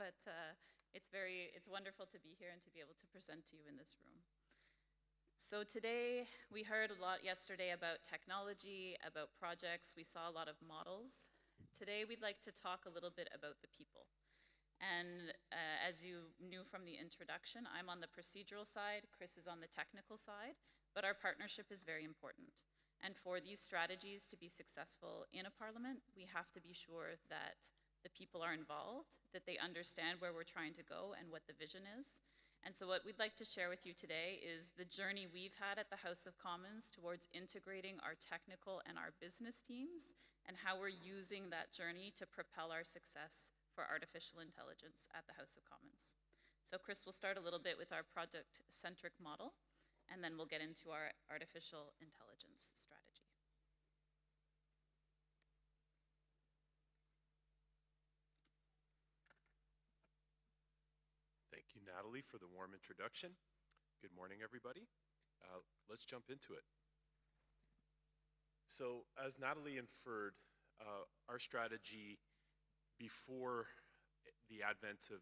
but it's wonderful to be here and to be able to present to you in this room. So today, we heard a lot yesterday about technology, about projects. We saw a lot of models. Today, we'd like to talk a little bit about the people. And as you knew from the introduction, I'm on the procedural side, Chris is on the technical side, but our partnership is very important. And for these strategies to be successful in a parliament, we have to be sure that the people are involved, that they understand where we're trying to go and what the vision is. And so what we'd like to share with you today is the journey we've had at the House of Commons towards integrating our technical and our business teams, and how we're using that journey to propel our success for artificial intelligence at the House of Commons. So Chris will start a little bit with our project-centric model, and then we'll get into our artificial intelligence strategy. Thank you, Natalie, for the warm introduction. Good morning, everybody. Let's jump into it. So, as Natalie inferred, our strategy before the advent of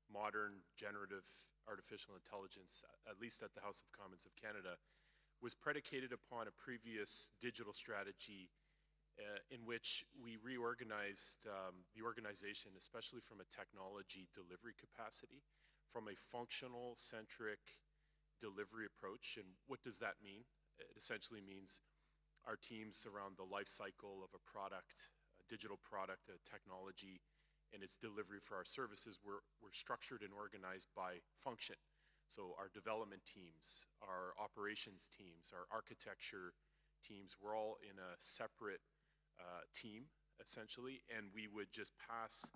modern generative artificial intelligence, at least at the House of Commons of Canada, was predicated upon a previous digital strategy in which we reorganized the organization, especially from a technology delivery capacity, from a functional centric delivery approach. And what does that mean? It essentially means our teams around the life cycle of a product, a digital product, a technology, and its delivery for our services were structured and organized by function. So our development teams, our operations teams, our architecture teams were all in a separate team, essentially, and we would just pass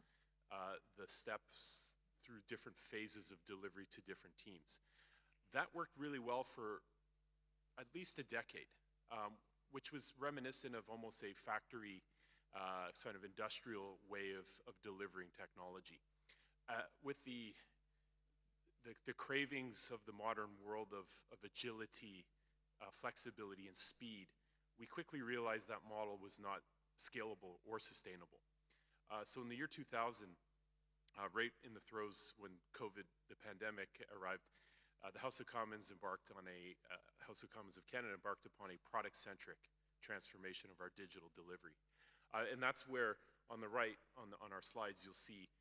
the steps through different phases of delivery to different teams. That worked really well for at least a decade, which was reminiscent of almost a factory sort of industrial way of delivering technology. With the cravings of the modern world of agility, flexibility, and speed, we quickly realized that model was not scalable or sustainable. So in the year 2000, right in the throes when COVID, the pandemic, arrived, the House of Commons of Canada embarked upon a product-centric transformation of our digital delivery. And that's where, on the right, on our slides, you'll see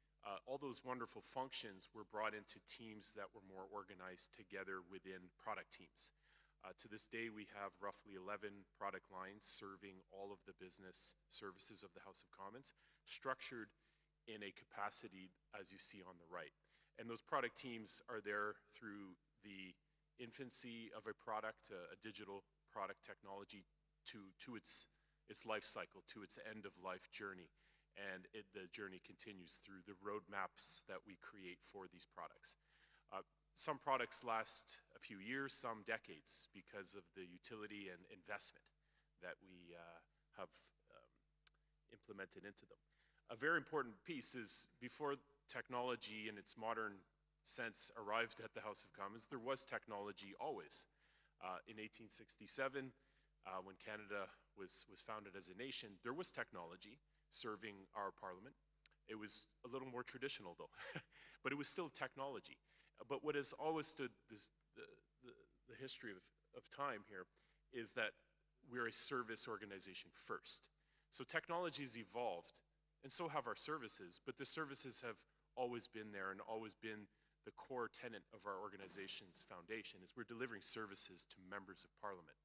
all those wonderful functions were brought into teams that were more organized together within product teams. To this day, we have roughly 11 product lines serving all of the business services of the House of Commons, structured in a capacity as you see on the right. And those product teams are there through the infancy of a product, a digital product technology, to its life cycle, to its end-of-life journey. And the journey continues through the roadmaps that we create for these products. Some products last a few years, some decades, because of the utility and investment that we have implemented into them. A very important piece is before technology in its modern sense arrived at the House of Commons, there was technology always. In 1867, when Canada was founded as a nation, there was technology serving our parliament. It was a little more traditional though, but it was still technology. But what has always stood the history of time here is that we're a service organization first. So technology's evolved, and so have our services, but the services have always been there and always been the core tenet of our organization's foundation, is we're delivering services to members of parliament,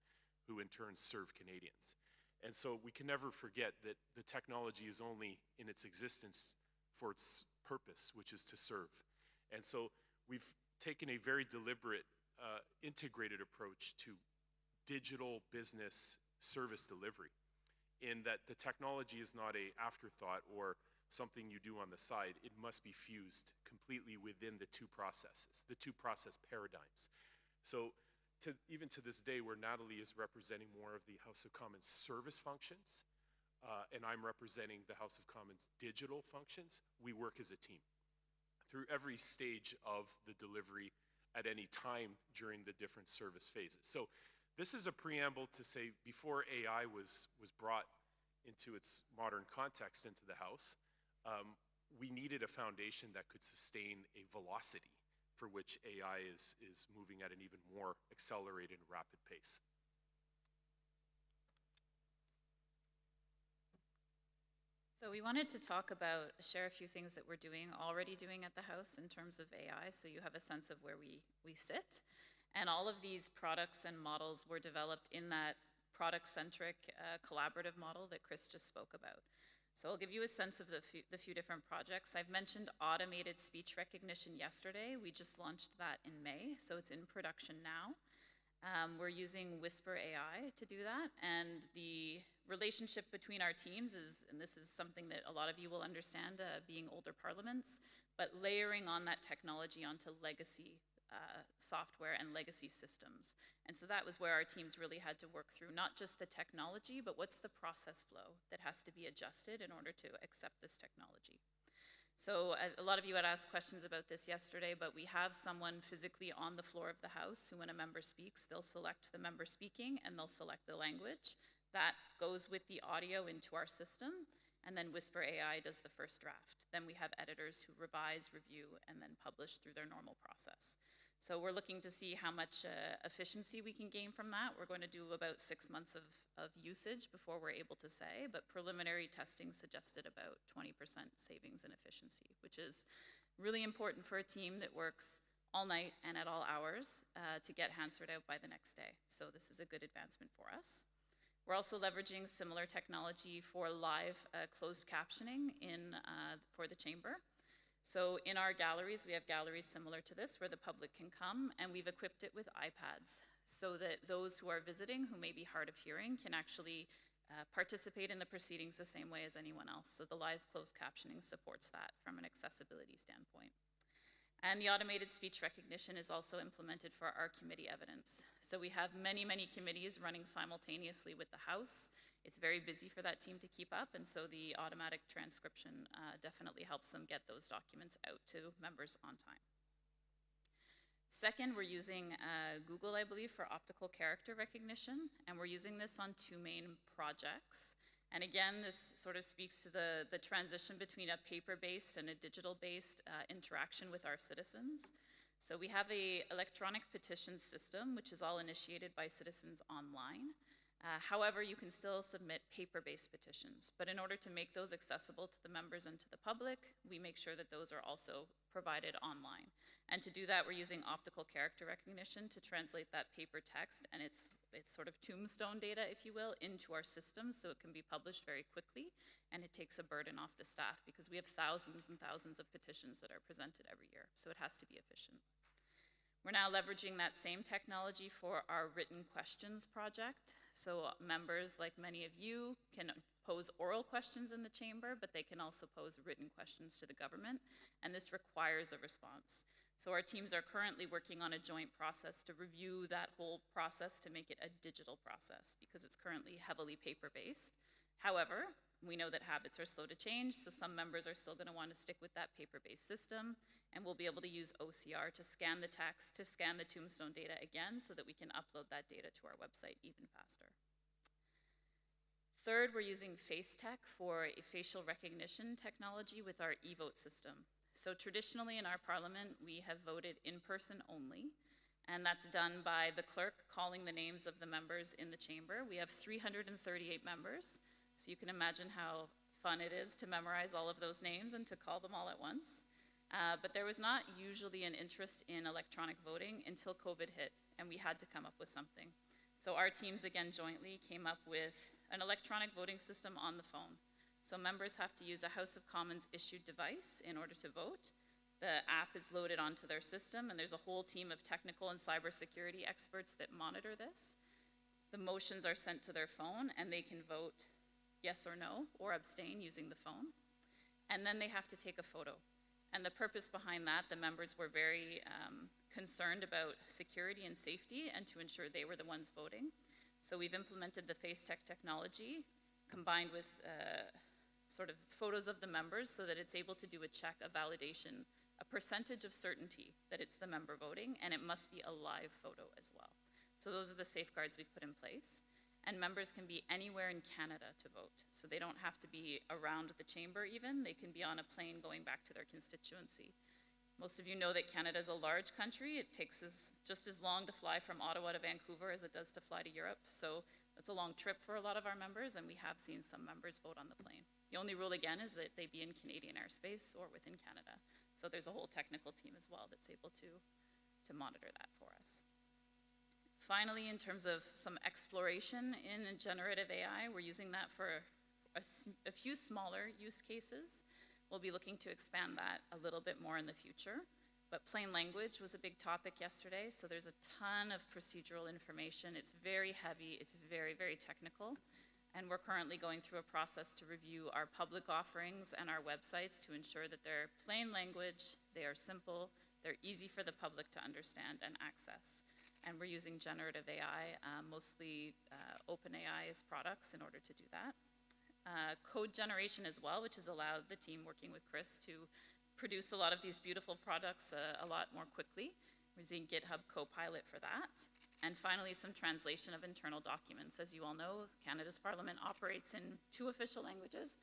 who in turn serve Canadians. And so we can never forget that the technology is only in its existence for its purpose, which is to serve. And so we've taken a very deliberate, integrated approach to digital business service delivery, in that the technology is not an afterthought or something you do on the side. It must be fused completely within the two processes, the two process paradigms. So even to this day, where Natalie is representing more of the House of Commons service functions, and I'm representing the House of Commons digital functions, we work as a team through every stage of the delivery at any time during the different service phases. So this is a preamble to say, before AI was brought into its modern context into the House, we needed a foundation that could sustain a velocity for which AI is moving at an even more accelerated and rapid pace. So we wanted to share a few things that we're already doing at the House in terms of AI, so you have a sense of where we sit. And all of these products and models were developed in that product-centric collaborative model that Chris just spoke about. So I'll give you a sense of the few different projects. I've mentioned automated speech recognition yesterday. We just launched that in May, so it's in production now. We're using Whisper AI to do that, and the relationship between our teams is, and this is something that a lot of you will understand being older parliaments, but layering on that technology onto legacy software and legacy systems. And so that was where our teams really had to work through not just the technology, but what's the process flow that has to be adjusted in order to accept this technology. So a lot of you had asked questions about this yesterday, but we have someone physically on the floor of the House who, when a member speaks, they'll select the member speaking and they'll select the language. That goes with the audio into our system, and then Whisper AI does the first draft. Then we have editors who revise, review, and then publish through their normal process. So we're looking to see how much efficiency we can gain from that. We're going to do about 6 months of usage before we're able to say, but preliminary testing suggested about 20% savings in efficiency, which is really important for a team that works all night and at all hours to get Hansard out by the next day. So this is a good advancement for us. We're also leveraging similar technology for live closed captioning for the chamber. So in our galleries, we have galleries similar to this where the public can come, and we've equipped it with iPads so that those who are visiting who may be hard of hearing can actually participate in the proceedings the same way as anyone else. So the live closed captioning supports that from an accessibility standpoint. And the automated speech recognition is also implemented for our committee evidence. So we have many, many committees running simultaneously with the House. It's very busy for that team to keep up, and so the automatic transcription definitely helps them get those documents out to members on time. Second, we're using Google, I believe, for optical character recognition, and we're using this on 2 main projects. And again, this sort of speaks to the transition between a paper-based and a digital-based interaction with our citizens. So we have an electronic petition system, which is all initiated by citizens online. However, you can still submit paper-based petitions, but in order to make those accessible to the members and to the public, we make sure that those are also provided online. And to do that, we're using optical character recognition to translate that paper text and its sort of tombstone data, if you will, into our system so it can be published very quickly, and it takes a burden off the staff because we have thousands and thousands of petitions that are presented every year, so it has to be efficient. We're now leveraging that same technology for our written questions project. So members, like many of you, can pose oral questions in the chamber, but they can also pose written questions to the government, and this requires a response. So our teams are currently working on a joint process to review that whole process to make it a digital process because it's currently heavily paper-based. However, we know that habits are slow to change, so some members are still going to want to stick with that paper-based system, and we'll be able to use OCR to scan the text, to scan the tombstone data again so that we can upload that data to our website even faster. Third, we're using FaceTech for a facial recognition technology with our e-vote system. So traditionally in our parliament, we have voted in person only, and that's done by the clerk calling the names of the members in the chamber. We have 338 members, so you can imagine how fun it is to memorize all of those names and to call them all at once. But there was not usually an interest in electronic voting until COVID hit, and we had to come up with something. So our teams, again, jointly came up with an electronic voting system on the phone. So members have to use a House of Commons issued device in order to vote. The app is loaded onto their system, and there's a whole team of technical and cybersecurity experts that monitor this. The motions are sent to their phone, and they can vote yes or no, or abstain using the phone. And then they have to take a photo. And the purpose behind that, the members were very concerned about security and safety and to ensure they were the ones voting. So we've implemented the FaceTech technology combined with sort of photos of the members so that it's able to do a check, a validation, a percentage of certainty that it's the member voting, and it must be a live photo as well. So those are the safeguards we've put in place. and members can be anywhere in Canada to vote. So they don't have to be around the chamber even, they can be on a plane going back to their constituency. Most of you know that Canada is a large country. It takes just as long to fly from Ottawa to Vancouver as it does to fly to Europe. So that's a long trip for a lot of our members, and we have seen some members vote on the plane. The only rule again is that they be in Canadian airspace or within Canada. So there's a whole technical team as well that's able to monitor that for us. Finally, in terms of some exploration in generative AI, we're using that for a few smaller use cases. We'll be looking to expand that a little bit more in the future. But plain language was a big topic yesterday, so there's a ton of procedural information. It's very heavy, it's very, very technical. And we're currently going through a process to review our public offerings and our websites to ensure that they're plain language, they are simple, they're easy for the public to understand and access. And we're using generative AI, mostly OpenAI's products in order to do that. Code generation as well, which has allowed the team working with Chris to produce a lot of these beautiful products a lot more quickly. We're using GitHub Copilot for that. And finally, some translation of internal documents. As you all know, Canada's Parliament operates in 2 official languages,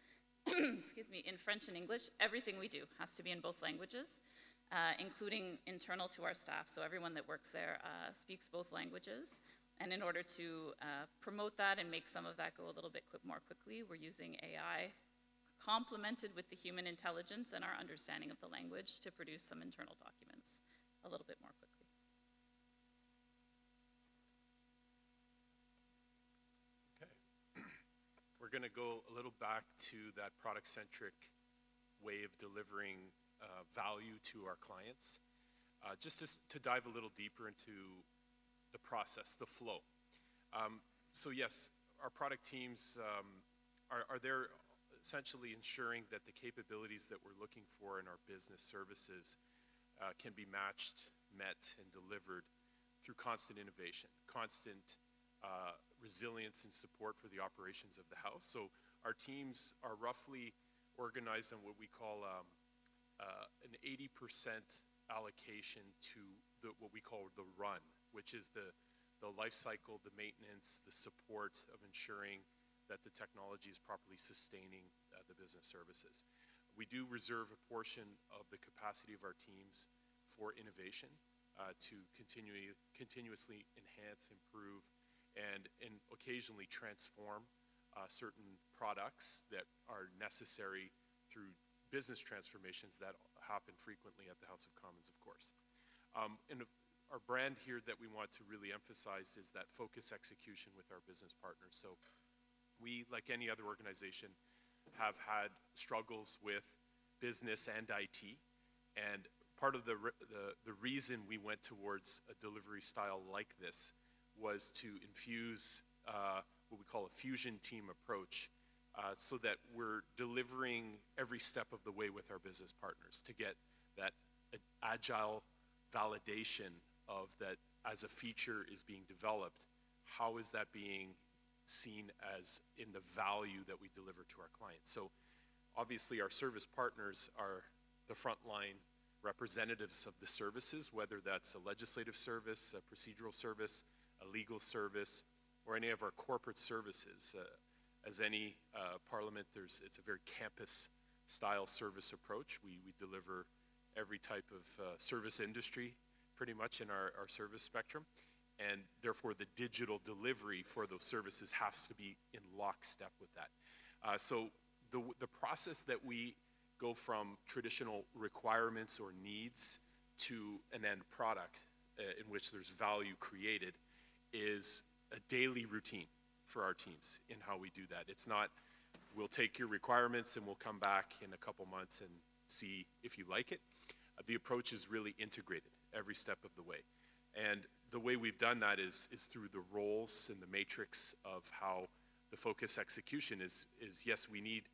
excuse me, in French and English. Everything we do has to be in both languages. Including internal to our staff. So everyone that works there speaks both languages. And in order to promote that and make some of that go a little bit more quickly, we're using AI complemented with the human intelligence and our understanding of the language to produce some internal documents a little bit more quickly. Okay. We're going to go a little back to that product-centric way of delivering value to our clients, just to dive a little deeper into the process, the flow. So yes, our product teams are there essentially ensuring that the capabilities that we're looking for in our business services can be matched, met, and delivered through constant innovation, constant resilience and support for the operations of the house. So our teams are roughly organized on what we call an 80% allocation to what we call the run, which is the life cycle, the maintenance, the support of ensuring that the technology is properly sustaining the business services. We do reserve a portion of the capacity of our teams for innovation to continuously enhance, improve, and occasionally transform certain products that are necessary through business transformations that happen frequently at the House of Commons, of course. And our brand here that we want to really emphasize is that focus execution with our business partners. So we, like any other organization, have had struggles with business and IT. And part of the reason we went towards a delivery style like this was to infuse what we call a fusion team approach, so that we're delivering every step of the way with our business partners to get that agile validation of that as a feature is being developed, how is that being seen as in the value that we deliver to our clients. So obviously our service partners are the frontline representatives of the services, whether that's a legislative service, a procedural service, a legal service, or any of our corporate services. As any parliament, it's a very campus-style service approach. We deliver every type of service industry pretty much in our service spectrum, and therefore the digital delivery for those services has to be in lockstep with that. So the process that we go from traditional requirements or needs to an end product in which there's value created is a daily routine for our teams in how we do that. It's not, we'll take your requirements and we'll come back in a couple months and see if you like it. The approach is really integrated every step of the way. And the way we've done that is through the roles and the matrix of how the focus execution is yes, we need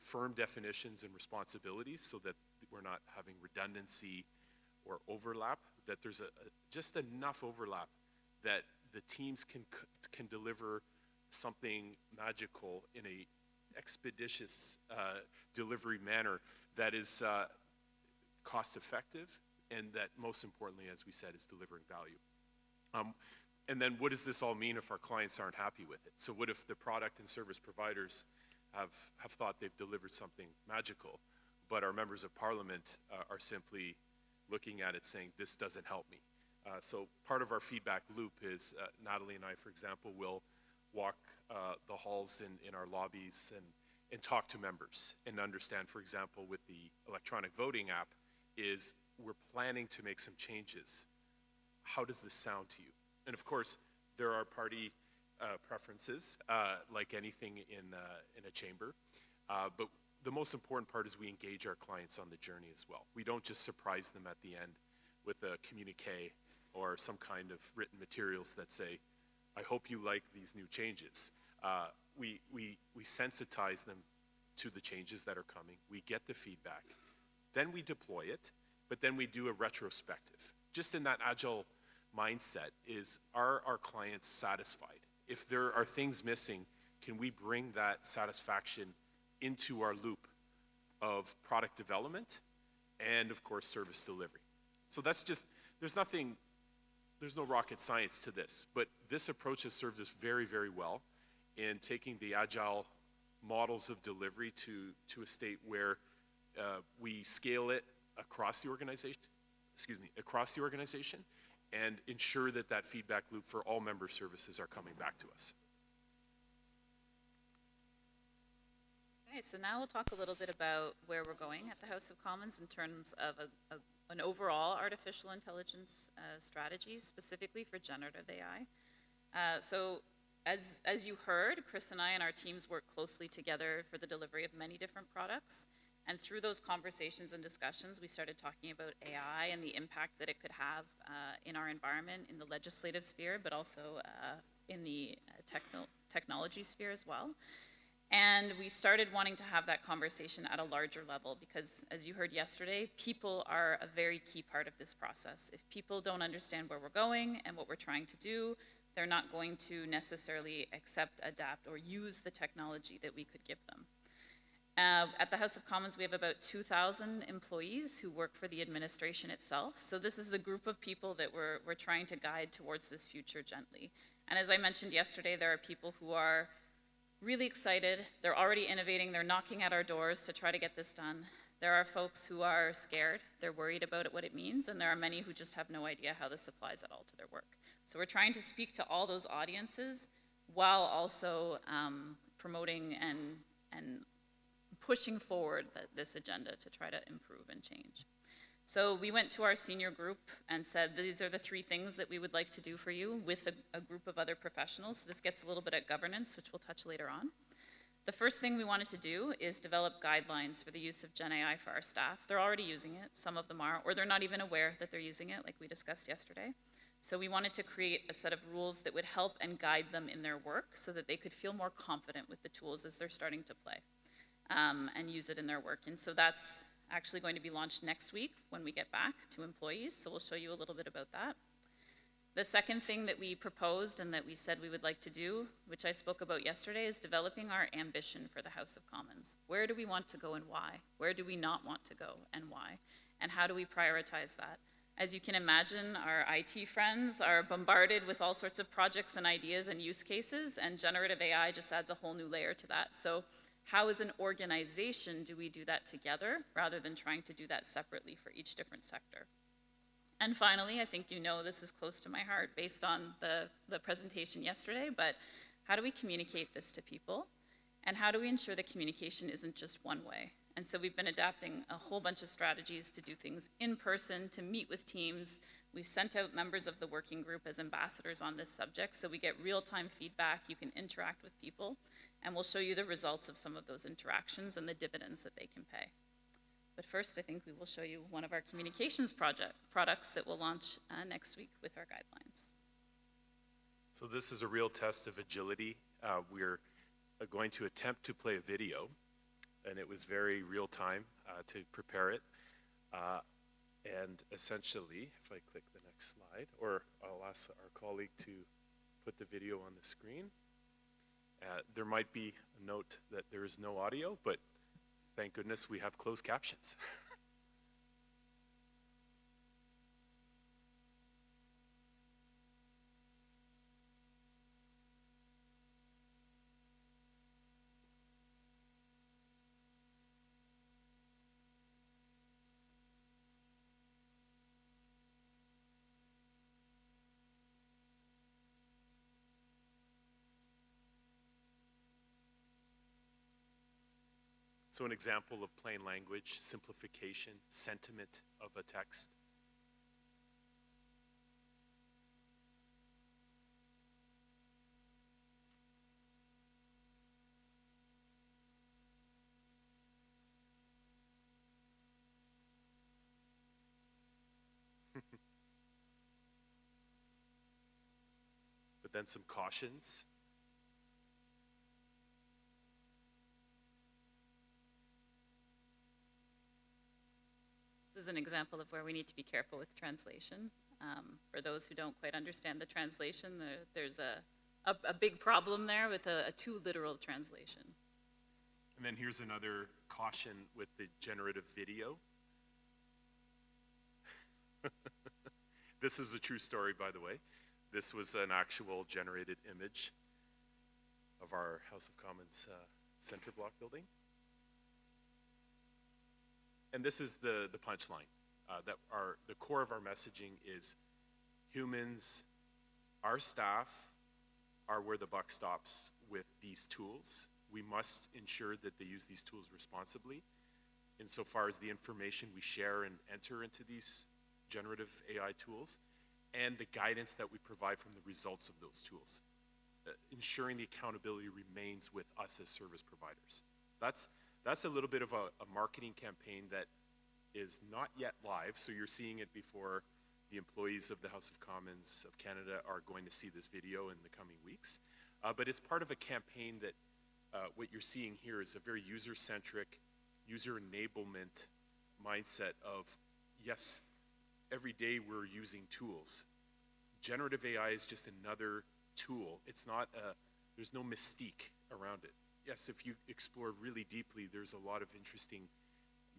firm definitions and responsibilities so that we're not having redundancy or overlap, that there's just enough overlap that the teams can deliver something magical in a expeditious delivery manner that is cost effective and that most importantly, as we said, is delivering value. And then what does this all mean if our clients aren't happy with it? So what if the product and service providers have thought they've delivered something magical, but our members of parliament are simply looking at it saying, this doesn't help me? So part of our feedback loop is Natalie and I, for example, will walk the halls in our lobbies and talk to members and understand, for example, with the electronic voting app, is we're planning to make some changes. How does this sound to you? And of course, there are party preferences, like anything in a chamber. But the most important part is we engage our clients on the journey as well. We don't just surprise them at the end with a communique or some kind of written materials that say, I hope you like these new changes. We sensitize them to the changes that are coming. We get the feedback. Then we deploy it, but then we do a retrospective. Just in that agile mindset is, are our clients satisfied? If there are things missing, can we bring that satisfaction into our loop of product development and, of course, service delivery? So that's just, there's no rocket science to this, but this approach has served us very, very well in taking the agile models of delivery to a state where we scale it across the organization, and ensure that that feedback loop for all member services are coming back to us. Okay, so now we'll talk a little bit about where we're going at the House of Commons in terms of an overall artificial intelligence strategy, specifically for generative AI. So as you heard, Chris and I and our teams work closely together for the delivery of many different products. And through those conversations and discussions, we started talking about AI and the impact that it could have in our environment, in the legislative sphere, but also in the technology sphere as well. And we started wanting to have that conversation at a larger level because, as you heard yesterday, people are a very key part of this process. If people don't understand where we're going and what we're trying to do, they're not going to necessarily accept, adapt, or use the technology that we could give them. At the House of Commons, we have about 2,000 employees who work for the administration itself. So this is the group of people that we're trying to guide towards this future gently. And as I mentioned yesterday, there are people who are really excited. They're already innovating. They're knocking at our doors to try to get this done. There are folks who are scared. They're worried about what it means. And there are many who just have no idea how this applies at all to their work. So we're trying to speak to all those audiences while also promoting and pushing forward this agenda to try to improve and change. So we went to our senior group and said, these are the 3 things that we would like to do for you with a group of other professionals. So this gets a little bit at governance, which we'll touch later on. The first thing we wanted to do is develop guidelines for the use of Gen AI for our staff. They're already using it, some of them are, or they're not even aware that they're using it, like we discussed yesterday. So we wanted to create a set of rules that would help and guide them in their work so that they could feel more confident with the tools as they're starting to play. And use it in their work. And so that's actually going to be launched next week when we get back to employees. So we'll show you a little bit about that. The second thing that we proposed and that we said we would like to do, which I spoke about yesterday, is developing our ambition for the House of Commons. Where do we want to go and why? Where do we not want to go and why? And how do we prioritize that? As you can imagine, our IT friends are bombarded with all sorts of projects and ideas and use cases, and generative AI just adds a whole new layer to that. So how as an organization do we do that together rather than trying to do that separately for each different sector? And finally, I think you know this is close to my heart based on the presentation yesterday, but how do we communicate this to people? And how do we ensure that communication isn't just one way? And so we've been adapting a whole bunch of strategies to do things in person, to meet with teams. We've sent out members of the working group as ambassadors on this subject, so we get real-time feedback. You can interact with people. And we'll show you the results of some of those interactions and the dividends that they can pay. But first, I think we will show you one of our communications products that will launch next week with our guidelines. So this is a real test of agility. We're going to attempt to play a video, and it was very real time to prepare it. And essentially, if I click the next slide, or I'll ask our colleague to put the video on the screen. There might be a note that there is no audio, but thank goodness we have closed captions. So an example of plain language, simplification, sentiment of a text. But then some cautions. This is an example of where we need to be careful with translation. For those who don't quite understand the translation, there's a big problem there with a too literal translation. And then here's another caution with the generative video. This is a true story, by the way. This was an actual generated image of our House of Commons center block building. And this is the punchline. The core of our messaging is humans, our staff, are where the buck stops with these tools. We must ensure that they use these tools responsibly insofar as the information we share and enter into these generative AI tools, and the guidance that we provide from the results of those tools. Ensuring the accountability remains with us as service providers. That's a little bit of a marketing campaign that is not yet live, so you're seeing it before the employees of the House of Commons of Canada are going to see this video in the coming weeks. But it's part of a campaign that what you're seeing here is a very user-centric, user enablement mindset of, yes, every day we're using tools. Generative AI is just another tool. It's not there's no mystique around it. Yes, if you explore really deeply, there's a lot of interesting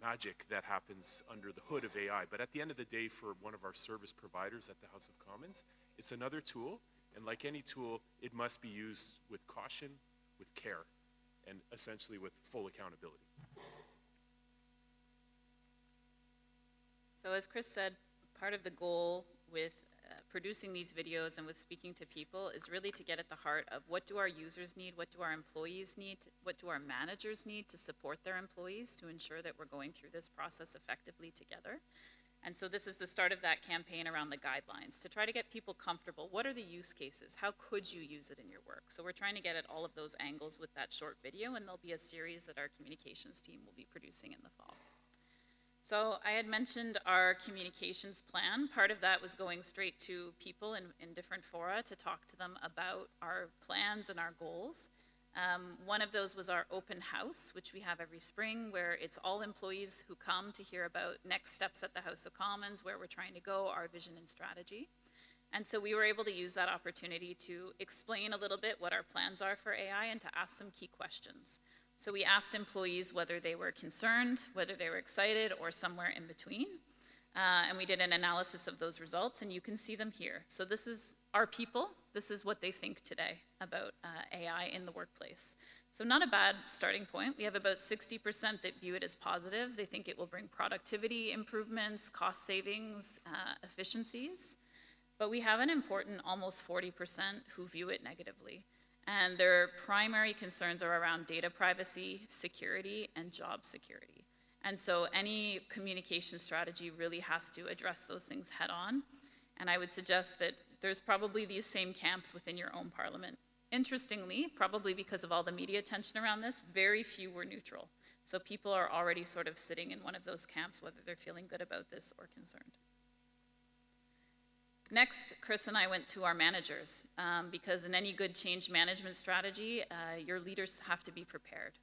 magic that happens under the hood of AI. But at the end of the day, for one of our service providers at the House of Commons, it's another tool. And like any tool, it must be used with caution, with care, and essentially with full accountability. So as Chris said, part of the goal with producing these videos and with speaking to people is really to get at the heart of what do our users need, what do our employees need, what do our managers need to support their employees to ensure that we're going through this process effectively together. And so this is the start of that campaign around the guidelines to try to get people comfortable. What are the use cases? How could you use it in your work? So we're trying to get at all of those angles with that short video, and there'll be a series that our communications team will be producing in the fall. So I had mentioned our communications plan. Part of that was going straight to people in different fora to talk to them about our plans and our goals. One of those was our open house, which we have every spring, where it's all employees who come to hear about next steps at the House of Commons, where we're trying to go, our vision and strategy. And so we were able to use that opportunity to explain a little bit what our plans are for AI and to ask some key questions. So we asked employees whether they were concerned, whether they were excited, or somewhere in between. And we did an analysis of those results, and you can see them here. So this is our people. This is what they think today about AI in the workplace. So not a bad starting point. We have about 60% that view it as positive. They think it will bring productivity improvements, cost savings, efficiencies. But we have an important almost 40% who view it negatively. And their primary concerns are around data privacy, security, and job security. And so any communication strategy really has to address those things head on. And I would suggest that there's probably these same camps within your own parliament. Interestingly, probably because of all the media attention around this, very few were neutral. So people are already sort of sitting in one of those camps, whether they're feeling good about this or concerned. Next, Chris and I went to our managers, because in any good change management strategy, your leaders have to be prepared.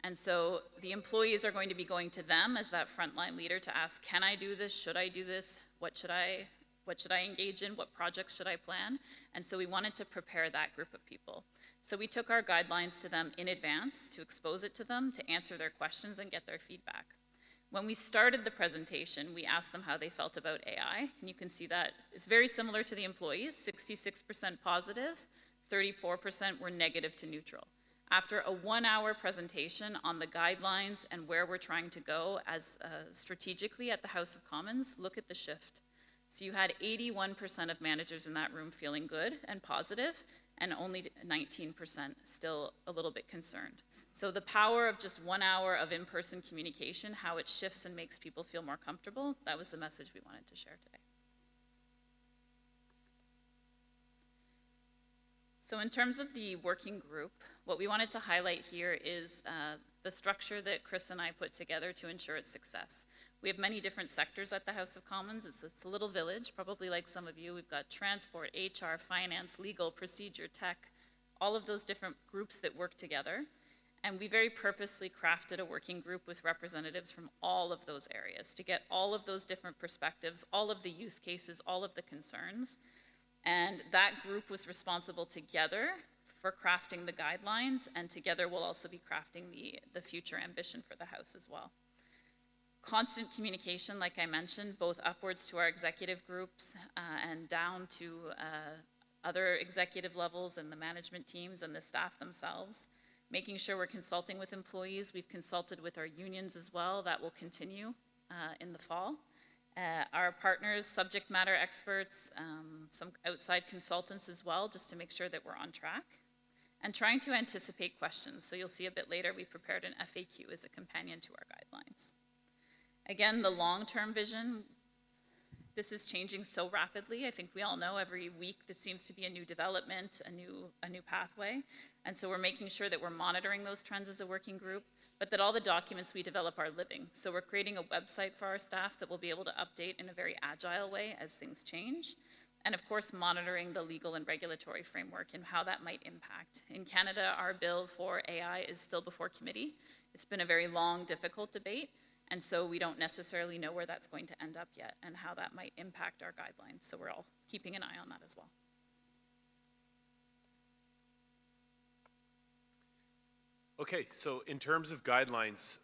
And so the employees are going to be going to them as that frontline leader to ask, can I do this? Should I do this? What should I engage in? What projects should I plan? And so we wanted to prepare that group of people. So we took our guidelines to them in advance to expose it to them, to answer their questions and get their feedback. When we started the presentation, we asked them how they felt about AI, and you can see that it's very similar to the employees, 66% positive, 34% were negative to neutral. After a 1-hour presentation on the guidelines and where we're trying to go as strategically at the House of Commons, look at the shift. So you had 81% of managers in that room feeling good and positive, and only 19% still a little bit concerned. So the power of just 1 hour of in-person communication, how it shifts and makes people feel more comfortable, that was the message we wanted to share today. So in terms of the working group, what we wanted to highlight here is the structure that Chris and I put together to ensure its success. We have many different sectors at the House of Commons. It's a little village, probably like some of you. We've got transport, HR, finance, legal, procedure, tech, all of those different groups that work together. And we very purposely crafted a working group with representatives from all of those areas to get all of those different perspectives, all of the use cases, all of the concerns. And that group was responsible together for crafting the guidelines, and together we'll also be crafting the future ambition for the House as well. Constant communication, like I mentioned, both upwards to our executive groups and down to other executive levels and the management teams and the staff themselves. Making sure we're consulting with employees. We've consulted with our unions as well. That will continue in the fall. Our partners, subject matter experts, some outside consultants as well, just to make sure that we're on track. And trying to anticipate questions. So you'll see a bit later, we prepared an FAQ as a companion to our guidelines. Again, the long-term vision, this is changing so rapidly. I think we all know every week there seems to be a new development, a new pathway. And so we're making sure that we're monitoring those trends as a working group, but that all the documents we develop are living. So we're creating a website for our staff that will be able to update in a very agile way as things change. And of course, monitoring the legal and regulatory framework and how that might impact. In Canada, our bill for AI is still before committee. It's been a very long, difficult debate. And so we don't necessarily know where that's going to end up yet and how that might impact our guidelines. So we're all keeping an eye on that as well. Okay, so in terms of guidelines,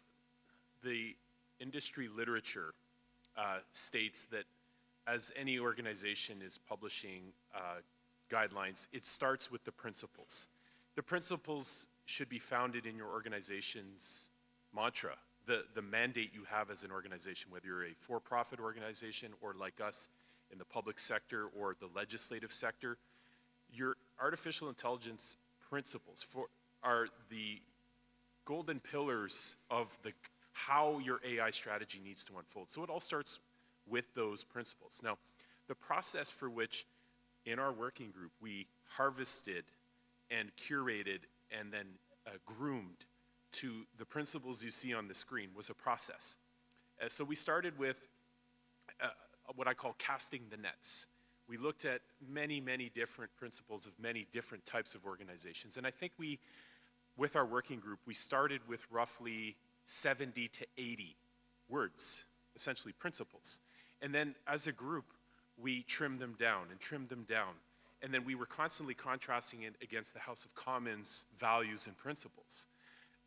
the industry literature states that as any organization is publishing guidelines, it starts with the principles. The principles should be founded in your organization's mantra, the mandate you have as an organization, whether you're a for-profit organization or like us in the public sector or the legislative sector. Your artificial intelligence principles are the golden pillars of how your AI strategy needs to unfold. So it all starts with those principles. Now, the process for which in our working group we harvested and curated and then groomed to the principles you see on the screen was a process. So we started with what I call casting the nets. We looked at many, many different principles of many different types of organizations. And I think with our working group, we started with roughly 70 to 80 words, essentially principles. And then as a group, we trimmed them down and trimmed them down. And then we were constantly contrasting it against the House of Commons values and principles.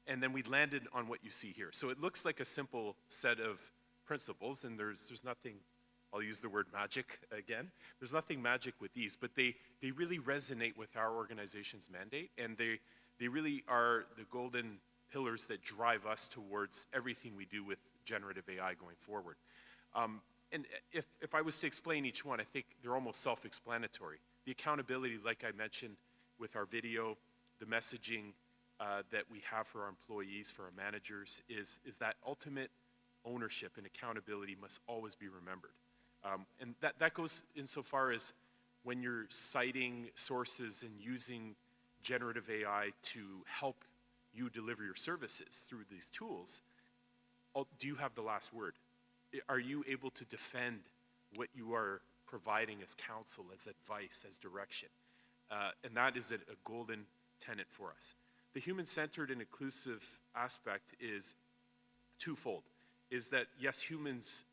And then we landed on what you see here. So it looks like a simple set of principles, and there's nothing, I'll use the word magic again. There's nothing magic with these, but they really resonate with our organization's mandate, and they really are the golden pillars that drive us towards everything we do with generative AI going forward. And if I was to explain each one, I think they're almost self-explanatory. The accountability, like I mentioned with our video, the messaging that we have for our employees, for our managers, is that ultimate ownership and accountability must always be remembered. And that goes insofar as when you're citing sources and using generative AI to help you deliver your services through these tools, do you have the last word? Are you able to defend what you are providing as counsel, as advice, as direction? And that is a golden tenet for us. The human-centered and inclusive aspect is twofold. Is that, yes, humans,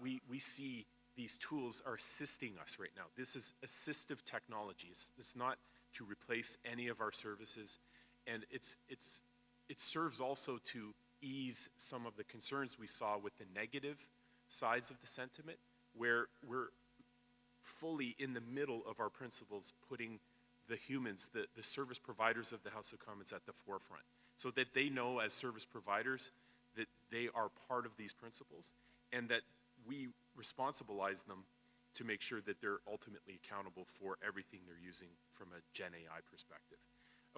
we see these tools are assisting us right now. This is assistive technology. It's not to replace any of our services. And it serves also to ease some of the concerns we saw with the negative sides of the sentiment, where we're fully in the middle of our principles, putting the humans, the service providers of the House of Commons at the forefront, so that they know as service providers that they are part of these principles and that we responsibilize them to make sure that they're ultimately accountable for everything they're using from a Gen AI perspective.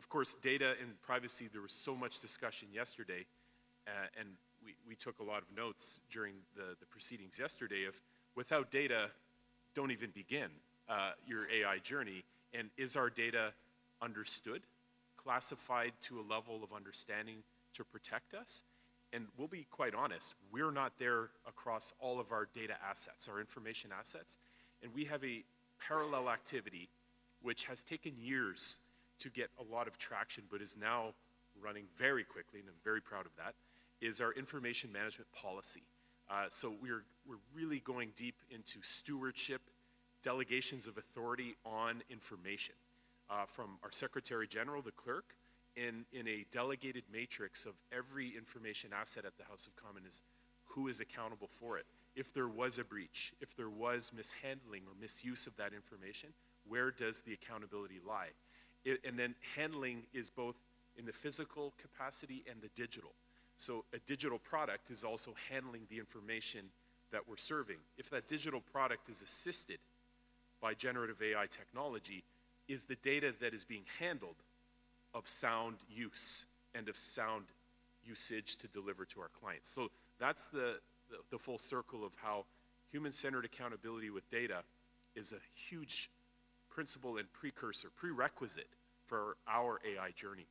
Of course, data and privacy, there was so much discussion yesterday, and we took a lot of notes during the proceedings yesterday of, without data, don't even begin your AI journey. And is our data understood, classified to a level of understanding to protect us? And we'll be quite honest, we're not there across all of our data assets, our information assets. And we have a parallel activity which has taken years to get a lot of traction, but is now running very quickly, and I'm very proud of that, is our information management policy. So we're really going deep into stewardship, delegations of authority on information. From our Secretary General, the clerk, in a delegated matrix of every information asset at the House of Commons, who is accountable for it. If there was a breach, if there was mishandling or misuse of that information, where does the accountability lie? And then handling is both in the physical capacity and the digital. So a digital product is also handling the information that we're serving. If that digital product is assisted by generative AI technology, is the data that is being handled of sound use and of sound usage to deliver to our clients. So that's the full circle of how human-centered accountability with data is a huge principle and prerequisite for our AI journey.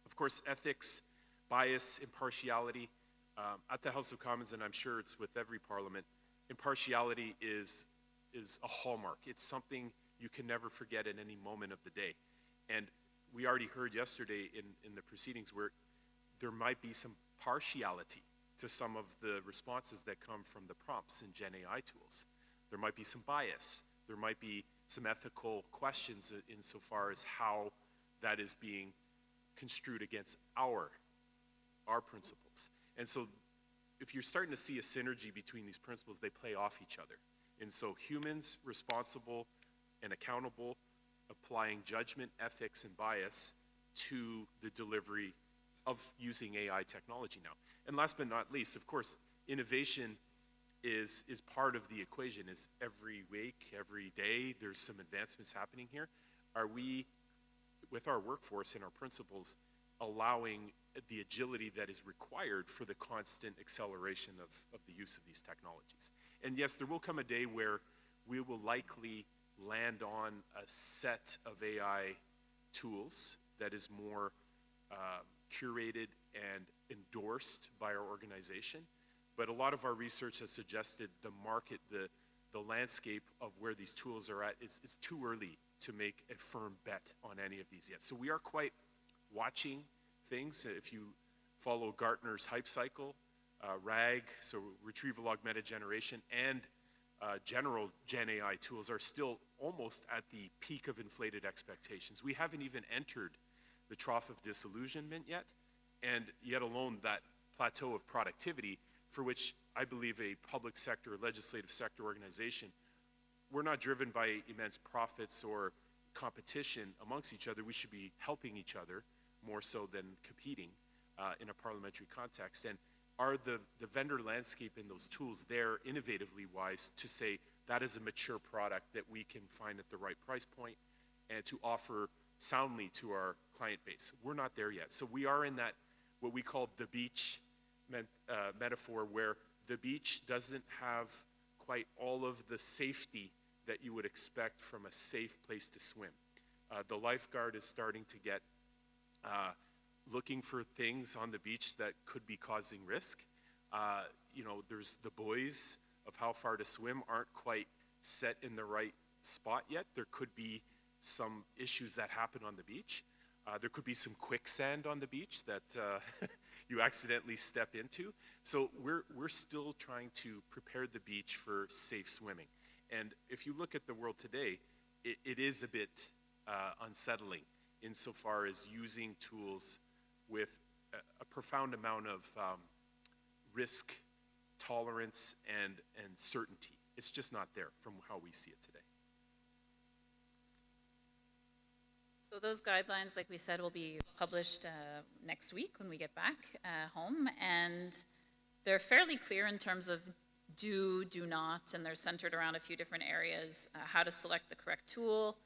Of course, ethics, bias, impartiality. At the House of Commons, and I'm sure it's with every parliament, impartiality is a hallmark. It's something you can never forget at any moment of the day. And we already heard yesterday in the proceedings where there might be some partiality to some of the responses that come from the prompts in Gen AI tools. There might be some bias. There might be some ethical questions insofar as how that is being construed against our principles. And so if you're starting to see a synergy between these principles, they play off each other. And so humans responsible and accountable, applying judgment, ethics, and bias to the delivery of using AI technology now. And last but not least, of course, innovation is part of the equation. Is every week, every day, there's some advancements happening here. Are we, with our workforce and our principles, allowing the agility that is required for the constant acceleration of the use of these technologies? And yes, there will come a day where we will likely land on a set of AI tools that is more curated and endorsed by our organization. But a lot of our research has suggested the market, the landscape of where these tools are at is too early to make a firm bet on any of these yet. So we are quite watching things. If you follow Gartner's hype cycle, RAG, so retrieval augmented generation, and general Gen AI tools are still almost at the peak of inflated expectations. We haven't even entered the trough of disillusionment yet, and yet alone that plateau of productivity for which I believe a public sector, legislative sector organization, we're not driven by immense profits or competition amongst each other. We should be helping each other more so than competing in a parliamentary context. And are the vendor landscape in those tools there innovatively wise to say that is a mature product that we can find at the right price point and to offer soundly to our client base? We're not there yet. So we are in that, what we call the beach metaphor, where the beach doesn't have quite all of the safety that you would expect from a safe place to swim. The lifeguard is starting to get looking for things on the beach that could be causing risk. You know, there's the buoys of how far to swim aren't quite set in the right spot yet. There could be some issues that happen on the beach. There could be some quicksand on the beach that you accidentally step into. So we're still trying to prepare the beach for safe swimming. And if you look at the world today, it is a bit unsettling insofar as using tools with a profound amount of risk tolerance and certainty. It's just not there from how we see it today. So those guidelines, like we said, will be published next week when we get back home, and they're fairly clear in terms of do not, and they're centered around a few different areas, how to select the correct tool,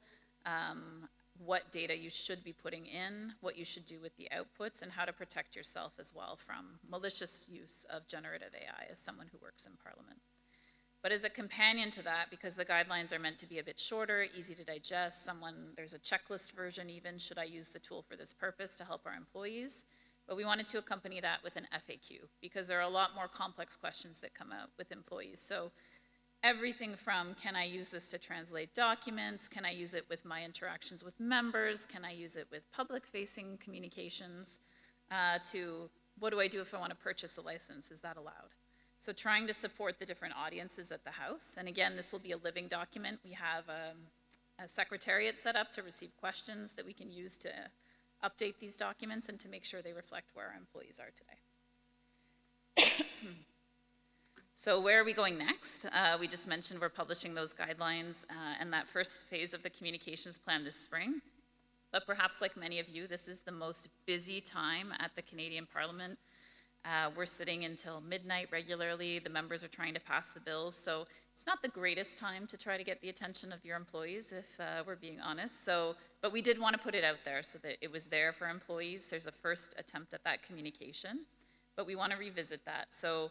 what data you should be putting in, what you should do with the outputs, and how to protect yourself as well from malicious use of generative AI as someone who works in Parliament. But as a companion to that, because the guidelines are meant to be a bit shorter, easy to digest, there's a checklist version even, should I use the tool for this purpose to help our employees? But we wanted to accompany that with an FAQ, because there are a lot more complex questions that come out with employees. So everything from, can I use this to translate documents? Can I use it with my interactions with members? Can I use it with public-facing communications? To, what do I do if I want to purchase a license? Is that allowed? So trying to support the different audiences at the House. And again, this will be a living document. We have a secretariat set up to receive questions that we can use to update these documents and to make sure they reflect where our employees are today. So where are we going next? We just mentioned we're publishing those guidelines and that first phase of the communications plan this spring. But perhaps like many of you, this is the most busy time at the Canadian Parliament. We're sitting until midnight regularly. The members are trying to pass the bills. So it's not the greatest time to try to get the attention of your employees, if we're being honest. But we did want to put it out there so that it was there for employees. There's a first attempt at that communication, but we want to revisit that. So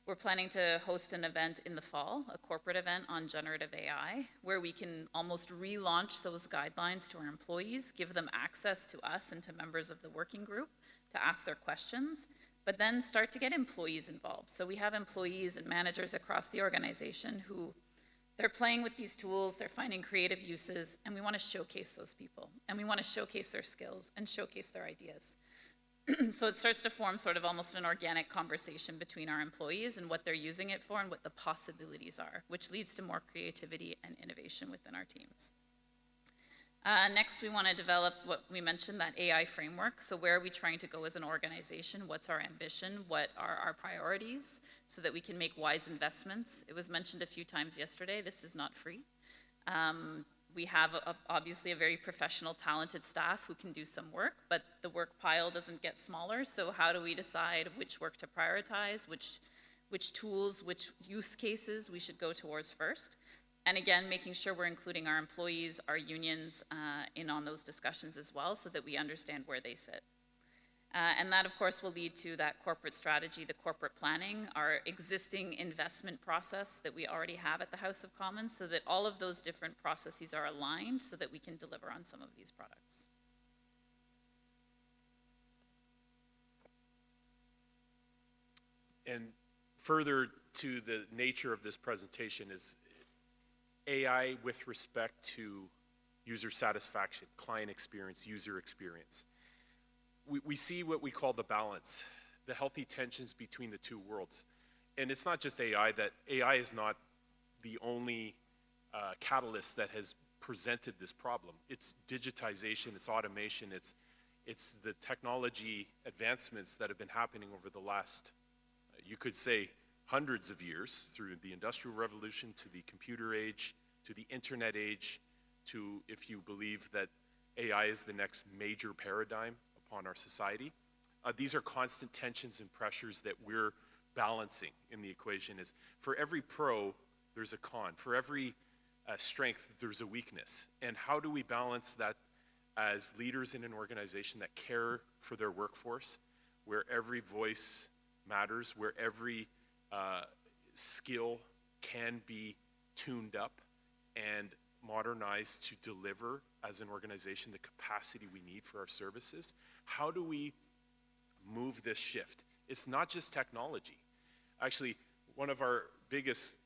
we're planning to host an event in the fall, a corporate event on generative AI, where we can almost relaunch those guidelines to our employees, give them access to us and to members of the working group to ask their questions, but then start to get employees involved. So we have employees and managers across the organization who they're playing with these tools, they're finding creative uses, and we want to showcase those people. And we want to showcase their skills and showcase their ideas. So it starts to form sort of almost an organic conversation between our employees and what they're using it for and what the possibilities are, which leads to more creativity and innovation within our teams. Next, we want to develop what we mentioned, that AI framework. So where are we trying to go as an organization? What's our ambition? What are our priorities so that we can make wise investments? It was mentioned a few times yesterday, this is not free. We have obviously a very professional, talented staff who can do some work, but the work pile doesn't get smaller. So how do we decide which work to prioritize, which tools, which use cases we should go towards first? And again, making sure we're including our employees, our unions in on those discussions as well so that we understand where they sit. And that, of course, will lead to that corporate strategy, the corporate planning, our existing investment process that we already have at the House of Commons so that all of those different processes are aligned so that we can deliver on some of these products. And further to the nature of this presentation is AI with respect to user satisfaction, client experience, user experience. We see what we call the balance, the healthy tensions between the two worlds. And it's not just AI, that AI is not the only catalyst that has presented this problem. It's digitization, it's automation, it's the technology advancements that have been happening over the last, you could say, hundreds of years, through the Industrial Revolution to the computer age, to the internet age, to, if you believe that AI is the next major paradigm upon our society. These are constant tensions and pressures that we're balancing in the equation. Is for every pro, there's a con. For every strength, there's a weakness. And how do we balance that as leaders in an organization that care for their workforce, where every voice matters, where every skill can be tuned up and modernized to deliver as an organization the capacity we need for our services? How do we move this shift? It's not just technology. Actually, one of our biggest,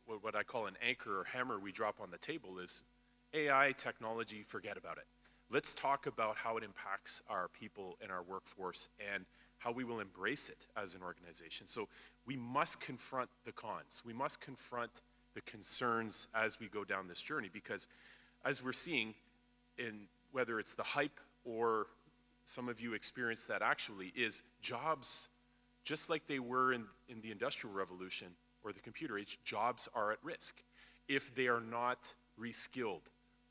what I call an anchor or hammer we drop on the table is AI, technology, forget about it. Let's talk about how it impacts our people and our workforce and how we will embrace it as an organization. So we must confront the cons. We must confront the concerns as we go down this journey, because as we're seeing, in whether it's the hype or some of you experienced that actually, is jobs, just like they were in the Industrial Revolution or the computer age, jobs are at risk if they are not reskilled,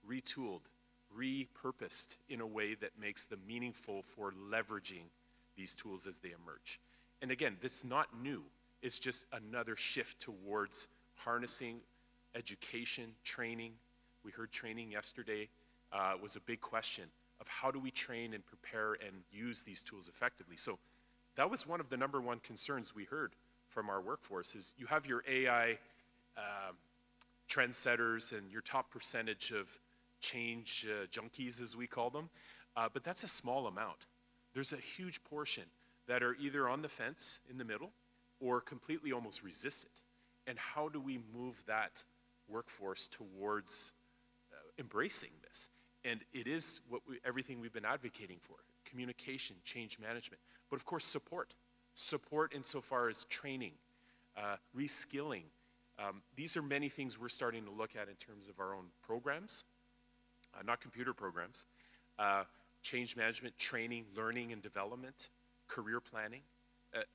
retooled, repurposed in a way that makes them meaningful for leveraging these tools as they emerge. And again, this is not new. It's just another shift towards harnessing education, training, We heard training yesterday was a big question of how do we train and prepare and use these tools effectively. So that was one of the number one concerns we heard from our workforce is you have your AI trendsetters and your top percentage of change junkies, as we call them, but that's a small amount. There's a huge portion that are either on the fence in the middle or completely almost resistant. And how do we move that workforce towards embracing this? And it is everything we've been advocating for: communication, change management, but of course support. Support insofar as training, reskilling. These are many things we're starting to look at in terms of our own programs, not computer programs, change management, training, learning and development, career planning.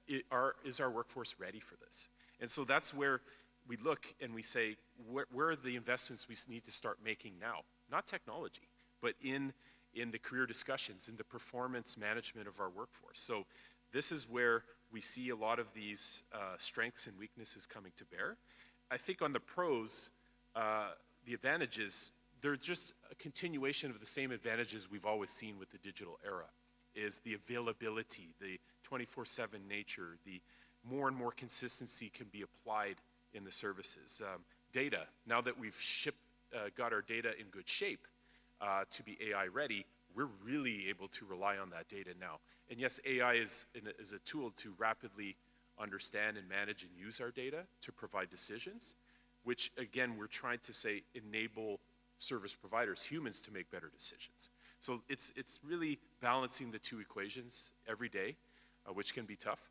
Is our workforce ready for this? And so that's where we look and we say, where are the investments we need to start making now? Not technology, but in the career discussions, in the performance management of our workforce. So this is where we see a lot of these strengths and weaknesses coming to bear. I think on the pros, the advantages, they're just a continuation of the same advantages we've always seen with the digital era, is the availability, the 24/7 nature, the more and more consistency can be applied in the services. Data, now that we've got our data in good shape to be AI ready, we're really able to rely on that data now. And yes, AI is a tool to rapidly understand and manage and use our data to provide decisions, which again, we're trying to say enable service providers, humans, to make better decisions. So it's really balancing the two equations every day, which can be tough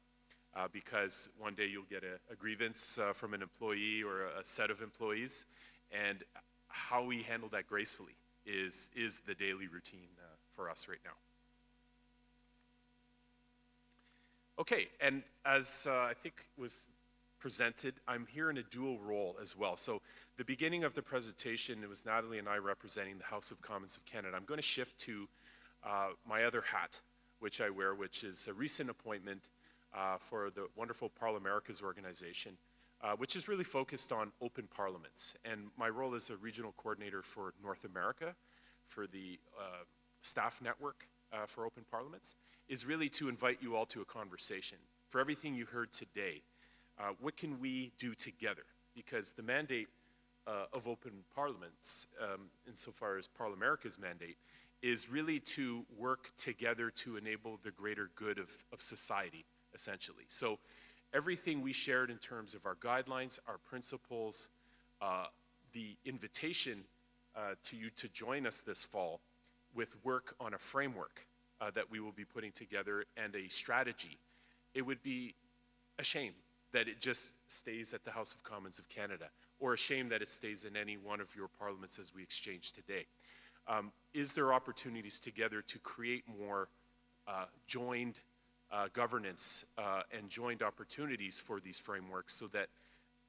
because one day you'll get a grievance from an employee or a set of employees, and how we handle that gracefully is the daily routine for us right now. Okay, and as I think was presented, I'm here in a dual role as well. So the beginning of the presentation, it was Natalie and I representing the House of Commons of Canada. I'm going to shift to my other hat, which I wear, which is a recent appointment for the wonderful Parlamentos organization, which is really focused on open parliaments. And my role as a regional coordinator for North America, for the staff network for open parliaments, is really to invite you all to a conversation. For everything you heard today, what can we do together? Because the mandate of open parliaments, insofar as Parlamento's mandate, is really to work together to enable the greater good of society, essentially. So everything we shared in terms of our guidelines, our principles, the invitation to you to join us this fall with work on a framework that we will be putting together and a strategy. It would be a shame that it just stays at the House of Commons of Canada, or a shame that it stays in any one of your parliaments as we exchange today. Is there opportunities together to create more joined governance and joined opportunities for these frameworks so that,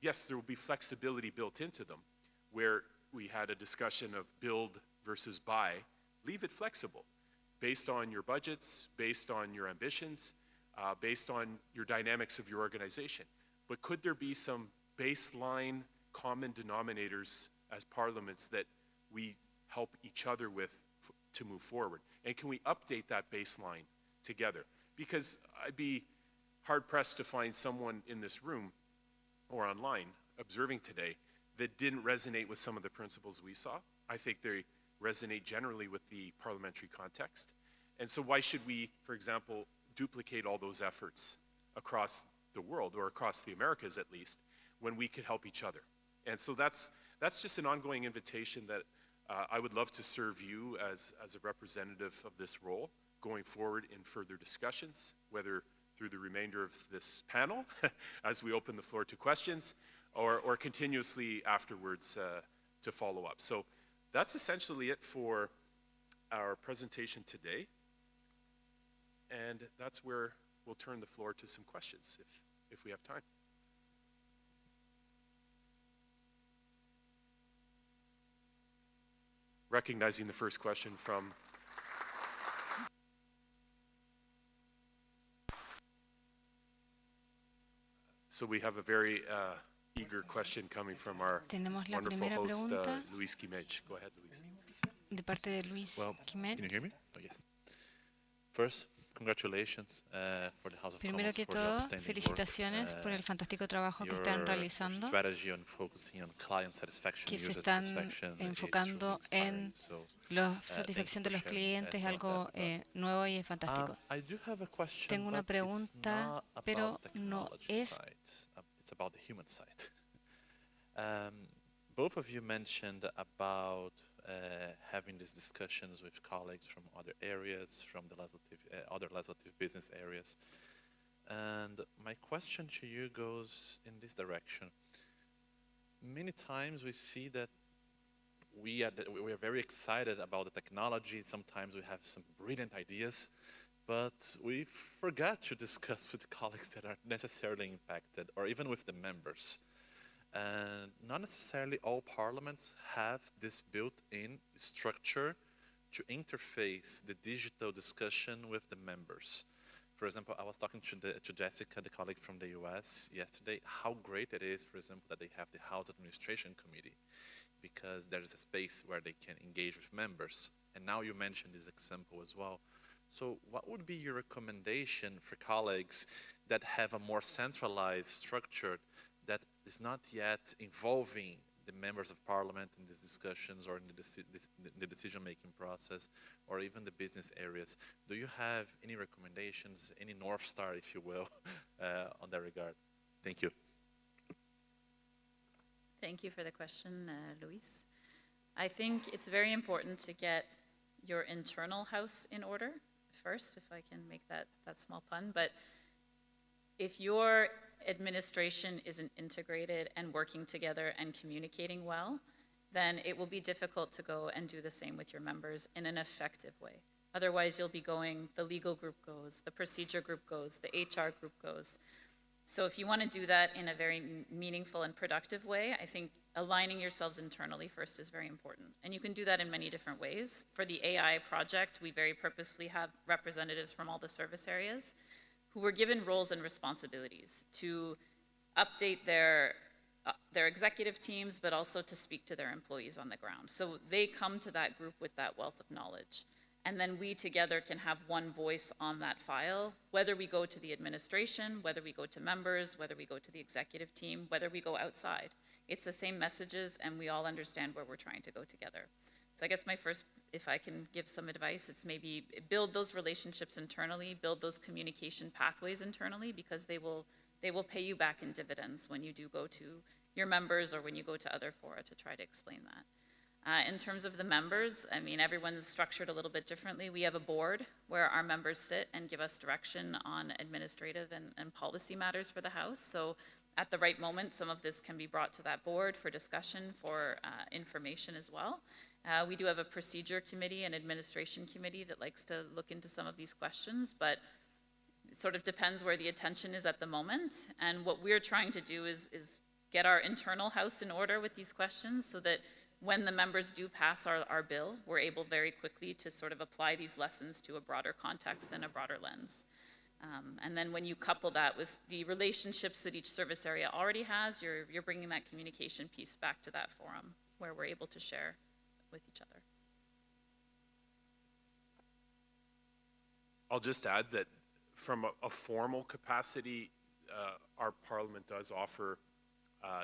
yes, there will be flexibility built into them, where we had a discussion of build versus buy. Leave it flexible based on your budgets, based on your ambitions, based on your dynamics of your organization. But could there be some baseline common denominators as parliaments that we help each other with to move forward? And can we update that baseline together? Because I'd be hard-pressed to find someone in this room or online observing today that didn't resonate with some of the principles we saw. I think they resonate generally with the parliamentary context. And so why should we, for example, duplicate all those efforts across the world, or across the Americas at least, when we could help each other? And so that's just an ongoing invitation that I would love to serve you as a representative of this role going forward in further discussions, whether through the remainder of this panel as we open the floor to questions, or continuously afterwards to follow up. So that's essentially it for our presentation today. And that's where we'll turn the floor to some questions if we have time. Recognizing the first question from so we have a very Eager question coming from our Tenemos la wonderful primera host, pregunta Luis Quimech. Go ahead, Luis. de parte de Luis Well, Quimet. can you hear me? Oh, yes. First, congratulations for the House of Primero Commons que for the todo, outstanding felicitaciones por el fantástico trabajo que están your realizando, strategy on focusing on client satisfaction, que se user están satisfaction is enfocando truly en inspiring. So, la thank you satisfacción de for los sharing clientes, some of algo that with us. nuevo y fantástico. I do have a question, Tengo una but it's pregunta, not pero about the no technology es side. It's about the human side. Both of you mentioned about having these discussions with colleagues from other areas, from the other legislative business areas. And my question to you goes in this direction. Many times we see that we are very excited about the technology. Sometimes we have some brilliant ideas, but we forgot to discuss with colleagues that are necessarily impacted, or even with the members. And not necessarily all parliaments have this built-in structure to interface the digital discussion with the members. For example, I was talking to Jessica, the colleague from the US yesterday, how great it is, for example, that they have the House Administration Committee, because there's a space where they can engage with members. And now you mentioned this example as well. So what would be your recommendation for colleagues that have a more centralized structure that is not yet involving the members of parliament in these discussions or in the decision-making process, or even the business areas? Do you have any recommendations, any North Star, if you will, on that regard? Thank you. Thank you for the question, Luis. I think it's very important to get your internal house in order first, if I can make that small pun. But if your administration isn't integrated and working together and communicating well, then it will be difficult to go and do the same with your members in an effective way. Otherwise, you'll be going, the legal group goes, the procedure group goes, the HR group goes. So if you want to do that in a very meaningful and productive way, I think aligning yourselves internally first is very important. And you can do that in many different ways. For the AI project, we very purposefully have representatives from all the service areas who were given roles and responsibilities to update their executive teams, but also to speak to their employees on the ground. So they come to that group with that wealth of knowledge. And then we together can have one voice on that file, whether we go to the administration, whether we go to members, whether we go to the executive team, whether we go outside. It's the same messages, and we all understand where we're trying to go together. So I guess my first, if I can give some advice, it's maybe build those relationships internally, build those communication pathways internally, because they will pay you back in dividends when you do go to your members or when you go to other fora to try to explain that. In terms of the members, I mean, everyone's structured a little bit differently. We have a board where our members sit and give us direction on administrative and policy matters for the House. So at the right moment, some of this can be brought to that board for discussion, for information as well. We do have a procedure committee and administration committee that likes to look into some of these questions, but it sort of depends where the attention is at the moment. And what we're trying to do is get our internal house in order with these questions so that when the members do pass our bill, we're able very quickly to sort of apply these lessons to a broader context and a broader lens. And then when you couple that with the relationships that each service area already has, you're bringing that communication piece back to that forum where we're able to share with each other. I'll just add that from a formal capacity, our parliament does offer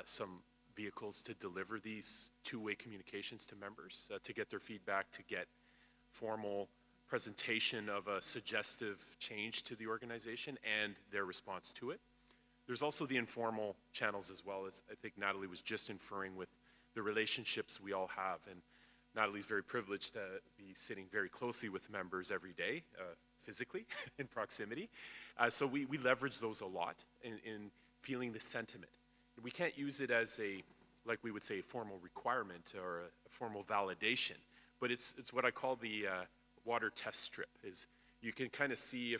some vehicles to deliver these two-way communications to members, to get their feedback, to get formal presentation of a suggestive change to the organization and their response to it. There's also the informal channels as well, as I think Natalie was just inferring with the relationships we all have. And Natalie's very privileged to be sitting very closely with members every day, physically, in proximity. So we leverage those a lot in feeling the sentiment. We can't use it as a, like we would say, a formal requirement or a formal validation, but it's what I call the water test strip. Is you can kind of see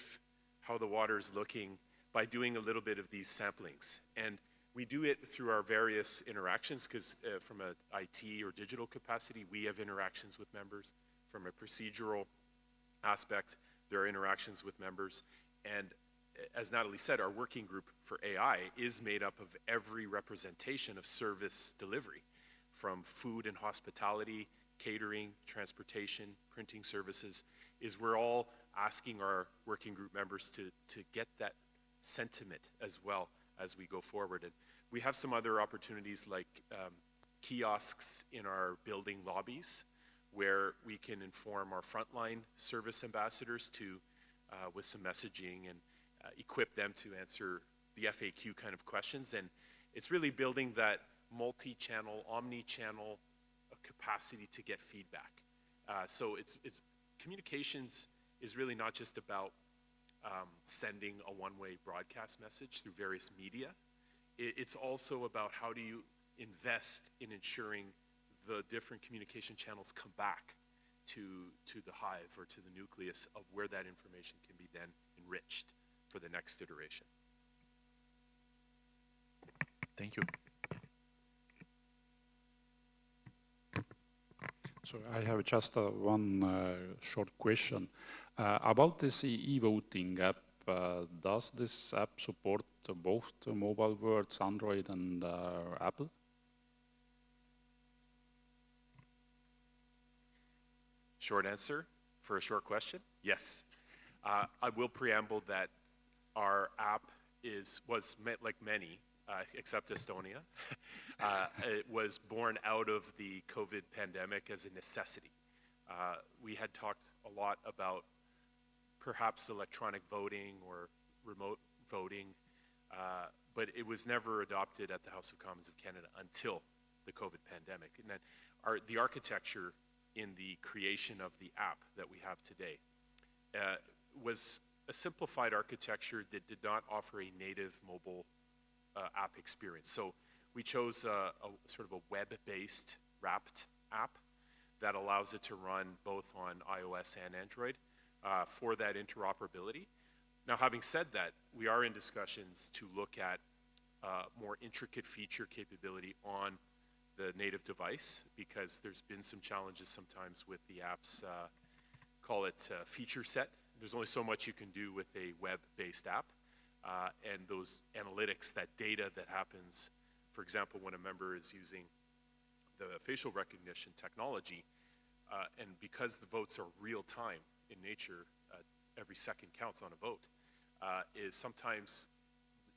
how the water is looking by doing a little bit of these samplings. And we do it through our various interactions, because from an IT or digital capacity, we have interactions with members. From a procedural aspect, there are interactions with members. And as Natalie said, our working group for AI is made up of every representation of service delivery, from food and hospitality, catering, transportation, printing services, is we're all asking our working group members to get that sentiment as well as we go forward. And we have some other opportunities like kiosks in our building lobbies where we can inform our frontline service ambassadors with some messaging and equip them to answer the FAQ kind of questions. And it's really building that multi-channel, omni-channel capacity to get feedback. So it's communications is really not just about sending a one-way broadcast message through various media. It's also about how do you invest in ensuring the different communication channels come back to the hive or to the nucleus of where that information can be then enriched for the next iteration. Thank you. So I have just one short question. About this e-voting app, does this app support both mobile words, Android and Apple? Short answer for a short question, yes. I will preamble that our app was like many, except Estonia. It was born out of the COVID pandemic as a necessity. We had talked a lot about perhaps electronic voting or remote voting, but it was never adopted at the House of Commons of Canada until the COVID pandemic. And then the architecture in the creation of the app that we have today was a simplified architecture that did not offer a native mobile app experience. So we chose a sort of a web-based wrapped app that allows it to run both on iOS and Android for that interoperability. Now, having said that, we are in discussions to look at more intricate feature capability on the native device, because there's been some challenges sometimes with the app's, call it feature set. There's only so much you can do with a web-based app. And those analytics, that data that happens, for example, when a member is using the facial recognition technology, and because the votes are real-time in nature, every second counts on a vote, is sometimes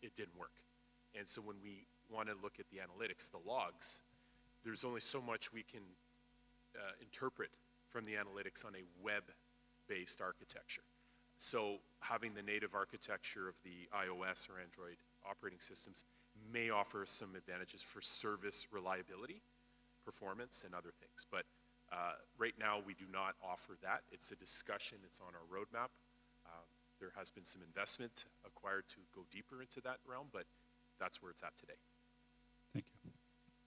it didn't work. And so when we want to look at the analytics, the logs, there's only so much we can interpret from the analytics on a web-based architecture. So having the native architecture of the iOS or Android operating systems may offer some advantages for service reliability, performance, and other things. But right now, we do not offer that. It's a discussion. It's on our roadmap. There has been some investment acquired to go deeper into that realm, but that's where it's at today. Thank you.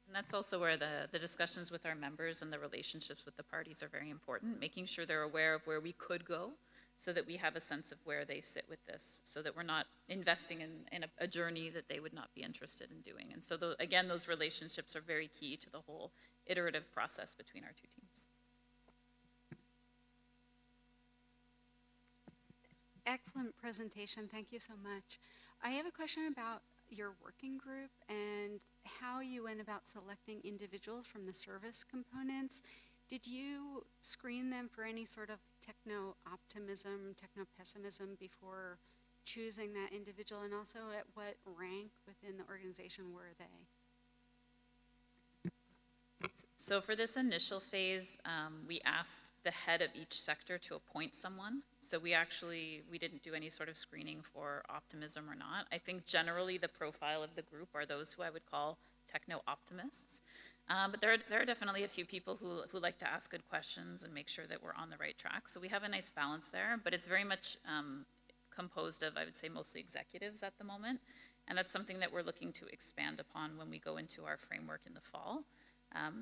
And that's also where the discussions with our members and the relationships with the parties are very important, making sure they're aware of where we could go so that we have a sense of where they sit with this, so that we're not investing in a journey that they would not be interested in doing. And so, again, those relationships are very key to the whole iterative process between our two teams. Excellent presentation. Thank you so much. I have a question about your working group and how you went about selecting individuals from the service components. Did you screen them for any sort of techno-optimism, techno-pessimism before choosing that individual? And also, at what rank within the organization were they? So for this initial phase, we asked the head of each sector to appoint someone. So we didn't do any sort of screening for optimism or not. I think generally the profile of the group are those who I would call techno-optimists. But there are definitely a few people who like to ask good questions and make sure that we're on the right track. So we have a nice balance there, but it's very much composed of, I would say, mostly executives at the moment. And that's something that we're looking to expand upon when we go into our framework in the fall.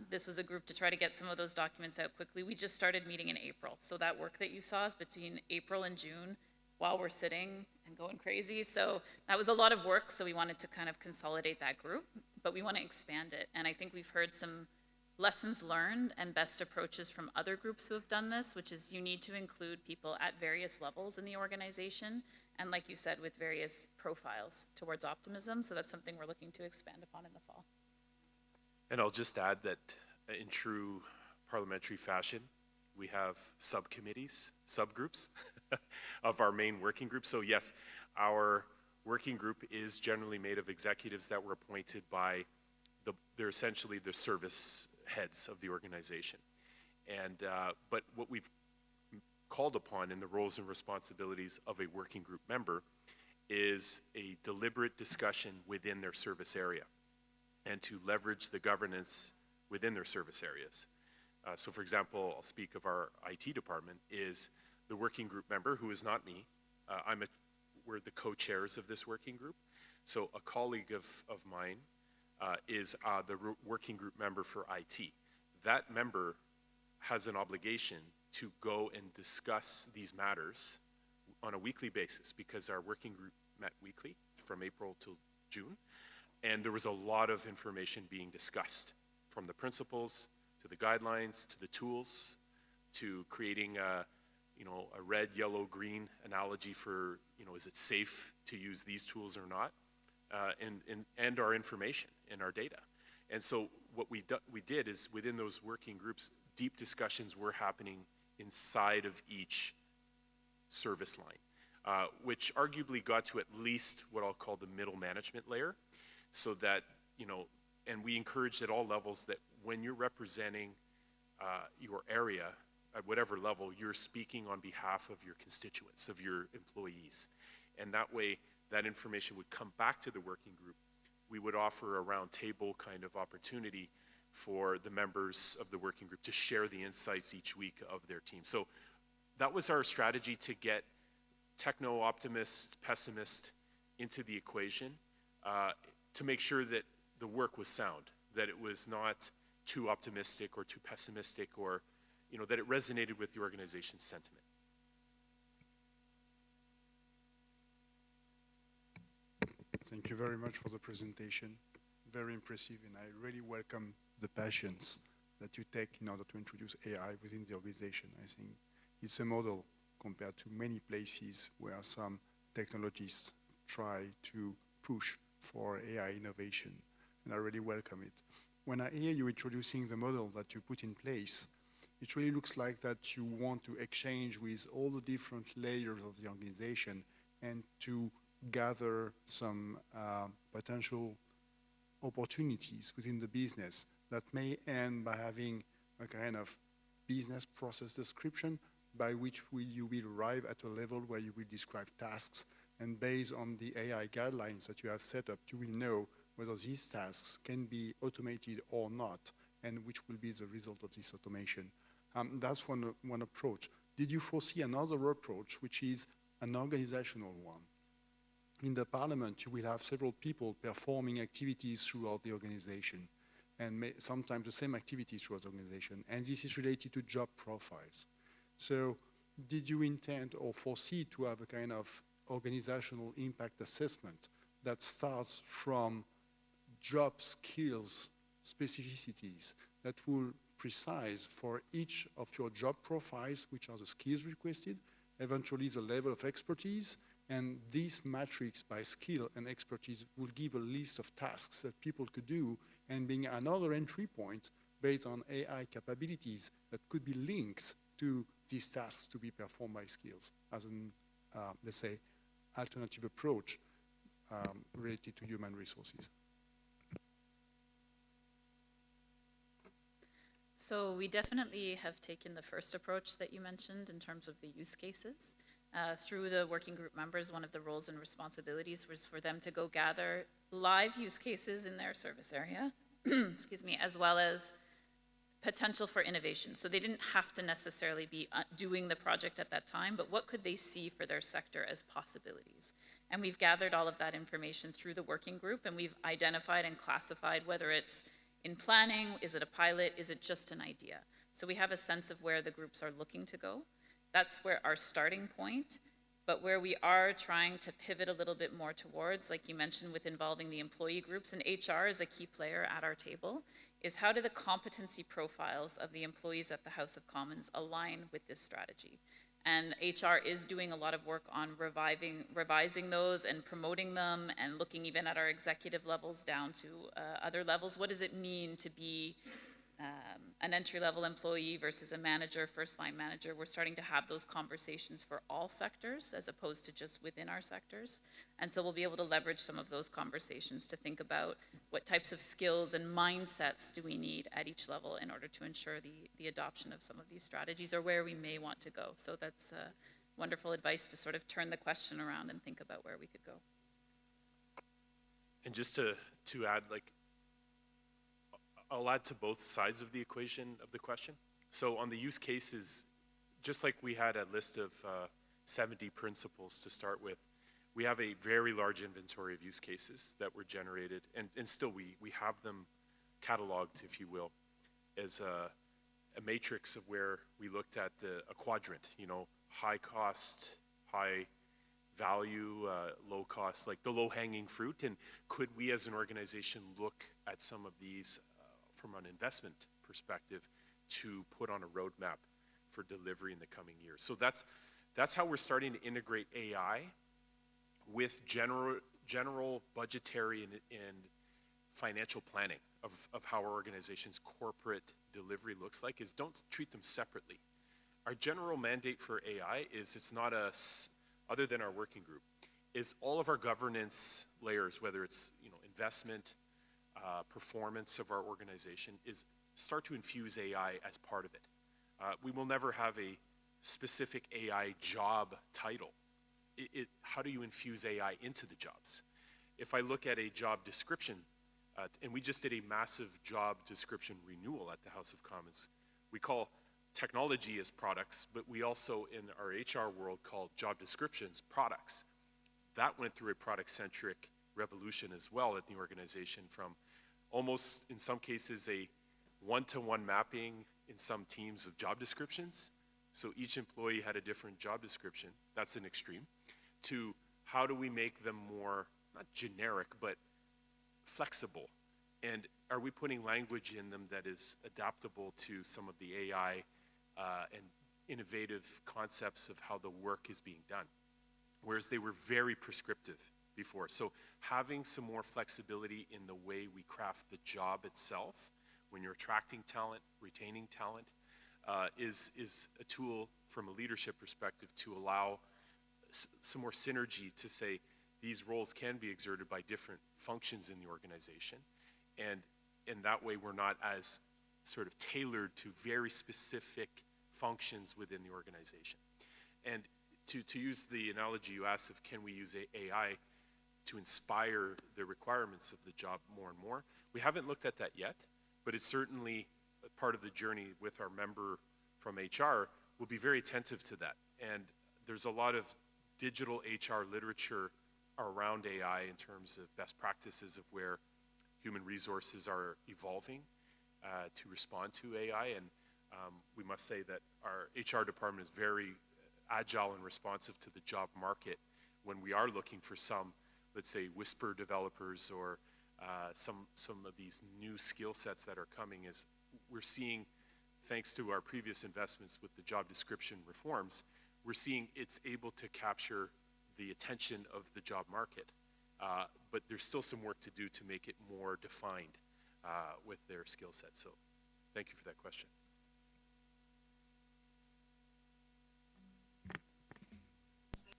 This was a group to try to get some of those documents out quickly. We just started meeting in April. So that work that you saw is between April and June while we're sitting and going crazy. So that was a lot of work. So we wanted to kind of consolidate that group, but we want to expand it. And I think we've heard some lessons learned and best approaches from other groups who have done this, which is you need to include people at various levels in the organization and like you said, with various profiles towards optimism. So that's something we're looking to expand upon in the fall. And I'll just add that in true parliamentary fashion, we have subcommittees, subgroups of our main working group. So yes, our working group is generally made of executives that were appointed by they're essentially the service heads of the organization. And, but what we've called upon in the roles and responsibilities of a working group member is a deliberate discussion within their service area and to leverage the governance within their service areas. So for example, I'll speak of our IT department, is the working group member, who is not me. We're the co-chairs of this working group. So a colleague of mine is the working group member for IT. That member has an obligation to go and discuss these matters on a weekly basis, because our working group met weekly from April till June. And there was a lot of information being discussed, from the principles to the guidelines to the tools to creating a red, yellow, green analogy for, is it safe to use these tools or not, and our information and our data. And so what we did is, within those working groups, deep discussions were happening inside of each service line, which arguably got to at least what I'll call the middle management layer, so that, and we encouraged at all levels that when you're representing your area, at whatever level, you're speaking on behalf of your constituents, of your employees. And that way, that information would come back to the working group. We would offer a round table kind of opportunity for the members of the working group to share the insights each week of their team. So that was our strategy, to get techno-optimist, pessimist into the equation, to make sure that the work was sound, that it was not too optimistic or too pessimistic, or that it resonated with the organization's sentiment. Thank you very much for the presentation. Very impressive, and I really welcome the passions that you take in order to introduce AI within the organization. I think it's a model compared to many places where some technologists try to push for AI innovation, and I really welcome it. When I hear you introducing the model that you put in place, it really looks like that you want to exchange with all the different layers of the organization and to gather some potential opportunities within the business that may end by having a kind of business process description by which you will arrive at a level where you will describe tasks, and based on the AI guidelines that you have set up, you will know whether these tasks can be automated or not, and which will be the result of this automation. That's one approach. Did you foresee another approach, which is an organizational one? In the parliament, you will have several people performing activities throughout the organization, and sometimes the same activities throughout the organization, and this is related to job profiles. So did you intend or foresee to have a kind of organizational impact assessment that starts from job skills specificities that will precise for each of your job profiles which are the skills requested, eventually the level of expertise, and this matrix by skill and expertise will give a list of tasks that people could do, and being another entry point based on AI capabilities that could be links to these tasks to be performed by skills as an, let's say, alternative approach related to human resources. So we definitely have taken the first approach that you mentioned in terms of the use cases. Through the working group members, one of the roles and responsibilities was for them to go gather live use cases in their service area, excuse me, as well as potential for innovation. So they didn't have to necessarily be doing the project at that time, but what could they see for their sector as possibilities? And we've gathered all of that information through the working group, and we've identified and classified whether it's in planning, is it a pilot, is it just an idea? So we have a sense of where the groups are looking to go. That's where our starting point, but where we are trying to pivot a little bit more towards, like you mentioned, with involving the employee groups, and HR is a key player at our table, is how do the competency profiles of the employees at the House of Commons align with this strategy? And HR is doing a lot of work on revising those and promoting them and looking even at our executive levels down to other levels. What does it mean to be an entry-level employee versus a manager, first-line manager? We're starting to have those conversations for all sectors as opposed to just within our sectors. And so we'll be able to leverage some of those conversations to think about what types of skills and mindsets do we need at each level in order to ensure the adoption of some of these strategies or where we may want to go. So that's wonderful advice to sort of turn the question around and think about where we could go. And just to add, like, I'll add to both sides of the equation of the question. So on the use cases, just like we had a list of 70 principles to start with, we have a very large inventory of use cases that were generated, and still we have them cataloged, if you will, as a matrix of where we looked at a quadrant, you know, high cost, high value, low cost, like the low-hanging fruit, and could we as an organization look at some of these from an investment perspective to put on a roadmap for delivery in the coming years. So that's how we're starting to integrate AI with general budgetary and financial planning of how our organization's corporate delivery looks like. Is don't treat them separately. Our general mandate for AI is it's not other than our working group, is all of our governance layers, whether it's investment, performance of our organization, is start to infuse AI as part of it. We will never have a specific AI job title. How do you infuse AI into the jobs? If I look at a job description, and we just did a massive job description renewal at the House of Commons, we call technology as products, but we also in our HR world call job descriptions products. That went through a product-centric revolution as well at the organization, from almost, in some cases, a one-to-one mapping in some teams of job descriptions. So each employee had a different job description. That's an extreme. To how do we make them more, not generic, but flexible? And are we putting language in them that is adaptable to some of the AI and innovative concepts of how the work is being done? Whereas they were very prescriptive before. So having some more flexibility in the way we craft the job itself, when you're attracting talent, retaining talent, is a tool from a leadership perspective to allow some more synergy to say these roles can be exerted by different functions in the organization. And in that way, we're not as sort of tailored to very specific functions within the organization. And to use the analogy you asked of can we use AI to inspire the requirements of the job more and more, we haven't looked at that yet, but it's certainly a part of the journey with our member from HR. We'll be very attentive to that. And there's a lot of digital HR literature around AI in terms of best practices of where human resources are evolving to respond to AI. And we must say that our HR department is very agile and responsive to the job market when we are looking for some, let's say, whisper developers or some of these new skill sets that are coming. Is we're seeing, thanks to our previous investments with the job description reforms, we're seeing it's able to capture the attention of the job market. But there's still some work to do to make it more defined with their skill set. So thank you for that question.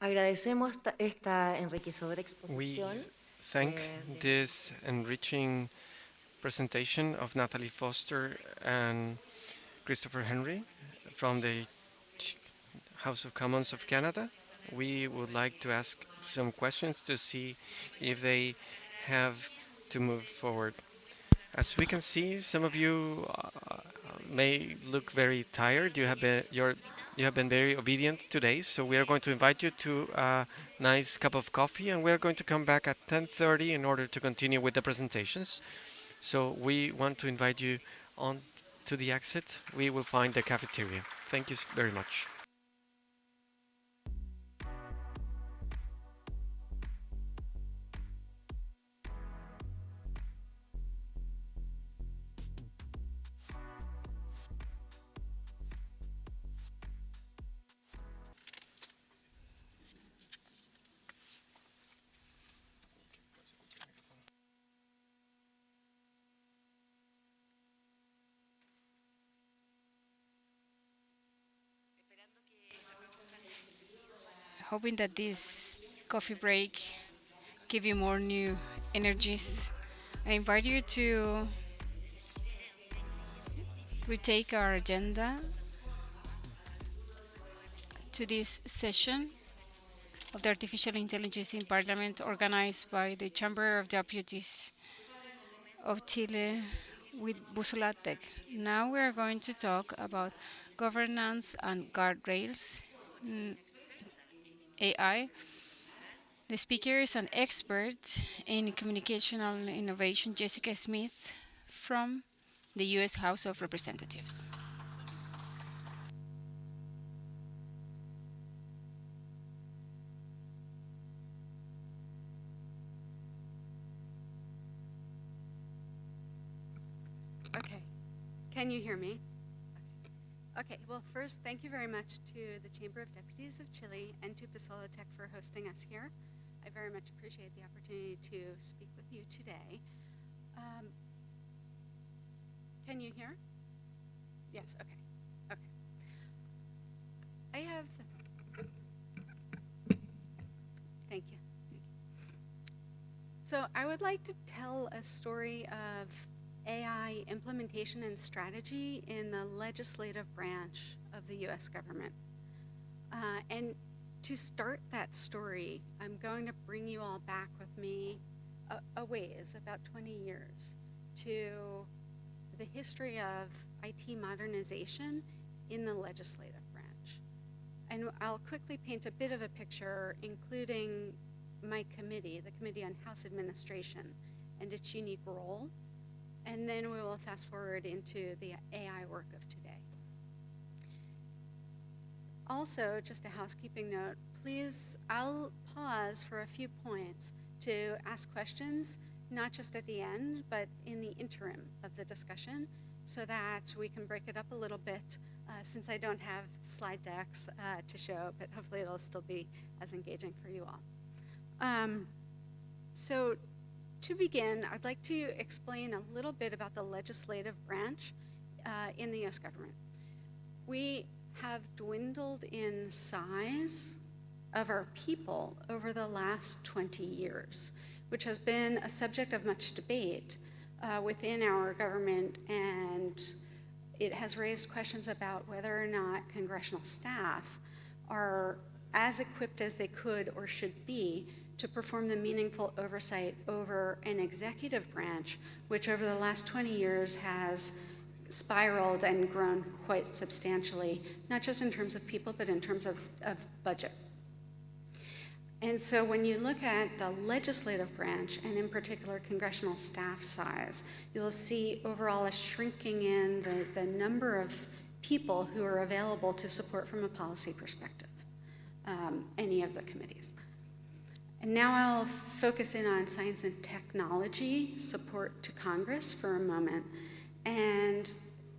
Agradecemos esta enriquecedora We exposición. thank this enriching presentation of Natalie Foster and Christopher Henry from the House of Commons of Canada. We would like to ask some questions to see if they have to move forward. As we can see, some of you may look very tired. You have been very obedient today, so we are going to invite you to a nice cup of coffee, and we are going to come back at 10:30 in order to continue with the presentations. So we want to invite you on to the exit. We will find the cafeteria. Thank you very much. hoping that this coffee break give you more new energies. I invite you to retake our agenda to this session of the Artificial Intelligence in Parliament, organized by the Chamber of Deputies of Chile with Busolatec. Now we are going to talk about governance and guardrails, AI. The speaker is an expert in communicational innovation, Jessica Smith, from the U.S. House of Representatives. Okay. Can you hear me? Okay. Well, first, thank you very much to the Chamber of Deputies of Chile and to Busolatec for hosting us here. I very much appreciate the opportunity to speak with you today. Can you hear? Yes, okay. Okay. I have, thank you. So I would like to tell a story of AI implementation and strategy in the legislative branch of the US government. And to start that story, I'm going to bring you all back with me a ways, about 20 years, to the history of IT modernization in the legislative branch. And I'll quickly paint a bit of a picture, including my committee, the Committee on House Administration, and its unique role. And then we will fast forward into the AI work of today. Also, just a housekeeping note, please, I'll pause for a few points to ask questions, not just at the end, but in the interim of the discussion, so that we can break it up a little bit, since I don't have slide decks to show, but hopefully it'll still be as engaging for you all. So to begin, I'd like to explain a little bit about the legislative branch in the US government. We have dwindled in size of our people over the last 20 years, which has been a subject of much debate within our government, and it has raised questions about whether or not congressional staff are as equipped as they could or should be to perform the meaningful oversight over an executive branch, which over the last 20 years has spiraled and grown quite substantially, not just in terms of people, but in terms of budget. And so when you look at the legislative branch, and in particular congressional staff size, you'll see overall a shrinking in the number of people who are available to support from a policy perspective, any of the committees. And now I'll focus in on science and technology support to Congress for a moment and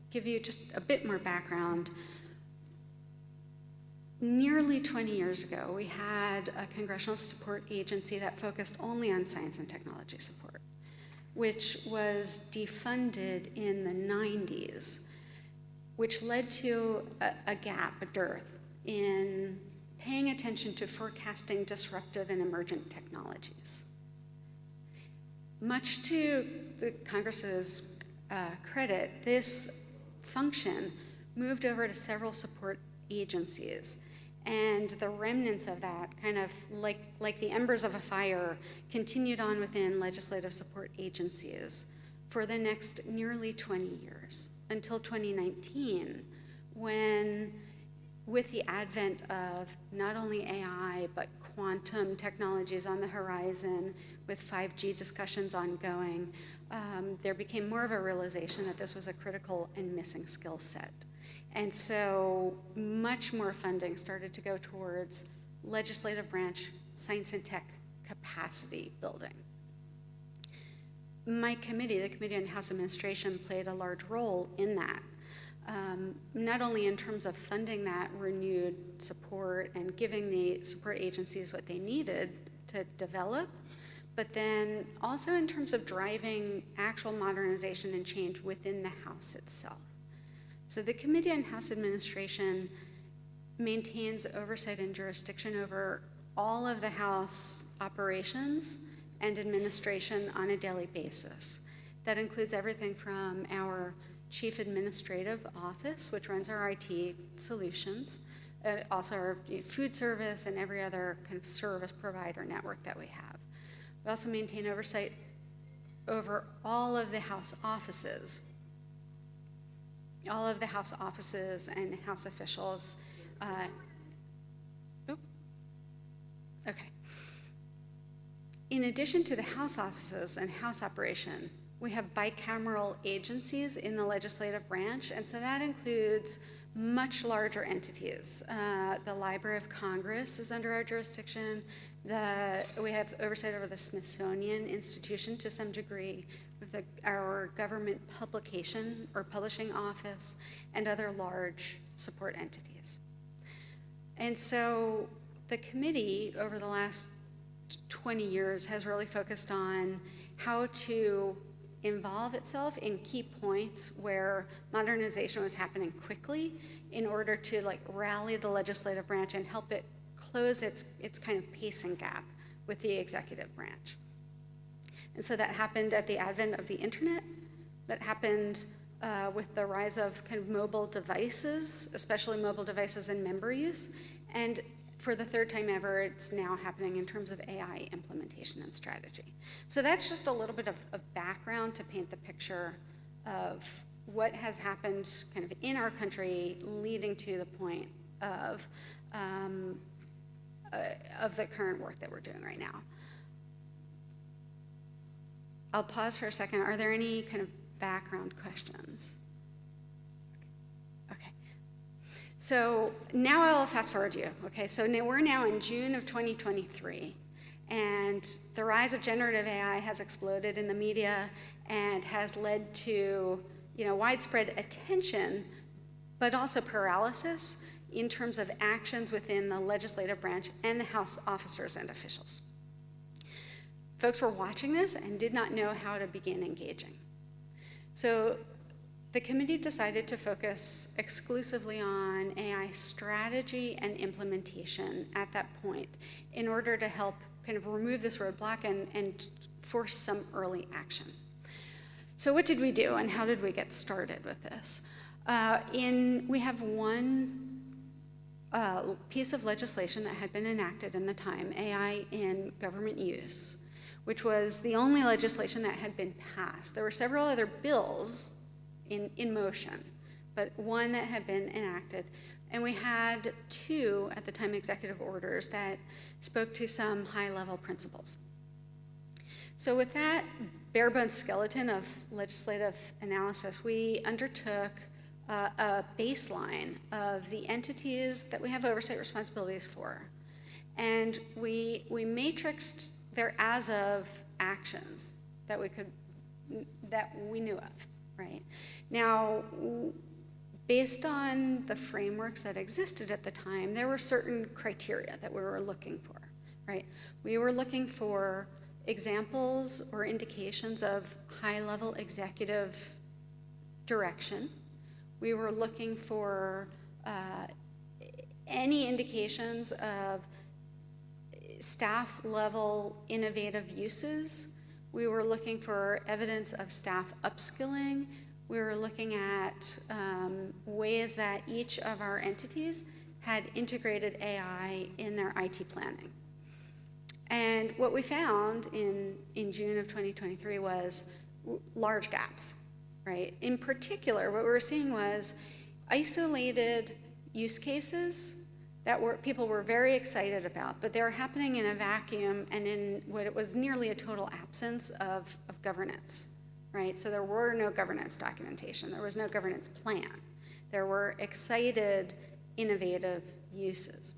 give you just a bit more background. Nearly 20 years ago, we had a congressional support agency that focused only on science and technology support, which was defunded in the 90s, which led to a gap, a dearth, in paying attention to forecasting disruptive and emergent technologies. Much to the Congress's credit, this function moved over to several support agencies, and the remnants of that, kind of like the embers of a fire, continued on within legislative support agencies for the next nearly 20 years, until 2019, when, with the advent of not only AI, but quantum technologies on the horizon, with 5G discussions ongoing, there became more of a realization that this was a critical and missing skill set. And so much more funding started to go towards legislative branch science and tech capacity building. My committee, the Committee on House Administration, played a large role in that. Not only in terms of funding that renewed support and giving the support agencies what they needed to develop, but then also in terms of driving actual modernization and change within the House itself. So the Committee on House Administration maintains oversight and jurisdiction over all of the House operations and administration on a daily basis. That includes everything from our Chief Administrative Office, which runs our IT solutions, also our food service and every other kind of service provider network that we have. We also maintain oversight over all of the House offices. All of the House offices and House officials. Okay. In addition to the House offices and House operation, we have bicameral agencies in the legislative branch, and so that includes much larger entities. The Library of Congress is under our jurisdiction. We have oversight over the Smithsonian Institution to some degree, with our government publication or publishing office, and other large support entities. And so the committee over the last 20 years has really focused on how to involve itself in key points where modernization was happening quickly in order to rally the legislative branch and help it close its kind of pacing gap with the executive branch. And so that happened at the advent of the internet. That happened with the rise of kind of mobile devices, especially mobile devices in member use. And for the third time ever, it's now happening in terms of AI implementation and strategy. So that's just a little bit of background to paint the picture of what has happened kind of in our country leading to the point of the current work that we're doing right now. I'll pause for a second. Are there any kind of background questions? Okay. So now I'll fast forward you. Okay, so we're now in June of 2023, and the rise of generative AI has exploded in the media and has led to widespread attention, but also paralysis in terms of actions within the legislative branch and the House officers and officials. Folks were watching this and did not know how to begin engaging. So the committee decided to focus exclusively on AI strategy and implementation at that point in order to help kind of remove this roadblock and force some early action. So what did we do and how did we get started with this? We have one piece of legislation that had been enacted in the time, AI in government use, which was the only legislation that had been passed. There were several other bills in motion, but one that had been enacted. And we had two, at the time, executive orders that spoke to some high-level principles. So with that bare bones skeleton of legislative analysis, we undertook a baseline of the entities that we have oversight responsibilities for. And we matrixed their as-of actions that we knew of, right? Now, based on the frameworks that existed at the time, there were certain criteria that we were looking for, right? We were looking for examples or indications of high-level executive direction. We were looking for any indications of staff-level innovative uses. We were looking for evidence of staff upskilling. We were looking at ways that each of our entities had integrated AI in their IT planning. And what we found in June of 2023 was large gaps, right? In particular, what we were seeing was isolated use cases that people were very excited about, but they were happening in a vacuum and in what it was nearly a total absence of governance, right? So there were no governance documentation. There was no governance plan. There were excited, innovative uses.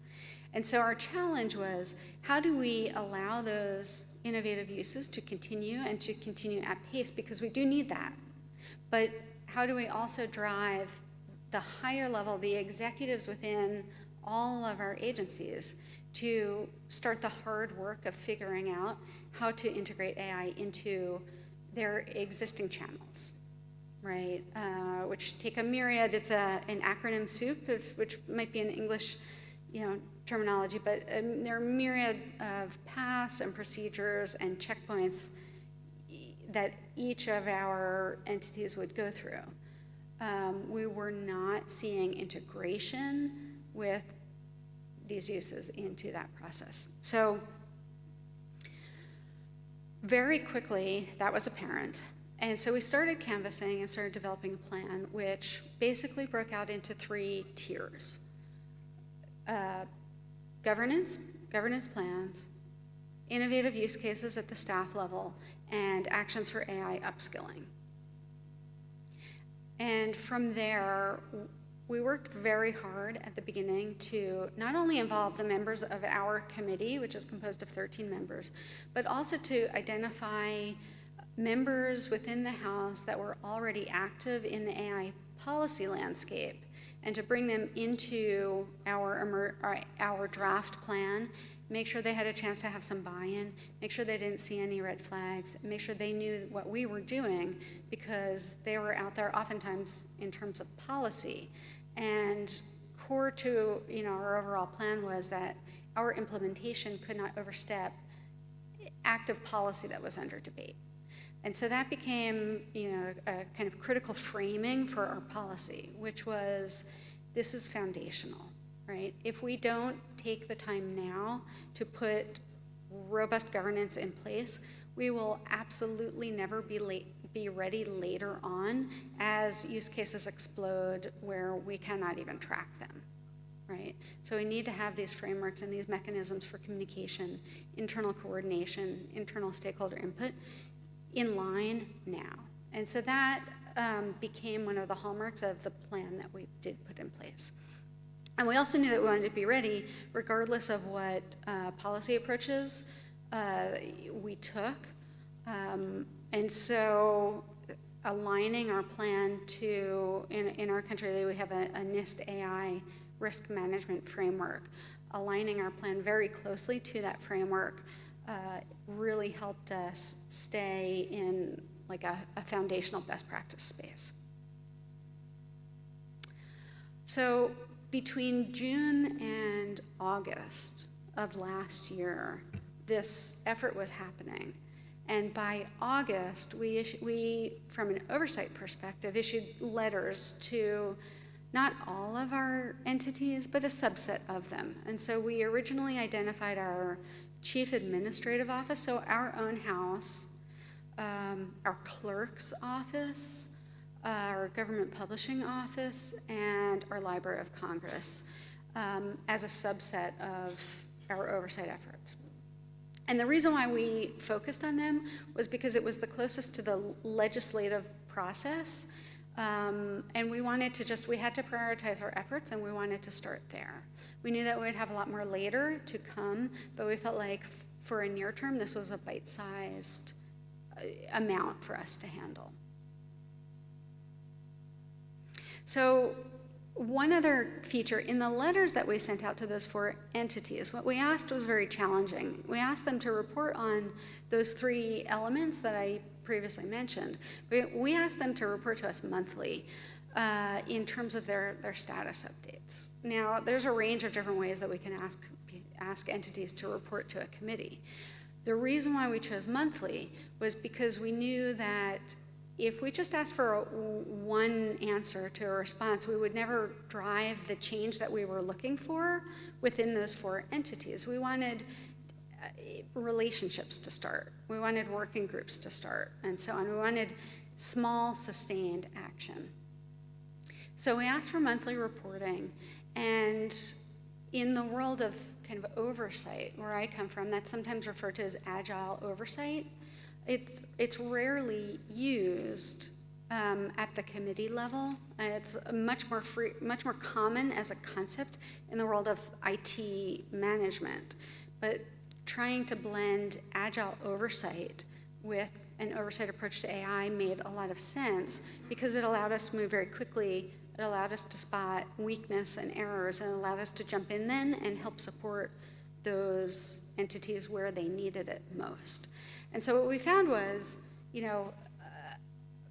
And so our challenge was, how do we allow those innovative uses to continue and to continue at pace? Because we do need that. But how do we also drive the higher level, the executives within all of our agencies, to start the hard work of figuring out how to integrate AI into their existing channels, right? which take a myriad, it's an acronym soup, which might be an English, terminology, but there are a myriad of paths and procedures and checkpoints that each of our entities would go through. We were not seeing integration with these uses into that process. So very quickly, that was apparent. And so we started canvassing and started developing a plan, which basically broke out into 3 tiers. Governance plans, innovative use cases at the staff level, and actions for AI upskilling. And from there, we worked very hard at the beginning to not only involve the members of our committee, which is composed of 13 members, but also to identify members within the House that were already active in the AI policy landscape, and to bring them into our draft plan, make sure they had a chance to have some buy-in, make sure they didn't see any red flags, make sure they knew what we were doing, because they were out there oftentimes in terms of policy. And core to our overall plan was that our implementation could not overstep active policy that was under debate. And so that became, a kind of critical framing for our policy, which was, this is foundational, right? If we don't take the time now to put robust governance in place, we will absolutely never be ready later on as use cases explode where we cannot even track them, right? So we need to have these frameworks and these mechanisms for communication, internal coordination, internal stakeholder input, in line now. And so that became one of the hallmarks of the plan that we did put in place. And we also knew that we wanted to be ready regardless of what policy approaches we took. And so aligning our plan to, in our country, we have a NIST AI risk management framework. Aligning our plan very closely to that framework really helped us stay in like a foundational best practice space. So between June and August of last year, this effort was happening. And by August, we, from an oversight perspective, issued letters to not all of our entities, but a subset of them. And so we originally identified our Chief Administrative Office, so our own house, our clerk's office, our government publishing office, and our Library of Congress as a subset of our oversight efforts. And the reason why we focused on them was because it was the closest to the legislative process, and we wanted to we had to prioritize our efforts, and we wanted to start there. We knew that we'd have a lot more later to come, but we felt like for a near term, this was a bite-sized amount for us to handle. So one other feature, in the letters that we sent out to those 4 entities, what we asked was very challenging. We asked them to report on those 3 elements that I previously mentioned. We asked them to report to us monthly in terms of their status updates. Now, there's a range of different ways that we can ask entities to report to a committee. The reason why we chose monthly was because we knew that if we just asked for one answer to a response, we would never drive the change that we were looking for within those 4 entities. We wanted relationships to start. We wanted working groups to start, and so on. We wanted small, sustained action. So we asked for monthly reporting, and in the world of kind of oversight, where I come from, that's sometimes referred to as agile oversight. It's rarely used at the committee level. It's much more common as a concept in the world of IT management. But trying to blend agile oversight with an oversight approach to AI made a lot of sense because it allowed us to move very quickly. It allowed us to spot weakness and errors, and allowed us to jump in then and help support those entities where they needed it most. And so what we found was,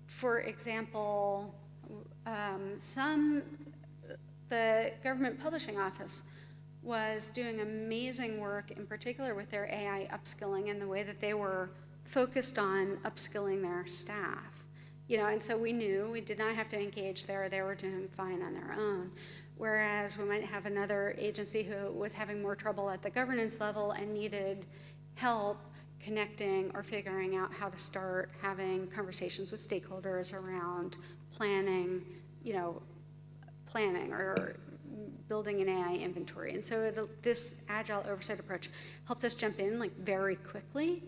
for example, The Government Publishing Office was doing amazing work, in particular with their AI upskilling and the way that they were focused on upskilling their staff. And so we knew we did not have to engage there. They were doing fine on their own. Whereas we might have another agency who was having more trouble at the governance level and needed help connecting or figuring out how to start having conversations with stakeholders around planning or building an AI inventory. And so this agile oversight approach helped us jump in very quickly.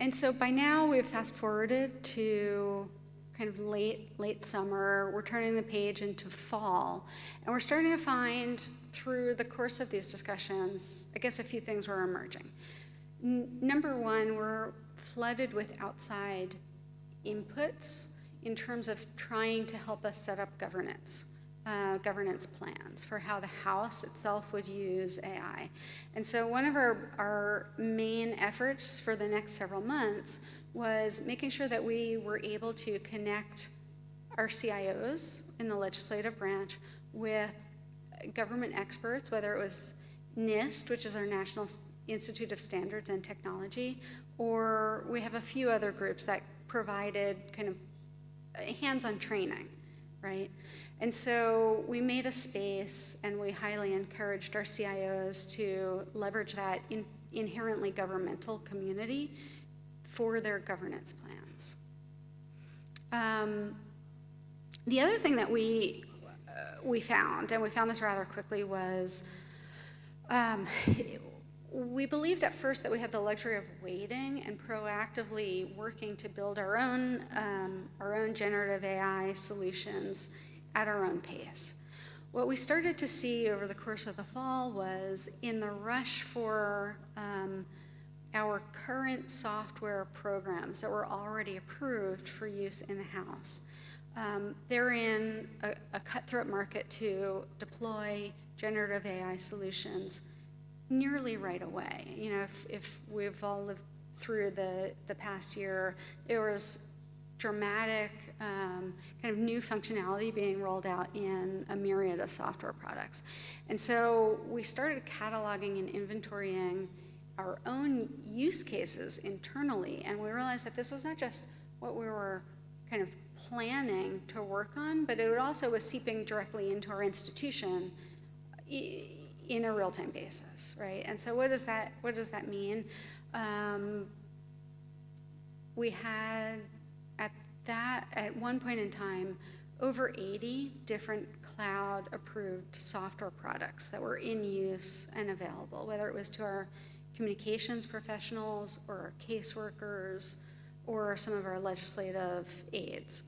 And so by now we've fast forwarded to kind of late summer. We're turning the page into fall. And we're starting to find through the course of these discussions, I guess a few things were emerging. Number one, we're flooded with outside inputs in terms of trying to help us set up governance plans for how the House itself would use AI. And so one of our main efforts for the next several months was making sure that we were able to connect our CIOs in the legislative branch with government experts, whether it was NIST, which is our National Institute of Standards and Technology, or we have a few other groups that provided kind of hands-on training, right? And so we made a space, and we highly encouraged our CIOs to leverage that inherently governmental community for their governance plans. The other thing that we found, and we found this rather quickly, was we believed at first that we had the luxury of waiting and proactively working to build our own generative AI solutions at our own pace. What we started to see over the course of the fall was, in the rush for our current software programs that were already approved for use in the House, they're in a cutthroat market to deploy generative AI solutions nearly right away. If we've all lived through the past year, there was dramatic kind of new functionality being rolled out in a myriad of software products. And so we started cataloging and inventorying our own use cases internally, and we realized that this was not just what we were kind of planning to work on, but it also was seeping directly into our institution in a real-time basis, right? And so what does that mean? We had at one point in time over 80 different cloud-approved software products that were in use and available, whether it was to our communications professionals or our caseworkers or some of our legislative aides.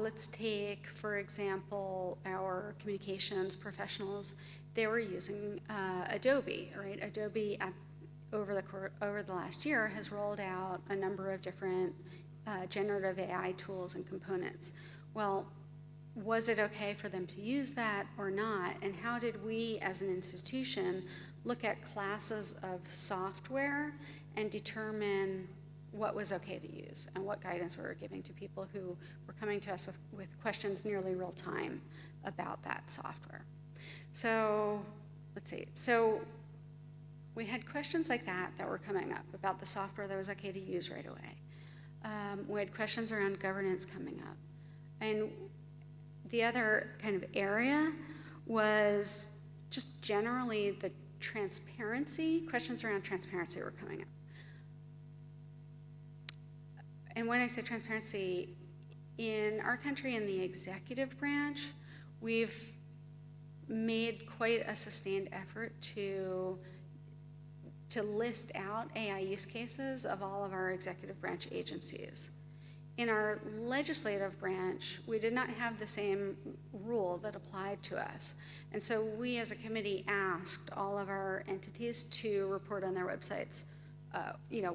Let's take, for example, our communications professionals. They were using Adobe, right? Adobe over the last year has rolled out a number of different generative AI tools and components. Well, was it okay for them to use that or not? And how did we as an institution look at classes of software and determine what was okay to use and what guidance we were giving to people who were coming to us with questions nearly real time about that software? So let's see. So we had questions like that were coming up about the software that was okay to use right away. We had questions around governance coming up. And the other kind of area was just generally the questions around transparency were coming up. And when I say transparency, in our country, in the executive branch, we've made quite a sustained effort to list out AI use cases of all of our executive branch agencies. In our legislative branch, we did not have the same rule that applied to us. And so we as a committee asked all of our entities to report on their websites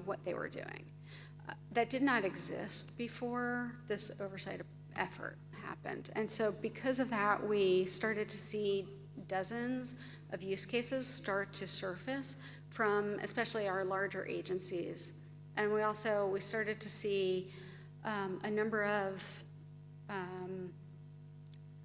what they were doing. That did not exist before this oversight effort happened. And so because of that, we started to see dozens of use cases start to surface from especially our larger agencies And we started to see a number of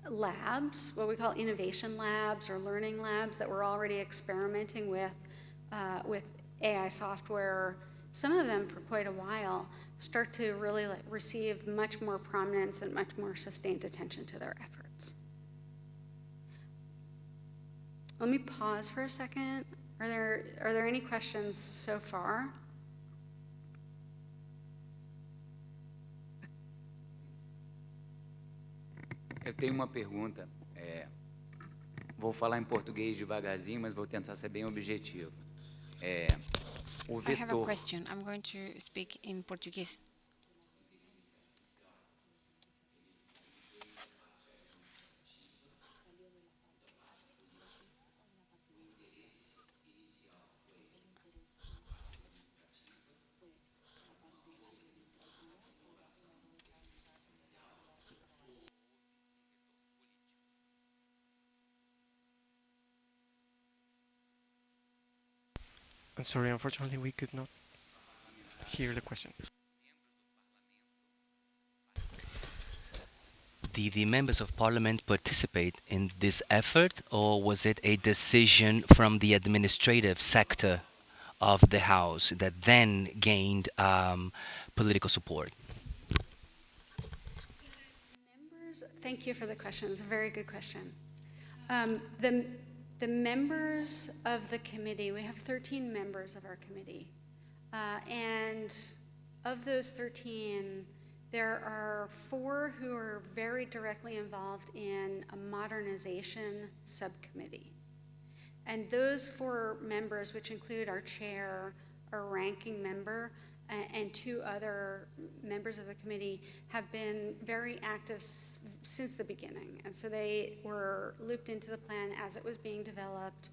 labs, what we call innovation labs or learning labs, that were already experimenting with AI software, some of them for quite a while, start to really receive much more prominence and much more sustained attention to their efforts. Let me pause for a second. Are there any questions so far? Eu tenho uma pergunta. Vou falar em português devagarzinho, mas vou tentar ser bem objetivo. O I have a vetor. question. I'm going to speak in Portuguese. I'm sorry, unfortunately, we could not hear the question. Did the members of parliament participate in this effort, or was it a decision from the administrative sector of the House that then gained political support? Thank you for the question. It's a very good question. The members of the committee, we have 13 members of our committee, and of those 13, there are 4 who are very directly involved in a modernization subcommittee. And those 4 members, which include our chair, our ranking member, and 2 other members of the committee, have been very active since the beginning. And so they were looped into the plan as it was being developed,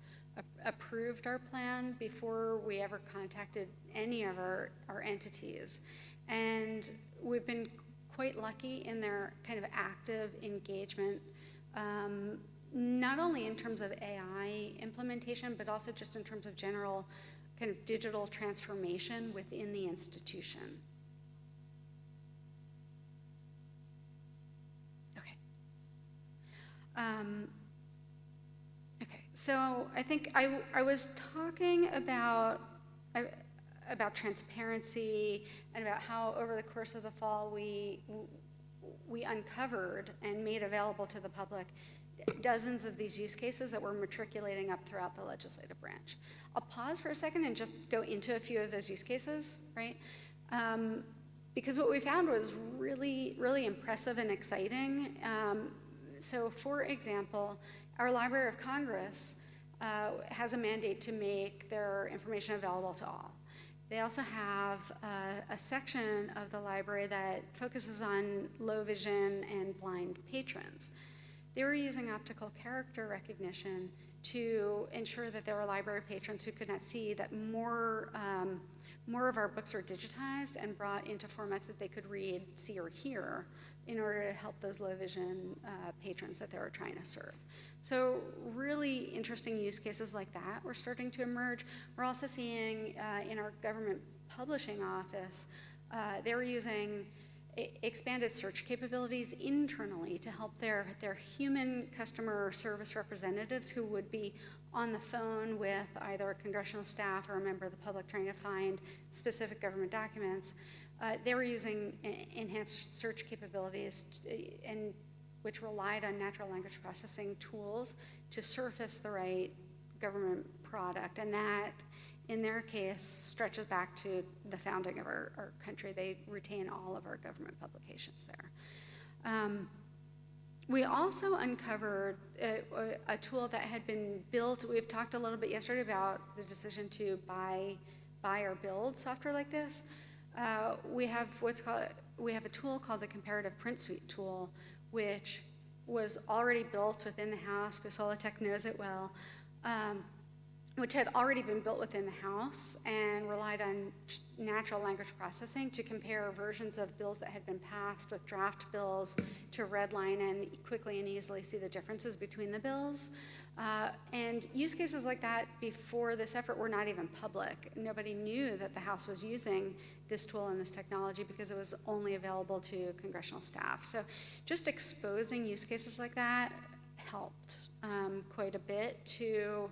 approved our plan before we ever contacted any of our entities. And we've been quite lucky in their kind of active engagement, not only in terms of AI implementation, but also just in terms of general kind of digital transformation within the institution. Okay. Okay, so I think I was talking about transparency and about how over the course of the fall we uncovered and made available to the public dozens of these use cases that were matriculating up throughout the legislative branch. I'll pause for a second and just go into a few of those use cases, right? Because what we found was really, really impressive and exciting. So for example, our Library of Congress has a mandate to make their information available to all. They also have a section of the library that focuses on low vision and blind patrons. They were using optical character recognition to ensure that there were library patrons who could not see, that more of our books are digitized and brought into formats that they could read, see, or hear in order to help those low vision patrons that they were trying to serve. So really interesting use cases like that were starting to emerge. We're also seeing in our government publishing office, they were using expanded search capabilities internally to help their human customer service representatives who would be on the phone with either a congressional staff or a member of the public trying to find specific government documents. They were using enhanced search capabilities and which relied on natural language processing tools to surface the right government product. And that, in their case, stretches back to the founding of our country. They retain all of our government publications there. We also uncovered a tool that had been built. We've talked a little bit yesterday about the decision to buy or build software like this. We have a tool called the Comparative Print Suite tool, which was already built within the House. Busola Tech knows it well. which had already been built within the House and relied on natural language processing to compare versions of bills that had been passed with draft bills to redline and quickly and easily see the differences between the bills. And use cases like that before this effort were not even public. Nobody knew that the House was using this tool and this technology because it was only available to congressional staff. So just exposing use cases like that helped quite a bit to,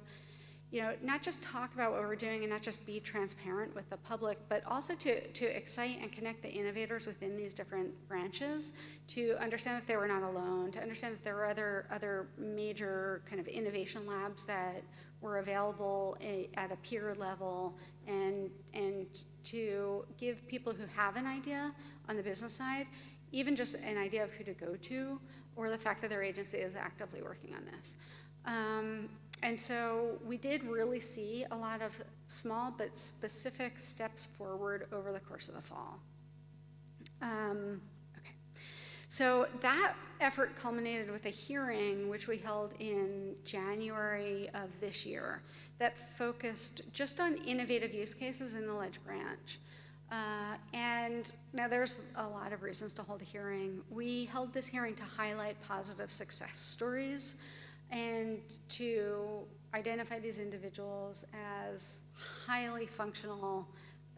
not just talk about what we're doing and not just be transparent with the public, but also to excite and connect the innovators within these different branches to understand that they were not alone, to understand that there were other major kind of innovation labs that were available at a peer level, and to give people who have an idea on the business side, even just an idea of who to go to, or the fact that their agency is actively working on this. And so we did really see a lot of small but specific steps forward over the course of the fall. Okay. So that effort culminated with a hearing which we held in January of this year that focused just on innovative use cases in the Ledge branch. And now there's a lot of reasons to hold a hearing. We held this hearing to highlight positive success stories and to identify these individuals as highly functional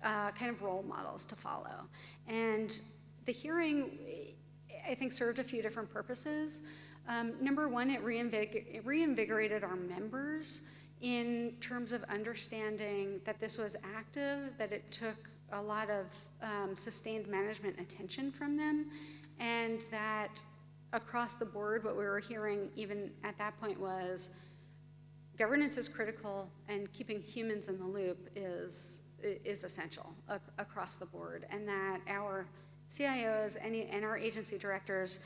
kind of role models to follow. And the hearing, I think, served a few different purposes. Number one, it reinvigorated our members in terms of understanding that this was active, that it took a lot of sustained management attention from them, and that across the board, what we were hearing even at that point was governance is critical and keeping humans in the loop is essential across the board, and that our CIOs and our agency directors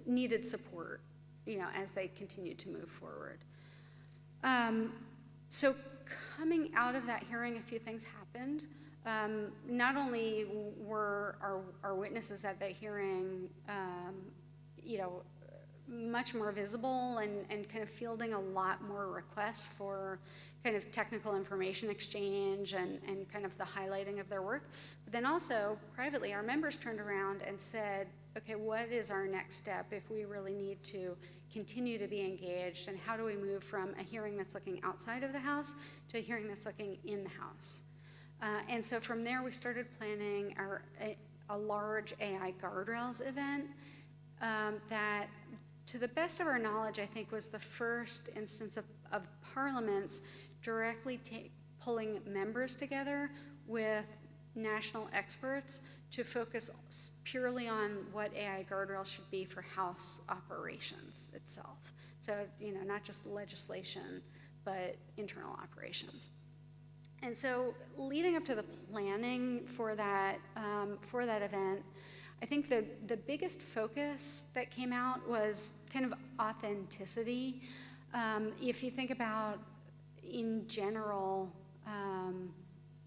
needed support, as they continued to move forward. So coming out of that hearing, a few things happened. Not only were our witnesses at the hearing much more visible and kind of fielding a lot more requests for kind of technical information exchange and kind of the highlighting of their work. But then also, privately, our members turned around and said, okay, what is our next step if we really need to continue to be engaged, and how do we move from a hearing that's looking outside of the House to a hearing that's looking in the House? And so from there, we started planning a large AI guardrails event that, to the best of our knowledge, I think was the first instance of parliaments directly pulling members together with national experts to focus purely on what AI guardrails should be for House operations itself. So, not just legislation, but internal operations. And so leading up to the planning for that event, I think the biggest focus that came out was kind of authenticity. If you think about, in general,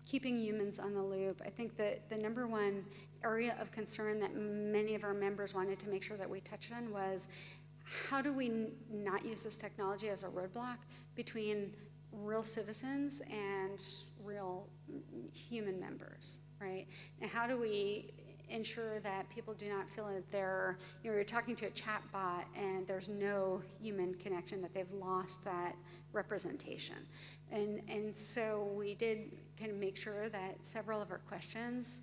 keeping humans on the loop, I think that the number one area of concern that many of our members wanted to make sure that we touched on was, how do we not use this technology as a roadblock between real citizens and real human members, right? And how do we ensure that people do not feel that you're talking to a chat bot and there's no human connection, that they've lost that representation. And so we did kind of make sure that several of our questions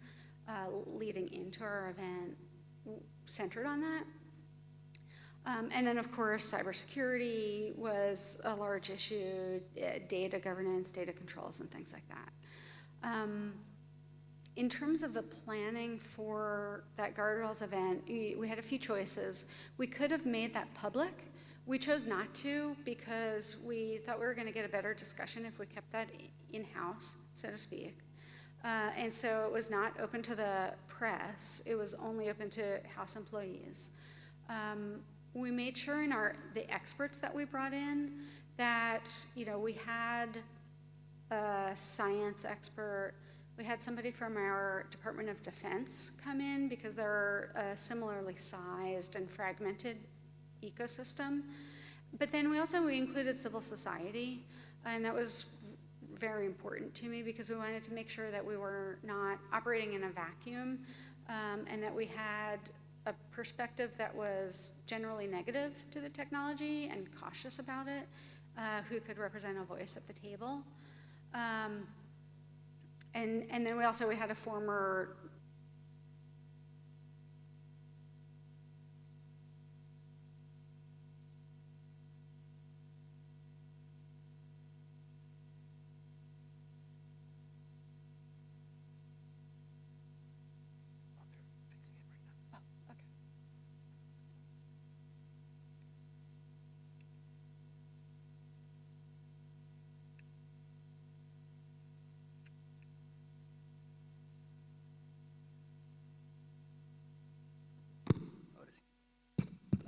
leading into our event centered on that. And then, of course, cybersecurity was a large issue, data governance, data controls, and things like that. In terms of the planning for that guardrails event, we had a few choices. We could have made that public. We chose not to because we thought we were going to get a better discussion if we kept that in-house, so to speak. And so it was not open to the press. It was only open to House employees. We made sure in the experts that we brought in that, we had a science expert. We had somebody from our Department of Defense come in because they're a similarly sized and fragmented ecosystem. But then we included civil society, and that was very important to me because we wanted to make sure that we were not operating in a vacuum and that we had a perspective that was generally negative to the technology and cautious about it, who could represent a voice at the table. And then we had a former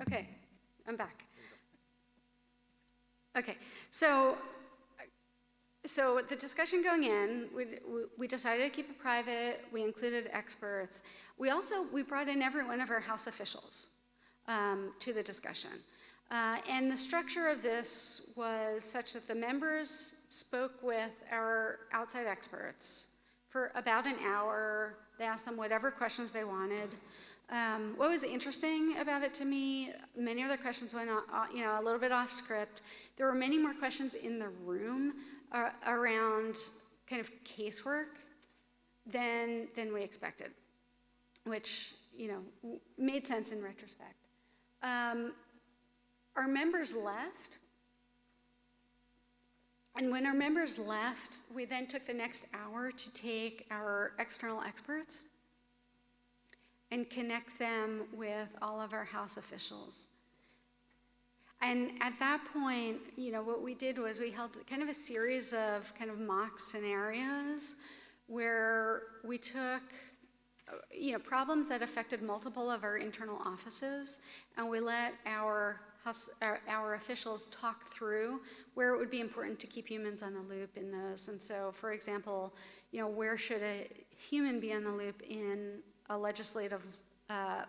Okay, I'm back. Okay, so the discussion going in, we decided to keep it private. We included experts. We brought in every one of our House officials to the discussion. And the structure of this was such that the members spoke with our outside experts for about an hour. They asked them whatever questions they wanted. What was interesting about it to me, many of the questions went a little bit off script. There were many more questions in the room around kind of casework than we expected, which made sense in retrospect. Our members left, and when our members left, we then took the next hour to take our external experts and connect them with all of our House officials. And at that point, what we did was we held kind of a series of kind of mock scenarios where we took problems that affected multiple of our internal offices, and we let our officials talk through where it would be important to keep humans on the loop in those. And so, for example, where should a human be on the loop in a legislative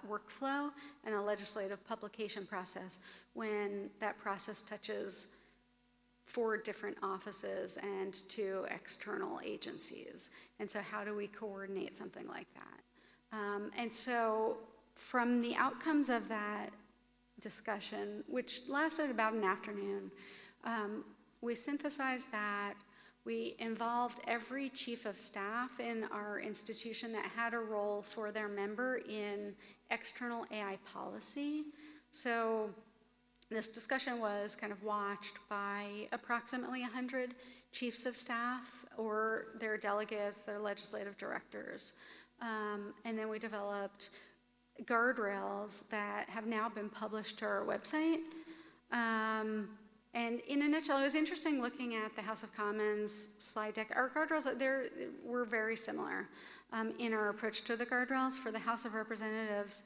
workflow and a legislative publication process when that process touches 4 different offices and 2 external agencies. And so how do we coordinate something like that? And so from the outcomes of that discussion, which lasted about an afternoon, we synthesized that. We involved every chief of staff in our institution that had a role for their member in external AI policy. So this discussion was kind of watched by approximately 100 chiefs of staff or their delegates, their legislative directors. And then we developed guardrails that have now been published to our website. And in a nutshell, it was interesting looking at the House of Commons slide deck. Our guardrails were very similar in our approach to the guardrails. For the House of Representatives,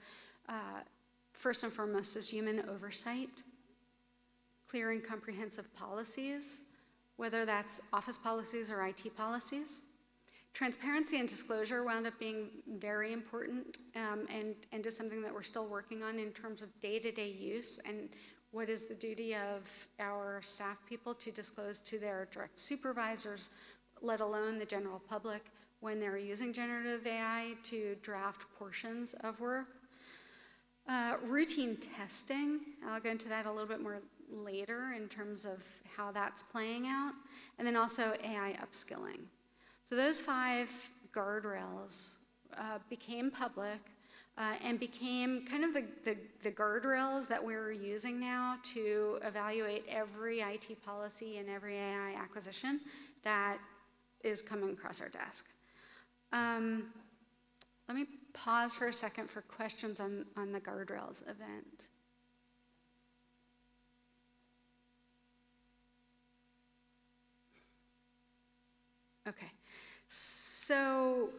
first and foremost is human oversight, clear and comprehensive policies, whether that's office policies or IT policies. Transparency and disclosure wound up being very important and is something that we're still working on in terms of day-to-day use and what is the duty of our staff people to disclose to their direct supervisors, let alone the general public, when they're using generative AI to draft portions of work. Routine testing, I'll go into that a little bit more later in terms of how that's playing out, and then also AI upskilling. So those 5 guardrails became public and became kind of the guardrails that we're using now to evaluate every IT policy and every AI acquisition that is coming across our desk. Let me pause for a second for questions on the guardrails event. Okay, so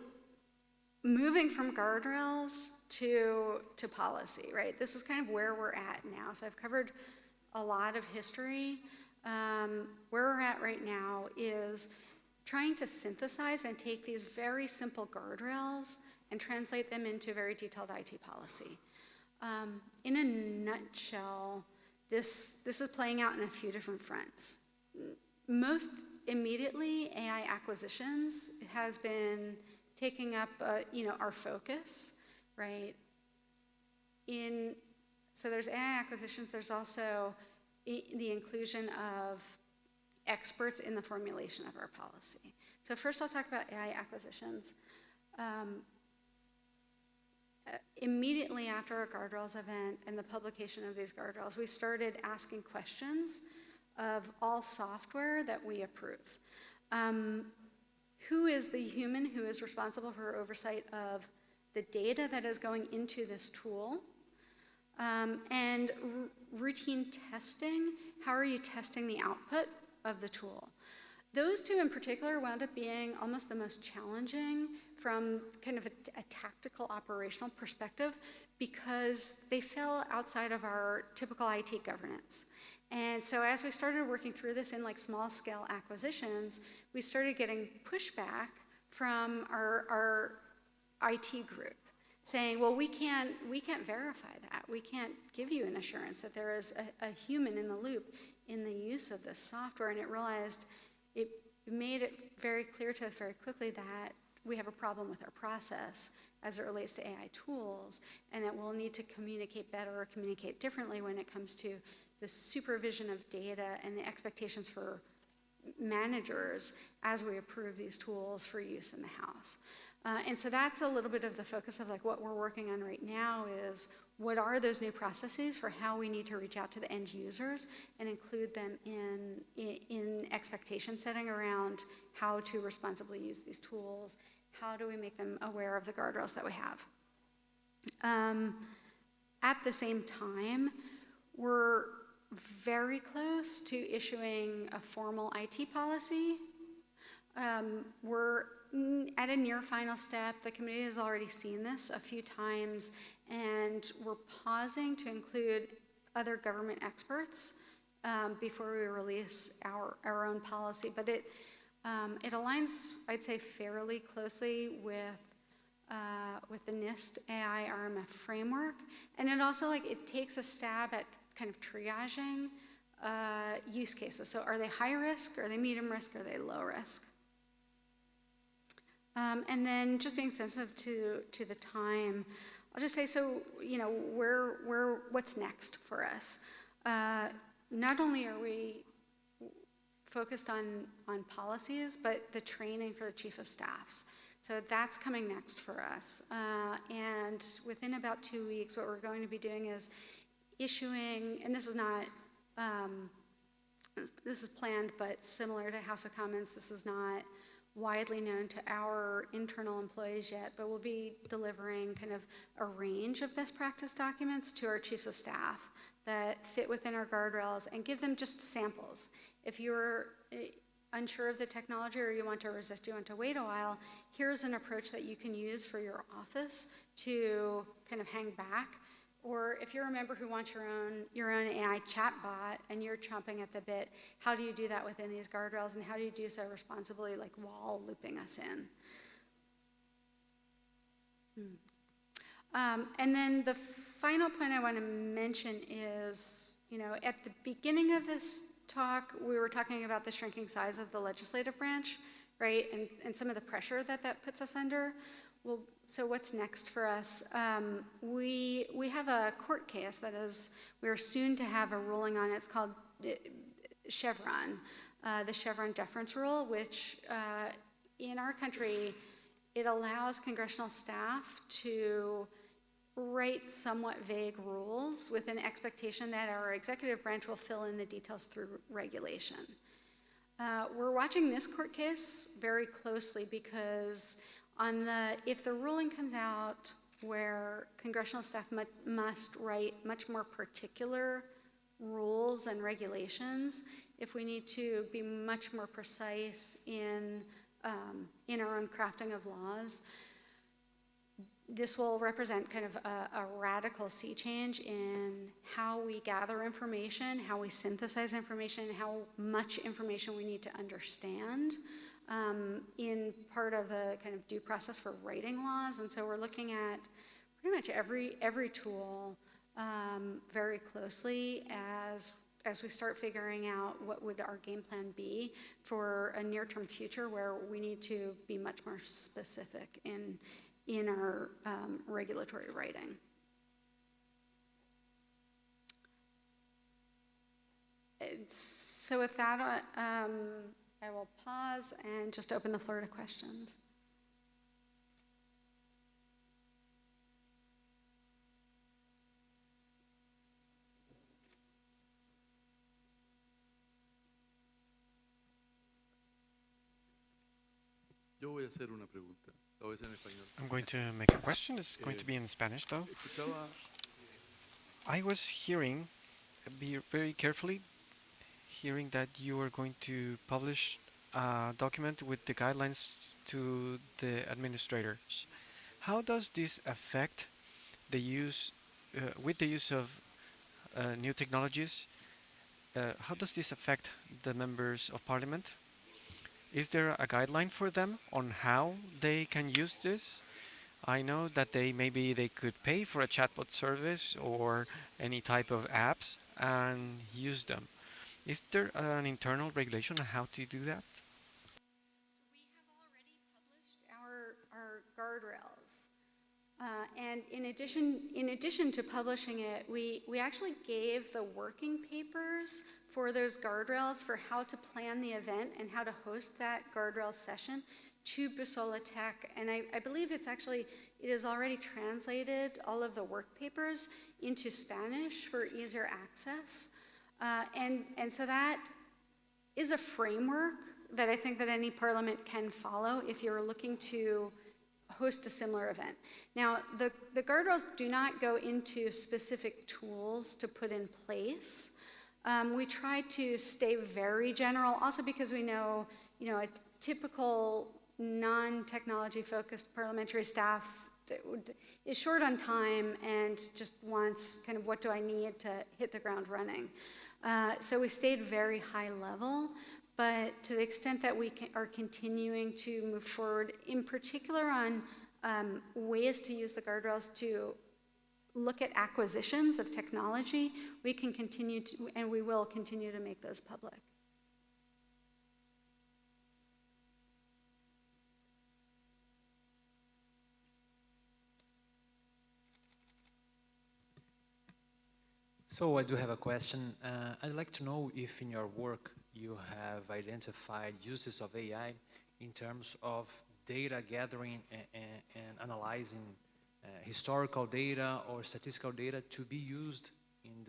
moving from guardrails to policy, right? This is kind of where we're at now. So I've covered a lot of history. Where we're at right now is trying to synthesize and take these very simple guardrails and translate them into very detailed IT policy. In a nutshell, this is playing out in a few different fronts. Most immediately, AI acquisitions has been taking up, our focus, right? So there's AI acquisitions, there's also the inclusion of experts in the formulation of our policy. So first I'll talk about AI acquisitions. Immediately after our guardrails event and the publication of these guardrails, we started asking questions of all software that we approve. Who is the human who is responsible for oversight of the data that is going into this tool? And routine testing, how are you testing the output of the tool? Those two in particular wound up being almost the most challenging from kind of a tactical operational perspective because they fell outside of our typical IT governance. And so as we started working through this in like small scale acquisitions, we started getting pushback from our IT group saying, well, we can't verify that. We can't give you an assurance that there is a human in the loop in the use of this software. And it made it very clear to us very quickly that we have a problem with our process as it relates to AI tools, and that we'll need to communicate better or communicate differently when it comes to the supervision of data and the expectations for managers as we approve these tools for use in the house. And so that's a little bit of the focus of like what we're working on right now is what are those new processes for how we need to reach out to the end users and include them in expectation setting around how to responsibly use these tools, how do we make them aware of the guardrails that we have. At the same time, we're very close to issuing a formal IT policy. We're at a near final step. The committee has already seen this a few times, and we're pausing to include other government experts before we release our own policy. But it aligns, I'd say, fairly closely with the NIST AI RMF framework, and it also it takes a stab at kind of triaging use cases. So are they high risk, are they medium risk, are they low risk? And then just being sensitive to the time, I'll just say, so, what's next for us? Not only are we focused on policies, but the training for the chief of staffs. So that's coming next for us. And within about 2 weeks, what we're going to be doing is issuing, and this is not, this is planned, but similar to House of Commons, this is not widely known to our internal employees yet, but we'll be delivering kind of a range of best practice documents to our chiefs of staff that fit within our guardrails and give them just samples. If you're unsure of the technology or you want to resist, you want to wait a while, here's an approach that you can use for your office to kind of hang back. Or if you're a member who wants your own AI chatbot and you're chomping at the bit, how do you do that within these guardrails, and how do you do so responsibly, while looping us in? And then the final point I want to mention is, at the beginning of this talk, we were talking about the shrinking size of the legislative branch, right, and some of the pressure that puts us under. Well, so what's next for us? We have a court case we're soon to have a ruling on. It's called Chevron, the Chevron deference rule, which in our country, it allows congressional staff to write somewhat vague rules with an expectation that our executive branch will fill in the details through regulation. We're watching this court case very closely because if the ruling comes out where congressional staff must write much more particular rules and regulations, if we need to be much more precise in our own crafting of laws, this will represent kind of a radical sea change in how we gather information, how we synthesize information, how much information we need to understand in part of the kind of due process for writing laws. And so we're looking at pretty much every tool very closely as we start figuring out what would our game plan be for a near-term future where we need to be much more specific in our regulatory writing. So with that, I will pause and just open the floor to questions. Yo voy a hacer una pregunta. La voy a hacer en español. I'm going to make a question. It's going to be in Spanish, though. Escuchaba I was hearing, very carefully, hearing that you are going to publish a document with the guidelines to the administrators. How does this affect the use, with the use of new technologies, how does this affect the members of parliament? Is there a guideline for them on how they can use this? I know that maybe they could pay for a chatbot service or any type of apps and use them. Is there an internal regulation on how to do that? We have already published our guardrails. And in addition to publishing it, we actually gave the working papers for those guardrails for how to plan the event and how to host that guardrail session to Busola Tech. And I believe it is already translated all of the work papers into Spanish for easier access. And so that is a framework that I think that any parliament can follow if you're looking to host a similar event. Now, the guardrails do not go into specific tools to put in place. We try to stay very general, also because we know, a typical non-technology focused parliamentary staff is short on time and just wants kind of what do I need to hit the ground running. So we stayed very high level, but to the extent that we are continuing to move forward, in particular on ways to use the guardrails to look at acquisitions of technology, we can continue to, and we will continue to make those public. So I do have a question. I'd like to know if in your work you have identified uses of AI in terms of data gathering and analyzing historical data or statistical data to be used in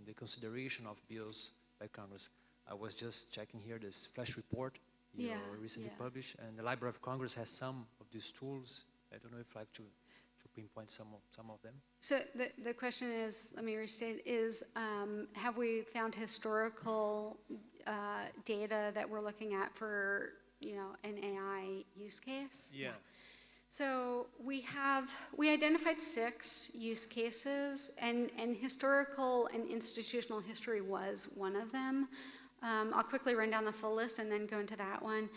the consideration of bills by Congress. I was just checking here this flash report you recently published, and the Library of Congress has some of these tools. I don't know if I'd like to pinpoint some of them. So the question is, let me restate, is have we found historical data that we're looking at for, an AI use case? Yeah. So we identified 6 use cases, and historical and institutional history was one of them. I'll quickly run down the full list and then go into that one.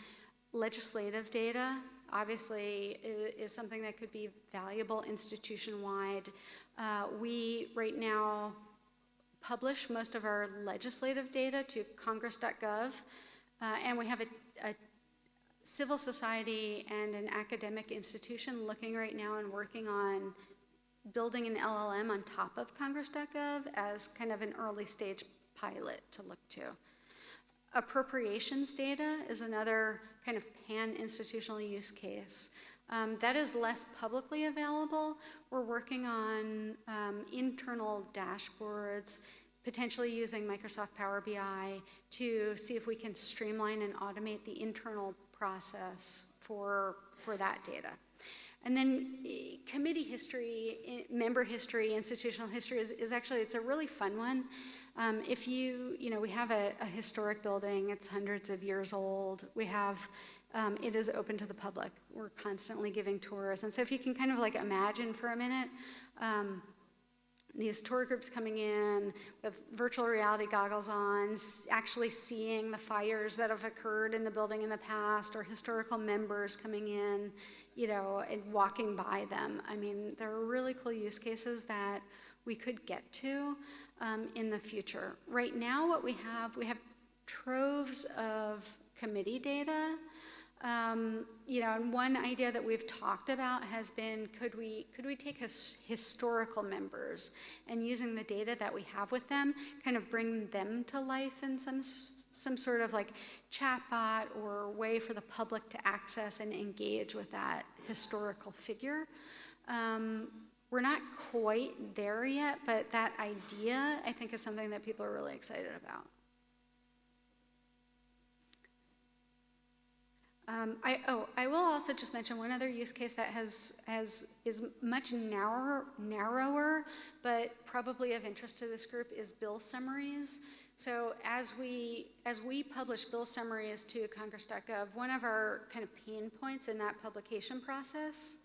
Legislative data, obviously, is something that could be valuable institution-wide. We, right now, publish most of our legislative data to congress.gov, and we have a civil society and an academic institution looking right now and working on building an LLM on top of congress.gov as kind of an early stage pilot to look to. Appropriations data is another kind of pan-institutional use case. That is less publicly available. We're working on internal dashboards, potentially using Microsoft Power BI to see if we can streamline and automate the internal process for that data. And then committee history, member history, institutional history is actually, it's a really fun one. If we have a historic building, it's hundreds of years old. We have, it is open to the public. We're constantly giving tours. And so if you can kind of like imagine for a minute, these tour groups coming in with virtual reality goggles on, actually seeing the fires that have occurred in the building in the past, or historical members coming in, and walking by them. I mean, there are really cool use cases that we could get to in the future. Right now, what we have troves of committee data. You know, and one idea that we've talked about has been, could we take historical members and using the data that we have with them, kind of bring them to life in some sort of like chatbot or way for the public to access and engage with that historical figure. We're not quite there yet, but that idea, I think, is something that people are really excited about. I will also just mention one other use case that is much narrower, but probably of interest to this group is bill summaries. So as we publish bill summaries to Congress.gov, one of our kind of pain points in that publication process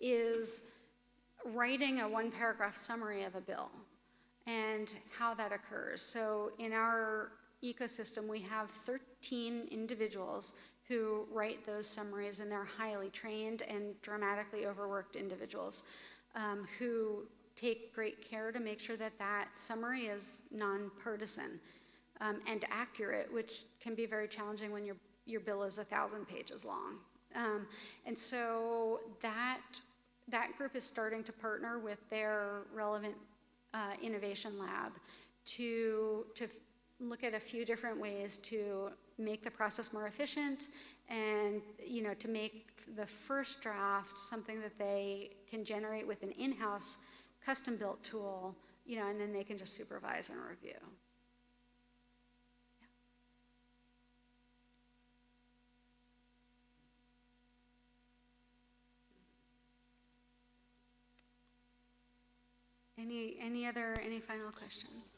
is writing a one-paragraph summary of a bill and how that occurs. So in our ecosystem, we have 13 individuals who write those summaries, and they're highly trained and dramatically overworked individuals who take great care to make sure that that summary is nonpartisan and accurate, which can be very challenging when your bill is 1,000 pages long. And so that group is starting to partner with their relevant innovation lab to look at a few different ways to make the process more efficient and, you know, to make the first draft something that they can generate with an in-house custom-built tool, you know, and then they can just supervise and review. Any final questions?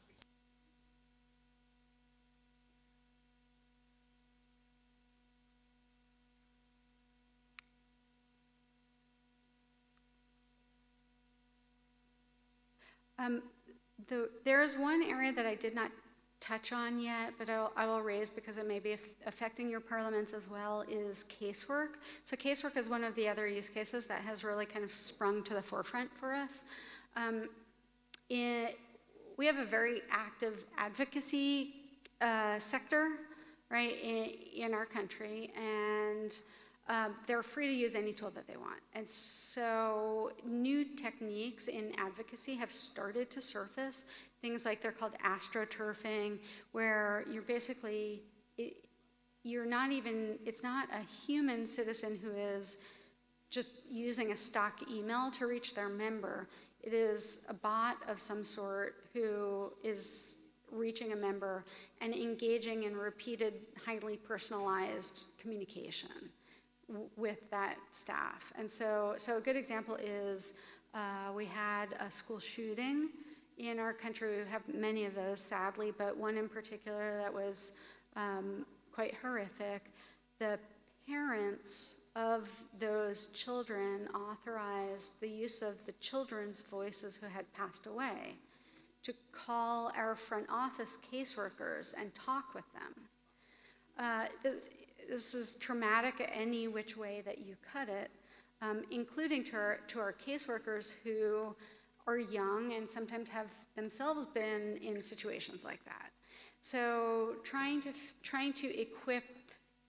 There's one area that I did not touch on yet, but I will raise because it may be affecting your parliaments as well, is casework. So casework is one of the other use cases that has really kind of sprung to the forefront for us. We have a very active advocacy sector, right, in our country, and they're free to use any tool that they want. And so new techniques in advocacy have started to surface, things like they're called astroturfing, where you're basically, it's not a human citizen who is just using a stock email to reach their member. It is a bot of some sort who is reaching a member and engaging in repeated, highly personalized communication with that staff. And so a good example is we had a school shooting in our country. We have many of those, sadly, but one in particular that was quite horrific. The parents of those children authorized the use of the children's voices who had passed away to call our front office caseworkers and talk with them. This is traumatic any which way that you cut it, including to our caseworkers who are young and sometimes have themselves been in situations like that. So trying to equip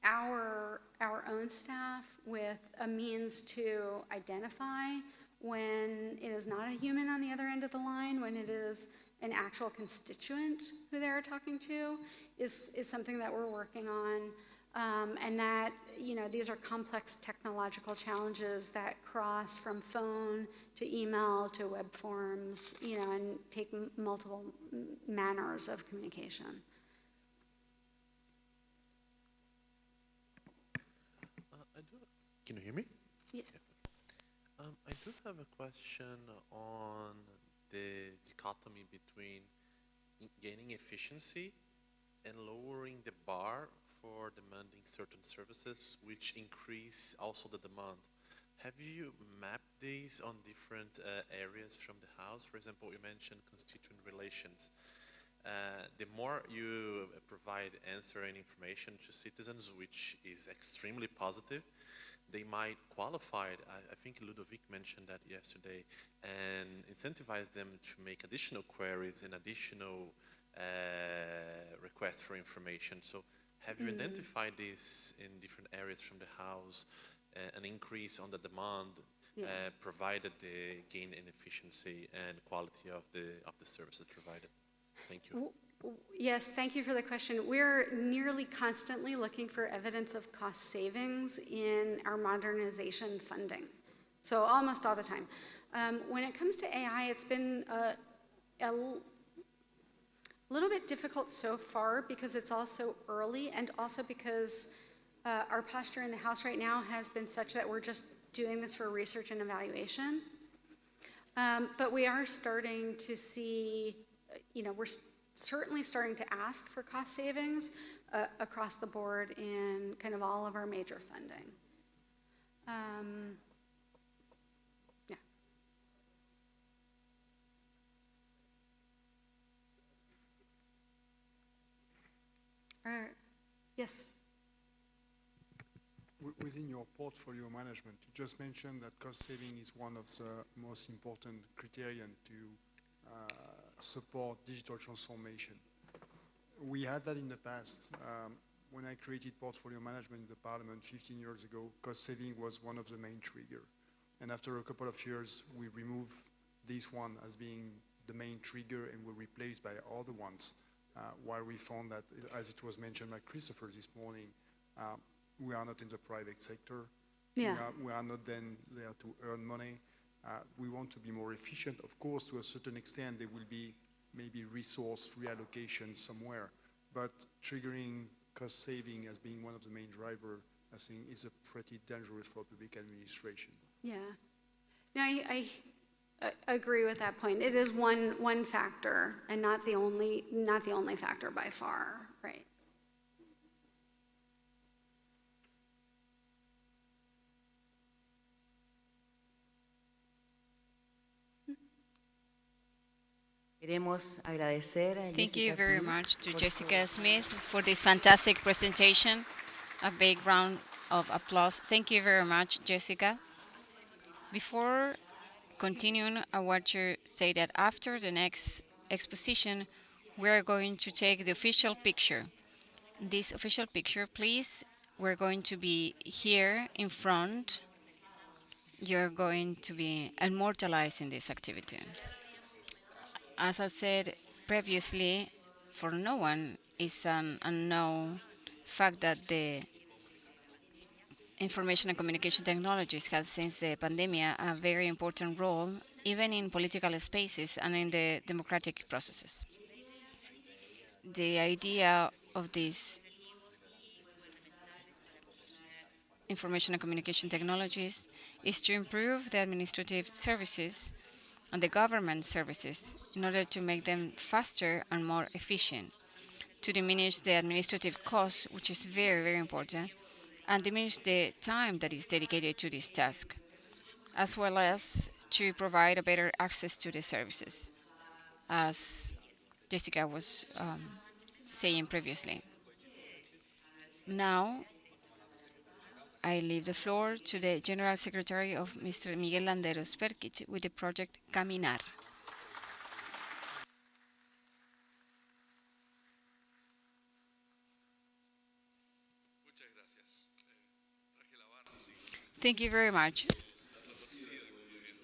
our own staff with a means to identify when it is not a human on the other end of the line, when it is an actual constituent who they're talking to, is something that we're working on. And that, you know, these are complex technological challenges that cross from phone to email to web forms, you know, and take multiple manners of communication. Can you hear me? Yeah. I do have a question on the dichotomy between gaining efficiency and lowering the bar for demanding certain services, which increase also the demand. Have you mapped these on different areas from the House? For example, you mentioned constituent relations. The more you provide answer and information to citizens, which is extremely positive, they might qualify it. I think Ludovic mentioned that yesterday, and incentivize them to make additional queries and additional requests for information. So have you identified this in different areas from the House, an increase on the demand, provided the gain in efficiency and quality of the services provided? Thank you. Yes, thank you for the question. We're nearly constantly looking for evidence of cost savings in our modernization funding. So almost all the time. When it comes to AI, it's been a little bit difficult so far because it's all so early, and also because our posture in the House right now has been such that we're just doing this for research and evaluation. But we are starting to see, we're certainly starting to ask for cost savings across the board in kind of all of our major funding. Yeah. Yes. Within your portfolio management, you just mentioned that cost saving is one of the most important criteria to support digital transformation. We had that in the past. When I created portfolio management in the Parliament 15 years ago, cost saving was one of the main triggers. And after a couple of years, we removed this one as being the main trigger and were replaced by other ones, while we found that, as it was mentioned by Christopher this morning, we are not in the private sector. Yeah. We are not then there to earn money. We want to be more efficient. Of course, to a certain extent, there will be maybe resource reallocation somewhere, but triggering cost saving as being one of the main drivers, I think, is a pretty dangerous for public administration. Yeah. No, I agree with that point. It is one factor, and not the only factor by far, right? Queremos agradecer a Thank you Jessica very Smith much to por Jessica su- Smith for this fantastic presentation. A big round of applause. Thank you very much, Jessica. Before continuing, I want to say that after the next exposition, we are going to take the official picture. This official picture, please, we're going to be here in front. You're going to be immortalized in this activity. As I said previously, for no one is an unknown fact that the information and communication technologies has since the pandemic a very important role even in political spaces and in the democratic processes. The idea of these information and communication technologies is to improve the administrative services and the government services in order to make them faster and more efficient, to diminish the administrative costs, which is very, very important, and diminish the time that is dedicated to this task, as well as to provide a better access to the services, as Jessica was saying previously. Now, I leave the floor to the General Secretary of Mr. Miguel Landeros Perkich with the project Caminar. Thank you very much.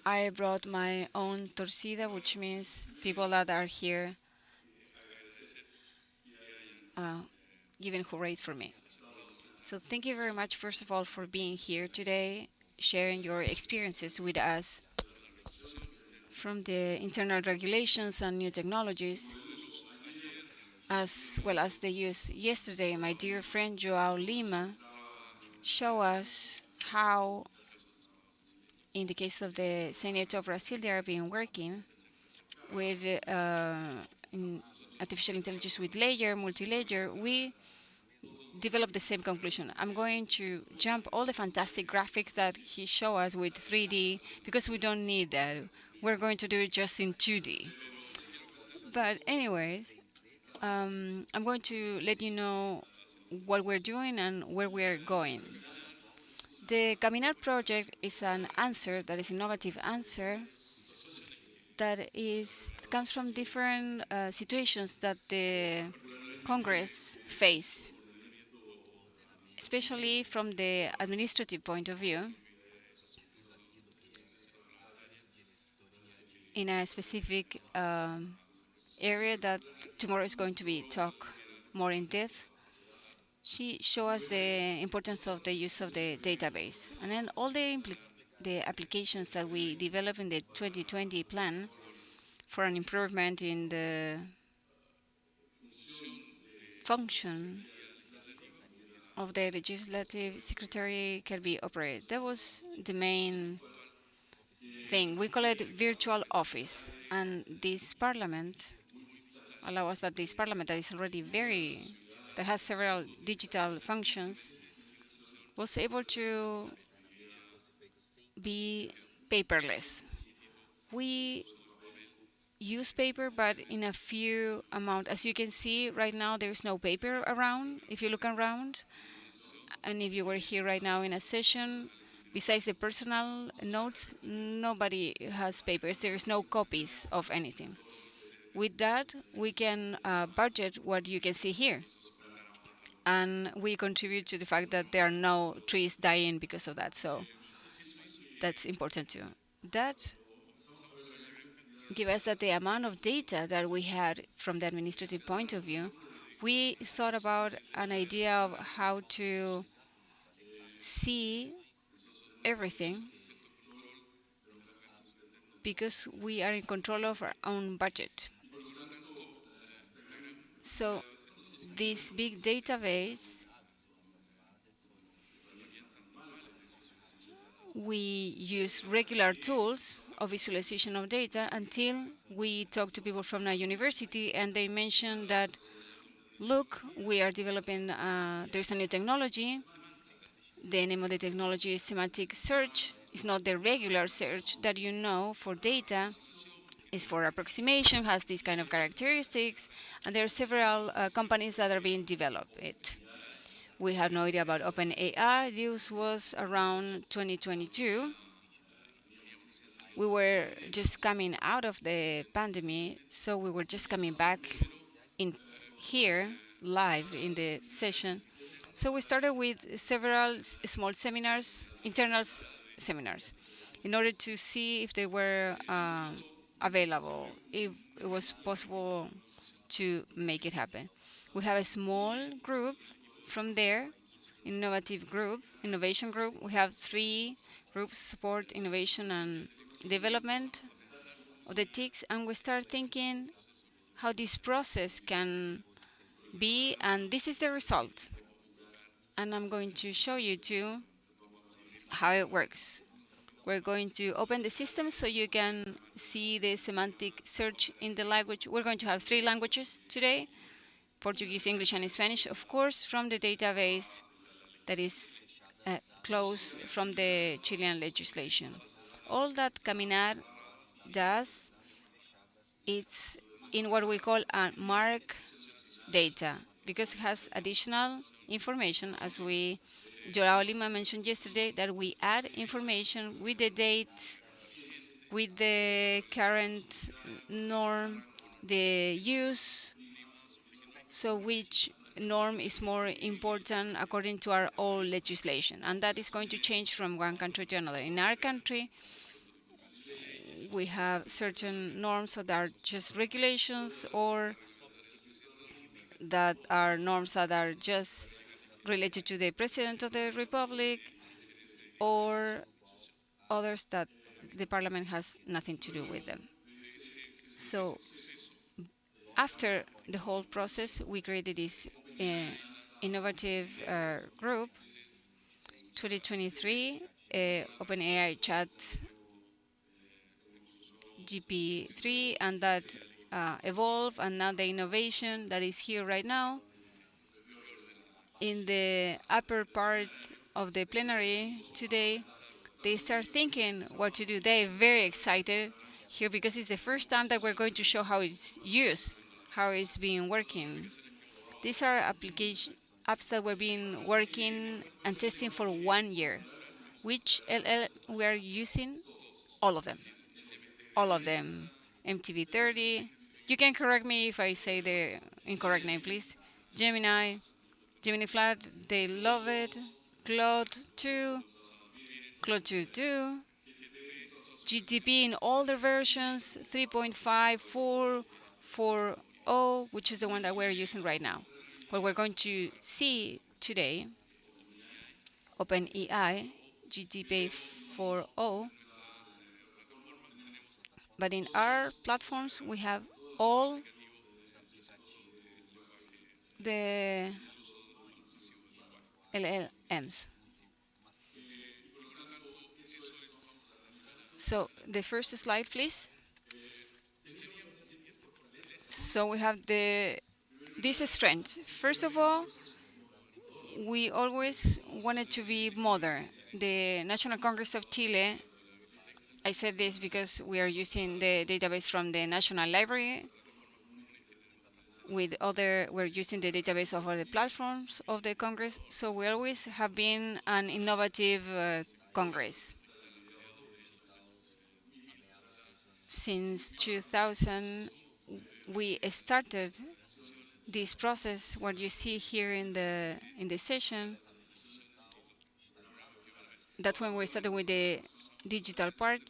I brought my own torcida, which means people that are here giving hoorays for me. So thank you very much, first of all, for being here today, sharing your experiences with us from the internal regulations and new technologies, as well as the use yesterday. My dear friend Joao Lima showed us how, in the case of the Senate of Brazil, they are being working with in artificial intelligence with layer, multi-layer. We develop the same conclusion. I'm going to jump all the fantastic graphics that he showed us with 3D because we don't need that. We're going to do it just in 2D. But anyways, I'm going to let you know what we're doing and where we're going. The Caminar project is an answer that is innovative answer that comes from different situations that the Congress face, especially from the administrative point of view, in a specific area that tomorrow is going to be talked more in depth. She showed us the importance of the use of the database, and then all the applications that we developed in the 2020 plan for an improvement in the function of the legislative secretary can be operated. That was the main thing. We call it virtual office, and this parliament allow us that this parliament that is already that has several digital functions was able to be paperless. We use paper, but in a few amount. As you can see right now, there is no paper around. If you look around, and if you were here right now in a session, besides the personal notes, nobody has papers. There is no copies of anything. With that, we can budget what you can see here. And we contribute to the fact that there are no trees dying because of that. So that's important too. That give us that the amount of data that we had from the administrative point of view, we thought about an idea of how to see everything because we are in control of our own budget. So this big database, we use regular tools of visualization of data until we talk to people from a university and they mention that, look, we are developing, there's a new technology. The name of the technology is semantic search. It's not the regular search that you know for data. It's for approximation, has these kind of characteristics, and there are several companies that are being developed. We had no idea about OpenAI. This was around 2022. We were just coming out of the pandemic, so we were just coming back in here live in the session. So we started with several small seminars, internal seminars, in order to see if they were available, if it was possible to make it happen. We have a small group from there, innovation group. We have 3 groups: support, innovation, and development of the TICs, and we start thinking how this process can be, and this is the result. And I'm going to show you too how it works. We're going to open the system so you can see the semantic search in the language. We're going to have 3 languages today: Portuguese, English, and Spanish, of course, from the database that is close from the Chilean legislation. All that Caminar does, it's in what we call a mark data, because it has additional information, as Joao Lima mentioned yesterday, that we add information with the date, with the current norm, the use, so which norm is more important according to our old legislation. And that is going to change from one country to another. In our country, we have certain norms that are just regulations, or that are norms that are just related to the President of the Republic, or others that the Parliament has nothing to do with them. So after the whole process, we created this innovative group, 2023, OpenAI Chat GP3, and that evolved, and now the innovation that is here right now. In the upper part of the plenary today, they start thinking what to do. They're very excited here because it's the first time that we're going to show how it's used, how it's being working. These are apps that we've been working and testing for 1 year. which LL we are using. All of them. All of them. MTV30. You can correct me if I say the incorrect name, please. Gemini, Gemini Flat, they love it. Claude 2, Claude 2, GTP in all their versions, 3.5, 4, 4.0, which is the one that we're using right now. What we're going to see today, OpenAI, GTP 4.0, but in our platforms we have all the LLMs. So the first slide, please. So we have this strength. First of all, we always wanted to be modern. The National Congress of Chile, I said this because we are using the database from the National Library. We're using the database of other platforms of the Congress. So we always have been an innovative Congress. Since 2000, we started this process. What you see here in the session, that's when we started with the digital part.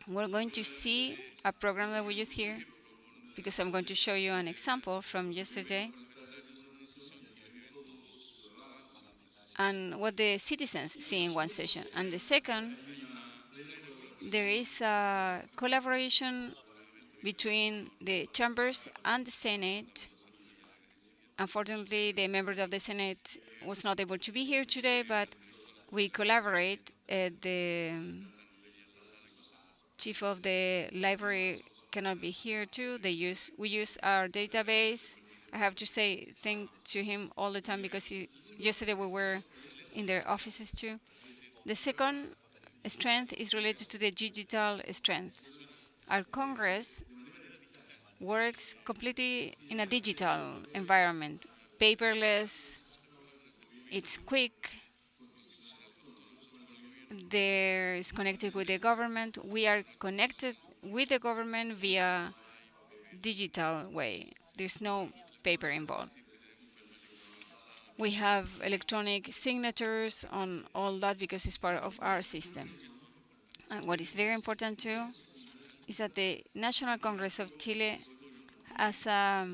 We're going to see a program that we use here, because I'm going to show you an example from yesterday and what the citizens see in one session. And the second, there is a collaboration between the chambers and the Senate. Unfortunately, the members of the Senate was not able to be here today, but we collaborate. The chief of the library cannot be here too. We use our database. I have to say thank to him all the time because yesterday we were in their offices too. The second strength is related to the digital strength. Our Congress works completely in a digital environment, paperless, it's quick, there is connected with the government. We are connected with the government via digital way. There's no paper involved. We have electronic signatures on all that because it's part of our system. And what is very important too is that the National Congress of Chile has a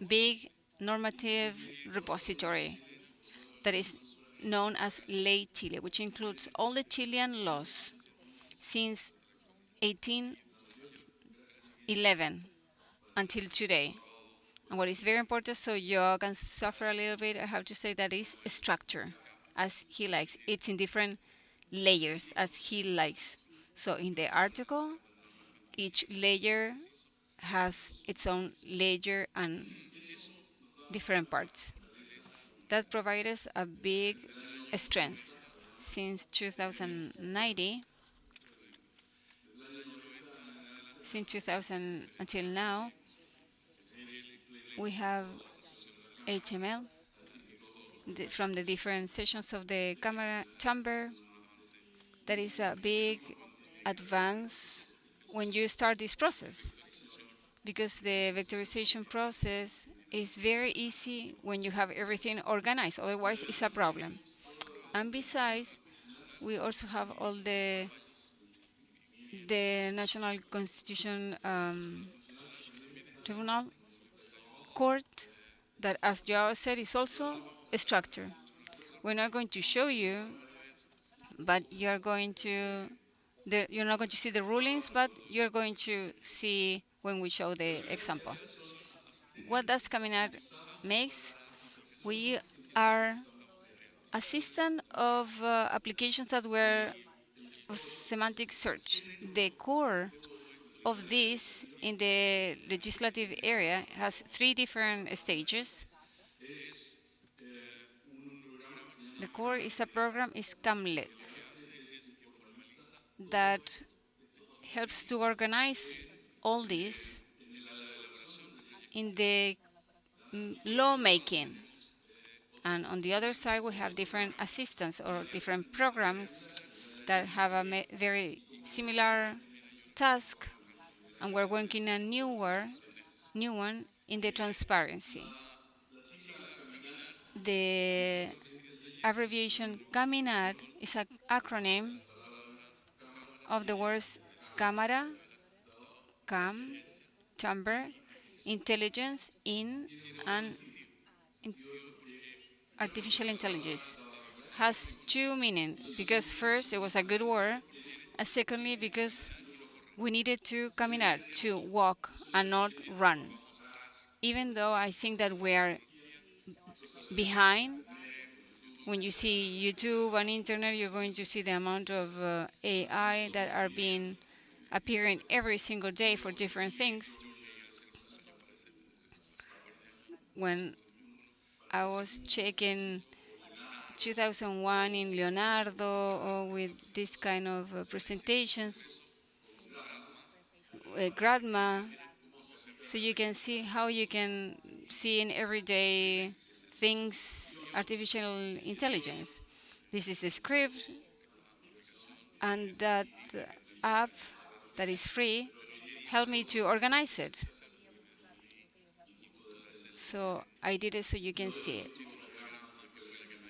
big normative repository that is known as Ley Chile, which includes all the Chilean laws since 1811 until today. And what is very important, so you can suffer a little bit, I have to say that is structure, as he likes. It's in different layers, as he likes. So in the article, each layer has its own layer and different parts. That provides us a big strength. Since 2090, since 2000 until now, we have HTML from the different sessions of the Cámara chamber. That is a big advance when you start this process, because the vectorization process is very easy when you have everything organized. Otherwise, it's a problem. And besides, we also have all the National Constitution Tribunal Court that, as Joao said, is also a structure. We're not going to show you, but you're going to you're not going to see the rulings, but you're going to see when we show the example. What does Caminar makes? We are a system of applications that were semantic search. The core of this in the legislative area has 3 different stages. The core is a program, is Camlet, that helps to organize all this in the lawmaking. And on the other side, we have different assistants or different programs that have a very similar task, and we're working a new one in the transparency. The abbreviation CAMINAR is an acronym of the words Cámara, CAM, Chamber, Intelligence, and in Artificial Intelligence. Has two meanings, because first it was a good word, and secondly because we needed to caminar, to walk and not run. Even though I think that we are behind. When you see YouTube and internet, you're going to see the amount of AI that are being appearing every single day for different things. When I was checking 2001 in Leonardo or with this kind of presentations, grandma, so you can see how you can see in everyday things artificial intelligence. This is the script, and that app that is free helped me to organize it. So I did it so you can see it.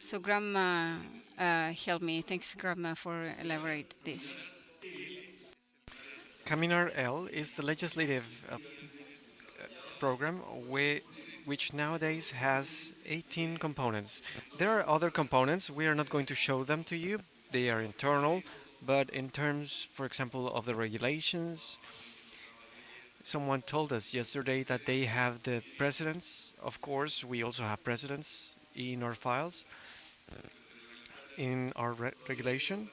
So Grandma helped me. Thanks, Grandma, for elaborate this. Caminar L is the legislative program which nowadays has 18 components. There are other components. We are not going to show them to you. They are internal, but in terms, for example, of the regulations, someone told us yesterday that they have the presidents. Of course, we also have presidents in our files, in our regulation.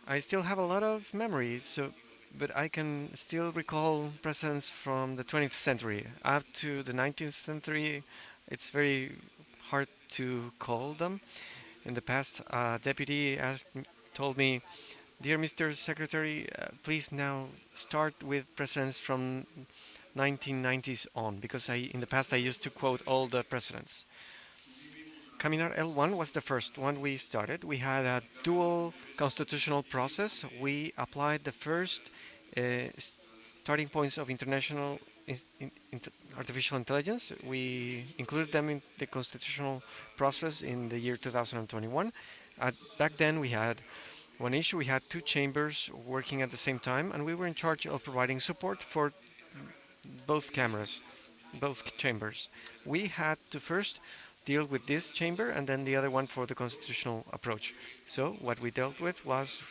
I still have a lot of memories, but I can still recall presidents from the 20th century. Up to the 19th century, it's very hard to call them. In the past, a deputy told me, "Dear Mr. Secretary, please now start with presidents from 1990s on," because in the past I used to quote all the presidents. Caminar L1 was the first one we started. We had a dual constitutional process. We applied the first starting points of international artificial intelligence. We included them in the constitutional process in the year 2021. Back then we had one issue. We had two chambers working at the same time, and we were in charge of providing support for both chambers. We had to first deal with this chamber and then the other one for the constitutional approach. So what we dealt with was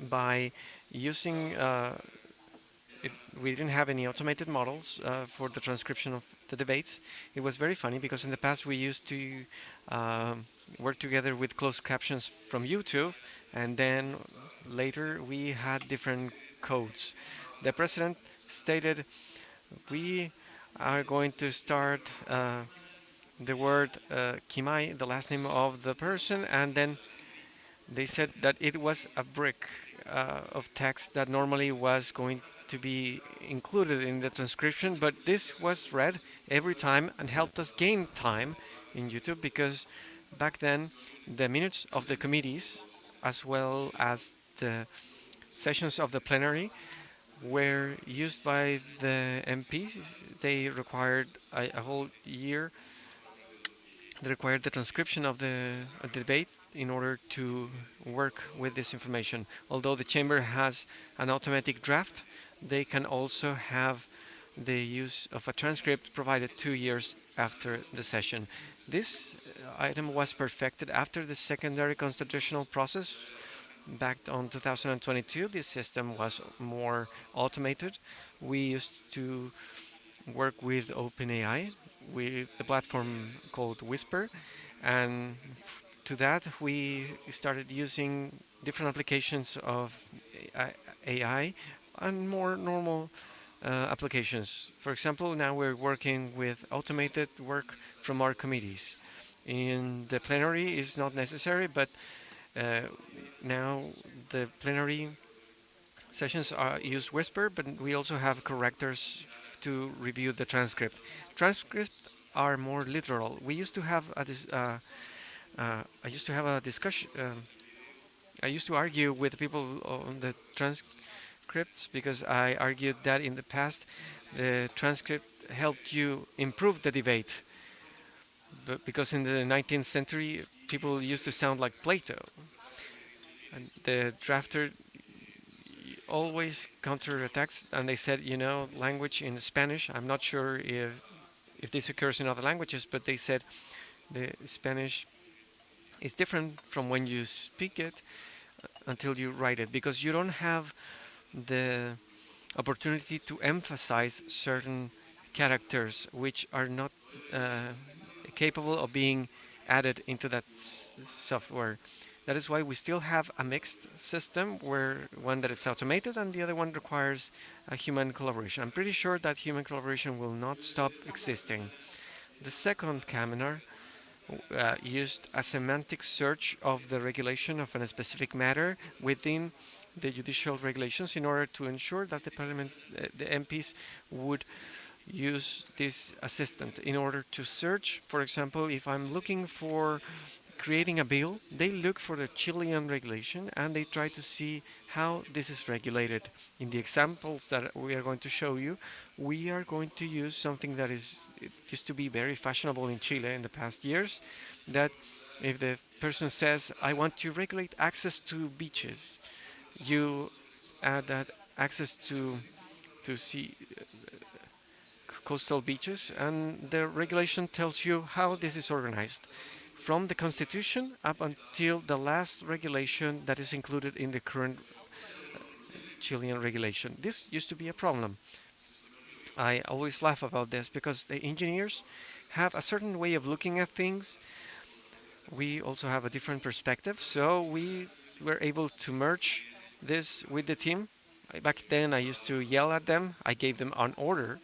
by using we didn't have any automated models for the transcription of the debates. It was very funny because in the past we used to work together with closed captions from YouTube, and then later we had different codes. The president stated, "We are going to start the word Kimai, the last name of the person," and then they said that it was a brick of text that normally was going to be included in the transcription, but this was read every time and helped us gain time in YouTube, because back then the minutes of the committees as well as the sessions of the plenary were used by the MPs. They required a whole year. They required the transcription of the debate in order to work with this information. Although the chamber has an automatic draft, they can also have the use of a transcript provided 2 years after the session. This item was perfected after the secondary constitutional process. Back on 2022, this system was more automated. We used to work with OpenAI, with the platform called Whisper, and to that we started using different applications of AI and more normal applications. For example, now we're working with automated work from our committees. In the plenary is not necessary, but now the plenary sessions use Whisper, but we also have correctors to review the transcript. Transcripts are more literal. We used to have a I used to have a discussion I used to argue with people on the transcripts because I argued that in the past the transcript helped you improve the debate. But because in the 19th century people used to sound like Plato, and the drafter always counterattacks, and they said, you know, language in Spanish. I'm not sure if this occurs in other languages, but they said the Spanish is different from when you speak it until you write it, because you don't have the opportunity to emphasize certain characters which are not capable of being added into that software. That is why we still have a mixed system, where one that is automated and the other one requires a human collaboration. I'm pretty sure that human collaboration will not stop existing. The second Cámara used a semantic search of the regulation of a specific matter within the judicial regulations in order to ensure that the MPs would use this assistant in order to search. For example, if I'm looking for creating a bill, they look for the Chilean regulation and they try to see how this is regulated. In the examples that we are going to show you, we are going to use something that it used to be very fashionable in Chile in the past years, that if the person says, I want to regulate access to beaches, you add that access to sea, coastal beaches, and the regulation tells you how this is organized, from the Constitution up until the last regulation that is included in the current Chilean regulation. This used to be a problem. I always laugh about this because the engineers have a certain way of looking at things. We also have a different perspective, so we were able to merge this with the team. Back then I used to yell at them. I gave them an order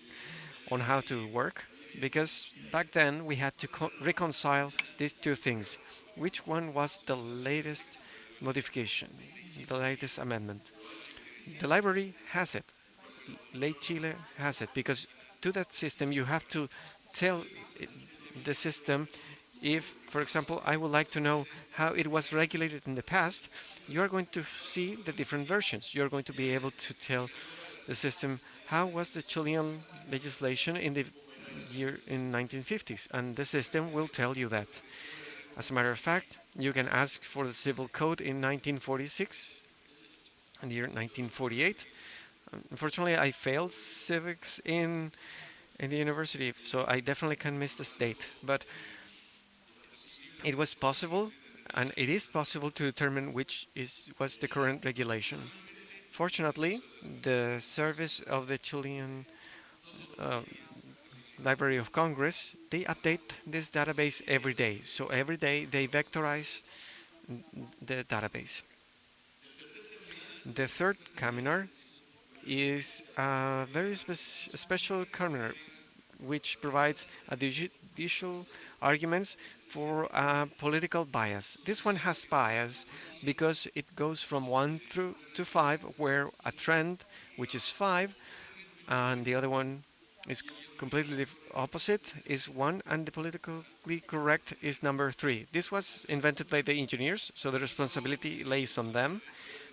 on how to work, because back then we had to reconcile these two things. Which one was the latest modification, the latest amendment? The library has it. Late Chile has it, because to that system you have to tell the system if, for example, I would like to know how it was regulated in the past. You are going to see the different versions. You are going to be able to tell the system how was the Chilean legislation in the year in 1950s, and the system will tell you that. As a matter of fact, you can ask for the civil code in 1946 and the year 1948. Unfortunately, I failed civics in the university, so I definitely can miss this date. But it was possible, and it is possible to determine which was the current regulation. Fortunately, the service of the Chilean Library of Congress, they update this database every day. So every day they vectorize the database. The third Cámara is a very special Cámara which provides additional arguments for political bias. This one has bias because it goes from 1 through to 5, where a trend, which is 5, and the other one is completely opposite, is 1, and the politically correct is number 3. This was invented by the engineers, so the responsibility lays on them.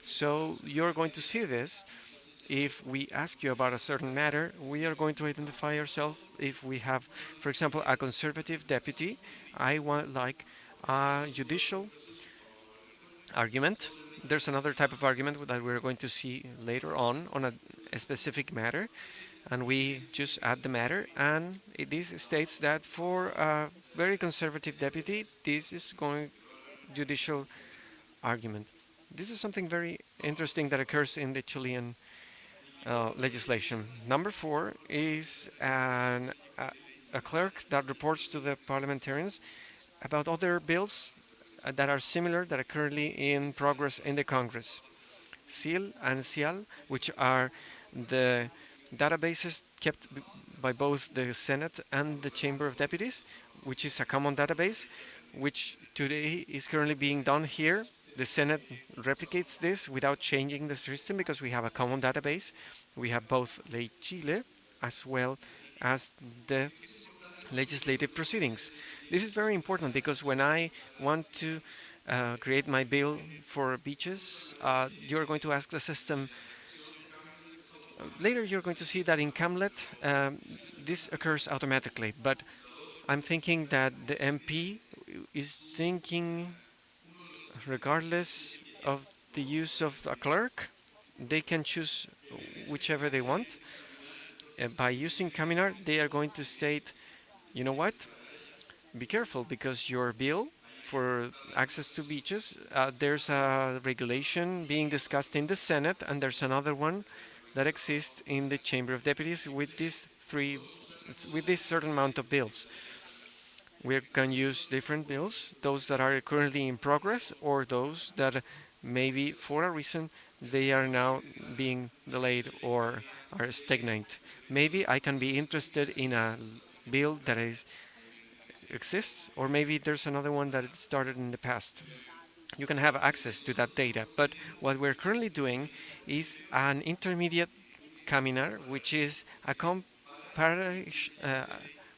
So you're going to see this. If we ask you about a certain matter, we are going to identify ourselves. If we have, for example, a conservative deputy, I want like a judicial argument. There's another type of argument that we're going to see later on a specific matter, and we just add the matter, and this states that for a very conservative deputy, this is going judicial argument. This is something very interesting that occurs in the Chilean legislation. Number 4 is a clerk that reports to the parliamentarians about other bills that are similar, that are currently in progress in the Congress. SIL and CIAL, which are the databases kept by both the Senate and the Chamber of Deputies, which is a common database, which today is currently being done here. The Senate replicates this without changing the system because we have a common database. We have both Ley Chile as well as the legislative proceedings. This is very important because when I want to create my bill for beaches, you're going to ask the system. Later, you're going to see that in Camlet, this occurs automatically. But I'm thinking that the MP is thinking, regardless of the use of a clerk, they can choose whichever they want. By using Caminar, they are going to state, you know what? Be careful, because your bill for access to beaches, there's a regulation being discussed in the Senate, and there's another one that exists in the Chamber of Deputies with these with this certain amount of bills. We can use different bills, those that are currently in progress, or those that maybe for a reason they are now being delayed or are stagnant. Maybe I can be interested in a bill that exists, or maybe there's another one that started in the past. You can have access to that data, but what we're currently doing is an intermediate Caminar, which is a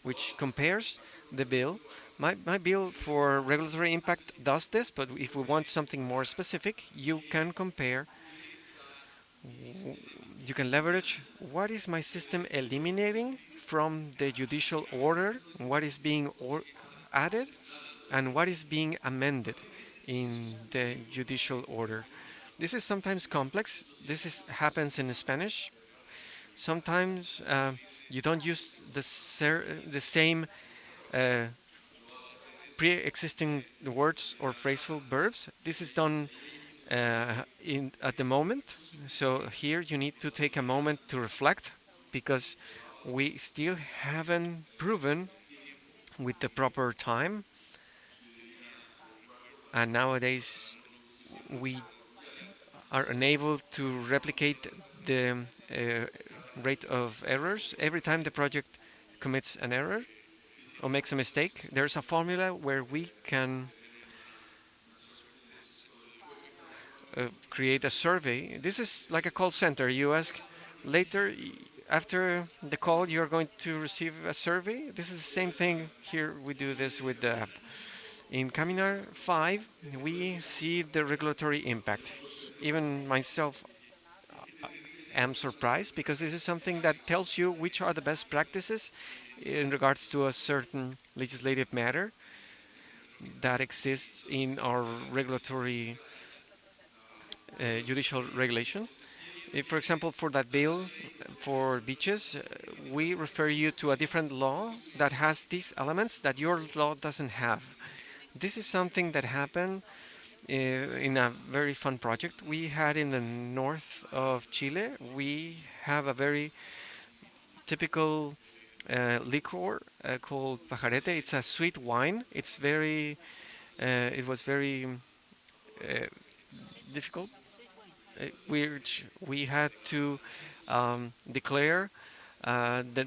which compares the bill. My bill for regulatory impact does this, but if we want something more specific, you can compare, you can leverage what is my system eliminating from the judicial order, what is being added, and what is being amended in the judicial order. This is sometimes complex. Happens in Spanish. Sometimes you don't use the same pre-existing words or phrasal verbs. This is done at the moment. So here you need to take a moment to reflect, because we still haven't proven with the proper time. And nowadays we are unable to replicate the rate of errors. Every time the project commits an error or makes a mistake, there's a formula where we can create a survey. This is like a call center. You ask later, after the call, you're going to receive a survey. This is the same thing here. We do this with the app. In Caminar 5, we see the regulatory impact. Even myself am surprised, because this is something that tells you which are the best practices in regards to a certain legislative matter that exists in our regulatory judicial regulation. If, for example, for that bill for beaches, we refer you to a different law that has these elements that your law doesn't have. This is something that happened in a very fun project we had in the north of Chile. We have a very typical liquor called pajarete. It's a sweet wine. It's very, it was very difficult. We had to declare that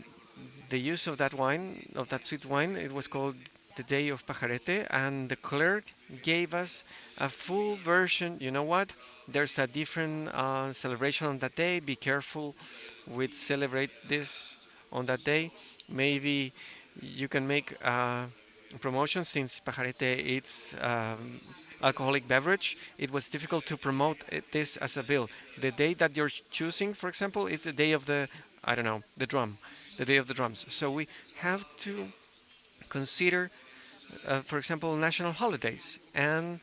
the use of that wine, of that sweet wine, it was called the Day of Pajarete, and the clerk gave us a full version. You know what? There's a different celebration on that day. Be careful with celebrate this on that day. Maybe you can make a promotion, since Pajarete it's alcoholic beverage. It was difficult to promote this as a bill. The day that you're choosing, for example, is the day of the, I don't know, the drum, the day of the drums. So we have to consider, for example, national holidays. And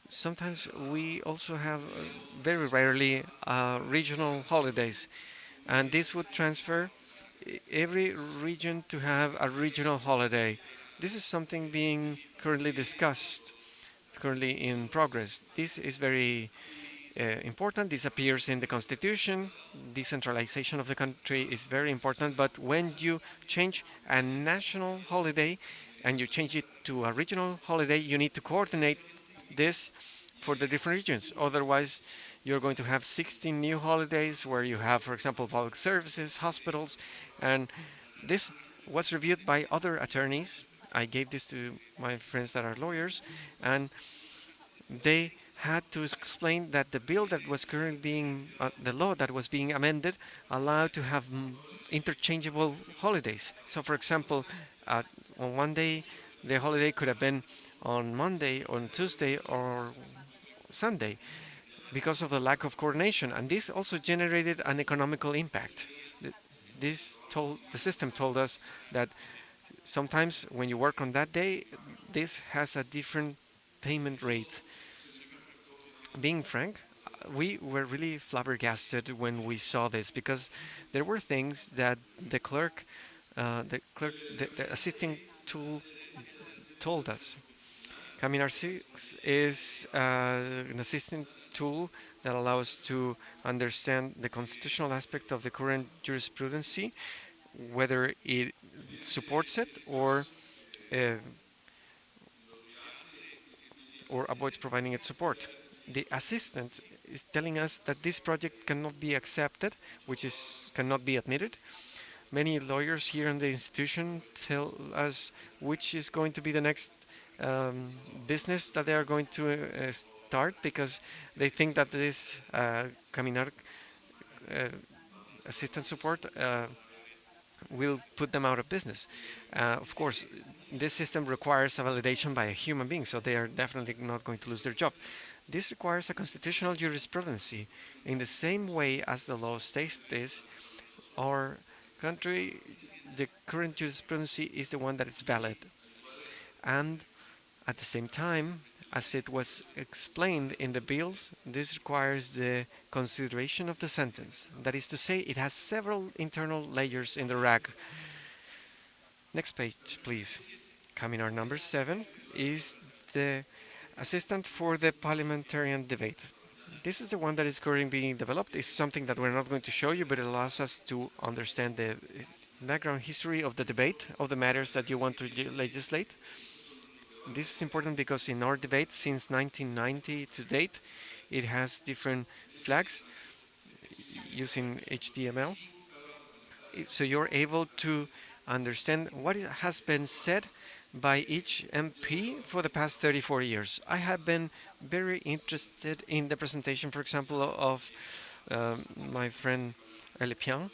sometimes we also have, very rarely, regional holidays. And this would transfer every region to have a regional holiday. This is something being currently discussed, currently in progress. This is very important. This appears in the Constitution. Decentralization of the country is very important. But when you change a national holiday and you change it to a regional holiday, you need to coordinate this for the different regions. Otherwise, you're going to have 16 new holidays where you have, for example, public services, hospitals, and this was reviewed by other attorneys. I gave this to my friends that are lawyers, and they had to explain that the bill that was currently being, the law that was being amended, allowed to have interchangeable holidays. So, for example, on one day, the holiday could have been on Monday, on Tuesday, or Sunday because of the lack of coordination. And this also generated an economical impact. The system told us that sometimes when you work on that day, this has a different payment rate. Being frank, we were really flabbergasted when we saw this because there were things that the assisting tool told us. Caminar 6 is an assistant tool that allows to understand the constitutional aspect of the current jurisprudence, whether it supports it uh, or avoids providing its support. The assistant is telling us that this project cannot be accepted, which is cannot be admitted. Many lawyers here in the institution tell us which is going to be the next business that they are going to start because they think that this Caminar assistant support will put them out of business. Of course, this system requires a validation by a human being, so they are definitely not going to lose their job. This requires a constitutional jurisprudence. In the same way as the law states this, our country, the current jurisprudence is the one that is valid. And at the same time, as it was explained in the bills, this requires the consideration of the sentence. That is to say, it has several internal layers in the RAG. Next page, please. Caminar number 7 is the assistant for the parliamentarian debate. This is the one that is currently being developed. It's something that we're not going to show you, but it allows us to understand the background history of the debate, of the matters that you want to legislate. This is important because in our debate since 1990 to date, it has different flags using HTML. So you're able to understand what has been said by each MP for the past 34 years. I have been very interested in the presentation, for example, of my friend Elipian,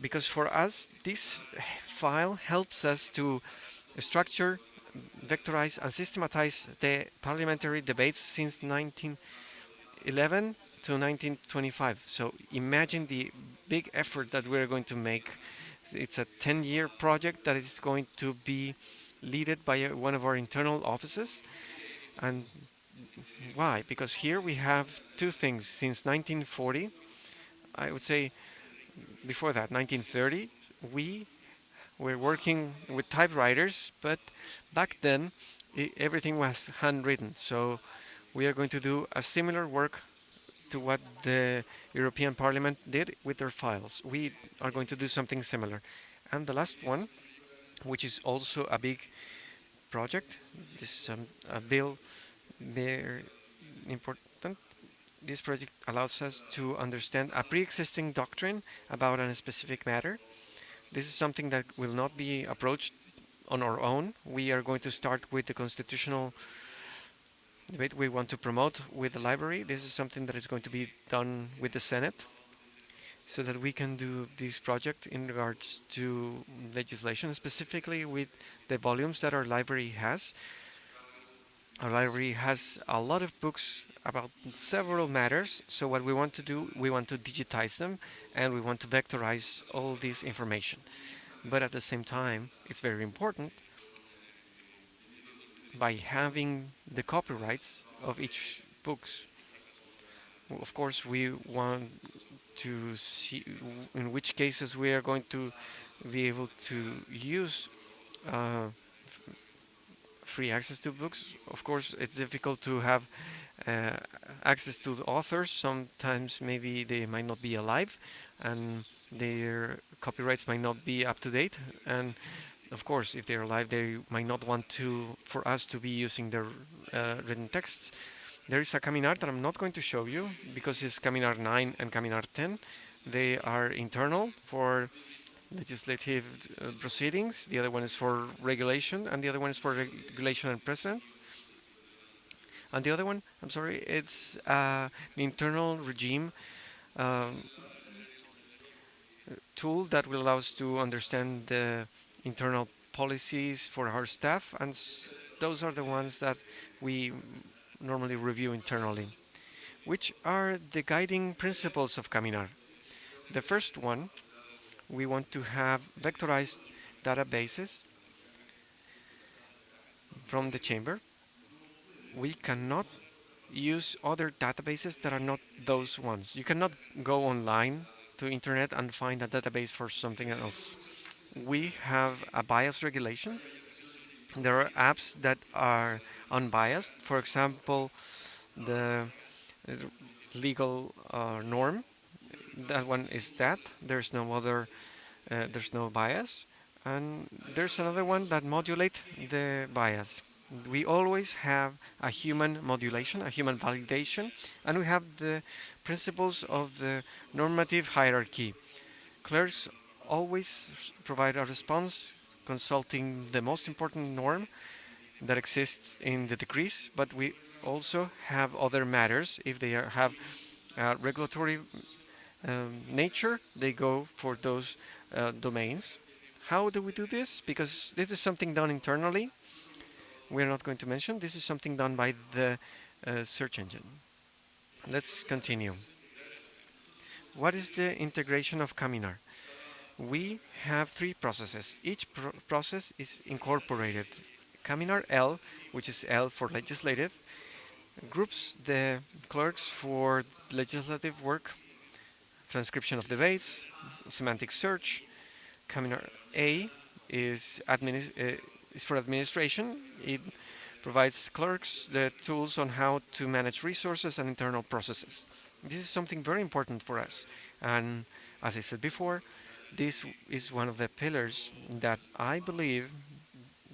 because for us, this file helps us to structure, vectorize, and systematize the parliamentary debates since 1911 to 1925. So imagine the big effort that we're going to make. It's a 10-year project that is going to be led by one of our internal offices. And why? Because here we have two things. Since 1940, I would say before that, 1930, we were working with typewriters, but back then everything was handwritten. So we are going to do a similar work to what the European Parliament did with their files. We are going to do something similar. And the last one, which is also a big project, this is a bill very important. This project allows us to understand a pre-existing doctrine about a specific matter. This is something that will not be approached on our own. We are going to start with the constitutional debate we want to promote with the library. This is something that is going to be done with the Senate so that we can do this project in regards to legislation, specifically with the volumes that our library has. Our library has a lot of books about several matters, so what we want to do, we want to digitize them and we want to vectorize all this information. But at the same time, it's very important by having the copyrights of each books. Of course, we want to see in which cases we are going to be able to use free access to books. Of course, it's difficult to have access to the authors. Sometimes maybe they might not be alive and their copyrights might not be up to date. And of course, if they're alive, they might not want for us to be using their written texts. There is a Caminar that I'm not going to show you because it's Caminar 9 and Caminar 10. They are internal for legislative proceedings. The other one is for regulation, and the other one is for regulation and precedents. And the other one, I'm sorry, it's an internal regime tool that will allow us to understand the internal policies for our staff and those are the ones that we normally review internally. Which are the guiding principles of Caminar? The first one, we want to have vectorized databases from the chamber. We cannot use other databases that are not those ones. You cannot go online to internet and find a database for something else. We have a bias regulation. There are apps that are unbiased. For example, the legal norm. That one is that. There's no other, there's no bias. And there's another one that modulates the bias. We always have a human modulation, a human validation, and we have the principles of the normative hierarchy. Clerks always provide a response consulting the most important norm that exists in the decrees, but we also have other matters. If they have regulatory nature, they go for those domains. How do we do this? Because this is something done internally. We're not going to mention. This is something done by the search engine. Let's continue. What is the integration of Caminar? We have three processes. Each process is incorporated. Caminar L, which is L for legislative, groups the clerks for legislative work, transcription of debates, semantic search. Caminar A is for administration. It provides clerks the tools on how to manage resources and internal processes. This is something very important for us. And as I said before, this is one of the pillars that I believe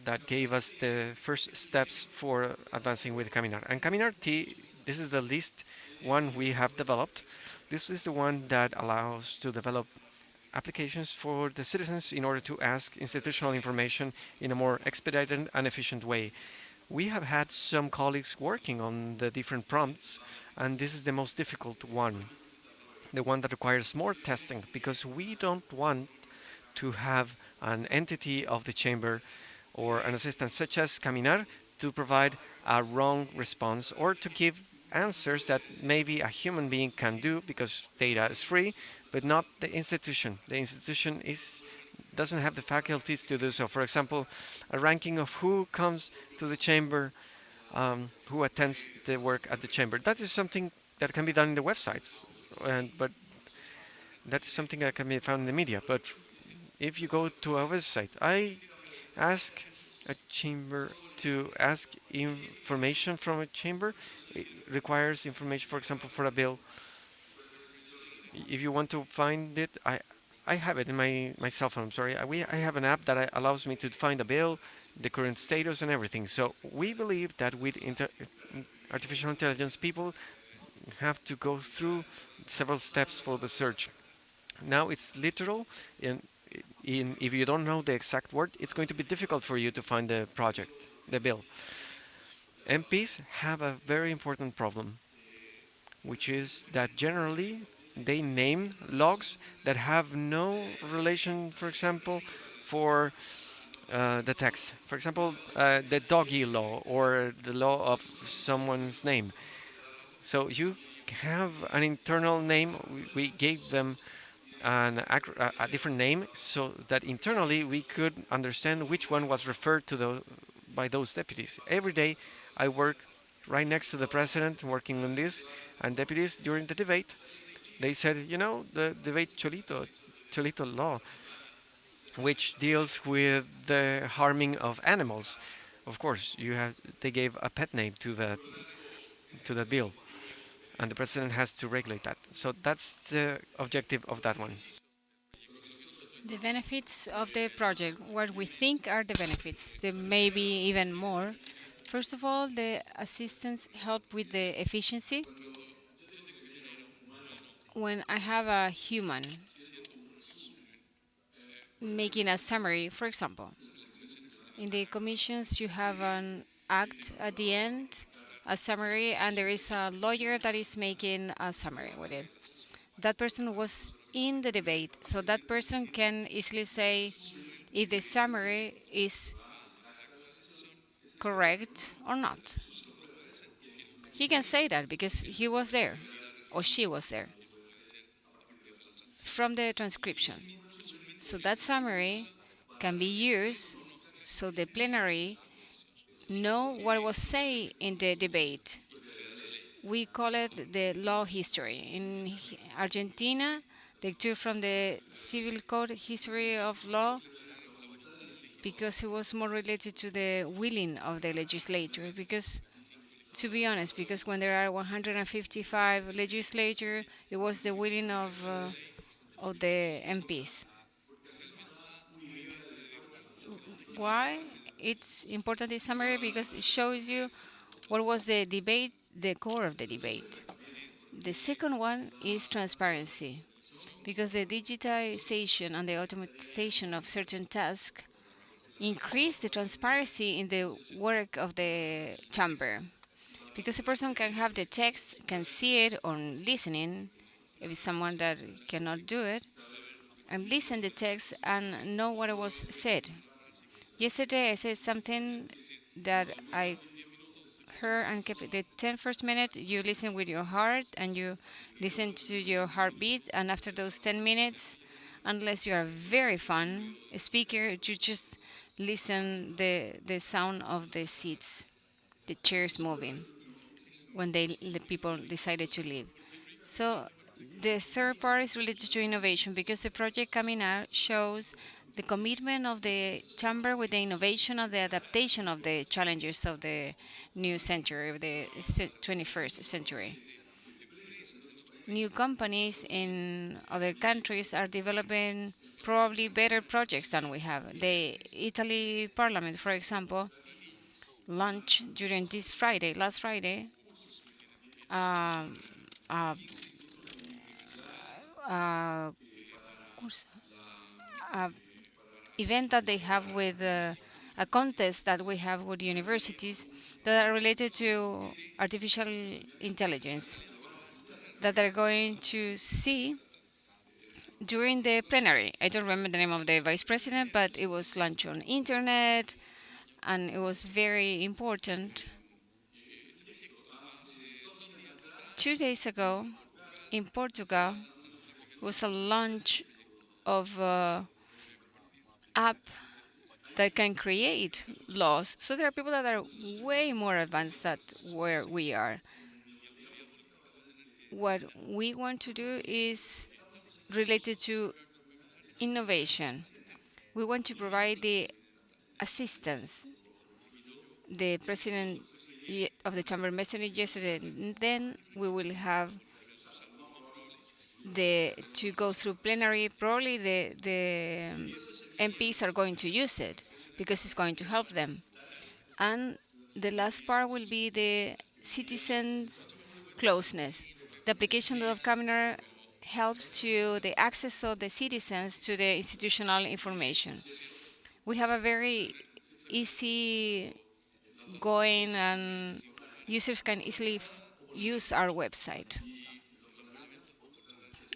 that gave us the first steps for advancing with Caminar. And Caminar T, this is the least one we have developed. This is the one that allows to develop applications for the citizens in order to ask institutional information in a more expedited and efficient way. We have had some colleagues working on the different prompts, and this is the most difficult one, the one that requires more testing, because we don't want to have an entity of the chamber or an assistant such as Caminar to provide a wrong response or to give answers that maybe a human being can do because data is free, but not the institution. The institution doesn't have the faculties to do so. For example, a ranking of who comes to the chamber, who attends the work at the chamber. That is something that can be done in the websites, but that's something that can be found in the media. But if you go to a website, I ask a chamber to ask information from a chamber. It requires information, for example, for a bill. If you want to find it, I have it in my cell phone. I'm sorry. I have an app that allows me to find a bill, the current status, and everything. So we believe that with artificial intelligence, people have to go through several steps for the search. Now it's literal. If you don't know the exact word, it's going to be difficult for you to find the project, the bill. MPs have a very important problem, which is that generally they name logs that have no relation, for example, for the text. For example, the doggy law or the law of someone's name. So you have an internal name. We gave them a different name so that internally we could understand which one was referred to by those deputies. Every day I work right next to the president working on this, and deputies during the debate, they said, you know, the debate Cholito law, which deals with the harming of animals. Of course, they gave a pet name to the bill, and the president has to regulate that. So that's the objective of that one. The benefits of the project, what we think are the benefits, there may be even more. First of all, the assistants help with the efficiency. When I have a human making a summary, for example, in the commissions you have an act at the end, a summary, and there is a lawyer that is making a summary with it. That person was in the debate, so that person can easily say if the summary is correct or not. He can say that because he was there or she was there from the transcription. So that summary can be used so the plenary know what was said in the debate. We call it the law history. In Argentina, they took from the civil code history of law because it was more related to the willing of the legislature. Because, to be honest, because when there are 155 legislature, it was the willing of the MPs. Why it's important, this summary? Because it shows you what was the debate, the core of the debate. The second one is transparency, because the digitization and the automatization of certain tasks increase the transparency in the work of the chamber. Because a person can have the text, can see it on listening, if it's someone that cannot do it, and listen the text and know what was said. Yesterday I said something that I heard and kept it. The 10 first minutes you listen with your heart and you listen to your heartbeat, and after those 10 minutes, unless you are very fun speaker, you just listen the sound of the seats, the chairs moving when the people decided to leave. So the third part is related to innovation, because the project coming out shows the commitment of the chamber with the innovation of the adaptation of the challenges of the new century, of the 21st century. New companies in other countries are developing probably better projects than we have. The Italy Parliament, for example, launched during this Friday, last Friday, um, uh, uh, event that they have with a contest that we have with universities that are related to artificial intelligence that they're going to see during the plenary. I don't remember the name of the vice president, but it was launched on internet and it was very important. 2 days ago in Portugal was a launch of app that can create laws. So there are people that are way more advanced than where we are. What we want to do is related to innovation. We want to provide the assistance. The president of the chamber mentioned yesterday. Then we will have to go through plenary. Probably the MPs are going to use it because it's going to help them. And the last part will be the citizens' closeness. The application of Cámara helps to the access of the citizens to the institutional information. We have a very easy going, and users can easily use our website.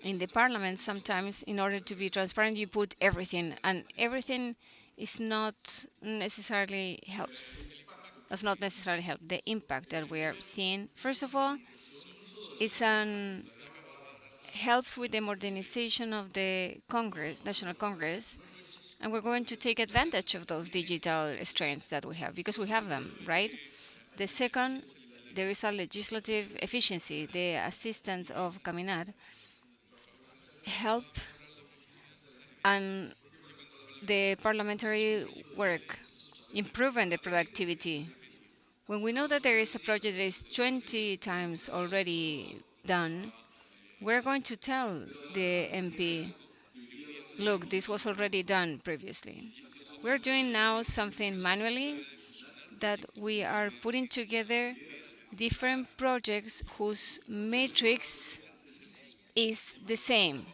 In the parliament, sometimes, in order to be transparent, you put everything, and everything is not necessarily helps. Does not necessarily help. The impact that we are seeing, first of all, it's helps with the modernization of the Congress, National Congress, and we're going to take advantage of those digital strengths that we have, because we have them, right? The second, there is a legislative efficiency. The assistance of Caminar help and the parliamentary work, improving the productivity. When we know that there is a project that is 20 times already done, we're going to tell the MP, look, this was already done previously. We're doing now something manually, that we are putting together different projects whose matrix is the same.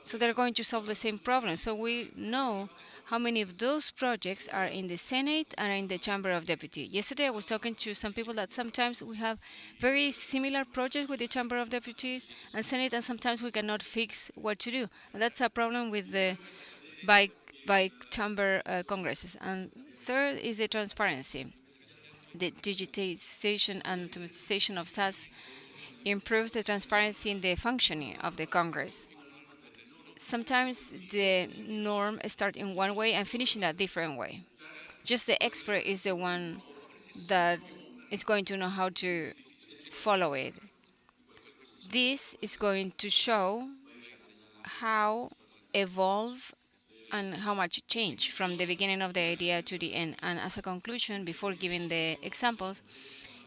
So they're going to solve the same problem. So we know how many of those projects are in the Senate and in the Chamber of Deputies. Yesterday I was talking to some people that sometimes we have very similar projects with the Chamber of Deputies and Senate, and sometimes we cannot fix what to do. And that's a problem with the by chamber congresses. And third is the transparency. the digitization and automatization of tasks improves the transparency in the functioning of the Congress. Sometimes the norm starts in one way and finishes in a different way. Just the expert is the one that is going to know how to follow it. This is going to show how evolve and how much change from the beginning of the idea to the end. And as a conclusion, before giving the examples,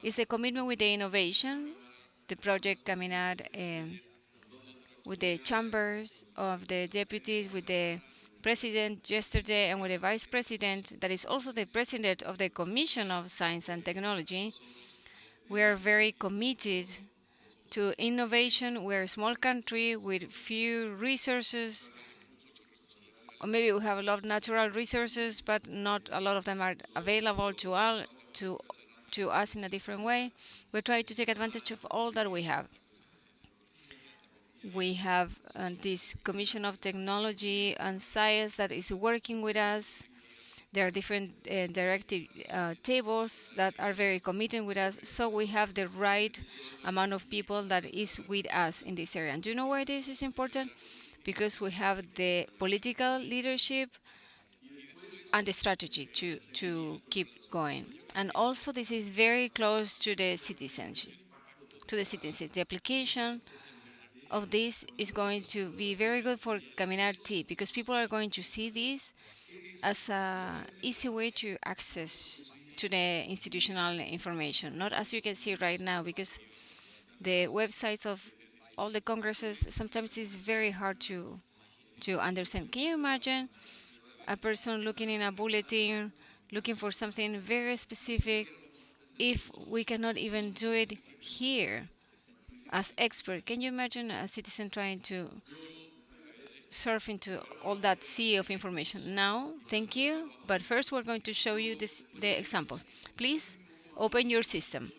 is the commitment with the innovation, the project Caminar with the chambers of the deputies, with the president yesterday, and with the vice president, that is also the president of the Commission of Science and Technology. We are very committed to innovation. We're a small country with few resources, or maybe we have a lot of natural resources, but not a lot of them are available to all, to us in a different way. We try to take advantage of all that we have. We have this Commission of Technology and Science that is working with us. There are different directive tables that are very committed with us, so we have the right amount of people that is with us in this area. And do you know why this is important? Because we have the political leadership and the strategy to keep going. And also this is very close to the citizens. The application of this is going to be very good for Caminar T, because people are going to see this as an easy way to access to the institutional information. Not as you can see right now, because the websites of all the congresses sometimes is very hard to understand. Can you imagine a person looking in a bulletin, looking for something very specific, if we cannot even do it here as expert? Can you imagine a citizen trying to surf into all that sea of information? Now, thank you, but first we're going to show you the examples. Please open your system.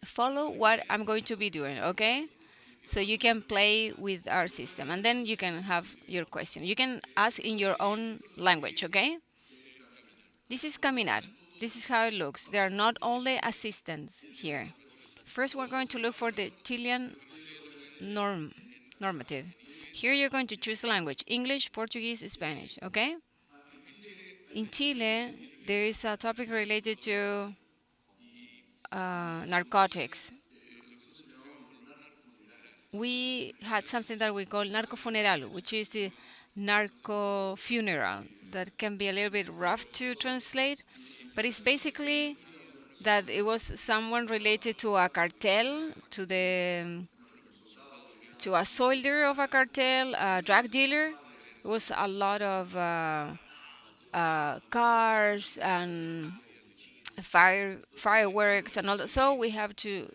Follow what I'm going to be doing, okay? So you can play with our system, and then you can have your question. You can ask in your own language, okay? This is Caminar. This is how it looks. There are not only assistants here. First, we're going to look for the Chilean normative. Here you're going to choose the language, English, Portuguese, Spanish, okay? In Chile, there is a topic related to narcotics. We had something that we call narcofuneral, which is the narco funeral. That can be a little bit rough to translate, but it's basically that it was someone related to a cartel, to a soldier of a cartel, a drug dealer. It was a lot of cars and fireworks and all that. So we have to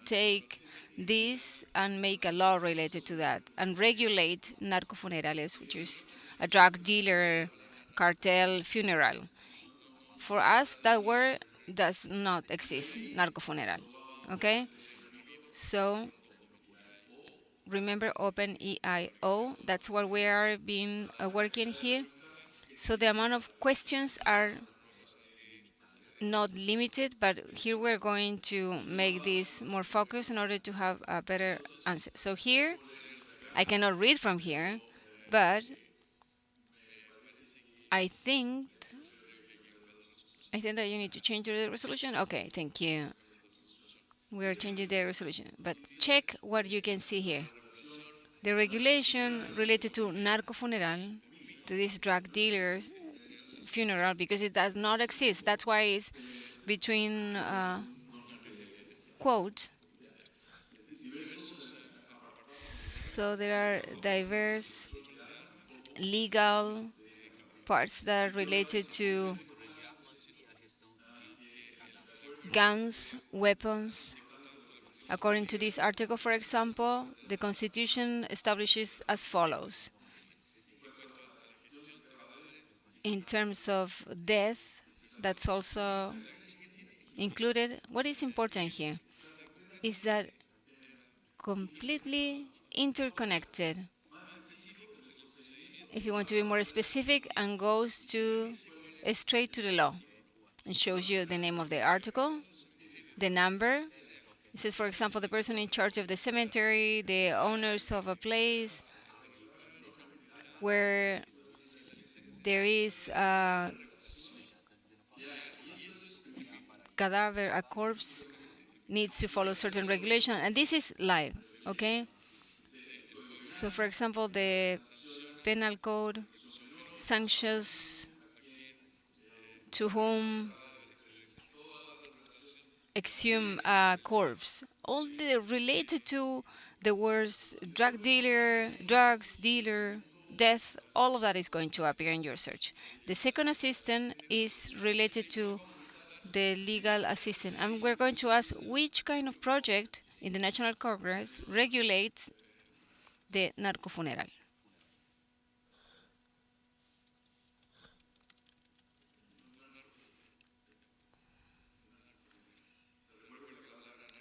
take this and make a law related to that and regulate narcofunerales, which is a drug dealer cartel funeral. For us, that word does not exist, narcofuneral. Okay? So remember OpenEIO, that's what we are being working here. So the amount of questions are not limited, but here we're going to make this more focused in order to have a better answer. So here, I cannot read from here, but I think that you need to change the resolution. Okay, thank you. We are changing the resolution, but check what you can see here. The regulation related to narcofuneral, to these drug dealers funeral, because it does not exist. That's why it's between quotes. So there are diverse legal parts that are related to guns, weapons. According to this article, for example, the Constitution establishes as follows. In terms of death, that's also included. What is important here is that completely interconnected. If you want to be more specific, and goes to straight to the law. and shows you the name of the article, the number. It says, for example, the person in charge of the cemetery, the owners of a place where there is a cadaver, a corpse, needs to follow certain regulation, and this is live, okay? So, for example, the penal code sanctions to whom exhume a corpse, all the related to the words drug dealer, drugs dealer, death, all of that is going to appear in your search. The second assistant is related to the legal assistant, and we're going to ask which kind of project in the National Congress regulates the narcofuneral.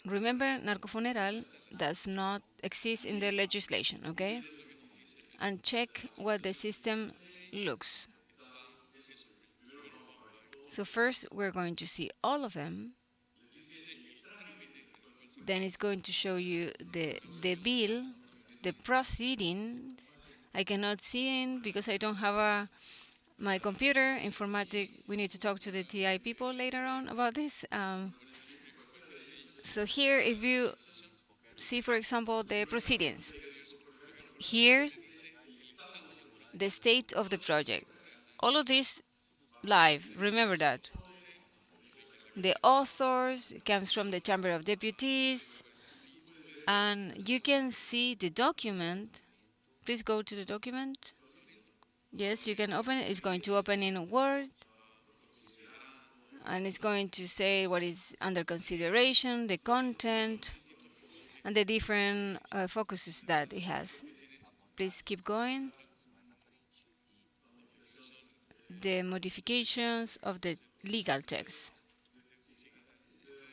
Remember, narcofuneral does not exist in the legislation, okay? And check what the system looks. So first, we're going to see all of them. Then it's going to show you the bill, the proceedings. I cannot see it because I don't have my computer. Informatic, we need to talk to the TI people later on about this. So here, if you see, for example, the proceedings, here's the state of the project. All of this live, remember that. The authors comes from the Chamber of Deputies, and you can see the document. Please go to the document. Yes, you can open it. It's going to open in Word, and it's going to say what is under consideration, the content, and the different focuses that it has. Please keep going. The modifications of the legal text.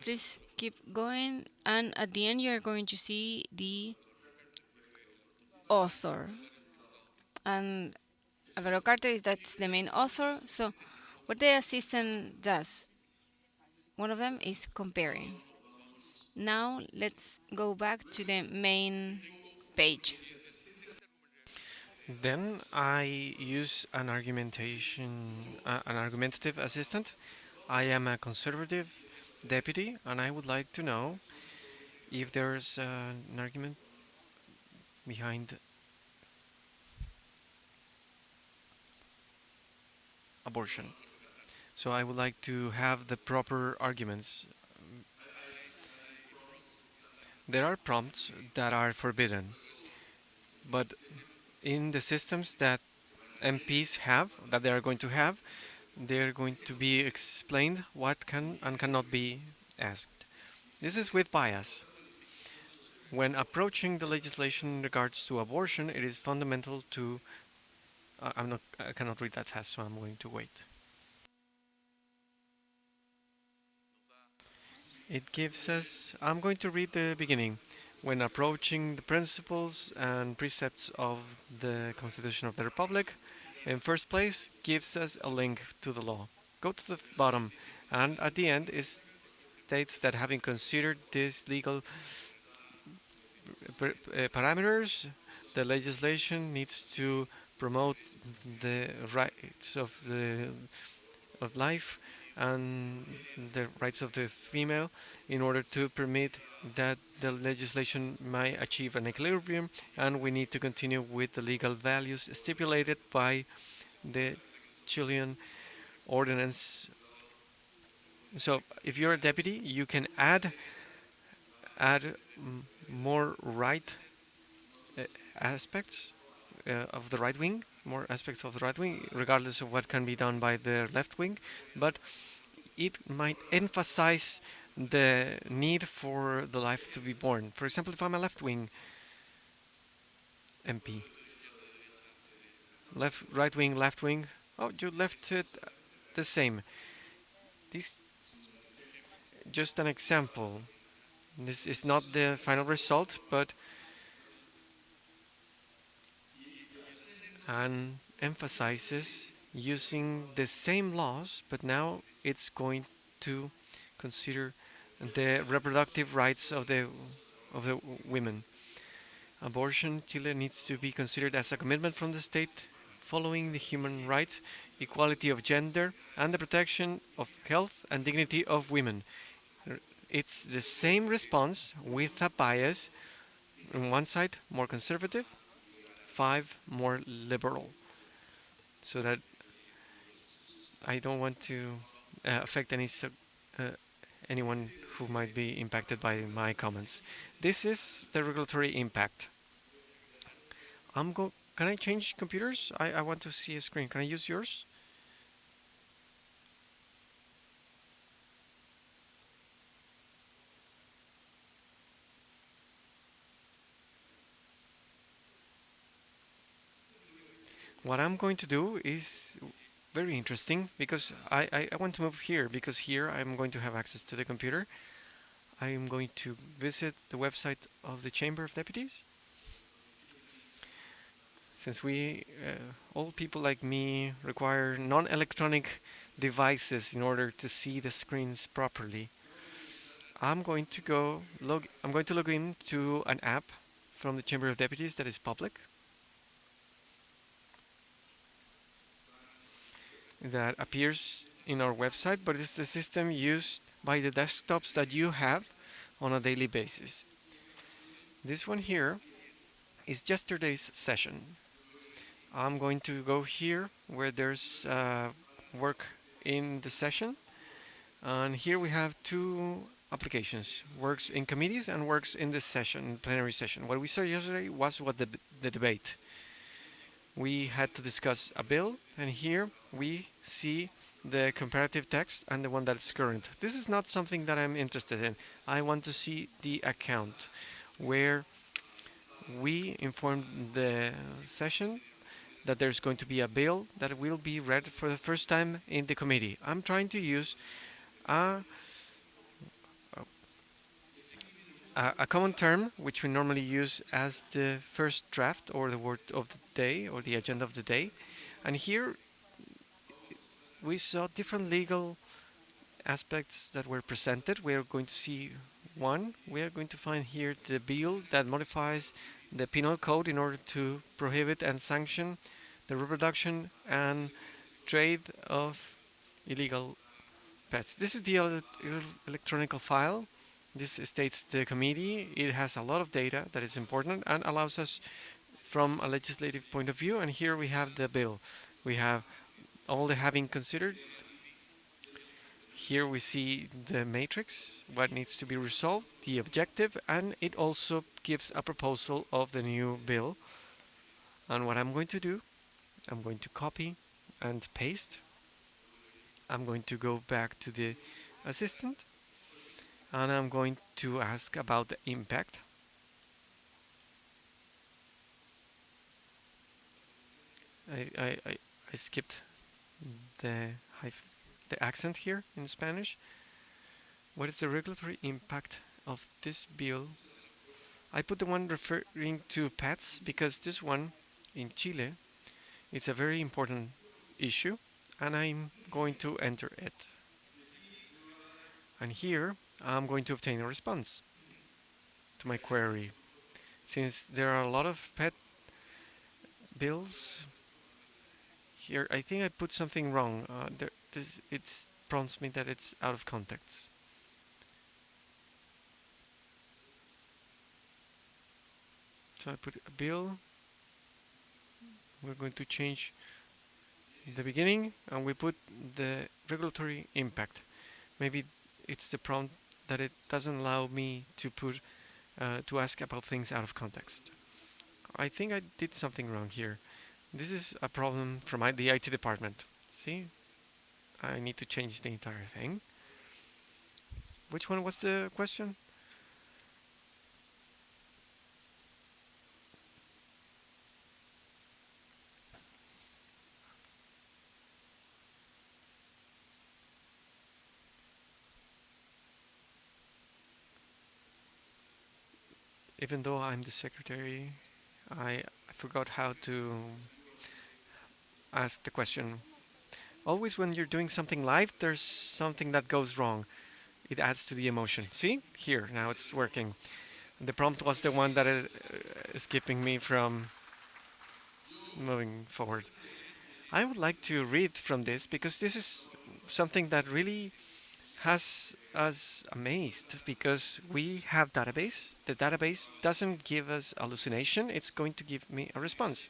Please keep going, and at the end you're going to see the author. And Alvaro Carter, that's the main author. So what the assistant does, one of them is comparing. Now let's go back to the main page. Then I use an argumentative assistant. I am a conservative deputy, and I would like to know if there's an argument behind abortion. So I would like to have the proper arguments. There are prompts that are forbidden, but in the systems that MPs have, that they are going to have, they're going to be explained what can and cannot be asked. This is with bias. When approaching the legislation in regards to abortion, it is fundamental to. I cannot read that fast, so I'm going to wait. It gives us. I'm going to read the beginning. When approaching the principles and precepts of the Constitution of the Republic, in first place, gives us a link to the law. Go to the bottom, and at the end, it states that having considered these legal parameters, the legislation needs to promote the rights of life and the rights of the female in order to permit that the legislation might achieve an equilibrium, and we need to continue with the legal values stipulated by the Chilean ordinance. So if you're a deputy, you can add more right aspects of the right wing, more aspects of the right wing, regardless of what can be done by the left wing, but it might emphasize the need for the life to be born. For example, if I'm a left wing MP, right wing, left wing, oh, you left it the same. This just an example. This is not the final result, but and emphasizes using the same laws, but now it's going to consider the reproductive rights of the women. Abortion, Chile needs to be considered as a commitment from the state following the human rights, equality of gender, and the protection of health and dignity of women. It's the same response with a bias. On one side, more conservative, 5 more liberal. So that I don't want to affect anyone who might be impacted by my comments. This is the regulatory impact. Can I change computers? I want to see a screen. Can I use yours? What I'm going to do is very interesting because I want to move here because here I'm going to have access to the computer. I am going to visit the website of the Chamber of Deputies. Since old people like me require non-electronic devices in order to see the screens properly, I'm going to log in to an app from the Chamber of Deputies that is public, that appears in our website, but it's the system used by the desktops that you have on a daily basis. This one here is yesterday's session. I'm going to go here where there's work in the session, and here we have 2 applications, works in committees and works in this session, plenary session. What we saw yesterday was the debate. We had to discuss a bill, and here we see the comparative text and the one that's current. This is not something that I'm interested in. I want to see the account where we informed the session that there's going to be a bill that will be read for the first time in the committee. I'm trying to use a common term which we normally use as the first draft or the word of the day or the agenda of the day. And here we saw different legal aspects that were presented. We are going to see one. We are going to find here the bill that modifies the penal code in order to prohibit and sanction the reproduction and trade of illegal pets. This is the electronic file. This states the committee. It has a lot of data that is important and allows us from a legislative point of view. And here we have the bill. We have all the having considered. Here we see the matrix, what needs to be resolved, the objective, and it also gives a proposal of the new bill. And what I'm going to do, I'm going to copy and paste. I'm going to go back to the assistant, and I'm going to ask about the impact. I skipped the accent here in Spanish. What is the regulatory impact of this bill? I put the one referring to pets because this one in Chile, it's a very important issue, and I'm going to enter it. And here I'm going to obtain a response to my query. Since there are a lot of pet bills here, I think I put something wrong. It prompts me that it's out of context. So I put a bill. We're going to change the beginning, and we put the regulatory impact. Maybe it's the prompt that it doesn't allow me to put to ask about things out of context. I think I did something wrong here. This is a problem from the IT department. See, I need to change the entire thing. Which one was the question? Even though I'm the secretary, I forgot how to ask the question. Always when you're doing something live, there's something that goes wrong. It adds to the emotion. See? Here, now it's working. The prompt was the one that is keeping me from moving forward. I would like to read from this because this is something that really has us amazed because we have database. The database doesn't give us hallucination. It's going to give me a response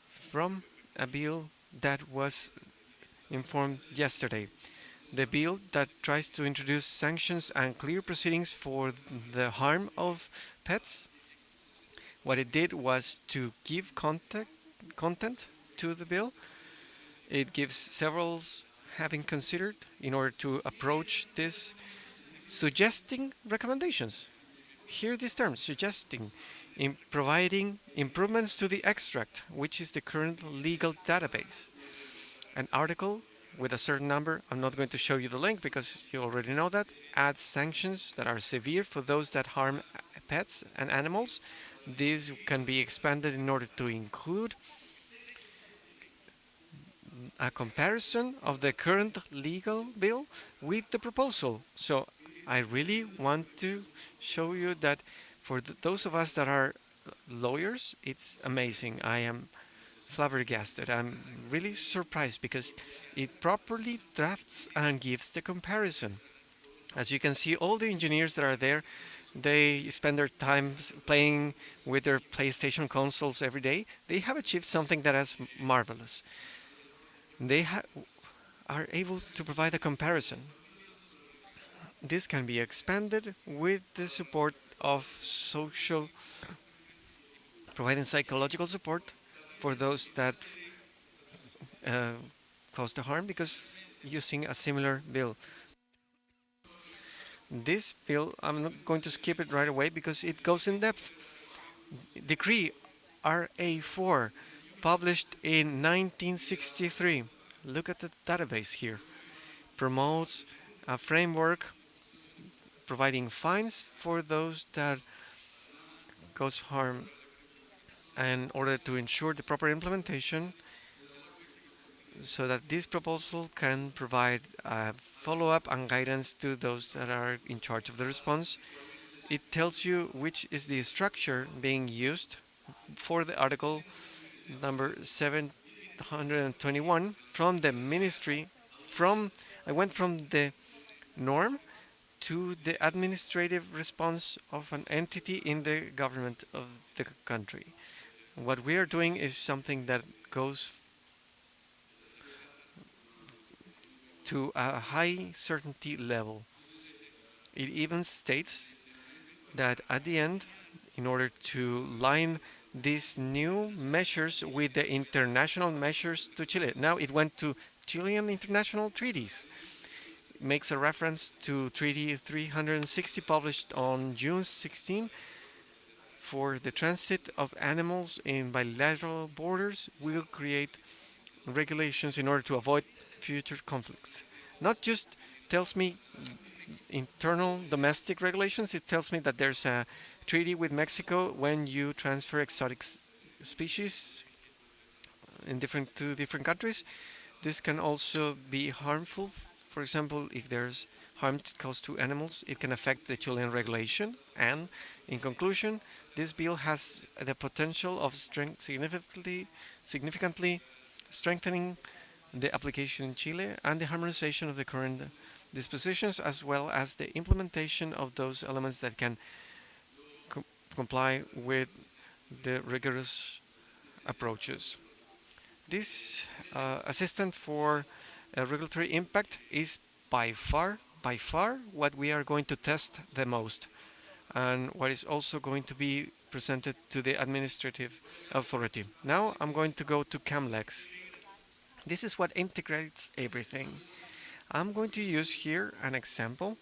from a bill that was informed yesterday. The bill that tries to introduce sanctions and clear proceedings for the harm of pets. What it did was to give content to the bill. It gives several having considered in order to approach this, suggesting recommendations. Hear these terms: suggesting, in providing improvements to the extract, which is the current legal database. An article with a certain number, I'm not going to show you the link because you already know that, adds sanctions that are severe for those that harm pets and animals. These can be expanded in order to include a comparison of the current legal bill with the proposal. So I really want to show you that for those of us that are lawyers, it's amazing. I am flabbergasted. I'm really surprised because it properly drafts and gives the comparison. As you can see, all the engineers that are there, they spend their time playing with their PlayStation consoles every day. They have achieved something that is marvelous. They are able to provide a comparison. This can be expanded with the support of providing psychological support for those that cause the harm because using a similar bill. This bill, I'm not going to skip it right away because it goes in depth. Decree RA4, published in 1963. Look at the database here. Promotes a framework providing fines for those that cause harm in order to ensure the proper implementation so that this proposal can provide follow-up and guidance to those that are in charge of the response. It tells you which is the structure being used for the article number 721 from the ministry. I went from the norm to the administrative response of an entity in the government of the country. What we are doing is something that goes to a high certainty level. It even states that at the end, in order to line these new measures with the international measures to Chile, now it went to Chilean international treaties. It makes a reference to Treaty 360 published on June 16 for the transit of animals in bilateral borders. Will create regulations in order to avoid future conflicts. Not just tells me internal domestic regulations, it tells me that there's a treaty with Mexico when you transfer exotic species in to different countries. This can also be harmful. For example, if there's harm caused to animals, it can affect the Chilean regulation. And in conclusion, this bill has the potential of significantly strengthening the application in Chile and the harmonization of the current dispositions, as well as the implementation of those elements that can comply with the rigorous approaches. This assistant for regulatory impact is by far what we are going to test the most, and what is also going to be presented to the administrative authority. Now I'm going to go to CAMLEX. This is what integrates everything. I'm going to use here an example.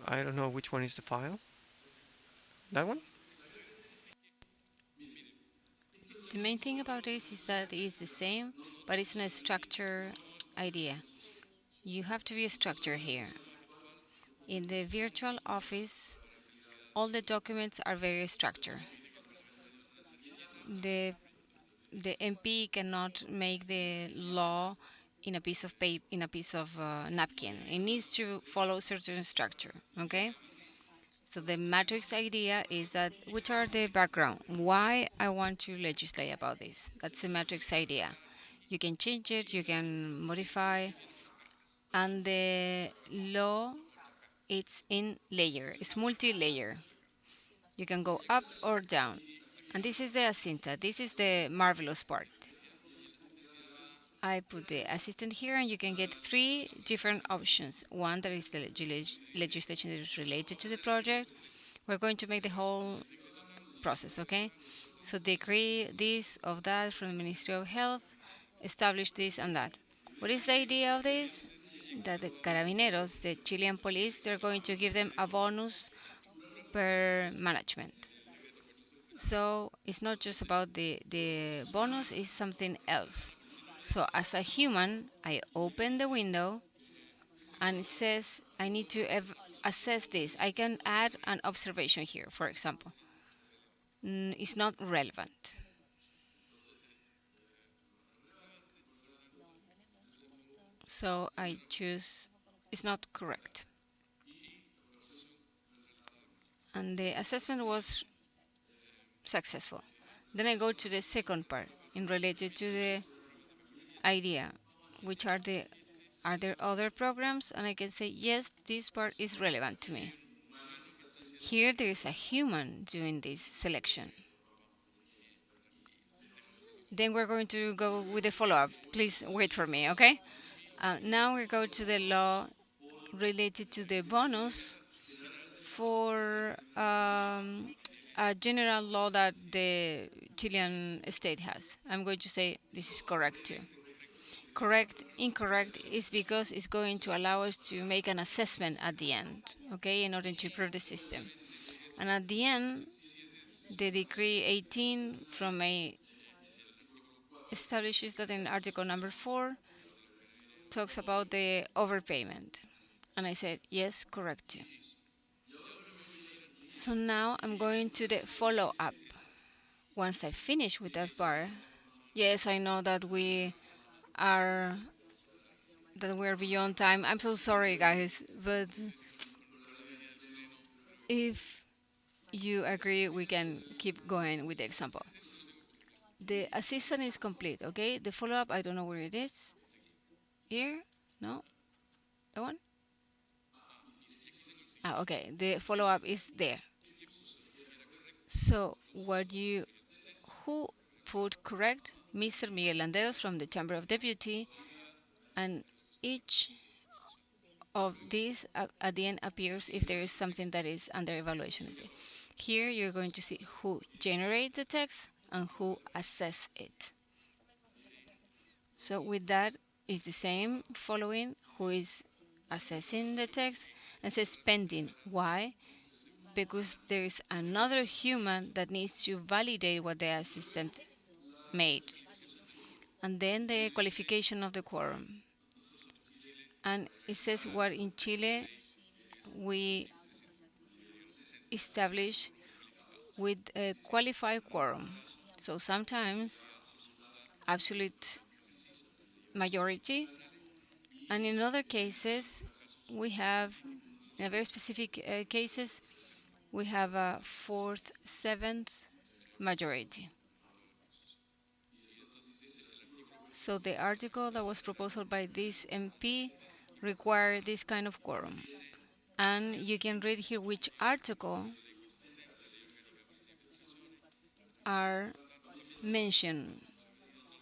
I don't know which one is the file. That one? The main thing about this is that it is the same, but it's in a structure idea. You have to be a structure here. In the virtual office, all the documents are very structured. The the MP cannot make the law in a piece of paper, in a piece of napkin. It needs to follow certain structure. Okay. So the matrix idea is that which are the background? Why I want to legislate about this? That's the matrix idea. You can change it, you can modify, and the law it's in layer. It's multi-layer. You can go up or down, and this is the Asinta. This is the marvelous part. I put the assistant here, and you can get 3 different options. One that is the legislation that is related to the project. We're going to make the whole process, okay? So decree this of that from the Ministry of Health, establish this and that. What is the idea of this? That the Carabineros, the Chilean police, they're going to give them a bonus per management. So it's not just about the bonus, it's something else. So as a human, I open the window and it says I need to assess this. I can add an observation here, for example. It's not relevant. So I choose it's not correct. And the assessment was successful. Then I go to the second part in related to the idea, which are there other programs? And I can say, yes, this part is relevant to me. Here there is a human doing this selection. Then we're going to go with the follow-up. Please wait for me, okay? Now we go to the law related to the bonus for a general law that the Chilean state has. I'm going to say this is correct too. Correct, incorrect is because it's going to allow us to make an assessment at the end, okay, in order to improve the system. And at the end, the decree 18 from May establishes that in article number 4 talks about the overpayment. And I said, yes, correct too. So now I'm going to the follow-up. Once I finish with that part, yes, I know that we're beyond time. I'm so sorry, guys, but if you agree, we can keep going with the example. The assistant is complete, okay? The follow-up, I don't know where it is. Here? No? That one? Okay. The follow-up is there. So who put correct? Mr. Miguel Landeros from the Chamber of Deputies, and each of these at the end appears if there is something that is under evaluation. Here you're going to see who generate the text and who assess it. So with that is the same following who is assessing the text and says pending. Why? Because there is another human that needs to validate what the assistant made. And then the qualification of the quorum. And it says what in Chile we establish with a qualified quorum. So sometimes absolute majority, and in other cases we have, in very specific cases, we have a 4th, 7th majority. So the article that was proposed by this MP required this kind of quorum. And you can read here which article are mentioned.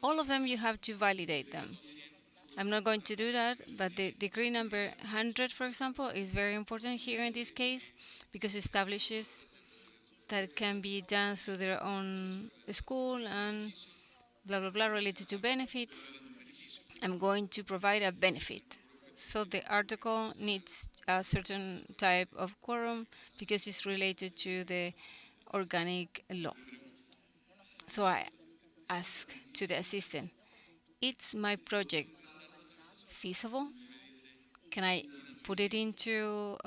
All of them you have to validate them. I'm not going to do that, but the decree number 100, for example, is very important here in this case because it establishes that it can be done through their own school and blah, blah, blah related to benefits. I'm going to provide a benefit. So the article needs a certain type of quorum because it's related to the organic law. So I ask to the assistant, is my project feasible? Can I put it into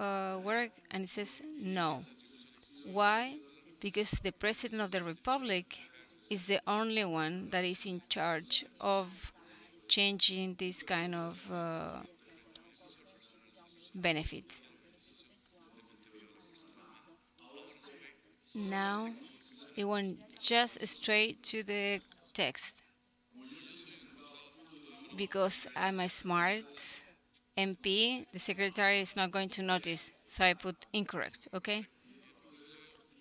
work? And it says no. Why? Because the President of the Republic is the only one that is in charge of changing this kind of benefits. Now it went just straight to the text because I'm a smart MP. The secretary is not going to notice, so I put incorrect, okay?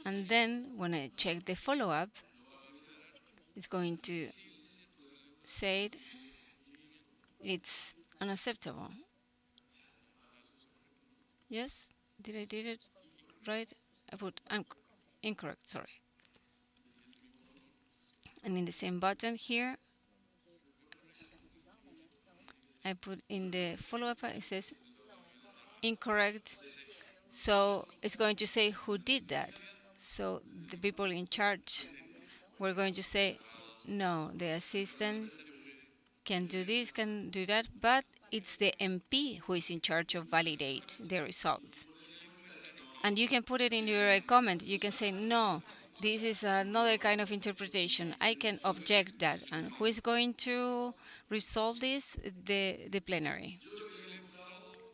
And then when I check the follow-up, it's going to say it's unacceptable. Yes? Did I did it right? I put incorrect, sorry. And in the same button here, I put in the follow-up, it says incorrect. So it's going to say who did that. So the people in charge were going to say, no, the assistant can do this, can do that, but it's the MP who is in charge of validate the results. And you can put it in your comment. You can say, no, this is another kind of interpretation. I can object that. And who is going to resolve this? The plenary.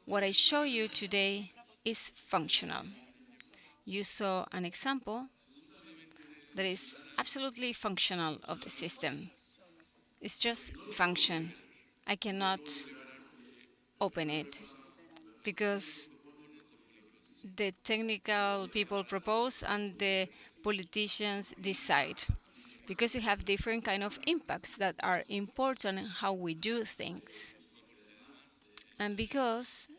What I show you today is functional. You saw an example that is absolutely functional of the system. It's just function. I cannot open it because the technical people propose and the politicians decide, because you have different kind of impacts that are important in how we do things, and because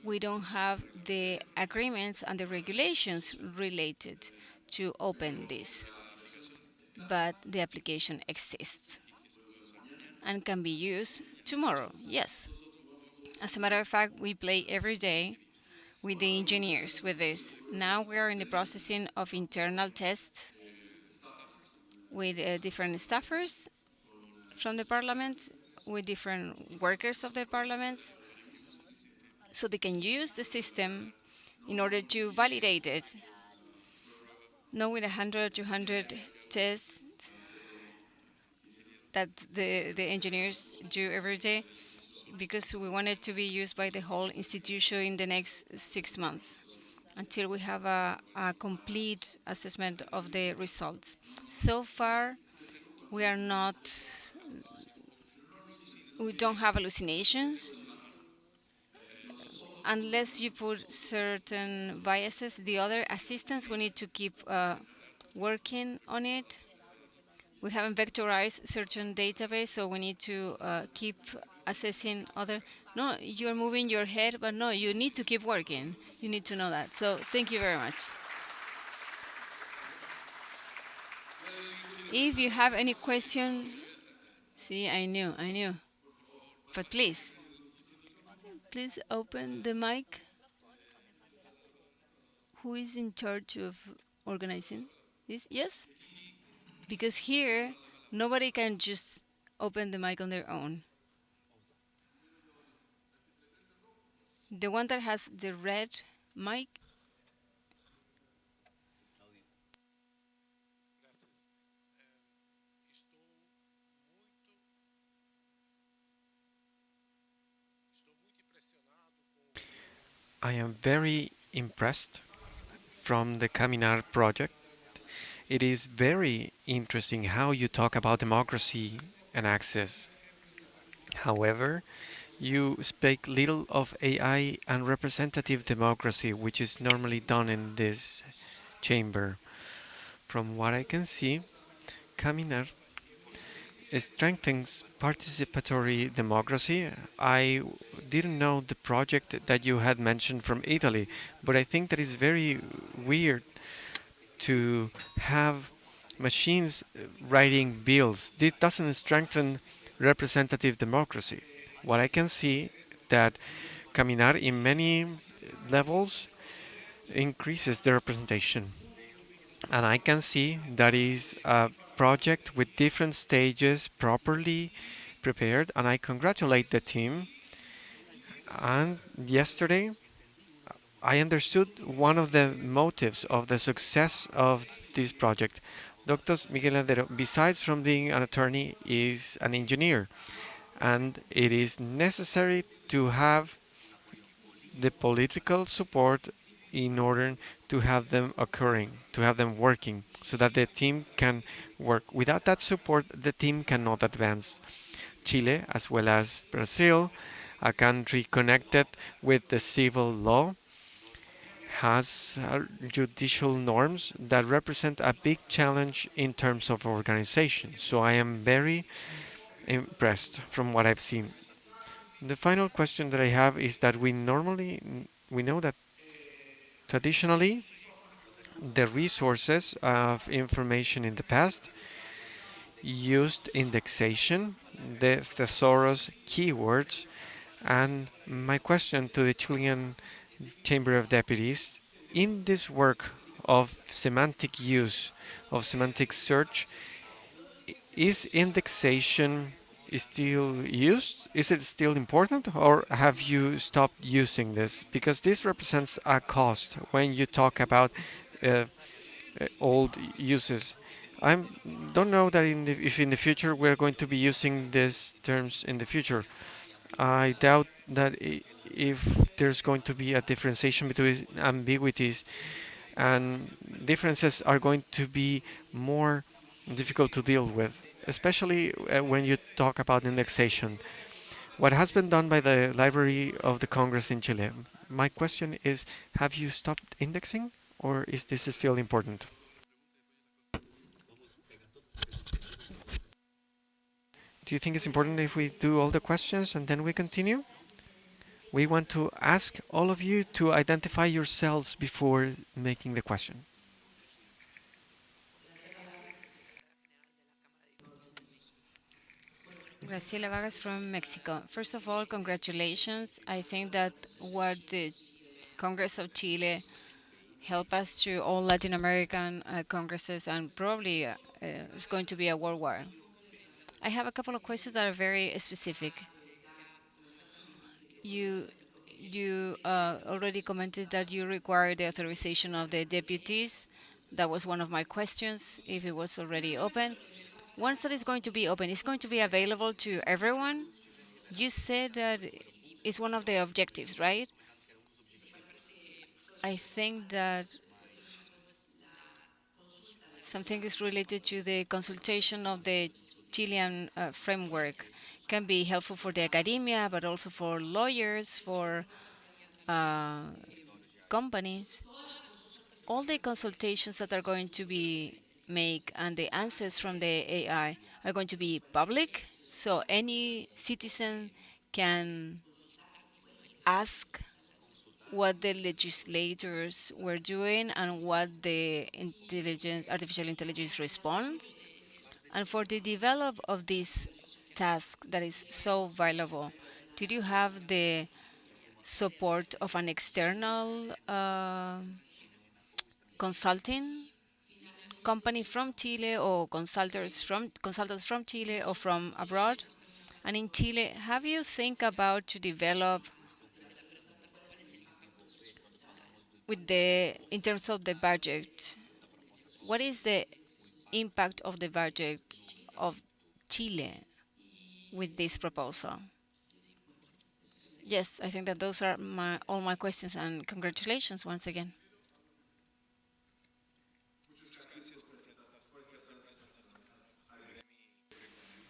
we don't have the agreements and the regulations related to open this, but the application exists and can be used tomorrow. Yes, as a matter of fact, we play every day with the engineers with this. Now we are in the processing of internal tests with different staffers from the parliament, with different workers of the parliament, so they can use the system in order to validate it. Not with 100, 200 tests that the engineers do every day, because we want it to be used by the whole institution in the next 6 months until we have a complete assessment of the results. So far, we don't have hallucinations. Unless you put certain biases, the other assistants, we need to keep working on it. We haven't vectorized certain database, so we need to keep assessing other. No, you're moving your head, but no, you need to keep working. You need to know that. So thank you very much. If you have any question, see, I knew. But please open the mic. Who is in charge of organizing this? Yes? Because here, nobody can just open the mic on their own. The one that has the red mic. I am very impressed from the Caminar project. It is very interesting how you talk about democracy and access. However, you speak little of AI and representative democracy, which is normally done in this chamber. From what I can see, Caminar strengthens participatory democracy. I didn't know the project that you had mentioned from Italy, but I think that is very weird to have machines writing bills. This doesn't strengthen representative democracy. What I can see that Caminar in many levels increases the representation. And I can see that is a project with different stages properly prepared, and I congratulate the team. And yesterday I understood one of the motives of the success of this project. Dr. Miguel Landero, besides from being an attorney, is an engineer, and it is necessary to have the political support in order to have them occurring, to have them working, so that the team can work. Without that support, the team cannot advance. Chile, as well as Brazil, a country connected with the civil law, has judicial norms that represent a big challenge in terms of organization. So I am very impressed from what I've seen. The final question that I have is that we know that traditionally the resources of information in the past used indexation, the thesaurus keywords, and my question to the Chilean Chamber of Deputies, in this work of semantic use, of semantic search, is indexation still used? Is it still important, or have you stopped using this? Because this represents a cost when you talk about old uses. I don't know that if in the future we're going to be using these terms in the future. I doubt that if there's going to be a differentiation between ambiguities, and differences are going to be more difficult to deal with, especially when you talk about indexation. What has been done by the Library of the Congress in Chile? My question is, have you stopped indexing, or is this still important? Do you think it's important if we do all the questions and then we continue? We want to ask all of you to identify yourselves before making the question. Graciela Vargas from Mexico. First of all, congratulations. I think that what the Congress of Chile helped us to all Latin American congresses, and probably it's going to be a worldwide. I have a couple of questions that are very specific. You already commented that you require the authorization of the deputies. That was one of my questions, if it was already open. Once that is going to be open, it's going to be available to everyone. You said that it's one of the objectives, right? I think that something is related to the consultation of the Chilean framework. Can be helpful for the academia, but also for lawyers, for uh, companies. All the consultations that are going to be made and the answers from the AI are going to be public, so any citizen can ask what the legislators were doing and what the artificial intelligence responds. And for the develop of this task that is so valuable, did you have the support of an external consulting company from Chile, or consultants from Chile or from abroad? And in Chile, have you think about to develop with the in terms of the budget? What is the impact of the budget of Chile with this proposal? Yes, I think that those are all my questions, and congratulations once again.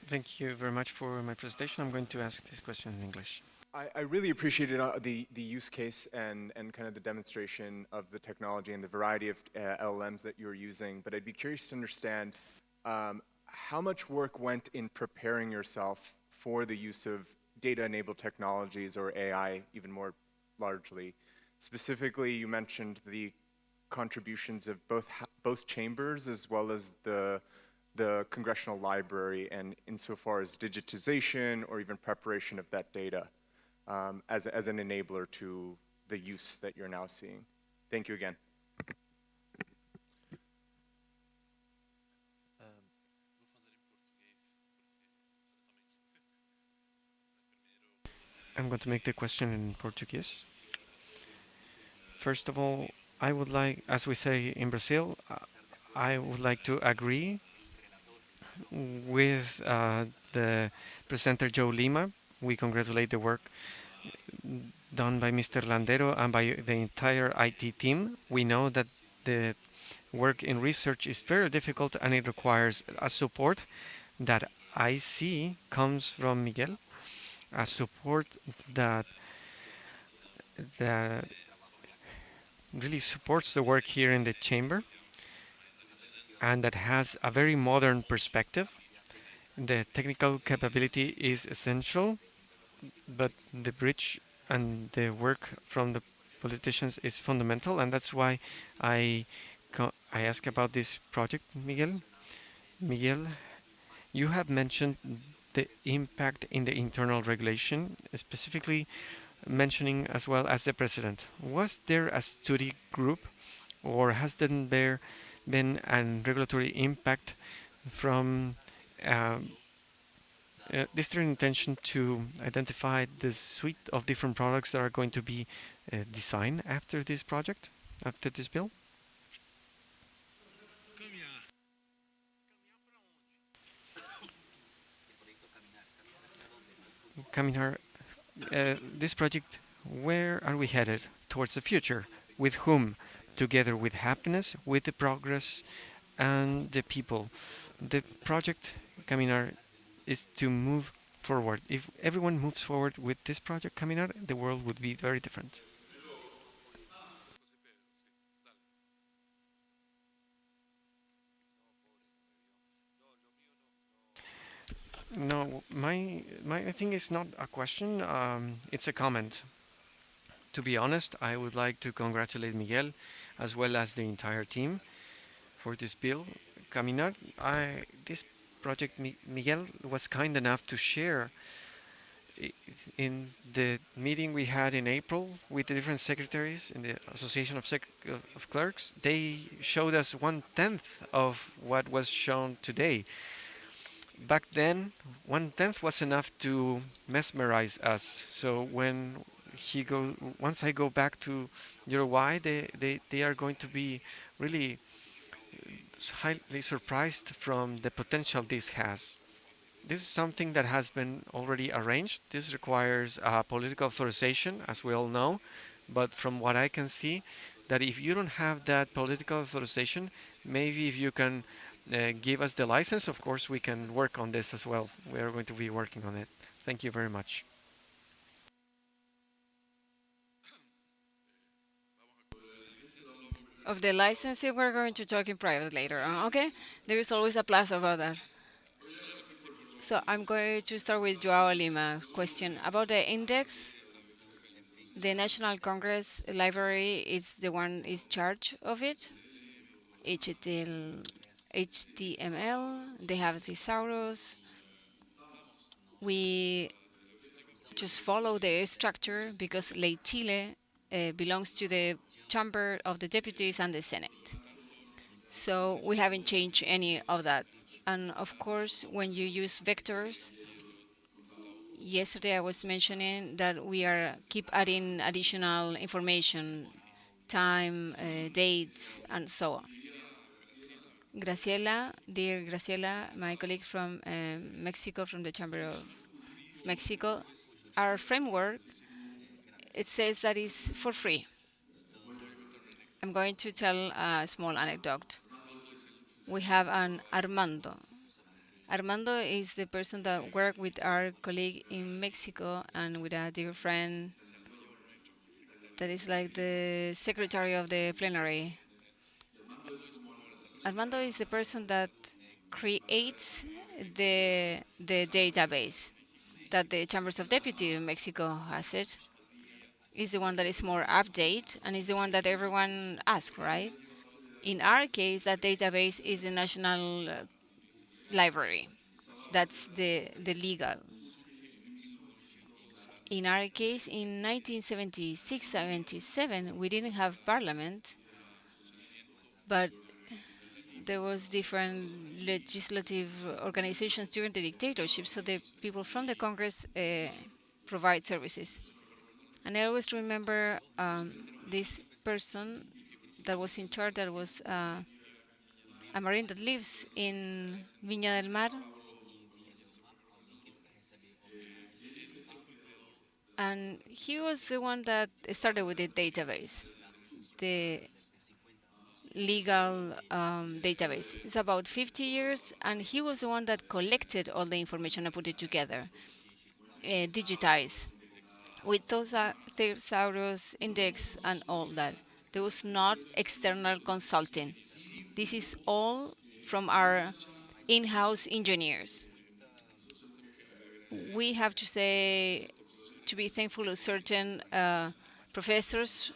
Thank you very much for my presentation. I'm going to ask this question in English. I really appreciated the use case and kind of the demonstration of the technology and the variety of LLMs that you're using, but I'd be curious to understand how much work went in preparing yourself for the use of data-enabled technologies, or AI even more largely. Specifically, you mentioned the contributions of both chambers as well as the Congressional Library, and insofar as digitization or even preparation of that data as an enabler to the use that you're now seeing. Thank you again. I'm going to make the question in Portuguese. First of all, I would like, as we say in Brazil, I would like to agree with the presenter Joe Lima. We congratulate the work done by Mr. Landero and by the entire IT team. We know that the work in research is very difficult and it requires a support that I see comes from Miguel, a support that that really supports the work here in the chamber and that has a very modern perspective. The technical capability is essential, but the bridge and the work from the politicians is fundamental, and that's why I ask about this project, Miguel. Miguel, you have mentioned the impact in the internal regulation, specifically mentioning as well as the president. Was there a study group, or has there been a regulatory impact from is there an intention to identify the suite of different products that are going to be designed after this project, after this bill? Caminar, this project, where are we headed? Towards the future. With whom? Together with happiness, with the progress, and the people. The project, Caminar, is to move forward. If everyone moves forward with this project, Caminar, the world would be very different. No, my thing is not a question. It's a comment. To be honest, I would like to congratulate Miguel as well as the entire team for this bill. Caminar, this project, Miguel was kind enough to share in the meeting we had in April with the different secretaries in the Association of Clerks. They showed us 1/10 of what was shown today. Back then, 1/10 was enough to mesmerize us. So when once I go back to Uruguay, they are going to be really highly surprised from the potential this has. This is something that has been already arranged. This requires political authorization, as we all know. But from what I can see, that if you don't have that political authorization, maybe if you can give us the license, of course, we can work on this as well. We are going to be working on it. Thank you very much. Of the licensing, we're going to talk in private later on, okay? There is always a plus about that. So I'm going to start with Joao Lima question. About the index, the National Congress Library is the one is charge of it. HTML, they have thesaurus. We just follow the structure because Ley Chile belongs to the Chamber of the Deputies and the Senate. So we haven't changed any of that. And of course, when you use vectors, yesterday I was mentioning that we keep adding additional information, time, dates, and so on. Graciela, dear Graciela, my colleague from Mexico, from the Chamber of Mexico, our framework, it says that it's for free. I'm going to tell a small anecdote. We have an Armando. Armando is the person that worked with our colleague in Mexico and with a dear friend that is like the secretary of the plenary. Armando is the person that creates the database that the Chambers of Deputies in Mexico has it. Is the one that is more update and is the one that everyone asks, right? In our case, that database is the National Library. That's the legal. In our case, in 1976-77, we didn't have parliament, but there was different legislative organizations during the dictatorship, so the people from the Congress provide services. And I always remember this person that was in charge, that was a Marine that lives in Viña del Mar. And he was the one that started with the database, the legal database. It's about 50 years, and he was the one that collected all the information and put it together, digitized, with those thesaurus index and all that. There was not external consulting. This is all from our in-house engineers. We have to say, to be thankful to certain professors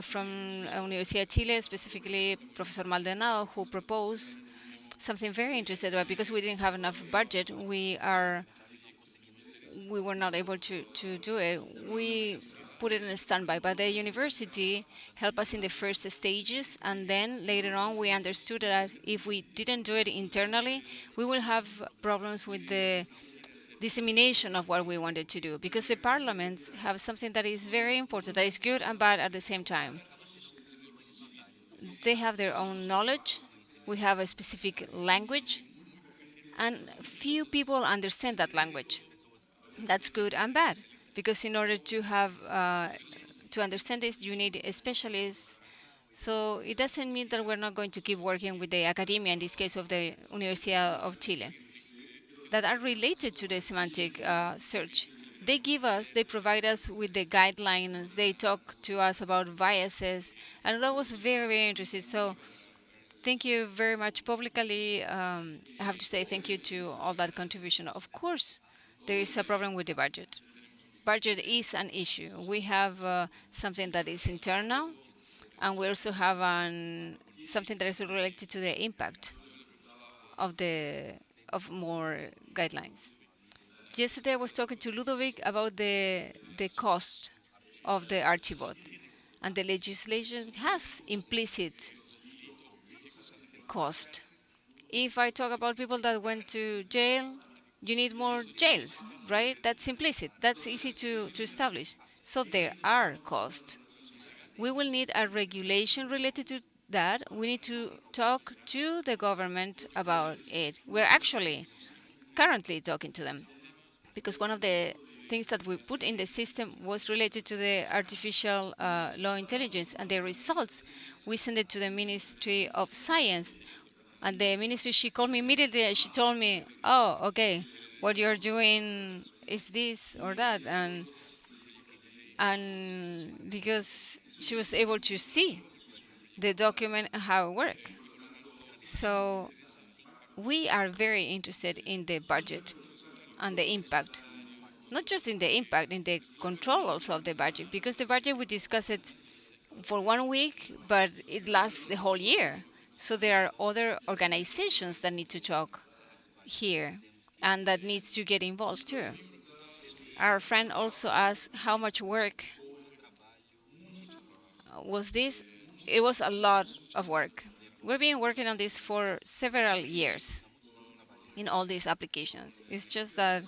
from Universidad de Chile, specifically Professor Maldonado, who proposed something very interesting. But because we didn't have enough budget, we were not able to do it. We put it in a standby, but the university helped us in the first stages, and then later on we understood that if we didn't do it internally, we will have problems with the dissemination of what we wanted to do, because the parliaments have something that is very important, that is good and bad at the same time. They have their own knowledge, we have a specific language, and few people understand that language. That's good and bad, because in order to have to understand this, you need specialists. So it doesn't mean that we're not going to keep working with the academia, in this case of the Universidad of Chile, that are related to the semantic search. They provide us with the guidelines, they talk to us about biases, and that was very, very interesting. So thank you very much publicly. I have to say thank you to all that contribution. Of course, there is a problem with the budget. Budget is an issue. We have something that is internal, and we also have something that is related to the impact of more guidelines. Yesterday I was talking to Ludovic about the cost of the Archibot, and the legislation has implicit cost. If I talk about people that went to jail, you need more jails, right? That's implicit. That's easy to establish. So there are costs. We will need a regulation related to that. We need to talk to the government about it. We're actually currently talking to them, because one of the things that we put in the system was related to the artificial law intelligence, and the results we sent it to the Ministry of Science. And the ministry, she called me immediately. She told me, "Oh, okay, what you're doing is this or that," and because she was able to see the document and how it worked. So we are very interested in the budget and the impact. Not just in the impact, in the control also of the budget, because the budget, we discuss it for 1 week, but it lasts the whole year. So there are other organizations that need to talk here and that needs to get involved too. Our friend also asked how much work was this. It was a lot of work. We've been working on this for several years in all these applications. It's just that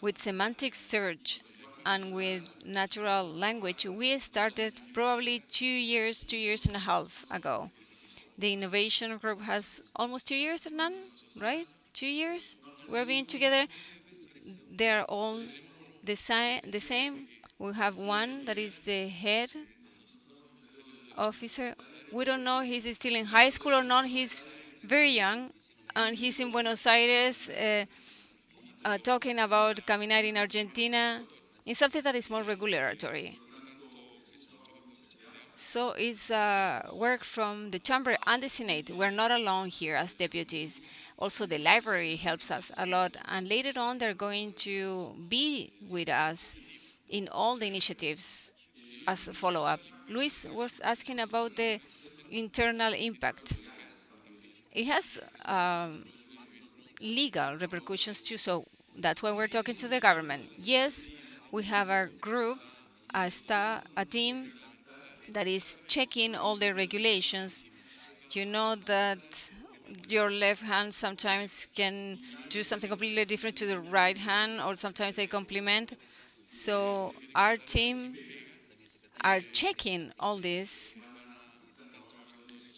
with semantic search and with natural language, we started probably 2 years, 2.5 years ago. The innovation group has almost 2 years, Hernan, right? 2 years? We're being together. They're all the same. We have one that is the head officer. We don't know if he's still in high school or not. He's very young, and he's in Buenos Aires talking about Caminar in Argentina, in something that is more regulatory. So it's work from the Chamber and the Senate. We're not alone here as deputies. Also, the library helps us a lot. And later on, they're going to be with us in all the initiatives as a follow-up. Luis was asking about the internal impact. It has legal repercussions too, so that's why we're talking to the government. Yes, we have a group, a team that is checking all the regulations. You know that your left hand sometimes can do something completely different to the right hand, or sometimes they complement. So our team are checking all this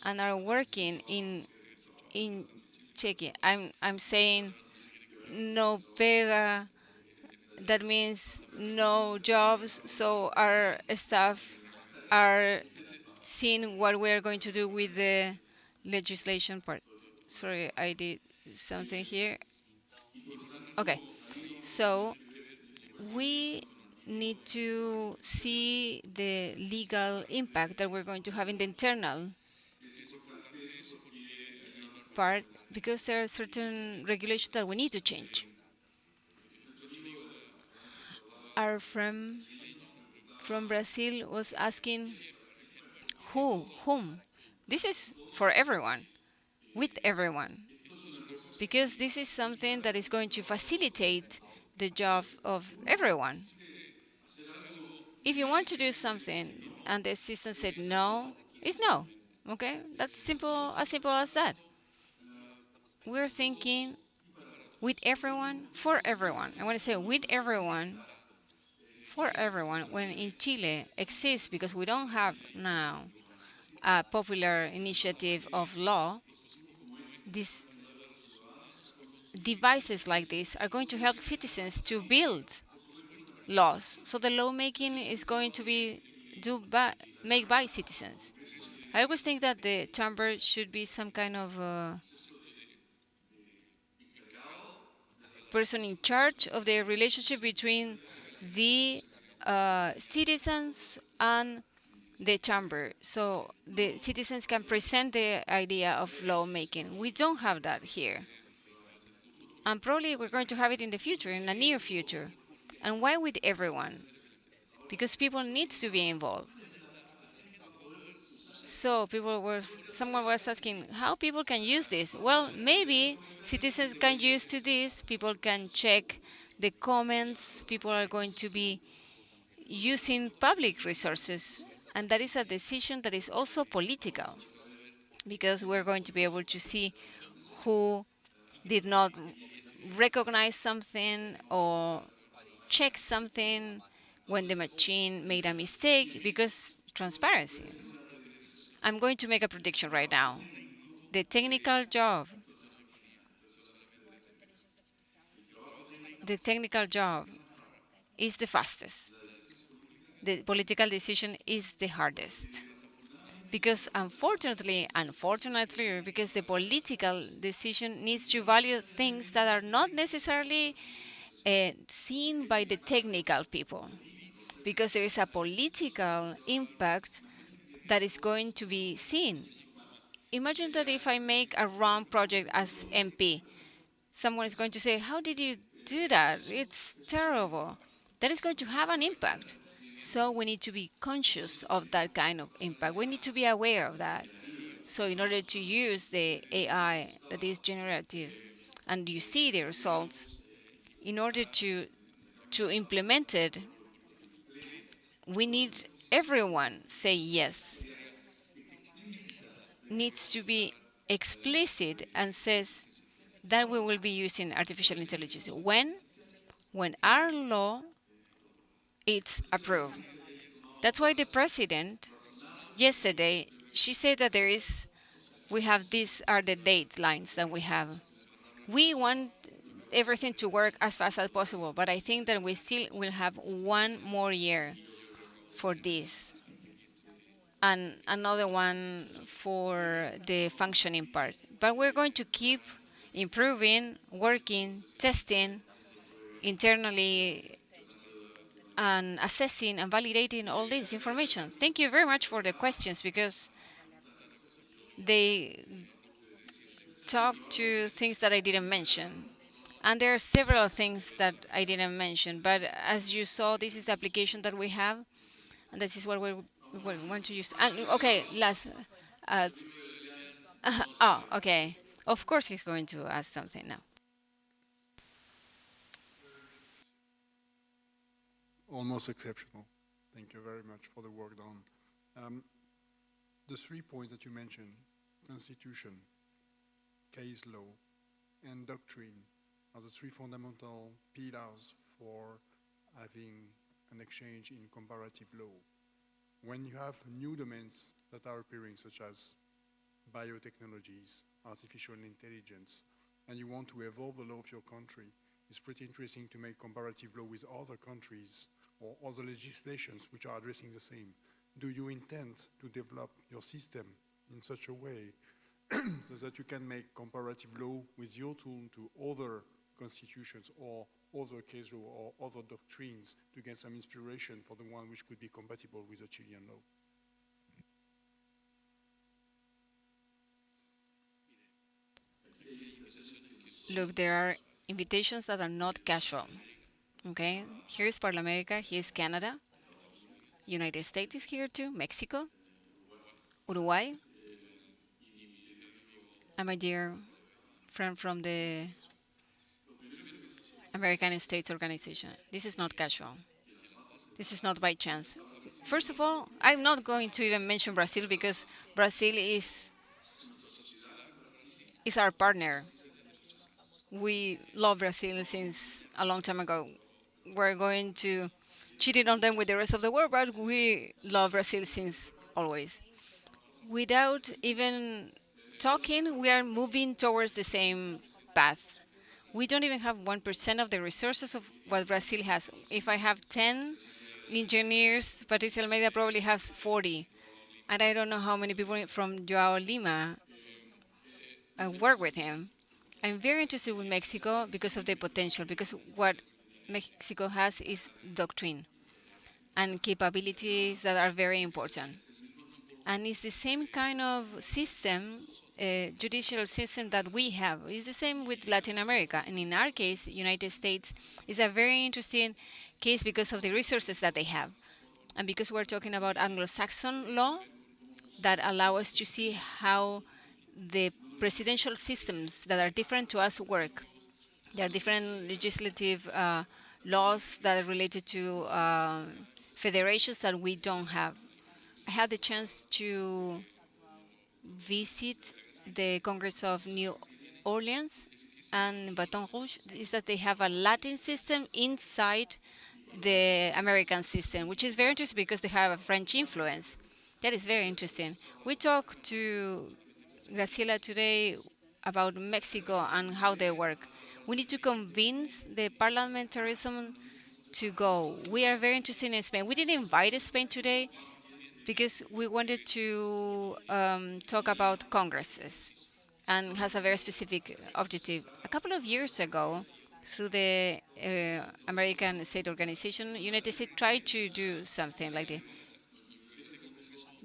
and are working in checking. I'm saying no pega. That means no jobs. So our staff are seeing what we are going to do with the legislation part. Sorry, I did something here. Okay, so we need to see the legal impact that we're going to have in the internal part, because there are certain regulations that we need to change. Our friend from Brazil was asking whom? This is for everyone, with everyone, because this is something that is going to facilitate the job of everyone. If you want to do something and the assistant said no, it's no. Okay? That's simple as that. We're thinking with everyone, for everyone. I want to say with everyone, for everyone, when in Chile exists, because we don't have now a popular initiative of law, these devices like this are going to help citizens to build laws. So the lawmaking is going to be made by citizens. I always think that the chamber should be some kind of person in charge of the relationship between the citizens and the chamber, so the citizens can present the idea of lawmaking. We don't have that here, and probably we're going to have it in the future, in the near future. And why with everyone? Because people need to be involved. So someone was asking how people can use this. Well, maybe citizens can use to this. People can check the comments. People are going to be using public resources, and that is a decision that is also political, because we're going to be able to see who did not recognize something or check something when the machine made a mistake, because transparency. I'm going to make a prediction right now. The technical job is the fastest. The political decision is the hardest. Because unfortunately, because the political decision needs to value things that are not necessarily seen by the technical people. Because there is a political impact that is going to be seen. Imagine that if I make a wrong project as MP, someone is going to say, how did you do that? It's terrible. That is going to have an impact. So we need to be conscious of that kind of impact. We need to be aware of that. So in order to use the AI that is generative, and you see the results, in order to implement it, we need everyone say yes. Needs to be explicit and says that we will be using artificial intelligence. When our law is approved. That's why the president, yesterday, she said that these are the deadlines that we have. We want everything to work as fast as possible, but I think that we still will have 1 more year for this, and another one for the functioning part. But we're going to keep improving, working, testing internally, and assessing and validating all this information. Thank you very much for the questions, because they talk to things that I didn't mention. And there are several things that I didn't mention, but as you saw, this is the application that we have, and this is what we want to use. And okay, last. Oh, okay. Of course, he's going to ask something now. Almost exceptional. Thank you very much for the work done. The 3 points that you mentioned, constitution, case law, and doctrine, are the 3 fundamental pillars for having an exchange in comparative law. when you have new domains that are appearing, such as biotechnologies, artificial intelligence, and you want to evolve the law of your country, it's pretty interesting to make comparative law with other countries or other legislations which are addressing the same. Do you intend to develop your system in such a way so that you can make comparative law with your tool to other constitutions or other case law or other doctrines to get some inspiration for the one which could be compatible with the Chilean law? Look, there are invitations that are not casual. Okay, here's Parlamentica, here's Canada, United States is here too, Mexico, Uruguay, and my dear friend from the American States Organization. This is not casual. This is not by chance. First of all, I'm not going to even mention Brazil because Brazil is our partner. We love Brazil since a long time ago. We're going to cheat it on them with the rest of the world, but we love Brazil since always. Without even talking, we are moving towards the same path. We don't even have 1% of the resources of what Brazil has. If I have 10 engineers, Patricia Almeida probably has 40. And I don't know how many people from Joao Lima work with him. I'm very interested with Mexico because of the potential, because what Mexico has is doctrine and capabilities that are very important. And it's the same kind of system, judicial system that we have. It's the same with Latin America. And in our case, United States is a very interesting case because of the resources that they have. And because we're talking about Anglo-Saxon law that allow us to see how the presidential systems that are different to us work. There are different legislative laws that are related to federations that we don't have. I had the chance to visit the Congress of New Orleans and Baton Rouge is that they have a Latin system inside the American system, which is very interesting because they have a French influence. That is very interesting. We talked to Graciela today about Mexico and how they work. We need to convince the parliamentarism to go. We are very interested in Spain. We didn't invite Spain today because we wanted to talk about congresses and has a very specific objective. A couple of years ago, through the American State Organization, United States tried to do something like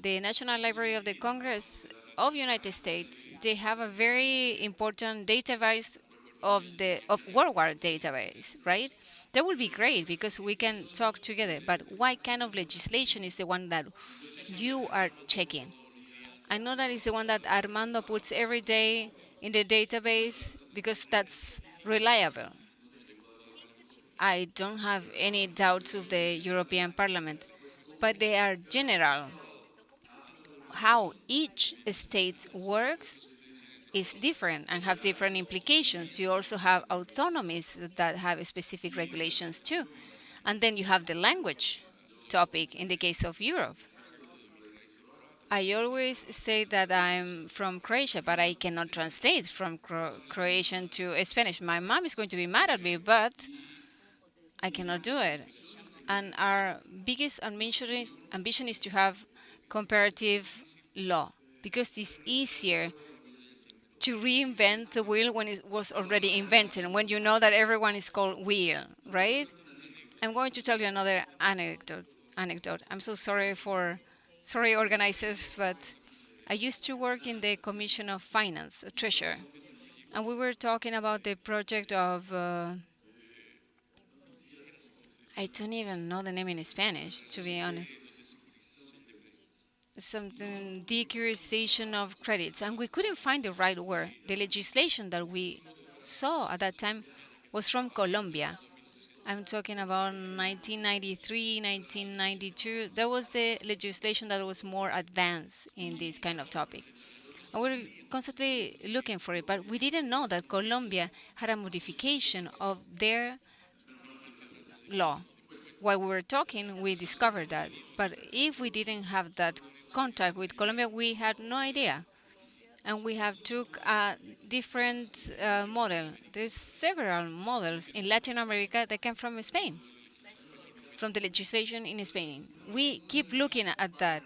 the National Library of the Congress of United States. They have a very important database of World War database, right? That would be great because we can talk together. But what kind of legislation is the one that you are checking? I know that is the one that Armando puts every day in the database because that's reliable. I don't have any doubts of the European Parliament, but they are general. How each state works is different and have different implications. You also have autonomies that have specific regulations too. And then you have the language topic in the case of Europe. I always say that I'm from Croatia, but I cannot translate from Croatian to Spanish. My mom is going to be mad at me, but I cannot do it. And our biggest ambition is to have comparative law because it's easier to reinvent the wheel when it was already invented, when you know that everyone is called wheel, right? I'm going to tell you another anecdote. I'm so sorry organizers, but I used to work in the Commission of Finance, a treasurer, and we were talking about the project of I don't even know the name in Spanish, to be honest. Something decuriosation of credits, and we couldn't find the right word. The legislation that we saw at that time was from Colombia. I'm talking about 1993, 1992. That was the legislation that was more advanced in this kind of topic. And we were constantly looking for it, but we didn't know that Colombia had a modification of their law while we were talking, we discovered that. But if we didn't have that contact with Colombia, we had no idea. And we have took a different model. There's several models in Latin America that came from Spain, from the legislation in Spain. We keep looking at that.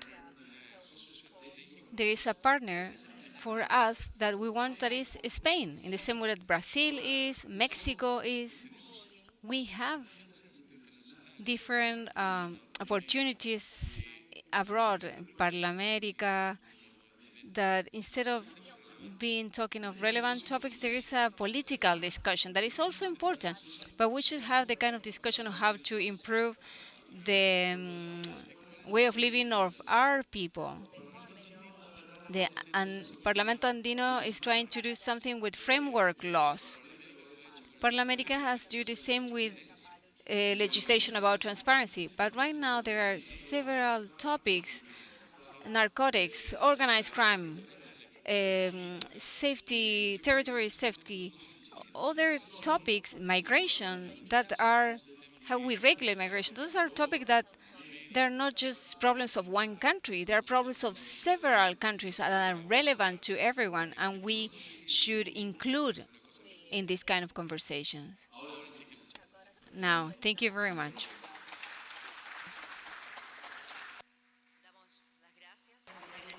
There is a partner for us that we want, that is Spain, in the same way that Brazil is, Mexico is. We have different opportunities abroad, Parlamerica, that instead of being talking of relevant topics, there is a political discussion that is also important. But we should have the kind of discussion of how to improve the way of living of our people. And Parlamento Andino is trying to do something with framework laws. Parlamerica has to do the same with legislation about transparency. But right now there are several topics: narcotics, organized crime, safety, territory safety, other topics, migration, that are how we regulate migration. Those are topics that they're not just problems of one country. They are problems of several countries that are relevant to everyone, and we should include in this kind of conversations. Now, thank you very much.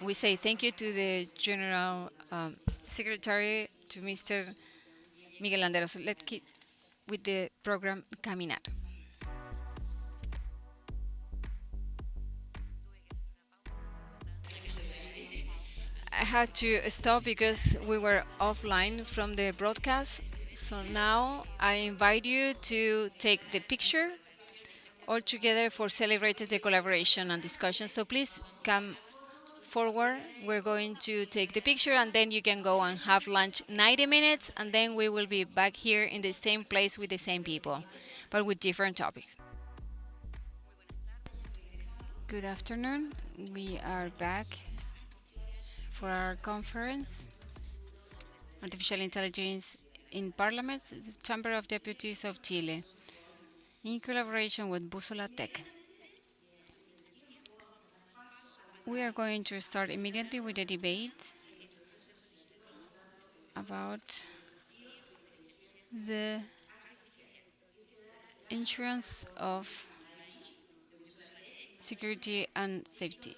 We say thank you to the General Secretary, to Mr. Miguel Landeros. Let's keep with the program Caminar. I had to stop because we were offline from the broadcast. So now I invite you to take the picture all together for celebrating the collaboration and discussion. So please come forward. We're going to take the picture, and then you can go and have lunch 90 minutes, and then we will be back here in the same place with the same people, but with different topics. Good afternoon. We are back for our conference, Artificial Intelligence in Parliament, the Chamber of Deputies of Chile, in collaboration with Bússola Tech. We are going to start immediately with a debate about the insurance of security and safety.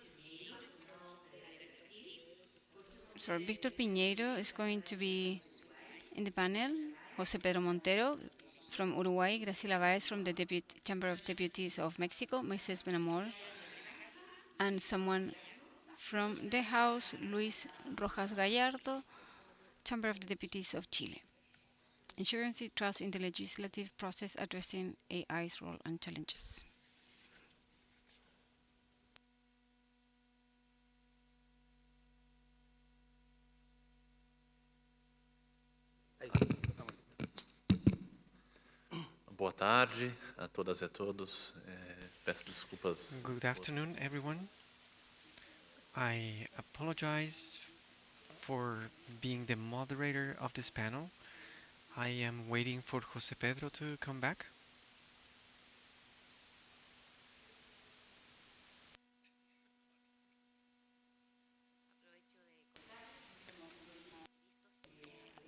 So Victor Piñeiro is going to be in the panel, José Pedro Montero from Uruguay, Graciela Báez from the Chamber of Deputies of Mexico, Moisés Benamor, and someone from the House, Luis Rojas Gallardo, Chamber of the Deputies of Chile. Insurance trust in the legislative process addressing AI's role and challenges. Boa tarde a todas e a todos. Peço desculpas. Good afternoon, everyone. I apologize for being the moderator of this panel. I am waiting for José Pedro to come back.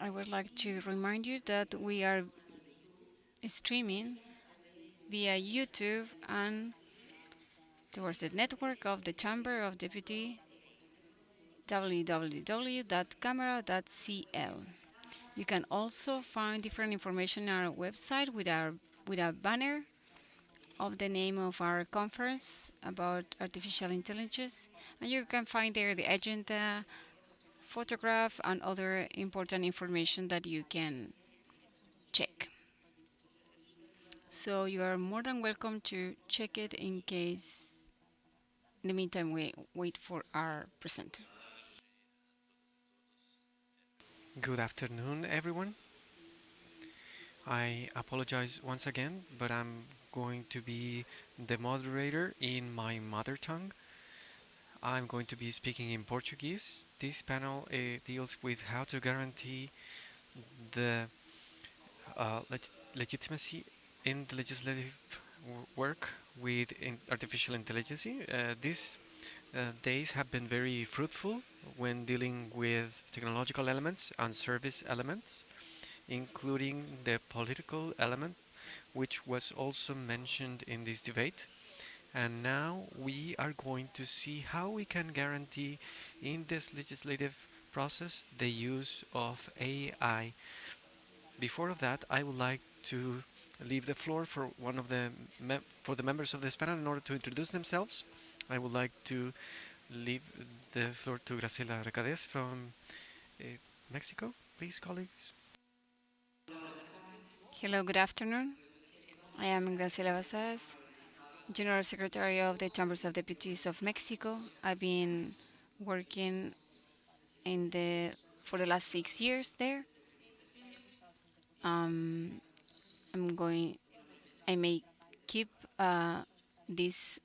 I would like to remind you that we are streaming via YouTube and towards the network of the Chamber of Deputies, www.camera.cl. You can also find different information on our website with a banner of the name of our conference about artificial intelligence, and you can find there the agenda, photograph, and other important information that you can check. So you are more than welcome to check it in case, in the meantime, we wait for our presenter. Good afternoon, everyone. I apologize once again, but I'm going to be the moderator in my mother tongue. I'm going to be speaking in Portuguese. This panel deals with how to guarantee the legitimacy in the legislative work with artificial intelligence. These days have been very fruitful when dealing with technological elements and service elements, including the political element, which was also mentioned in this debate. And now we are going to see how we can guarantee in this legislative process the use of AI. Before that, I would like to leave the floor for the members of this panel in order to introduce themselves. I would like to leave the floor to Graciela Recades from Mexico. Please, colleagues. Hello, good afternoon. I am Graciela Basas, General Secretary of the Chambers of Deputies of Mexico. I've been working for the last 6 years there. I may keep this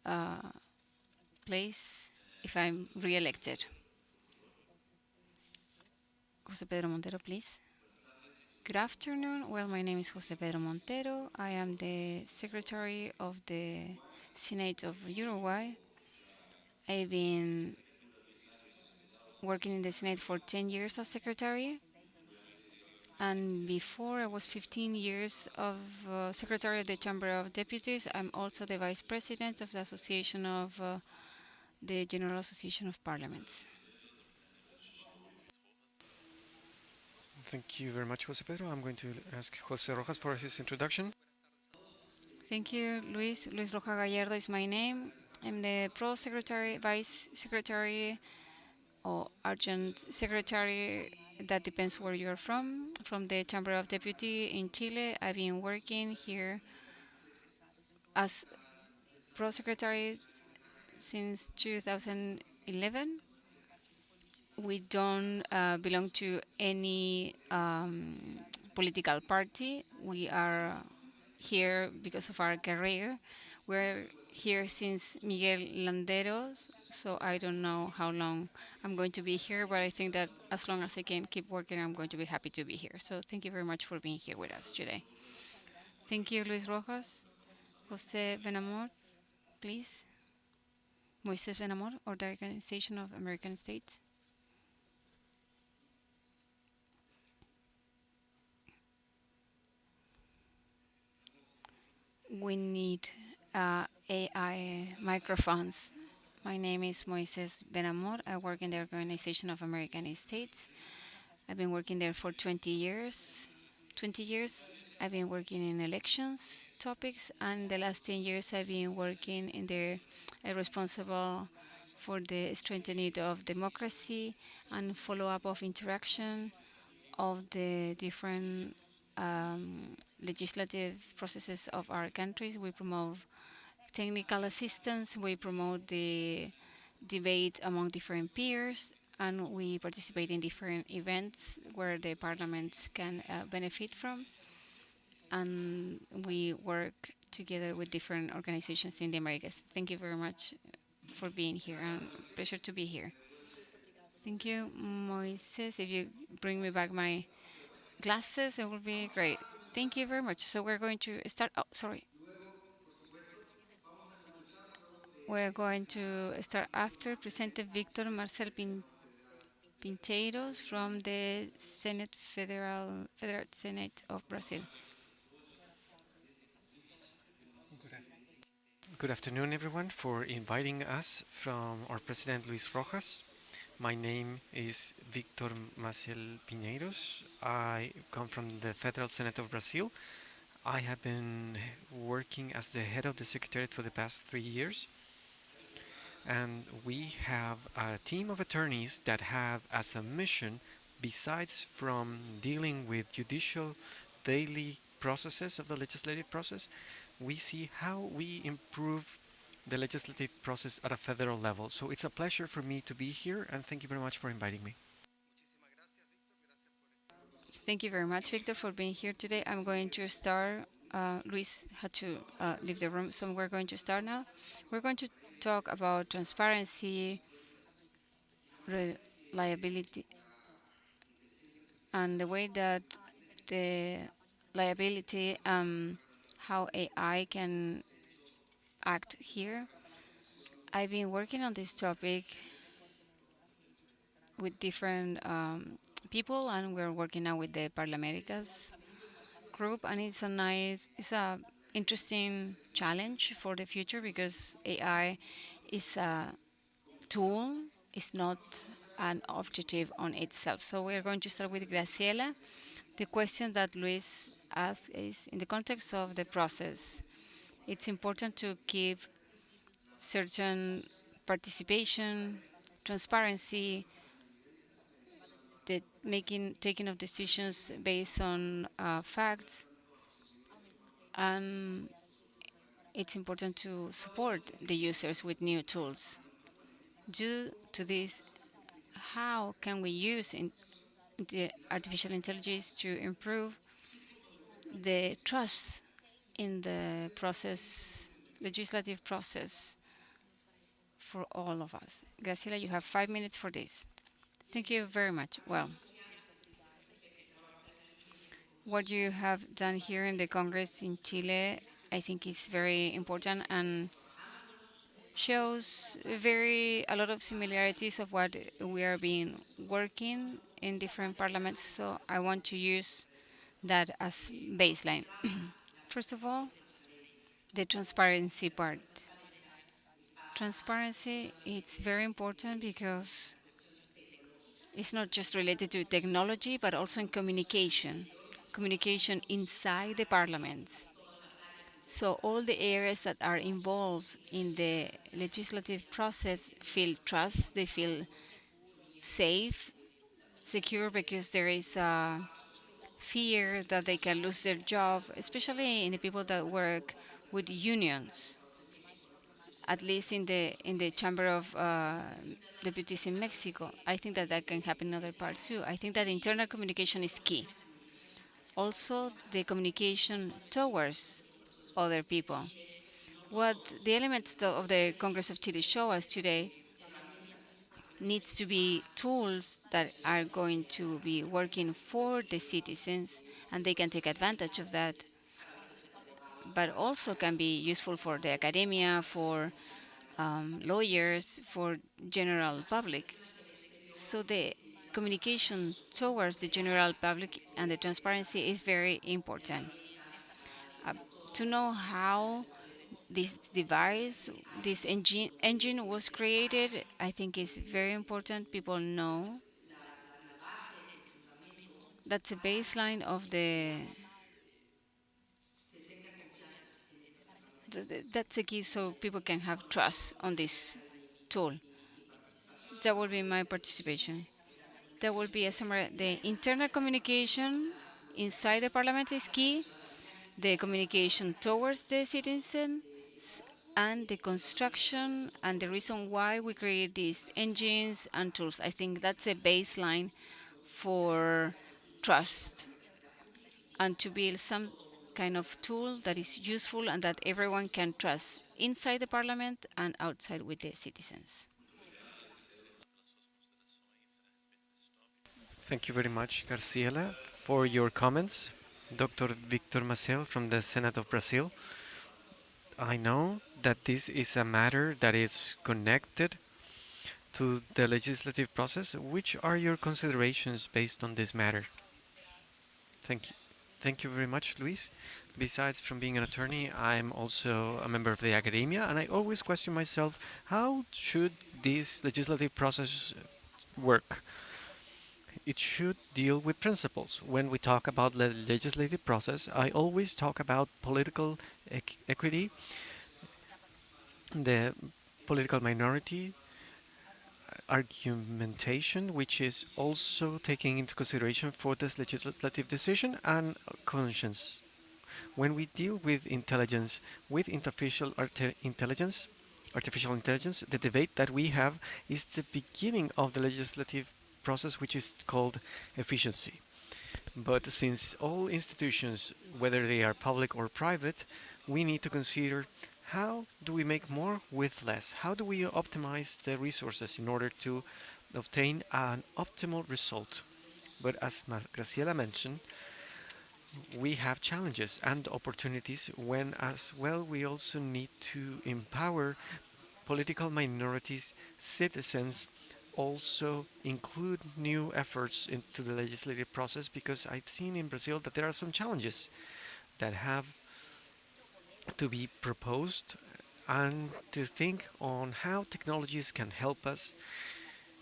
place if I'm re-elected. José Pedro Montero, please. Good afternoon. Well, my name is José Pedro Montero. I am the Secretary of the Senate of Uruguay. I've been working in the Senate for 10 years as Secretary. And before I was 15 years of Secretary of the Chamber of Deputies. I'm also the Vice President of the Association of the General Association of Parliaments. Thank you very much, José Pedro. I'm going to ask José Rojas for his introduction. Thank you, Luis. Luis Roja Gallardo is my name. I'm the Pro Secretary, Vice Secretary, or Adjunct Secretary, that depends where you're from the Chamber of Deputies in Chile. I've been working here as Pro Secretary since 2011. We don't belong to any political party. We are here because of our career. We're here since Miguel Landeros, so I don't know how long I'm going to be here, but I think that as long as I can keep working, I'm going to be happy to be here. So thank you very much for being here with us today. Thank you, Luis Rojas. Jose Benamor, please. Moises Benamor, or the Organization of American States. We need AI microphones. My name is Moises Benamor. I work in the Organization of American States. I've been working there for 20 years. I've been working in elections topics, and the last 10 years I've been working in the responsible for the strengthening of democracy and follow-up of interaction of the different legislative processes of our countries. We promote technical assistance, we promote the debate among different peers, and we participate in different events where the parliaments can benefit from. And we work together with different organizations in the Americas. Thank you very much for being here, and pleasure to be here. Thank you, Moises. If you bring me back my glasses, it will be great. Thank you very much. So we're going to start. Oh, sorry. We're going to start after Presidente Victor Marcel Pinteiros from the Federal Senate of Brazil. Good afternoon, everyone, for inviting us from our President Luis Rojas. My name is Victor Maciel Pinheiros. I come from the Federal Senate of Brazil. I have been working as the head of the Secretariat for the past 3 years. And we have a team of attorneys that have as a mission, besides from dealing with judicial daily processes of the legislative process, we see how we improve the legislative process at a federal level. So it's a pleasure for me to be here, and thank you very much for inviting me. Thank you very much, Victor, for being here today. I'm going to start. Luis had to leave the room, so we're going to start now. We're going to talk about transparency, reliability, and the way that the liability, how AI can act here. I've been working on this topic with different people, and we're working now with the Parlamentos group, and it's a interesting challenge for the future because AI is a tool, it's not an objective on itself. So we're going to start with Graciela. The question that Luis asked is in the context of the process. It's important to keep certain participation, transparency, the taking of decisions based on facts, and it's important to support the users with new tools. Due to this, how can we use the artificial intelligence to improve the trust in the process, legislative process for all of us? Graciela, you have 5 minutes for this. Thank you very much. Well, what you have done here in the Congress in Chile, I think is very important and shows a lot of similarities of what we are being working in different parliaments. So I want to use that as baseline. First of all, the transparency part. Transparency it's very important because it's not just related to technology, but also in communication. Communication inside the parliaments. So all the areas that are involved in the legislative process feel trust, they feel safe, secure, because there is a fear that they can lose their job, especially in the people that work with unions. At least in the Chamber of Deputies in Mexico, I think that that can happen in other parts too. I think that internal communication is key. Also, the communication towards other people. What the elements of the Congress of Chile show us today needs to be tools that are going to be working for the citizens, and they can take advantage of that, but also can be useful for the academia, for lawyers, for general public. So the communication towards the general public and the transparency is very important. Uh, to know how this device, this engine was created, I think is very important. People know that's the baseline of that's the key so people can have trust on this tool. That will be my participation. There will be a summary. The internal communication inside the parliament is key. The communication towards the citizens and the construction and the reason why we create these engines and tools. I think that's a baseline for trust and to build some kind of tool that is useful and that everyone can trust inside the parliament and outside with the citizens. Thank you very much, Garciela, for your comments. Dr. Victor Maciel from the Senate of Brazil. I know that this is a matter that is connected to the legislative process. Which are your considerations based on this matter? Thank you. Thank you very much, Luis. Besides from being an attorney, I'm also a member of the academia, and I always question myself, how should this legislative process work? It should deal with principles. When we talk about the legislative process, I always talk about political equity, the political minority, argumentation, which is also taking into consideration for this legislative decision, and conscience. When we deal with intelligence, with artificial intelligence, the debate that we have is the beginning of the legislative process, which is called efficiency. But since all institutions, whether they are public or private, we need to consider how do we make more with less? How do we optimize the resources in order to obtain an optimal result? But as Graciela mentioned, we have challenges and opportunities when, as well, we also need to empower political minorities, citizens, also include new efforts into the legislative process, because I've seen in Brazil that there are some challenges that have to be proposed, and to think on how technologies can help us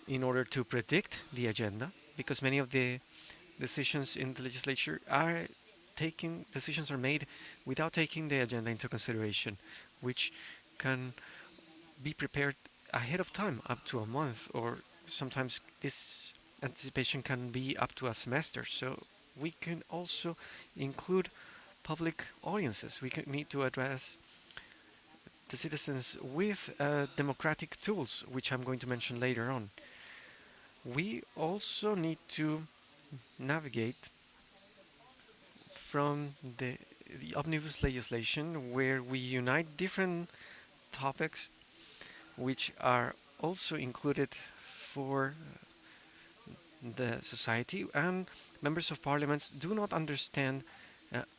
in order to predict the agenda, because many of the decisions in the legislature decisions are made without taking the agenda into consideration, which can be prepared ahead of time, up to a month, or sometimes this anticipation can be up to a semester. So we can also include public audiences. We need to address the citizens with democratic tools, which I'm going to mention later on. We also need to navigate from the omnibus legislation, where we unite different topics which are also included for the society, and members of parliament do not understand,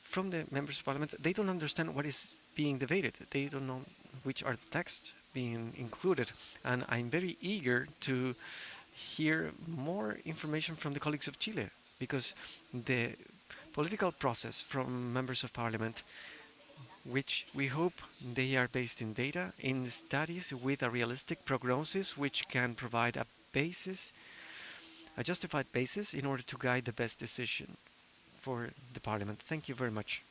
from the members of parliament, they don't understand what is being debated. They don't know which are the texts being included, and I'm very eager to hear more information from the colleagues of Chile, because the political process from members of parliament, which we hope they are based in data, in studies with a realistic prognosis, which can provide a basis, a justified basis, in order to guide the best decision for the parliament. Thank you very much.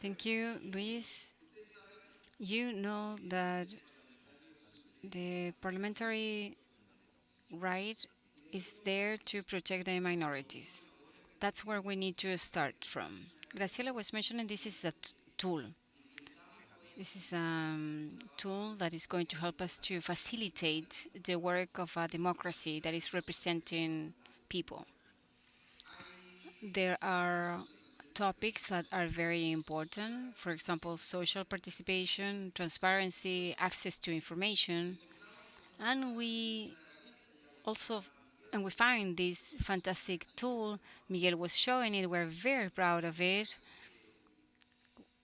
Thank you, Luis. You know that the parliamentary right is there to protect the minorities. That's where we need to start from. Graciela was mentioning this is a tool. This is a tool that is going to help us to facilitate the work of a democracy that is representing people. There are topics that are very important, for example, social participation, transparency, access to information, and we also we find this fantastic tool. Miguel was showing it. We're very proud of it.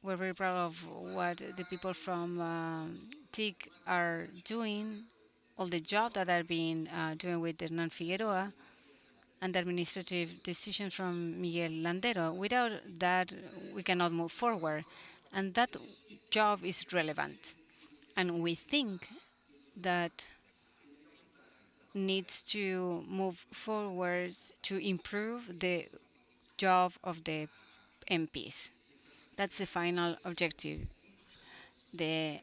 We're very proud of what the people from TIC are doing, all the job that are being doing with Hernan Figueroa, and the administrative decision from Miguel Landero. Without that, we cannot move forward. And that job is relevant. And we think that needs to move forward to improve the job of the MPs. That's the final objective. The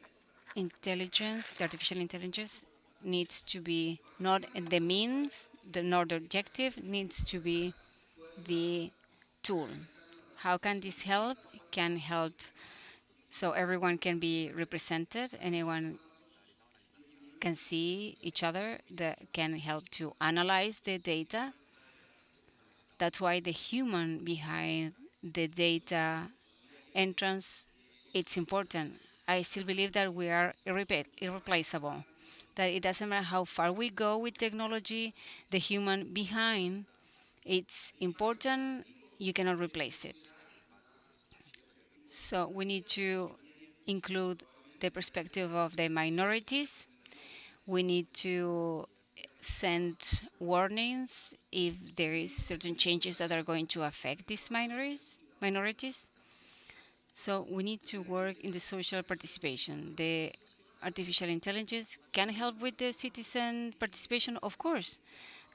artificial intelligence needs to be not the means, nor the objective, needs to be the tool. How can this help? Can help so everyone can be represented, anyone can see each other, that can help to analyze the data. That's why the human behind the data entrance, it's important. I still believe that we are irreplaceable, that it doesn't matter how far we go with technology, the human behind, it's important, you cannot replace it. So we need to include the perspective of the minorities. We need to send warnings if there is certain changes that are going to affect these minorities. So we need to work in the social participation. The artificial intelligence can help with the citizen participation, of course.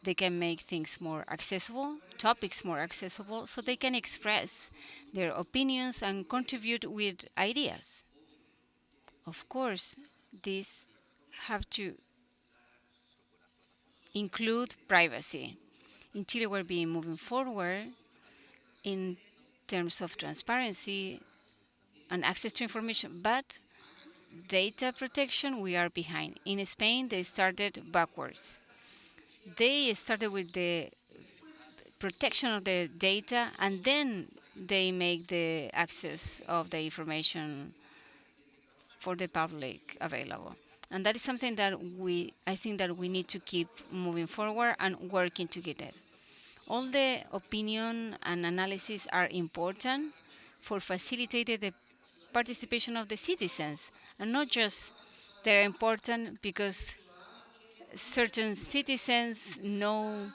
They can make things more accessible, topics more accessible, so they can express their opinions and contribute with ideas. Of course, these have to include privacy. In Chile, we're being moving forward in terms of transparency and access to information, but data protection, we are behind. In Spain, they started backwards. They started with the protection of the data, and then they make the access of the information for the public available. And that is something that I think that we need to keep moving forward and working together. All the opinion and analysis are important for facilitating the participation of the citizens, and not just they're important because certain citizens know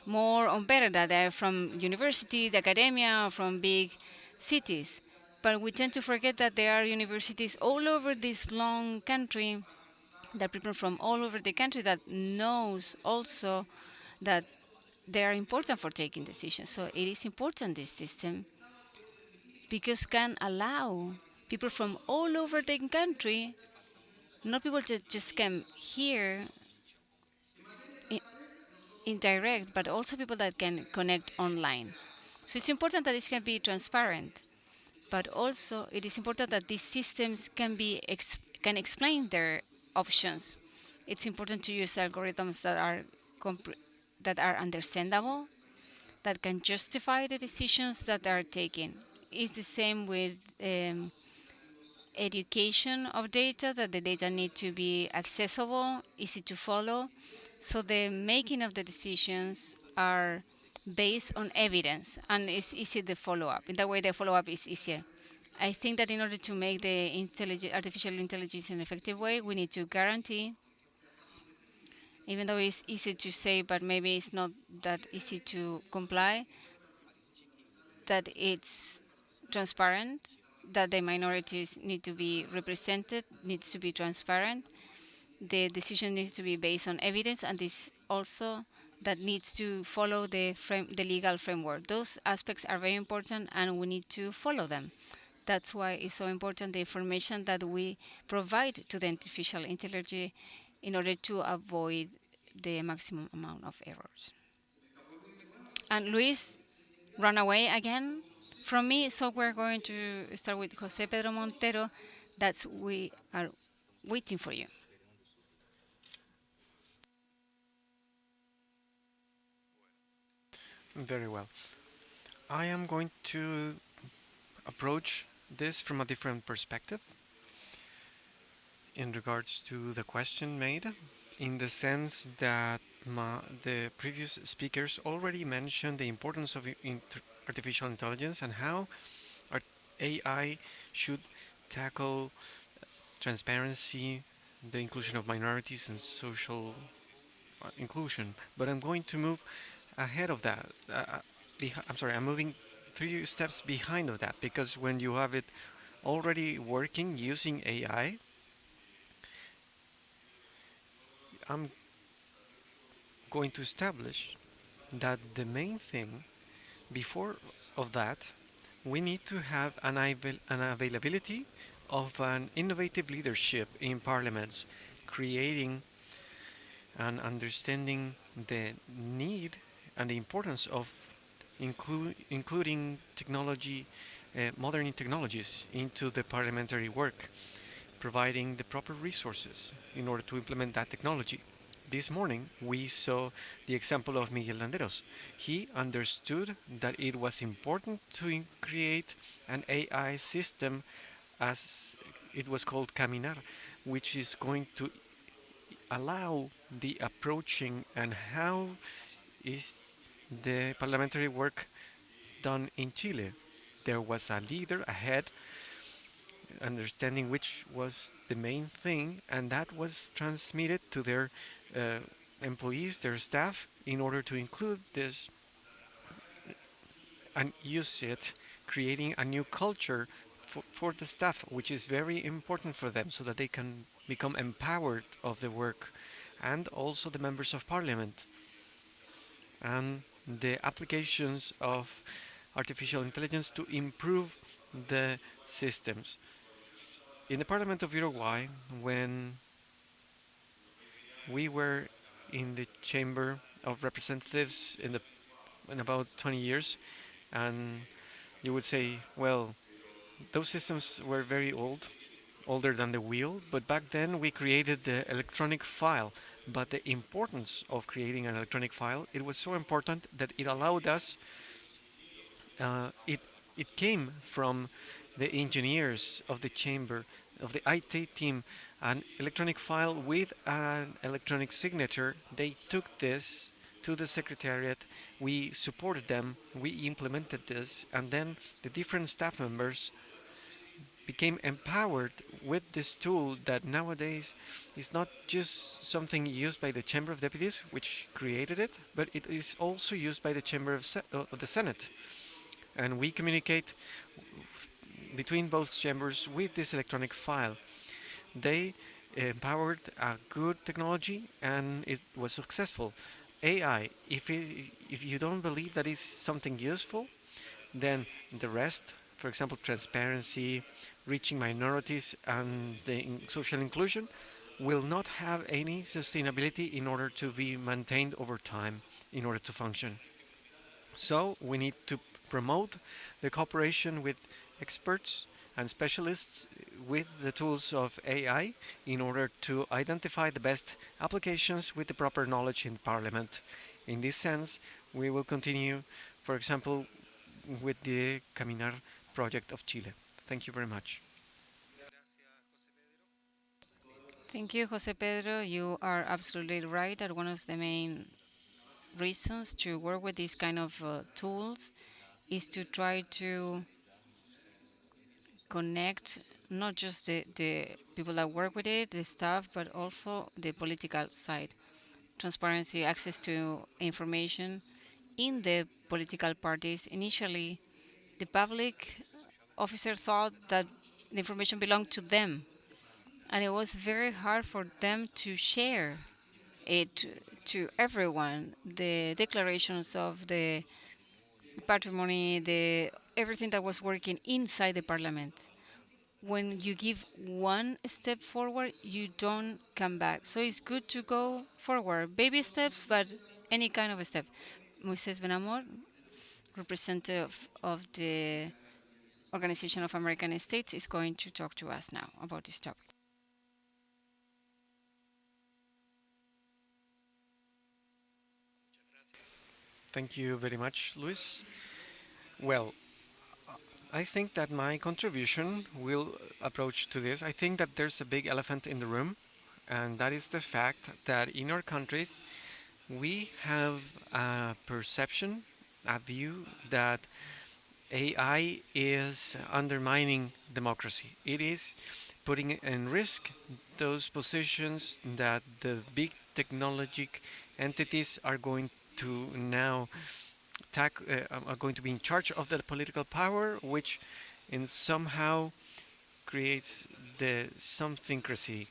more or better that they're from university, the academia, or from big cities. But we tend to forget that there are universities all over this long country, there are people from all over the country that knows also that they are important for taking decisions. So it is important, this system, because can allow people from all over the country, not people that just come here indirect, but also people that can connect online. So it's important that this can be transparent, but also it is important that these systems can explain their options. It's important to use algorithms that are understandable, that can justify the decisions that are taken. It's the same with education of data, that the data need to be accessible, easy to follow. So the making of the decisions are based on evidence, and it's easy to follow up. In that way, the follow up is easier. I think that in order to make the artificial intelligence in an effective way, we need to guarantee, even though it's easy to say, but maybe it's not that easy to comply, that it's transparent, that the minorities need to be represented, needs to be transparent. The decision needs to be based on evidence, and this also that needs to follow the legal framework. Those aspects are very important, and we need to follow them. That's why it's so important the information that we provide to the artificial intelligence in order to avoid the maximum amount of errors. And Luis ran away again from me, so we're going to start with Jose Pedro Montero. That's we are waiting for you. Very well. I am going to approach this from a different perspective in regards to the question made, in the sense that the previous speakers already mentioned the importance of artificial intelligence and how AI should tackle transparency, the inclusion of minorities, and social inclusion. But I'm going to move ahead of that. I'm sorry, I'm moving 3 steps behind of that, because when you have it already working using AI, I'm going to establish that the main thing before of that, we need to have an availability of an innovative leadership in parliaments, creating and understanding the need and the importance of including technology, modern technologies into the parliamentary work, providing the proper resources in order to implement that technology. This morning, we saw the example of Miguel Landeros. He understood that it was important to create an AI system, as it was called Caminar, which is going to allow the approaching and how is the parliamentary work done in Chile. There was a leader ahead, understanding which was the main thing, and that was transmitted to their employees, their staff, in order to include this and use it, creating a new culture for the staff, which is very important for them, so that they can become empowered of the work, and also the members of parliament, and the applications of artificial intelligence to improve the systems. In the Parliament of Uruguay, when we were in the Chamber of Representatives in about 20 years, and you would say, well, those systems were very old, older than the wheel, but back then we created the electronic file. But the importance of creating an electronic file, it was so important that it allowed us, it came from the engineers of the chamber of the IT team an electronic file with an electronic signature. They took this to the secretariat. We supported them. We implemented this, and then the different staff members became empowered with this tool that nowadays is not just something used by the Chamber of Deputies, which created it, but it is also used by the Chamber of the Senate. And we communicate between both chambers with this electronic file. They empowered a good technology, and it was successful. AI, if you don't believe that is something useful, then the rest, for example, transparency, reaching minorities, and the social inclusion, will not have any sustainability in order to be maintained over time in order to function. So we need to promote the cooperation with experts and specialists with the tools of AI in order to identify the best applications with the proper knowledge in Parliament. In this sense, we will continue, for example, with the Caminar project of Chile. Thank you very much. Thank you, Jose Pedro. You are absolutely right that one of the main reasons to work with these kind of tools is to try to connect not just the people that work with it, the staff, but also the political side. Transparency, access to information in the political parties. Initially, the public officer thought that the information belonged to them, and it was very hard for them to share it to everyone. The declarations of the patrimony, the everything that was working inside the parliament. When you give one step forward, you don't come back. So it's good to go forward, baby steps, but any kind of a step. Moises Benamor, representative of the Organization of American States, is going to talk to us now about this topic. Thank you very much, Luis. Well, I think that my contribution will approach to this. I think that there's a big elephant in the room, and that is the fact that in our countries we have a perception, a view that AI is undermining democracy. It is putting in risk those positions that the big technologic entities are going to now are going to be in charge of the political power, which in somehow creates the somethingcracy.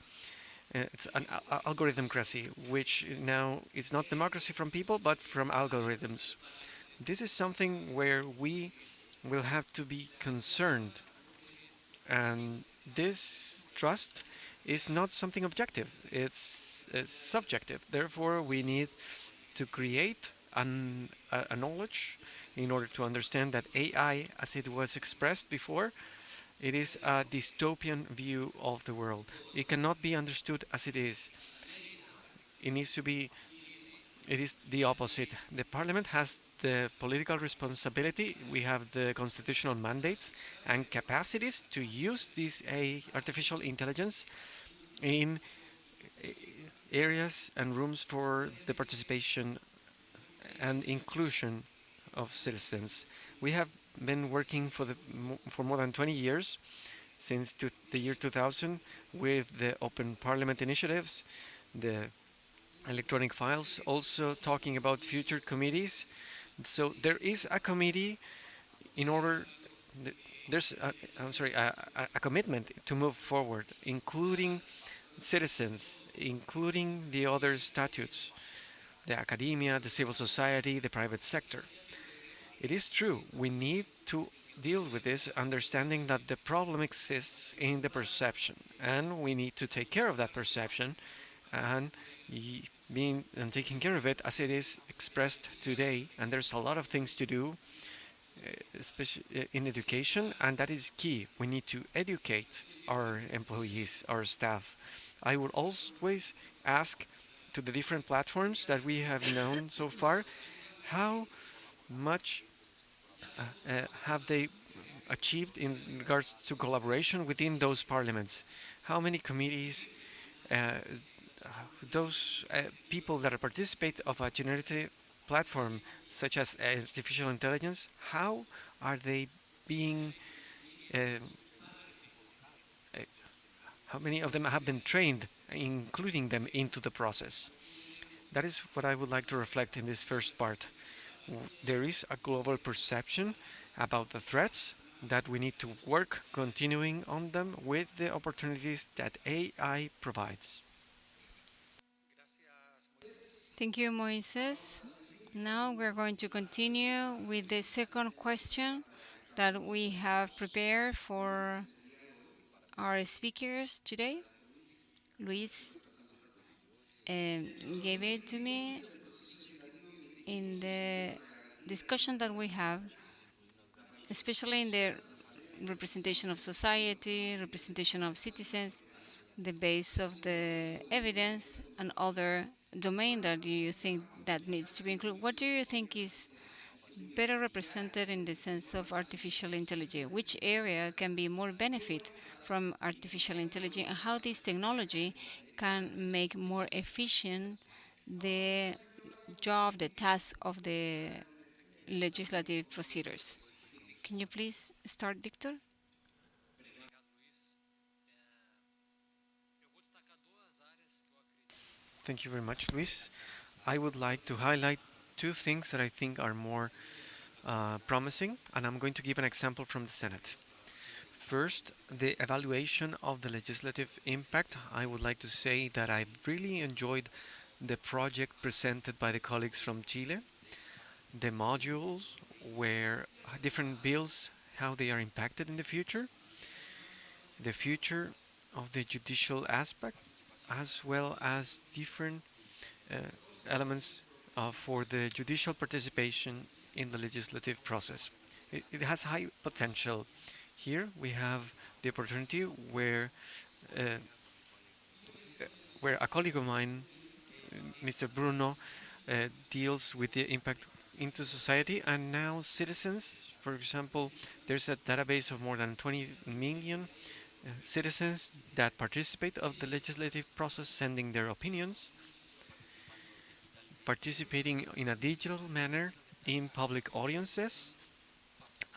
It's an algorithmcracy, which now is not democracy from people, but from algorithms. This is something where we will have to be concerned. And this trust is not something objective, it's subjective. Therefore, we need to create a knowledge in order to understand that AI, as it was expressed before, it is a dystopian view of the world. It cannot be understood as it is. It needs to be, it is the opposite. The Parliament has the political responsibility, we have the constitutional mandates and capacities to use this artificial intelligence in areas and rooms for the participation and inclusion of citizens. We have been working for more than 20 years, since the year 2000, with the Open Parliament initiatives, the electronic files, also talking about future committees. So there is a committee in order, there's a commitment to move forward, including citizens, including the other statutes, the academia, the civil society, the private sector. It is true, we need to deal with this, understanding that the problem exists in the perception, and we need to take care of that perception and taking care of it as it is expressed today. And there's a lot of things to do, especially in education, and that is key. We need to educate our employees, our staff. I would always ask to the different platforms that we have known so far, how much have they achieved in regards to collaboration within those parliaments? How many committees, those people that participate of a generative platform such as artificial intelligence, how are they being, uh, how many of them have been trained, including them into the process? That is what I would like to reflect in this first part. There is a global perception about the threats that we need to work continuing on them with the opportunities that AI provides. Thank you, Moises. Now we're going to continue with the second question that we have prepared for our speakers today. Luis gave it to me in the discussion that we have, especially in the representation of society, representation of citizens, the base of the evidence, and other domain that you think that needs to be included. What do you think is better represented in the sense of artificial intelligence? Which area can be more benefit from artificial intelligence, and how this technology can make more efficient the job, the task of the legislative procedures? Can you please start, Victor? Thank you very much, Luis. I would like to highlight two things that I think are more promising, and I'm going to give an example from the Senate. First, the evaluation of the legislative impact. I would like to say that I really enjoyed the project presented by the colleagues from Chile, the modules where different bills, how they are impacted in the future of the judicial aspects, as well as different elements for the judicial participation in the legislative process. It has high potential. Here we have the opportunity uh, where a colleague of mine, Mr. Bruno, deals with the impact into society, and now citizens, for example, there's a database of more than 20 million citizens that participate of the legislative process, sending their opinions, participating in a digital manner in public audiences.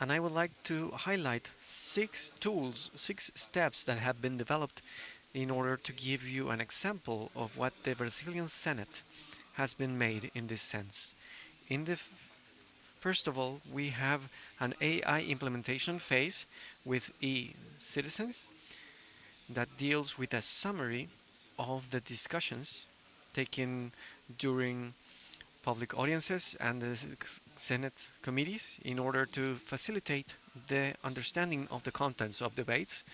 And I would like to highlight 6 tools, 6 steps that have been developed in order to give you an example of what the Brazilian Senate has been made in this sense. First of all, we have an AI implementation phase with e-citizens that deals with a summary of the discussions taken during public audiences and the Senate committees in order to facilitate the understanding of the contents of debates.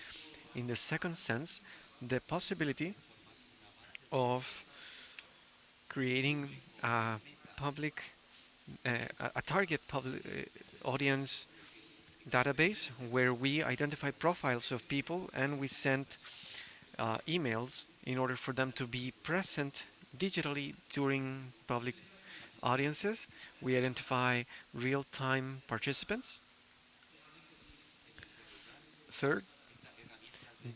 In the second sense, the possibility of creating a public, a target public audience database where we identify profiles of people and we send emails in order for them to be present digitally during public audiences. We identify real-time participants. Third,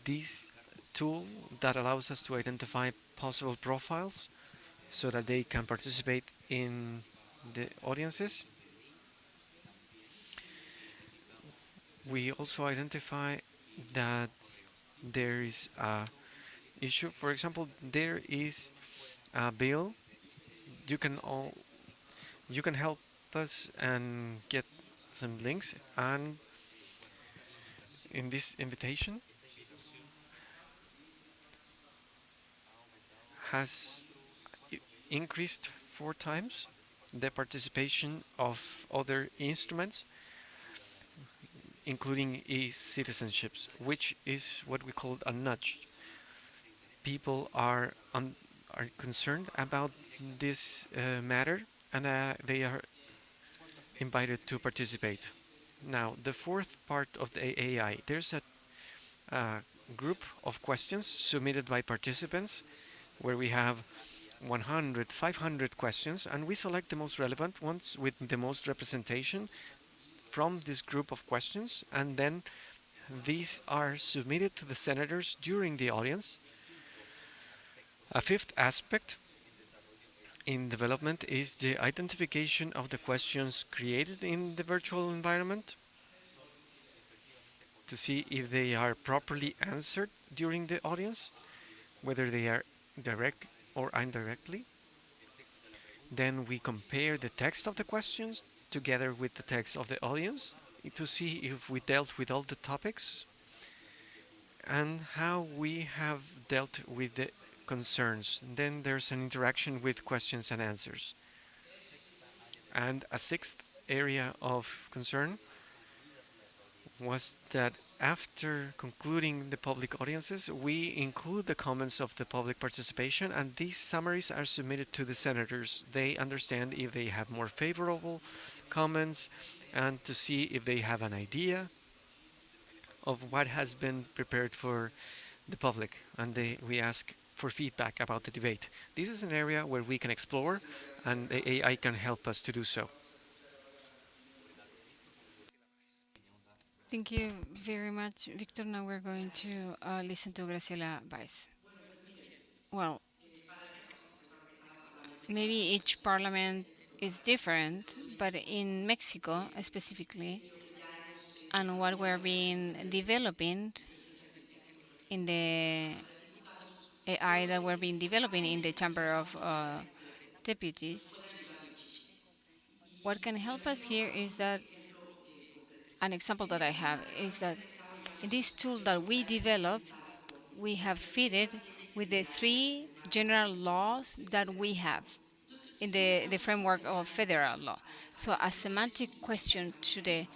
this tool that allows us to identify possible profiles so that they can participate in the audiences. We also identify that there is a issue. For example, there is a bill. You can help us and get some links, and in this invitation has increased 4 times the participation of other instruments, including e-citizenships, which is what we call a nudge. People are concerned about this matter, and they are invited to participate. Now, the fourth part of the AI, there's a group of questions submitted by participants where we have 100, 500 questions, and we select the most relevant ones with the most representation from this group of questions, and then these are submitted to the senators during the audience. A fifth aspect in development is the identification of the questions created in the virtual environment to see if they are properly answered during the audience, whether they are direct or indirectly. Then we compare the text of the questions together with the text of the audience to see if we dealt with all the topics and how we have dealt with the concerns. Then there's an interaction with questions and answers. And a sixth area of concern was that after concluding the public audiences, we include the comments of the public participation, and these summaries are submitted to the senators. They understand if they have more favorable comments and to see if they have an idea of what has been prepared for the public, and we ask for feedback about the debate. This is an area where we can explore, and the AI can help us to do so. Thank you very much, Victor. Now we're going to listen to Graciela Baez. Well, maybe each parliament is different, but in Mexico specifically, and what we're being developing in the AI that we're being developing in the Chamber of Deputies, what can help us here is that an example that I have is that in this tool that we develop, we have fitted with the three general laws that we have in the framework of federal law. So a semantic question to the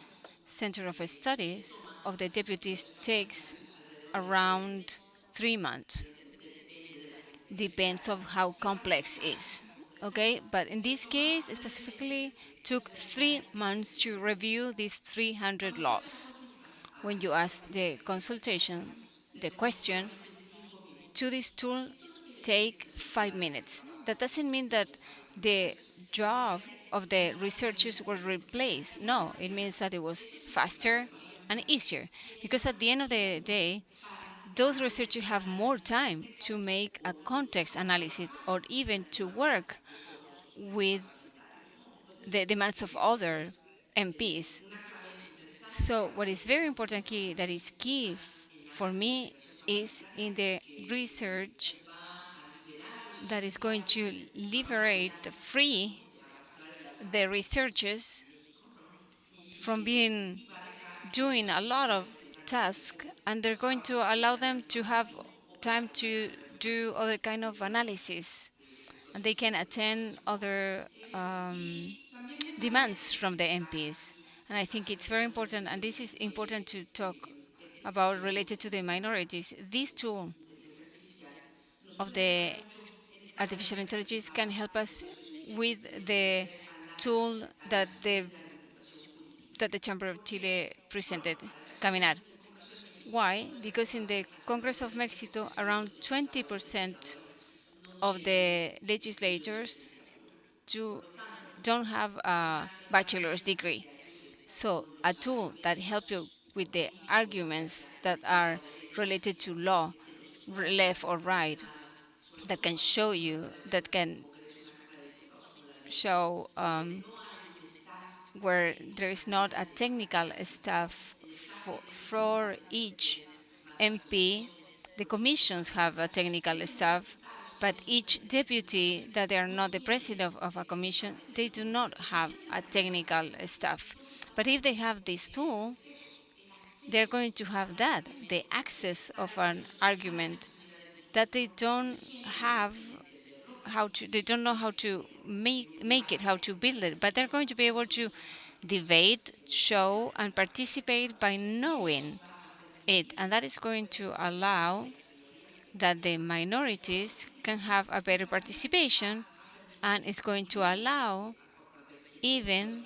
Center of Studies of the deputies takes around 3 months. Depends on how complex it is. Okay, but in this case, specifically, took 3 months to review these 300 laws. When you ask the consultation, the question, to this tool take 5 minutes. That doesn't mean that the job of the researchers was replaced. No, it means that it was faster and easier. Because at the end of the day, those researchers have more time to make a context analysis or even to work with the demands of other MPs. So what is very important key, that is key for me, is in the research that is going to liberate, free the researchers from doing a lot of tasks, and they're going to allow them to have time to do other kind of analysis, and they can attend other demands from the MPs. And I think it's very important, and this is important to talk about related to the minorities. This tool of the artificial intelligence can help us with the tool that the Chamber of Chile presented, Caminar. Why? Because in the Congress of Mexico, around 20% of the legislators don't have a bachelor's degree. So a tool that helps you with the arguments that are related to law, left or right, that can show you, that can show where there is not a technical staff for each MP. The commissions have a technical staff, but each deputy that they are not the president of a commission, they do not have a technical staff. But if they have this tool, they're going to have that, the access of an argument that they don't have they don't know how to make it, how to build it, but they're going to be able to debate, show, and participate by knowing it, and that is going to allow that the minorities can have a better participation, and it's going to allow even,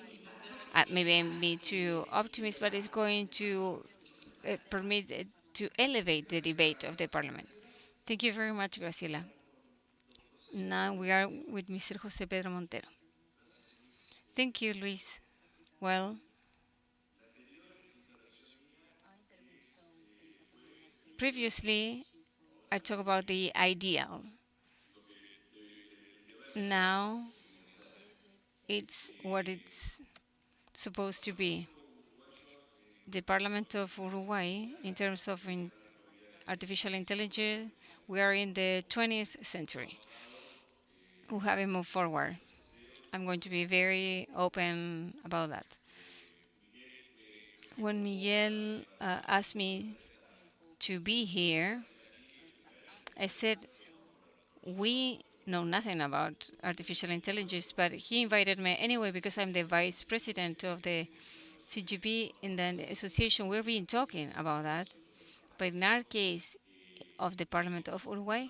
maybe I'm being too optimistic, but it's going to permit to elevate the debate of the parliament. Thank you very much, Graciela. Now we are with Mr. José Pedro Montero. Thank you, Luis. Well, Previously, I talked about the ideal. Now, it's what it's supposed to be. The Parliament of Uruguay, in terms of artificial intelligence, we are in the 20th century. We haven't moved forward. I'm going to be very open about that. When Miguel asked me to be here, I said, we know nothing about artificial intelligence, but he invited me anyway because I'm the vice president of the CGP in the association. We've been talking about that. But in our case of the Parliament of Uruguay,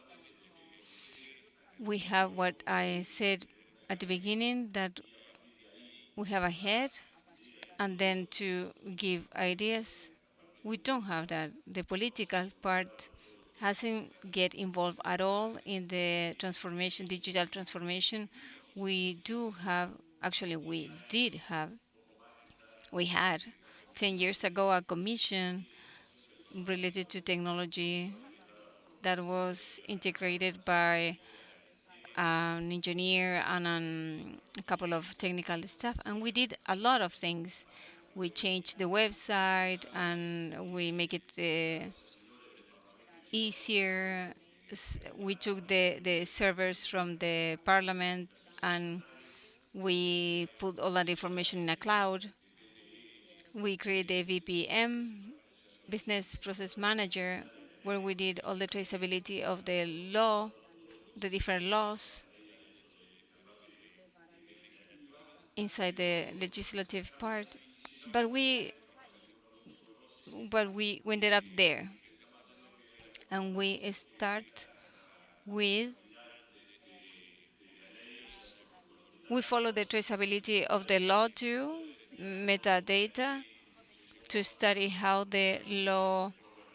we have what I said at the beginning, that we have a head, and then to give ideas. We don't have that. The political part hasn't get involved at all in the transformation, digital transformation. We do have, actually we had 10 years ago a commission related to technology that was integrated by an engineer and a couple of technical staff, and we did a lot of things. We changed the website and we make it easier. We took the servers from the parliament and we put all that information in a cloud. We created a VPM, Business Process Manager, where we did all the traceability of the law, the different laws inside the legislative part. But we ended up there, and we start with we follow the traceability of the law too, metadata, to study how the law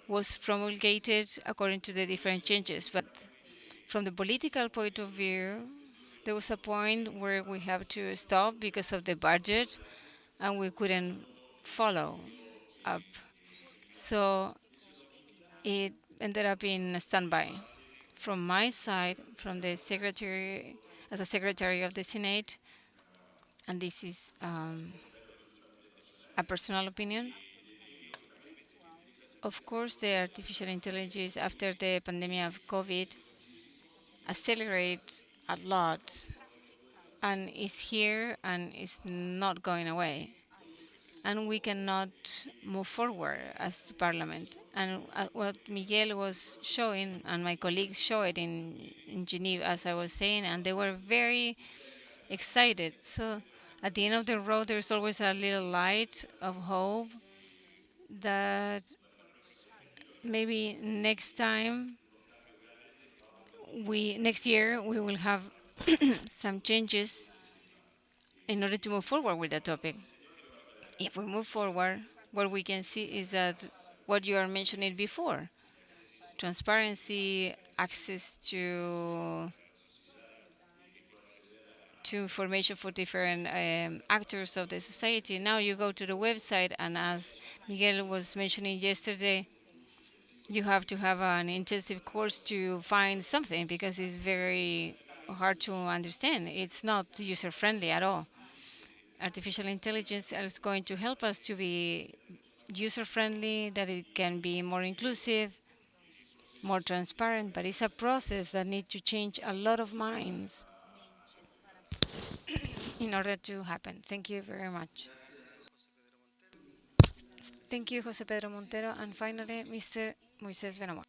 was promulgated according to the different changes. But from the political point of view, there was a point where we have to stop because of the budget, and we couldn't follow up. So it ended up in standby. From my side, from the secretary, as a secretary of the Senate, and this is a personal opinion, of course, the artificial intelligence after the pandemic of COVID accelerate a lot and is here and is not going away. And we cannot move forward as the parliament. And what Miguel was showing, and my colleagues show it in Geneva, as I was saying, and they were very excited. So at the end of the road, there's always a little light of hope that maybe next year we will have some changes in order to move forward with the topic. If we move forward, what we can see is that what you are mentioning before, transparency, access to information for different actors of the society. Now you go to the website, and as Miguel was mentioning yesterday, you have to have an intensive course to find something because it's very hard to understand. It's not user-friendly at all. Artificial intelligence is going to help us to be user-friendly, that it can be more inclusive, more transparent, but it's a process that needs to change a lot of minds in order to happen. Thank you very much. Thank you, José Pedro Montero. And finally, Mr. Moisés Benamor.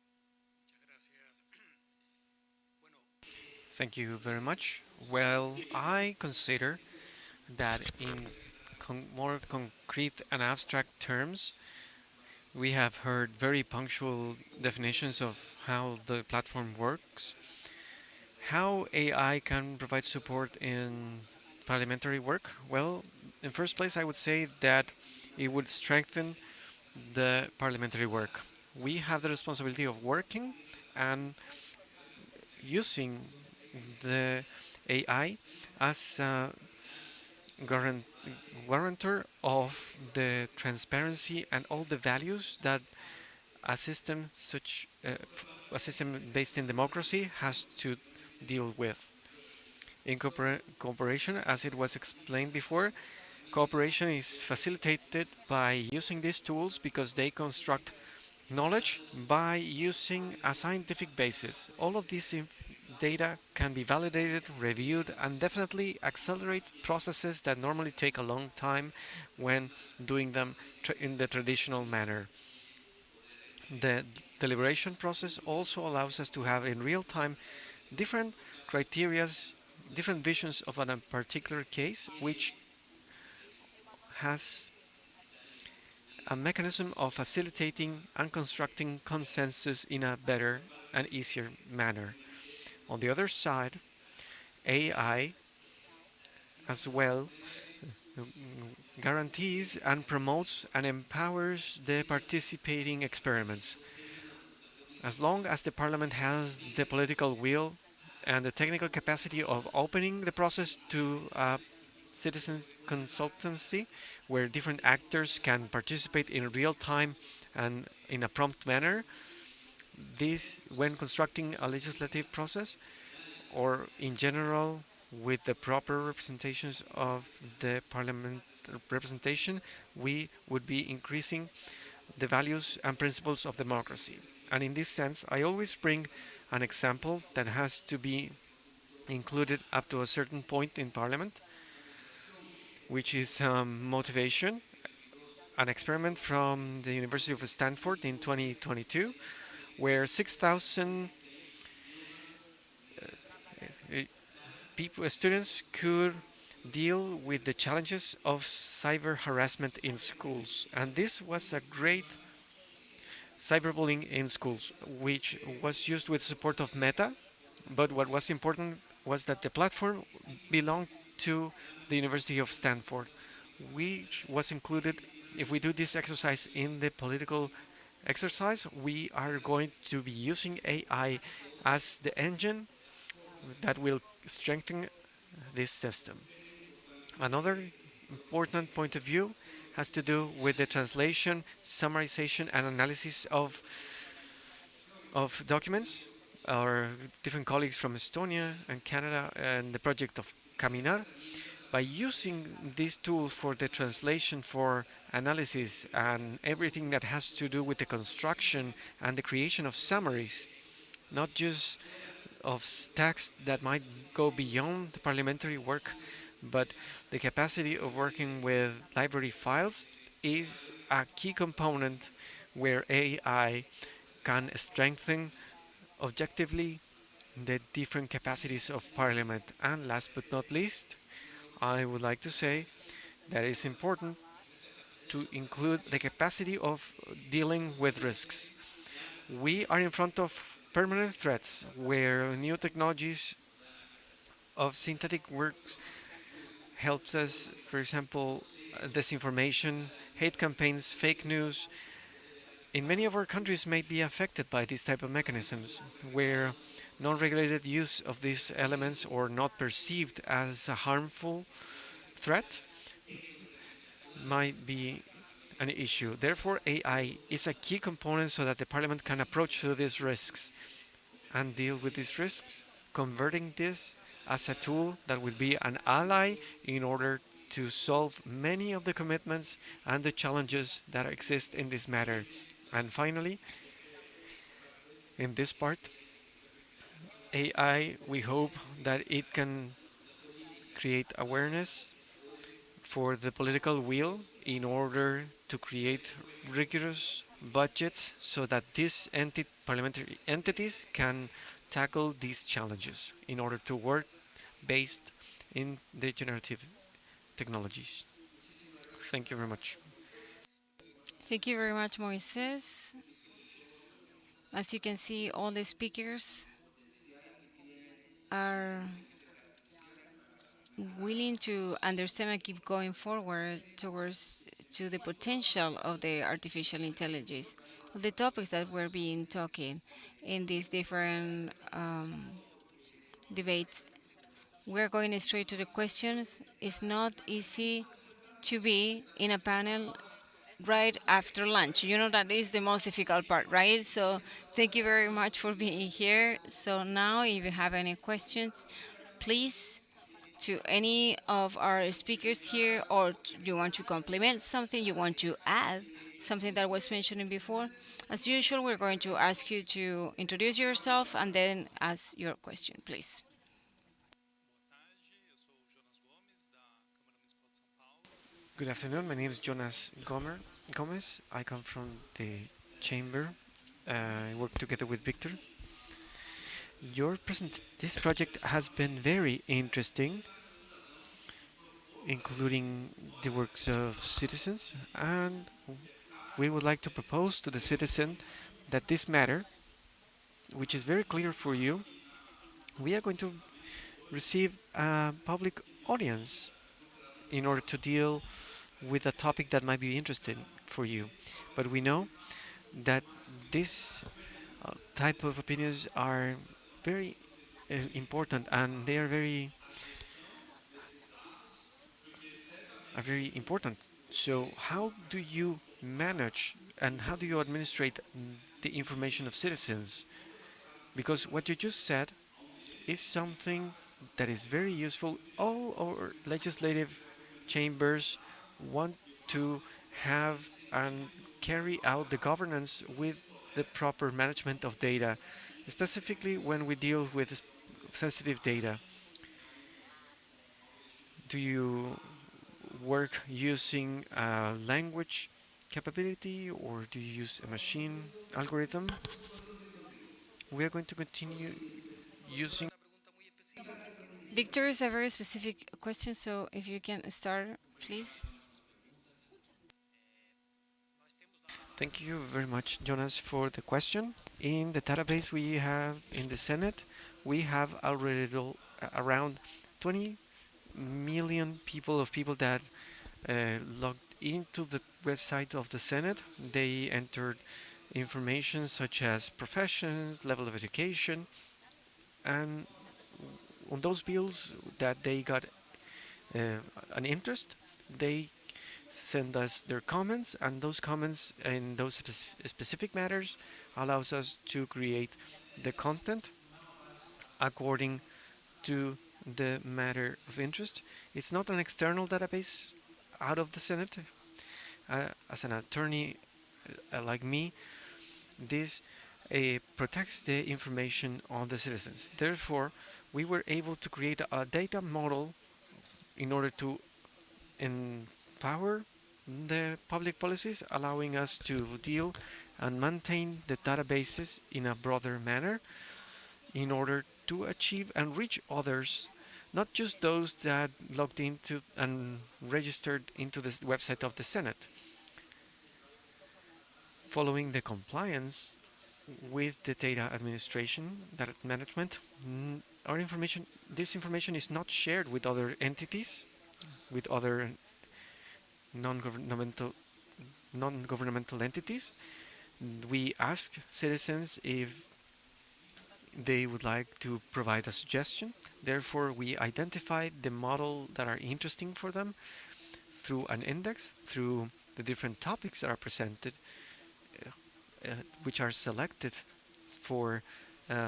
Thank you very much. Well, I consider that in more concrete and abstract terms, we have heard very punctual definitions of how the platform works, how AI can provide support in parliamentary work. Well, in first place, I would say that it would strengthen the parliamentary work. We have the responsibility of working and using the AI as a guarantor of the transparency and all the values that a system such a system based in democracy has to deal with. In cooperation, as it was explained before, cooperation is facilitated by using these tools because they construct knowledge by using a scientific basis. All of this data can be validated, reviewed, and definitely accelerate processes that normally take a long time when doing them in the traditional manner. The deliberation process also allows us to have in real time different criterias, different visions of a particular case, which has a mechanism of facilitating and constructing consensus in a better and easier manner. On the other side, AI as well guarantees and promotes and empowers the participating experiments. As long as the Parliament has the political will and the technical capacity of opening the process to citizen consultancy, where different actors can participate in real time and in a prompt manner, this, when constructing a legislative process, or in general with the proper representations of the Parliament representation, we would be increasing the values and principles of democracy. And in this sense, I always bring an example that has to be included up to a certain point in Parliament, which is motivation, an experiment from the University of Stanford in 2022, where 6,000 students could deal with the challenges of cyber harassment in schools. And this was a great cyberbullying in schools, which was used with support of Meta. But what was important was that the platform belonged to the University of Stanford, which was included. If we do this exercise in the political exercise, we are going to be using AI as the engine that will strengthen this system. Another important point of view has to do with the translation, summarization, and analysis of documents. Our different colleagues from Estonia and Canada and the project of Caminar, by using these tools for the translation, for analysis, and everything that has to do with the construction and the creation of summaries, not just of text that might go beyond the parliamentary work, but the capacity of working with library files is a key component where AI can strengthen objectively the different capacities of Parliament. And last but not least, I would like to say that it's important to include the capacity of dealing with risks. We are in front of permanent threats where new technologies of synthetic works helps us, for example, disinformation, hate campaigns, fake news. In many of our countries may be affected by these type of mechanisms where non-regulated use of these elements or not perceived as a harmful threat might be an issue. Therefore, AI is a key component so that the Parliament can approach through these risks and deal with these risks, converting this as a tool that will be an ally in order to solve many of the commitments and the challenges that exist in this matter. And finally, in this part, AI, we hope that it can create awareness for the political will in order to create rigorous budgets so that these parliamentary entities can tackle these challenges in order to work based in the generative technologies. Thank you very much. Thank you very much, Moises. As you can see, all the speakers are willing to understand and keep going forward towards to the potential of the artificial intelligence, of the topics that we're being talking in these different debates. We're going straight to the questions. It's not easy to be in a panel right after lunch. You know that is the most difficult part, right? So thank you very much for being here. So now if you have any questions, please to any of our speakers here, or you want to compliment something, you want to add something that was mentioned before. As usual, we're going to ask you to introduce yourself and then ask your question, please. Good afternoon. My name is Jonas Gomez. I come from the chamber. I work together with Victor. This project has been very interesting, including the works of citizens, and we would like to propose to the citizen that this matter, which is very clear for you, we are going to receive a public audience in order to deal with a topic that might be interesting for you. But we know that this type of opinions are very important, and they are very important. So how do you manage and how do you administrate the information of citizens? Because what you just said is something that is very useful. All our legislative chambers want to have and carry out the governance with the proper management of data, specifically when we deal with sensitive data. Do you work using a language capability, or do you use a machine algorithm? We are going to continue using. Victor is a very specific question, so if you can start, please. Thank you very much, Jonas, for the question. In the database we have in the Senate, we have already around 20 million people that logged into the website of the Senate. They entered information such as professions, level of education, and on those bills that they got an interest, they send us their comments, and those comments in those specific matters allows us to create the content according to the matter of interest. It's not an external database out of the Senate. As an attorney like me, this protects the information on the citizens. Therefore, we were able to create a data model in order to empower the public policies, allowing us to deal and maintain the databases in a broader manner in order to achieve and reach others, not just those that logged into and registered into the website of the Senate. Following the compliance with the data administration, data management, this information is not shared with other entities, with other non-governmental entities. We ask citizens if they would like to provide a suggestion. Therefore, we identify the model that are interesting for them through an index, through the different topics that are presented, which are selected for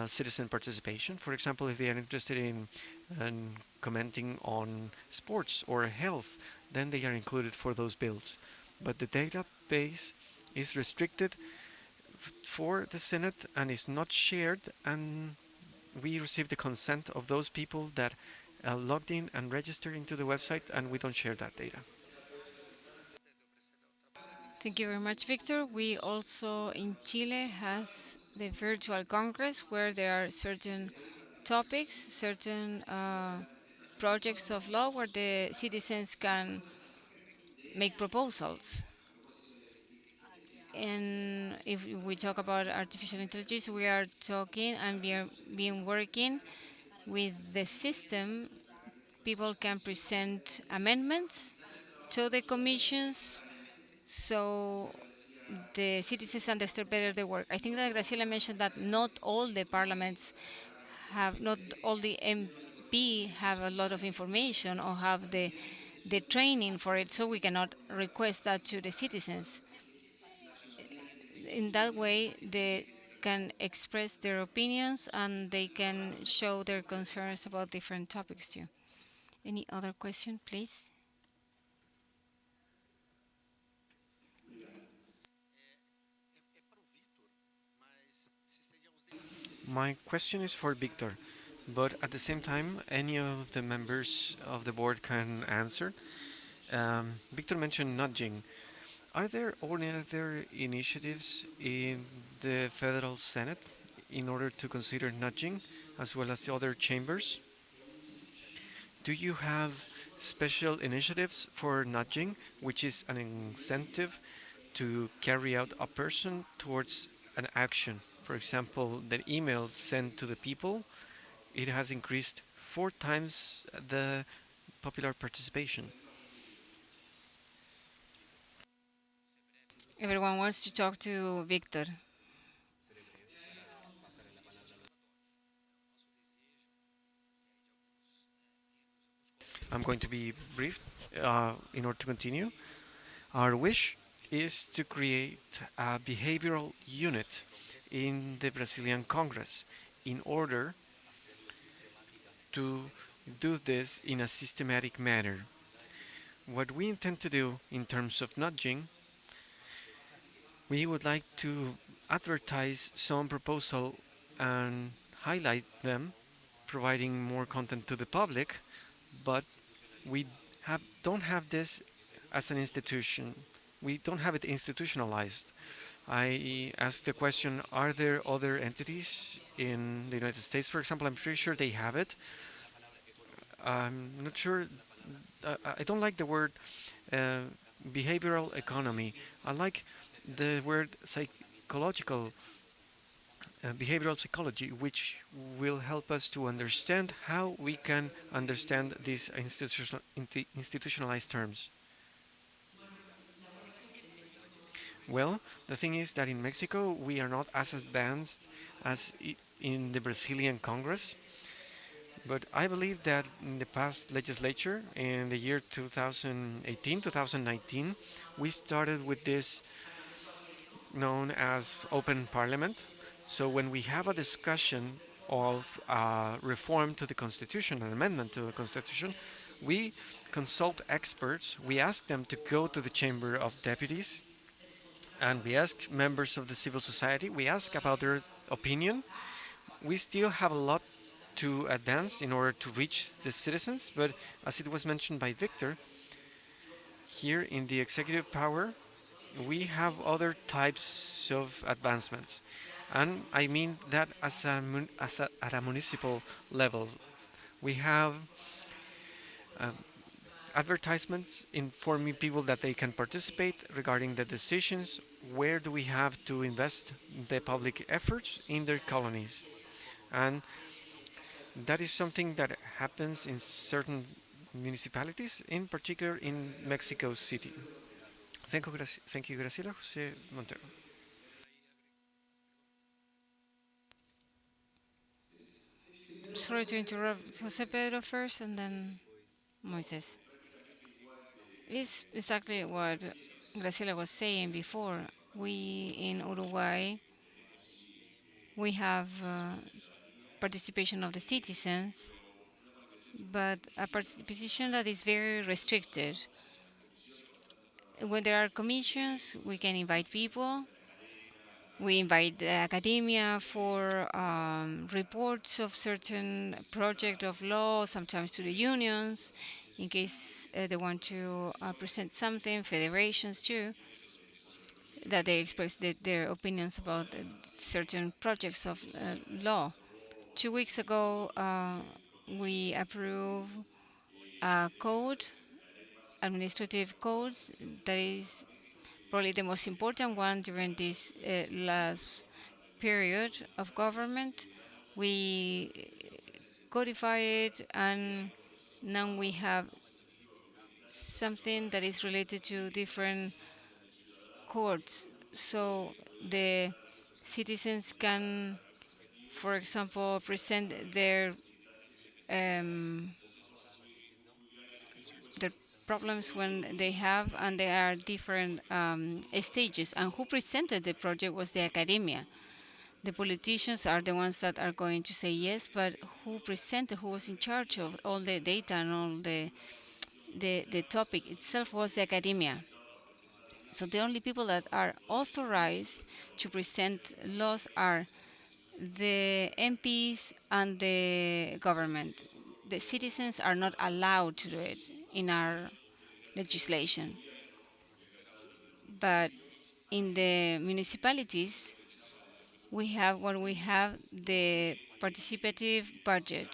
citizen participation. For example, if they are interested in commenting on sports or health, then they are included for those bills. But the database is restricted for the Senate and is not shared, and we receive the consent of those people that logged in and registered into the website, and we don't share that data. Thank you very much, Victor. We also in Chile has the virtual congress where there are certain topics, certain projects of law where the citizens can make proposals. And if we talk about artificial intelligence, we are talking and we are being working with the system. People can present amendments to the commissions, so the citizens understand better the work. I think that Graciela mentioned that not all the parliaments have, not all the MP have a lot of information or have the training for it, so we cannot request that to the citizens. in that way they can express their opinions and they can show their concerns about different topics too. Any other question, please? My question is for Victor, but at the same time, any of the members of the board can answer. Victor mentioned nudging. Are there any other initiatives in the Federal Senate in order to consider nudging, as well as the other chambers? Do you have special initiatives for nudging, which is an incentive to carry out a person towards an action? For example, the email sent to the people, it has increased 4 times the popular participation. Everyone wants to talk to Victor. I'm going to be brief in order to continue. Our wish is to create a behavioral unit in the Brazilian Congress in order to do this in a systematic manner. What we intend to do in terms of nudging, we would like to advertise some proposal and highlight them, providing more content to the public, but we don't have this as an institution. We don't have it institutionalized. I asked the question, are there other entities in the United States, for example? I'm pretty sure they have it. I'm not sure. I don't like the word behavioral economy. I like the word psychological, behavioral psychology, which will help us to understand how we can understand these institutionalized terms. Well, the thing is that in Mexico, we are not as advanced as in the Brazilian Congress. But I believe that in the past legislature, in the year 2018, 2019, we started with this known as open parliament. So when we have a discussion of reform to the Constitution, an amendment to the Constitution, we consult experts, we ask them to go to the Chamber of Deputies, and we ask members of the civil society, we ask about their opinion. We still have a lot to advance in order to reach the citizens, but as it was mentioned by Victor, here in the executive power, we have other types of advancements. And I mean that at a municipal level. We have advertisements informing people that they can participate regarding the decisions, where do we have to invest the public efforts in their colonies. And that is something that happens in certain municipalities, in particular in Mexico City. Thank you, Graciela. José Montero. Sorry to interrupt. Jose Pedro first and then Moises. It's exactly what Graciela was saying before. We in Uruguay, we have participation of the citizens, but a participation that is very restricted. When there are commissions, we can invite people. We invite the academia for reports of certain project of law, sometimes to the unions, in case they want to present something, federations too, that they express their opinions about certain projects of law. 2 weeks ago, we approved a code, administrative codes, that is probably the most important one during this last period of government. We codify it, and now we have something that is related to different courts. So the citizens can, for example, present their problems when they have, and there are different stages. And who presented the project was the academia. The politicians are the ones that are going to say yes, but who presented, who was in charge of all the data and all the topic itself was the academia. So the only people that are authorized to present laws are the MPs and the government. The citizens are not allowed to do it in our legislation. But in the municipalities, we have the participative budget,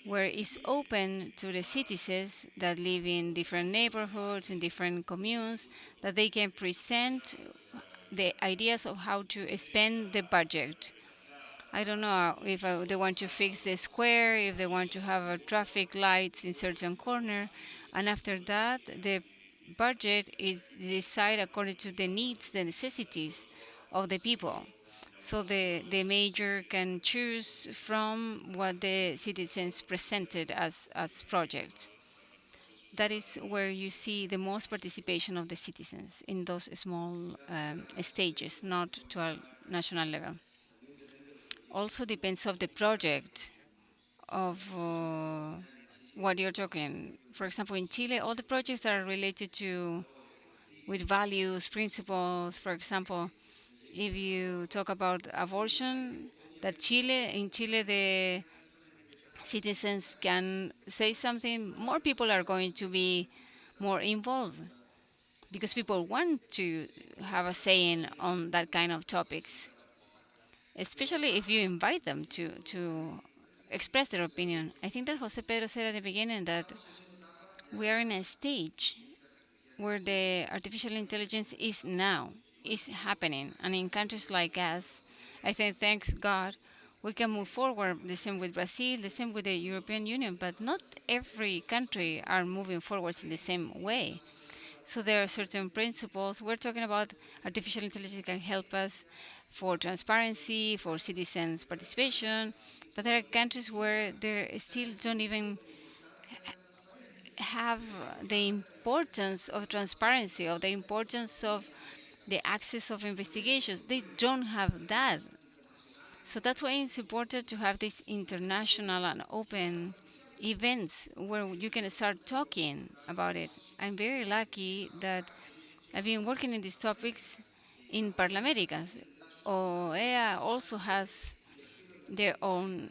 where it's open to the citizens that live in different neighborhoods, in different communes, that they can present the ideas of how to spend the budget. I don't know if they want to fix the square, if they want to have a traffic lights in certain corner, and after that, the budget is decided according to the needs, the necessities of the people. So the mayor can choose from what the citizens presented as projects. That is where you see the most participation of the citizens in those small stages, not to a national level. Also depends of the project, of what you're talking. For example, in Chile, all the projects are related to with values, principles. For example, if you talk about abortion, in Chile the citizens can say something, more people are going to be more involved because people want to have a saying on that kind of topics, especially if you invite them to express their opinion. I think that Jose Pedro said at the beginning that we are in a stage where the artificial intelligence is happening. And in countries like us, I think, thanks God, we can move forward. The same with Brazil, the same with the European Union, but not every country are moving forwards in the same way. So there are certain principles. We're talking about artificial intelligence can help us for transparency, for citizens' participation, but there are countries where they still don't even have the importance of transparency or the importance of the access of investigations. They don't have that. So that's why it's important to have these international and open events where you can start talking about it. I'm very lucky that I've been working in these topics in Parlamericas. OEA also has their own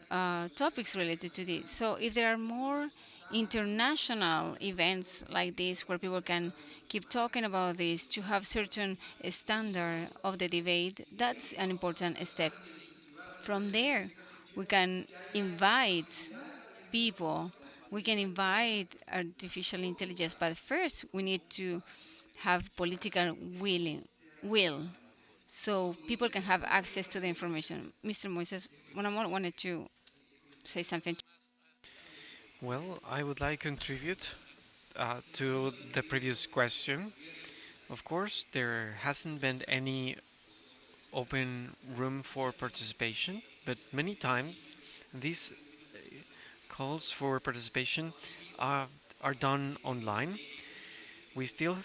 topics related to this. So if there are more international events like this where people can keep talking about this to have certain standard of the debate, that's an important step. From there, we can invite people, we can invite artificial intelligence, but first we need to have political will so people can have access to the information. Mr. Moises, wanted to say something. Well, I would like to contribute to the previous question. Of course, there hasn't been any open room for participation, but many times these calls for participation are done online. We still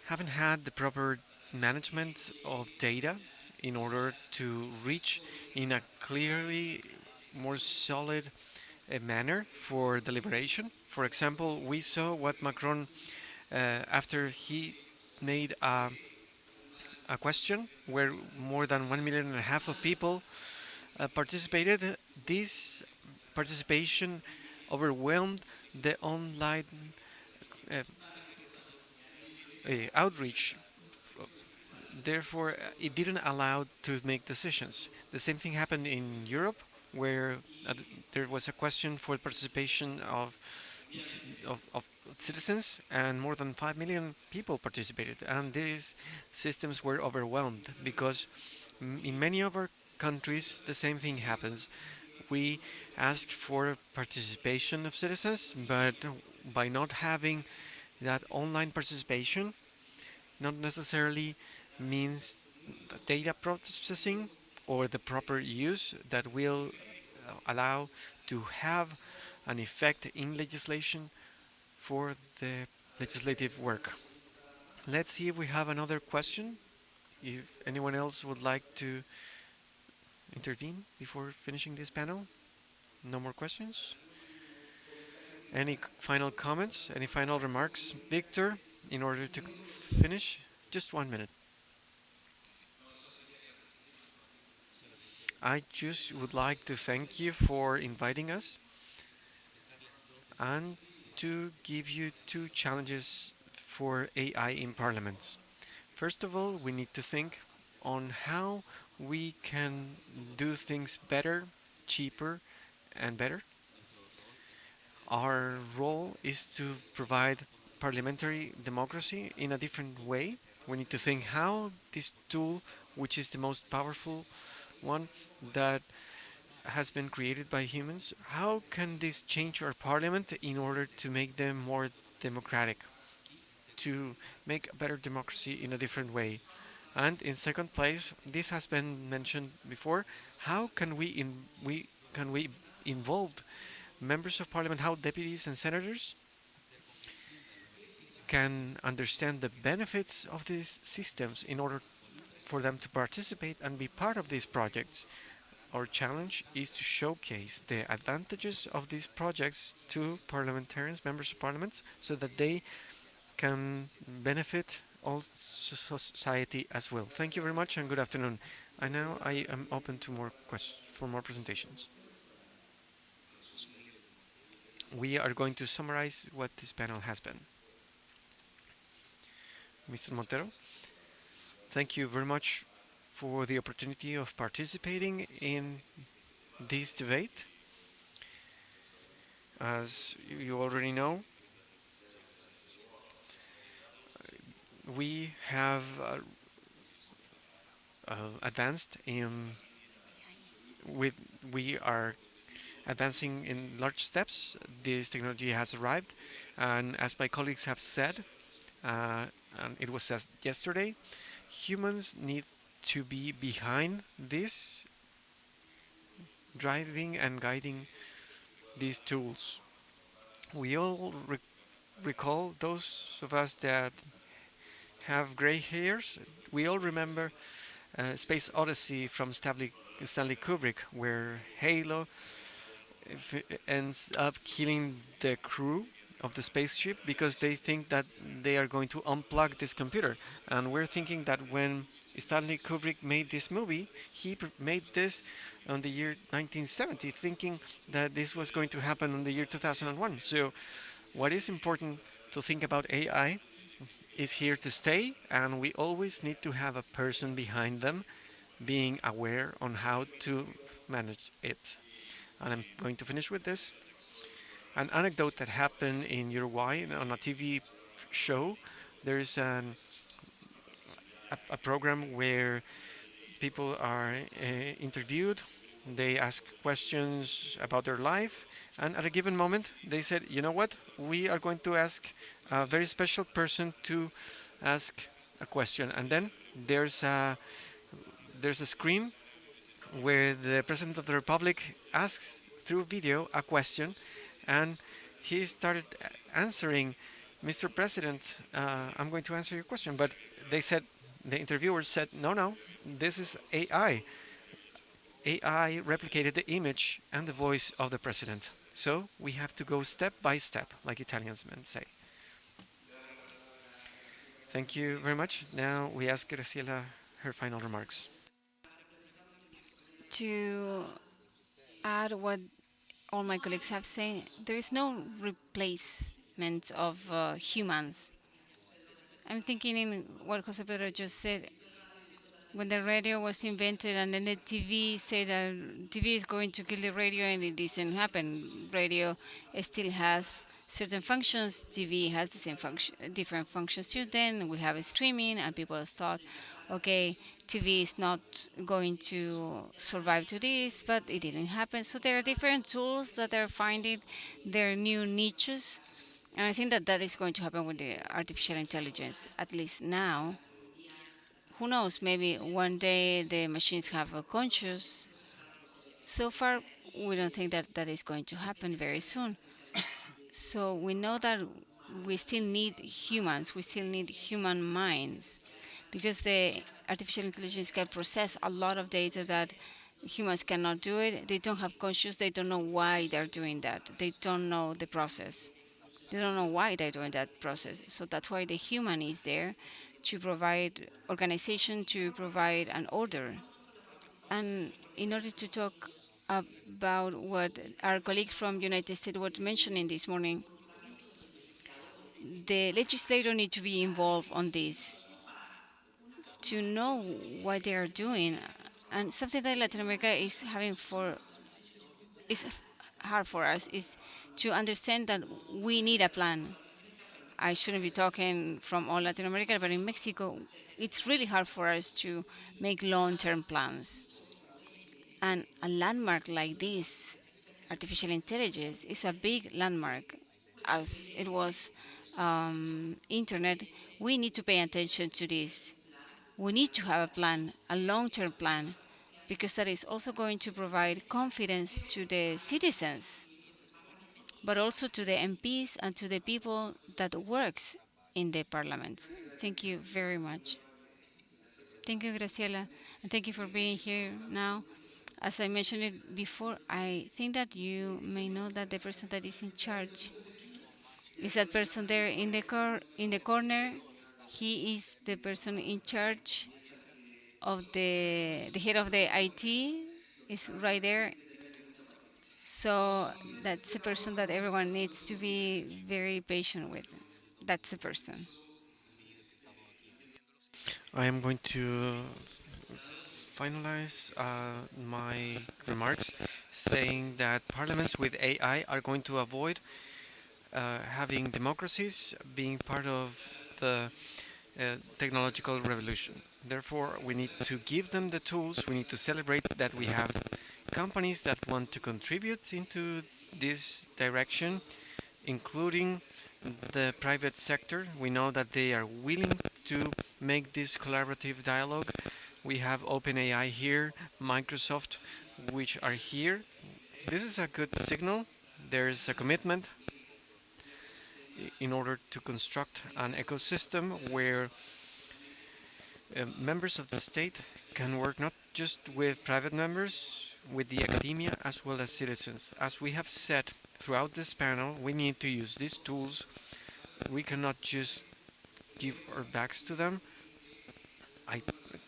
haven't had the proper management of data in order to reach in a clearly more solid manner for deliberation. For example, we saw what Macron, after he made a question where more than 1.5 million of people participated. This participation overwhelmed the online uh, outreach. Therefore, it didn't allow to make decisions. The same thing happened in Europe, where there was a question for participation of citizens, and more than 5 million people participated. And these systems were overwhelmed because in many of our countries, the same thing happens. We ask for participation of citizens, but by not having that online participation, not necessarily means data processing or the proper use that will allow to have an effect in legislation for the legislative work. Let's see if we have another question. If anyone else would like to intervene before finishing this panel. No more questions? Any final comments? Any final remarks? Victor, in order to finish, just 1 minute. I just would like to thank you for inviting us and to give you two challenges for AI in parliaments. First of all, we need to think on how we can do things better, cheaper, and better. Our role is to provide parliamentary democracy in a different way. We need to think how this tool, which is the most powerful one that has been created by humans, how can this change our parliament in order to make them more democratic, to make a better democracy in a different way? And in second place, this has been mentioned before, how can we involve members of parliament, how deputies and senators can understand the benefits of these systems in order for them to participate and be part of these projects. Our challenge is to showcase the advantages of these projects to parliamentarians, members of parliament, so that they can benefit all society as well. Thank you very much and good afternoon. And now I am open to more questions, for more presentations. We are going to summarize what this panel has been. Mr. Montero, thank you very much for the opportunity of participating in this debate. As you already know, we have advanced in we are advancing in large steps. This technology has arrived, and as my colleagues have said, and it was said yesterday, humans need to be behind this, driving and guiding these tools. We all recall, those of us that have gray hairs, we all remember Space Odyssey from Stanley Kubrick, where Halo ends up killing the crew of the spaceship because they think that they are going to unplug this computer. And we're thinking that when Stanley Kubrick made this movie, he made this on the year 1970, thinking that this was going to happen in the year 2001. So what is important to think about AI is here to stay, and we always need to have a person behind them being aware on how to manage it. And I'm going to finish with this. An anecdote that happened in Uruguay on a TV show. There is a program where people are interviewed. They ask questions about their life, and at a given moment, they said, "You know what? We are going to ask a very special person to ask a question." And then there's a screen where the President of the Republic asks through video a question, and he started answering, "Mr. President, I'm going to answer your question." But they said, the interviewer said, no, this is AI. AI replicated the image and the voice of the president. So we have to go step by step, like Italians say. Thank you very much. Now we ask Graciela her final remarks. To add what all my colleagues have said, there is no replacement of humans. I'm thinking in what Jose Pedro just said. When the radio was invented and then the TV said that TV is going to kill the radio, and it didn't happen. Radio still has certain functions. TV has the same function, different functions too. Then we have streaming, and people thought, okay, TV is not going to survive to this, but it didn't happen. So there are different tools that are finding their new niches, and I think that that is going to happen with the artificial intelligence, at least now. Who knows, maybe one day the machines have a conscious. So far, we don't think that that is going to happen very soon. So we know that we still need humans, we still need human minds, because the artificial intelligence can process a lot of data that humans cannot do it. They don't have conscience, they don't know why they're doing that. They don't know the process. They don't know why they're doing that process. So that's why the human is there to provide organization, to provide an order. And in order to talk about what our colleague from United States was mentioning this morning, the legislator need to be involved on this to know what they are doing. And something that Latin America is having is hard for us is to understand that we need a plan. I shouldn't be talking from all Latin America, but in Mexico, it's really hard for us to make long-term plans. And a landmark like this, artificial intelligence, is a big landmark. As it was internet, we need to pay attention to this. We need to have a plan, a long-term plan, because that is also going to provide confidence to the citizens, but also to the MPs and to the people that works in the parliament. Thank you very much. Thank you, Graciela, and thank you for being here now. As I mentioned it before, I think that you may know that the person that is in charge is that person there in the corner. He is the person in charge of the head of the IT is right there. So that's the person that everyone needs to be very patient with. That's the person. I am going to finalize my remarks saying that parliaments with AI are going to avoid having democracies being part of the technological revolution. Therefore, we need to give them the tools. We need to celebrate that we have companies that want to contribute into this direction, including the private sector. We know that they are willing to make this collaborative dialogue. We have OpenAI here, Microsoft, which are here. This is a good signal. There is a commitment in order to construct an ecosystem where members of the state can work not just with private members, with the academia as well as citizens. As we have said throughout this panel, we need to use these tools. We cannot just give our backs to them.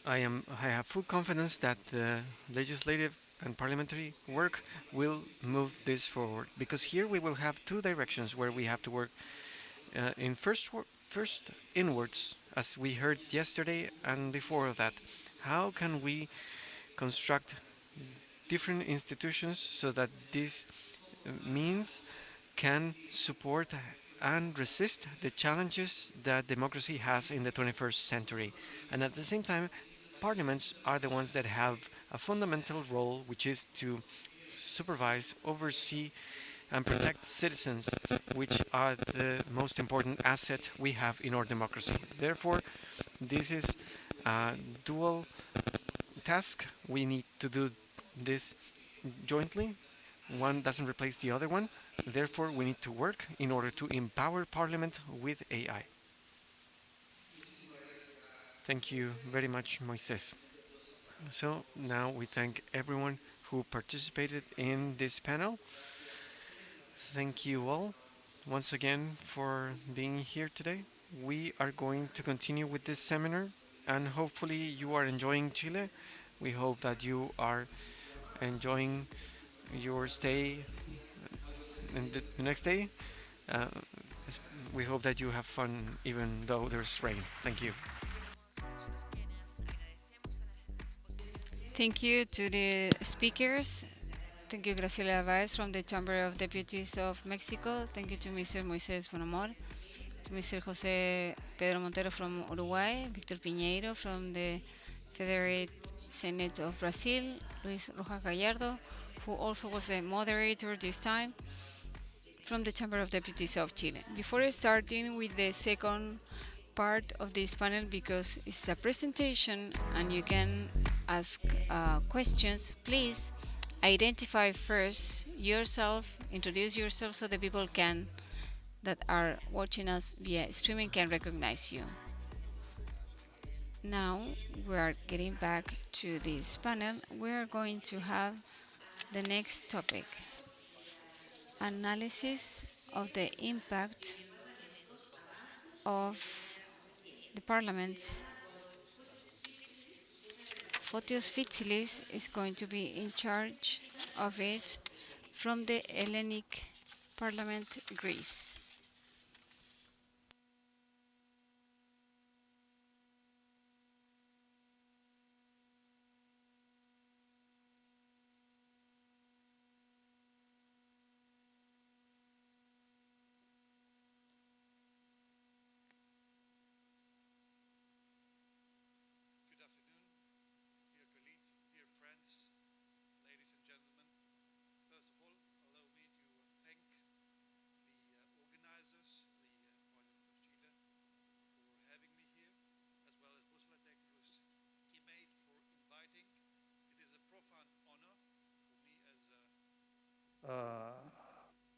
I have full confidence that the legislative and parliamentary work will move this forward, because here we will have two directions where we have to work. In first inwards, as we heard yesterday and before that, how can we construct different institutions so that this means can support and resist the challenges that democracy has in the 21st century. And at the same time, parliaments are the ones that have a fundamental role, which is to supervise, oversee, and protect citizens, which are the most important asset we have in our democracy. Therefore, this is a dual task. We need to do this jointly. One doesn't replace the other one. Therefore, we need to work in order to empower Parliament with AI. Thank you very much, Moises. So now we thank everyone who participated in this panel. Thank you all once again for being here today. We are going to continue with this seminar, and hopefully you are enjoying Chile. We hope that you are enjoying your stay in the next day. We hope that you have fun even though there's rain. Thank you. Thank you to the speakers. Thank you, Graciela Valls from the Chamber of Deputies of Mexico. Thank you to Mr. Moises Bonamor, to Mr. Jose Pedro Montero from Uruguay, Victor Piñeiro from the Federate Senate of Brazil, Luis Rojas Gallardo, who also was the moderator this time, from the Chamber of Deputies of Chile. Before starting with the second part of this panel, because it's a presentation and you can ask questions, please identify first yourself, introduce yourself so the people can that are watching us via streaming can recognize you. Now we are getting back to this panel. We are going to have the next topic, analysis of the impact of the parliaments. Fotios Fitilis is going to be in charge of it from the Hellenic Parliament, Greece.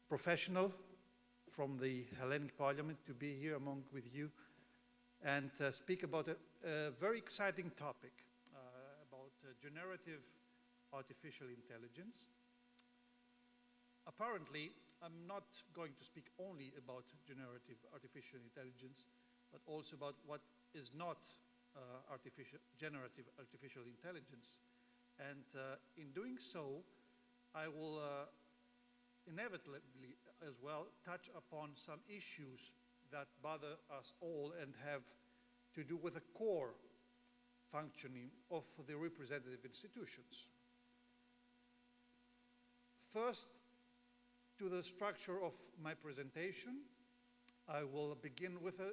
Professional from the Hellenic Parliament to be here with you and speak about a very exciting topic about generative artificial intelligence. Apparently, I'm not going to speak only about generative artificial intelligence, but also about what is not generative artificial intelligence. And in doing so, I will inevitably as well touch upon some issues that bother us all and have to do with the core functioning of the representative institutions. First, to the structure of my presentation, I will begin with a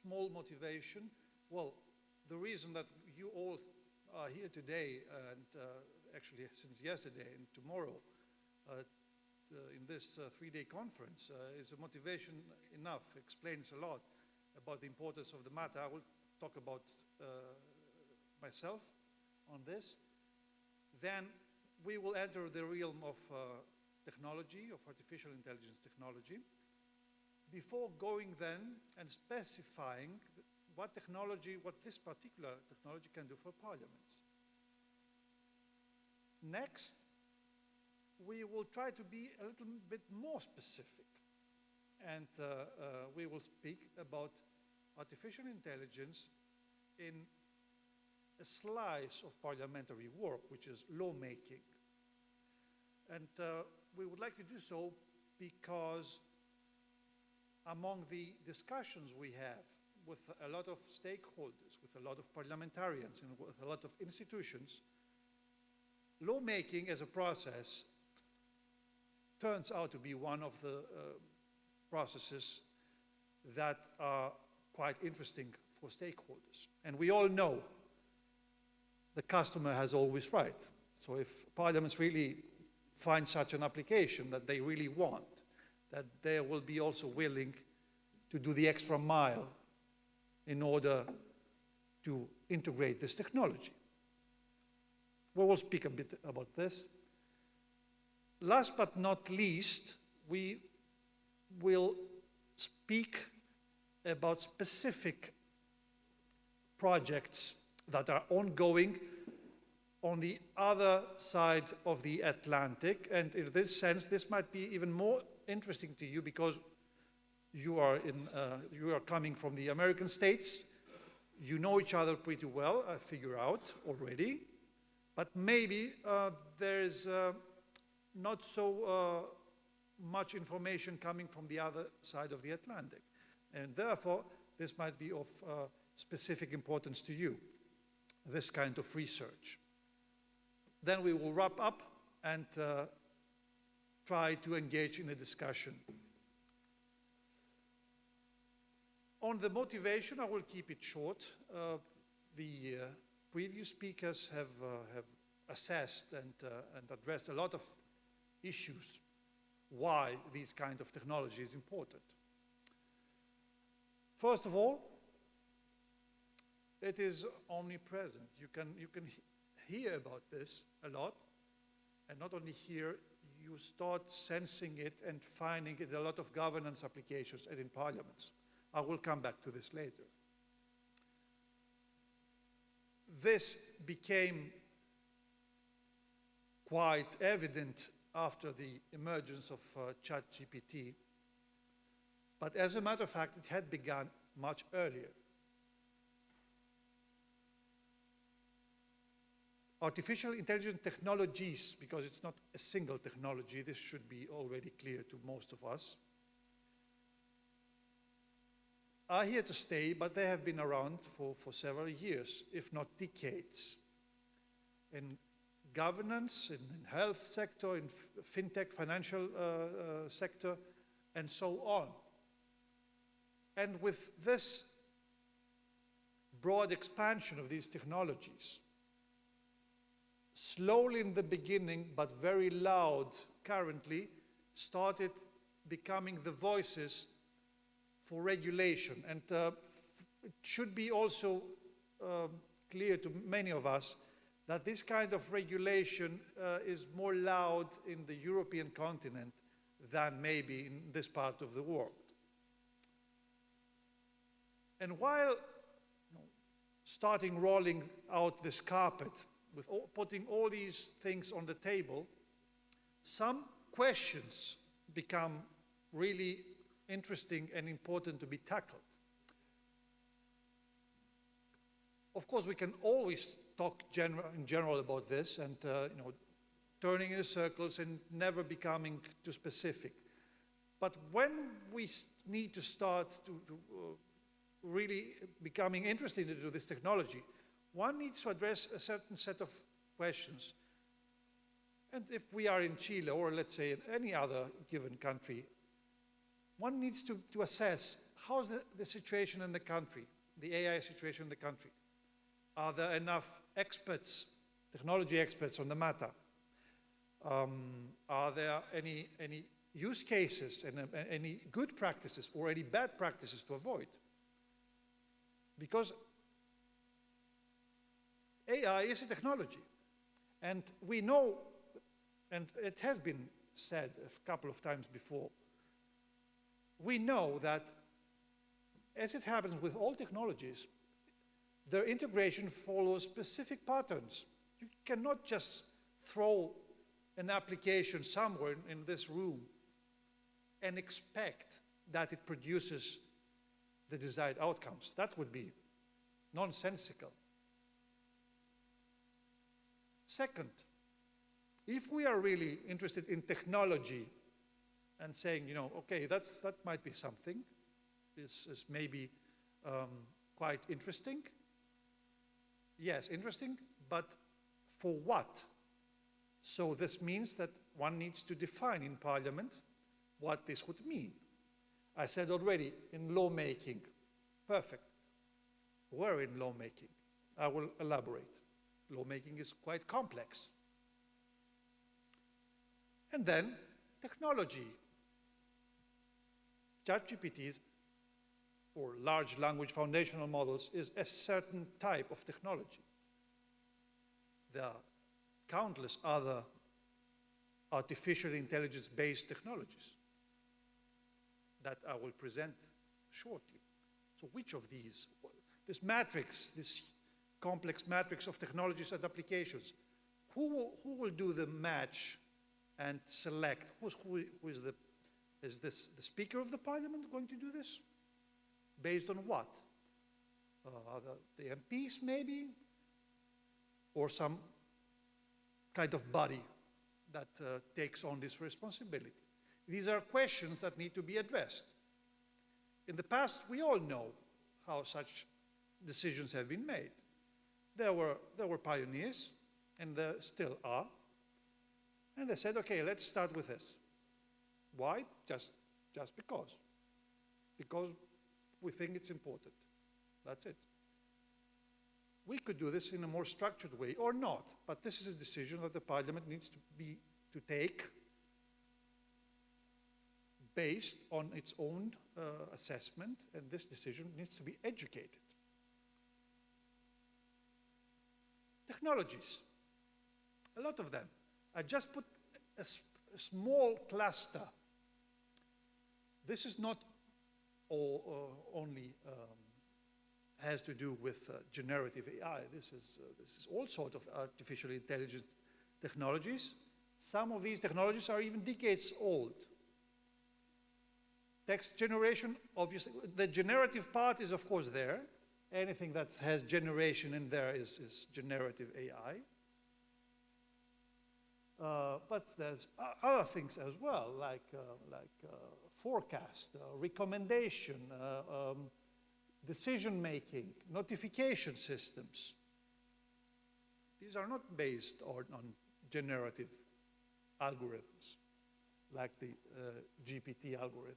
small motivation. Well, the reason that you all are here today and actually since yesterday and tomorrow in this three-day conference is a motivation enough, explains a lot about the importance of the matter. I will talk about myself on this. Then we will enter the realm of technology, of artificial intelligence technology, before going then and specifying what this particular technology can do for parliaments. Next, we will try to be a little bit more specific, and we will speak about artificial intelligence in a slice of parliamentary work, which is lawmaking. And we would like to do so because among the discussions we have with a lot of stakeholders, with a lot of parliamentarians, and with a lot of institutions, lawmaking as a process turns out to be one of the processes that are quite interesting for stakeholders. And we all know the customer has always right. So if parliaments really find such an application that they really want, that they will be also willing to do the extra mile in order to integrate this technology. We will speak a bit about this. Last but not least, we will speak about specific projects that are ongoing on the other side of the Atlantic. And in this sense, this might be even more interesting to you because you are coming from the American states. You know each other pretty well, I figure out already. But maybe there is not so much information coming from the other side of the Atlantic. And therefore, this might be of specific importance to you, this kind of research. Then we will wrap up and try to engage in a discussion. On the motivation, I will keep it short. The previous speakers have assessed and addressed a lot of issues why this kind of technology is important. First of all, it is omnipresent. You can hear about this a lot, and not only hear, you start sensing it and finding it in a lot of governance applications and in parliaments. I will come back to this later. This became quite evident after the emergence of ChatGPT, but as a matter of fact, it had begun much earlier. Artificial intelligence technologies, because it's not a single technology, this should be already clear to most of us, are here to stay, but they have been around for several years, if not decades. In governance, in health sector, in fintech, financial sector, and so on. And with this broad expansion of these technologies, slowly in the beginning, but very loud currently, started becoming the voices for regulation. And it should be also clear to many of us that this kind of regulation is more loud in the European continent than maybe in this part of the world. And while starting rolling out this carpet, with putting all these things on the table, some questions become really interesting and important to be tackled. Of course, we can always talk in general about this and turning in circles and never becoming too specific. But when we need to start to really becoming interested into this technology, one needs to address a certain set of questions. And if we are in Chile, or let's say in any other given country, one needs to assess how's the situation in the country, the AI situation in the country. Are there enough experts, technology experts on the matter? Are there any use cases and any good practices or any bad practices to avoid? Because AI is a technology, and we know, and it has been said a couple of times before, we know that, as it happens with all technologies, their integration follows specific patterns. You cannot just throw an application somewhere in this room and expect that it produces the desired outcomes. That would be nonsensical. Second, if we are really interested in technology and saying, okay, that might be something, this is maybe quite interesting. Yes, interesting, but for what? So this means that one needs to define in Parliament what this would mean. I said already, in lawmaking, perfect. Where in lawmaking? I will elaborate. Lawmaking is quite complex. And then, technology. ChatGPTs, or large language foundational models, is a certain type of technology. There are countless other artificial intelligence-based technologies that I will present shortly. So which of these, this matrix, this complex matrix of technologies and applications, who will do the match and select? Is this the Speaker of the Parliament going to do this? Based on what? The MPs maybe? Or some kind of body that takes on this responsibility? These are questions that need to be addressed. In the past, we all know how such decisions have been made. There were pioneers, and there still are. And they said, okay, let's start with this. Why? Just because. Because we think it's important. That's it. We could do this in a more structured way or not, but this is a decision that the Parliament needs to take based on its own assessment, and this decision needs to be educated. Technologies, a lot of them. I just put small cluster. This is not only has to do with generative AI. This is all sorts of artificial intelligence technologies. Some of these technologies are even decades old. Text generation, obviously, the generative part is of course there. Anything that has generation in there is generative AI. But there's other things as well, like forecast, recommendation, decision-making, notification systems. These are not based on generative algorithms, like the GPT algorithm.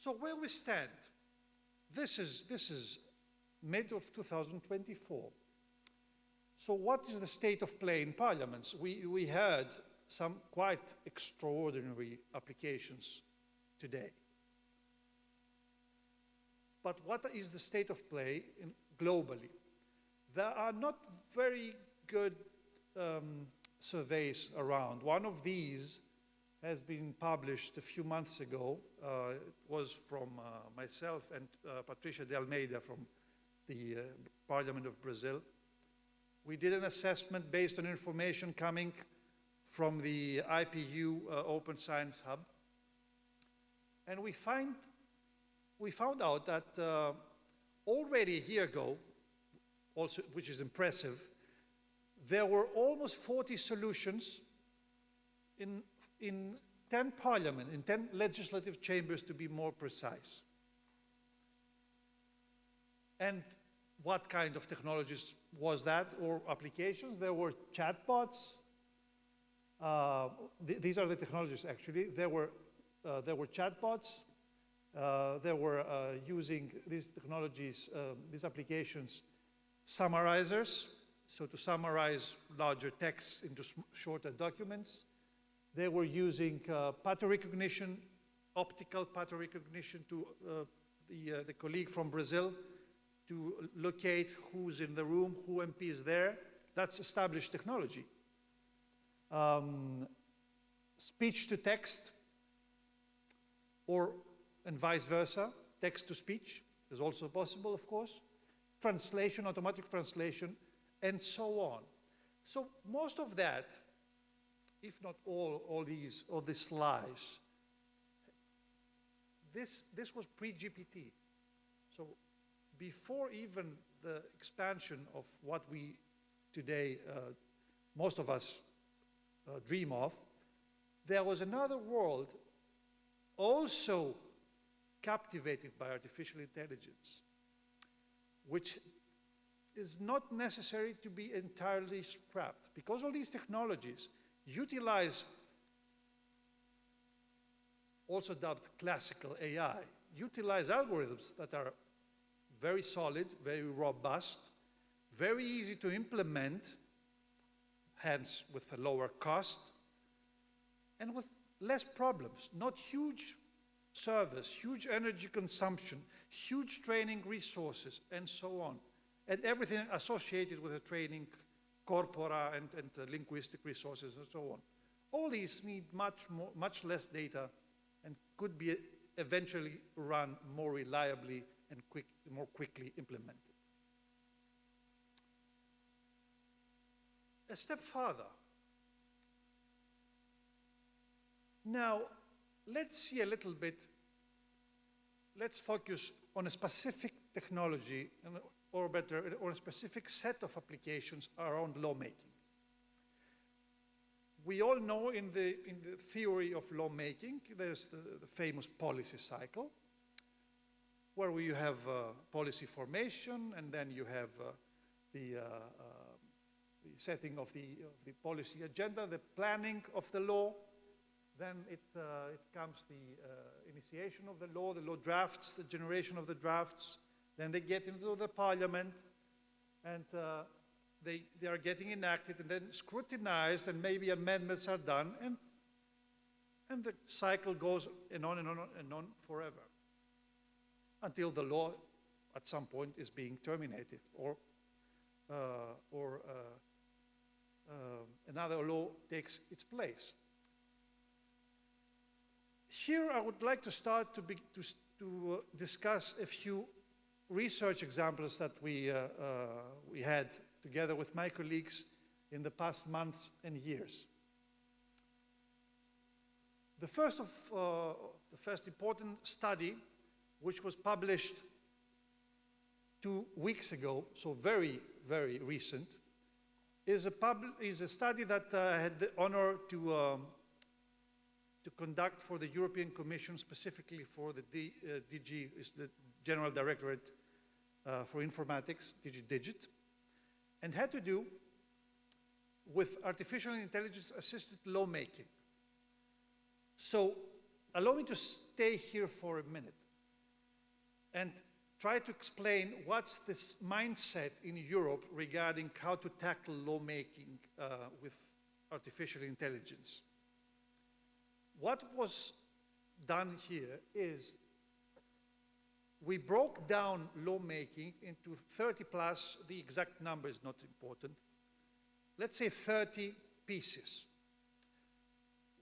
So where we stand, this is mid of 2024. So what is the state of play in parliaments? We heard some quite extraordinary applications today. But what is the state of play globally? There are not very good surveys around. One of these has been published a few months ago. It was from myself and Patricia de Almeida from the Parliament of Brazil. We did an assessment based on information coming from the IPU Open Science Hub. And we found out that already a year ago, also, which is impressive, there were almost 40 solutions in 10 parliaments, in 10 legislative chambers to be more precise. And what kind of technologies was that, or applications? There were chatbots. These are the technologies, actually. There were chatbots. There were using these technologies, these applications, summarizers, so to summarize larger texts into shorter documents. They were using pattern recognition, optical pattern recognition to the colleague from Brazil to locate who's in the room, who MP is there. That's established technology. Speech to text, and vice versa, text to speech is also possible, of course. Translation, automatic translation, and so on. So most of that, if not all these lies, this was pre-GPT. So before even the expansion of what we today, most of us dream of, there was another world also captivated by artificial intelligence, which is not necessary to be entirely scrapped, because all these technologies utilize, also dubbed classical AI, utilize algorithms that are very solid, very robust, very easy to implement, hence with a lower cost, and with less problems, not huge servers, huge energy consumption, huge training resources, and so on, and everything associated with the training, corpora and linguistic resources, and so on. All these need much less data and could be eventually run more reliably and more quickly implemented. A step further. Now, let's see a little bit, let's focus on a specific technology, or better, on a specific set of applications around lawmaking. We all know in the theory of lawmaking, there's the famous policy cycle, where you have policy formation, and then you have the setting of the policy agenda, the planning of the law. Then it comes the initiation of the law drafts, the generation of the drafts. Then they get into the parliament, and they are getting enacted, and then scrutinized, and maybe amendments are done, and the cycle goes on and on and on forever, until the law at some point is being terminated or another law takes its place. Here I would like to start to discuss a few research examples that we had together with my colleagues in the past months and years. The first important study, which was published 2 weeks ago, so very, very recent, is a study that I had the honor to conduct for the European Commission, specifically for the DG, is the General Directorate for Informatics, DG Digit, and had to do with artificial intelligence assisted lawmaking. So allow me to stay here for a minute and try to explain what's this mindset in Europe regarding how to tackle lawmaking with artificial intelligence. What was done here is we broke down lawmaking into 30 plus, the exact number is not important, let's say 30 pieces.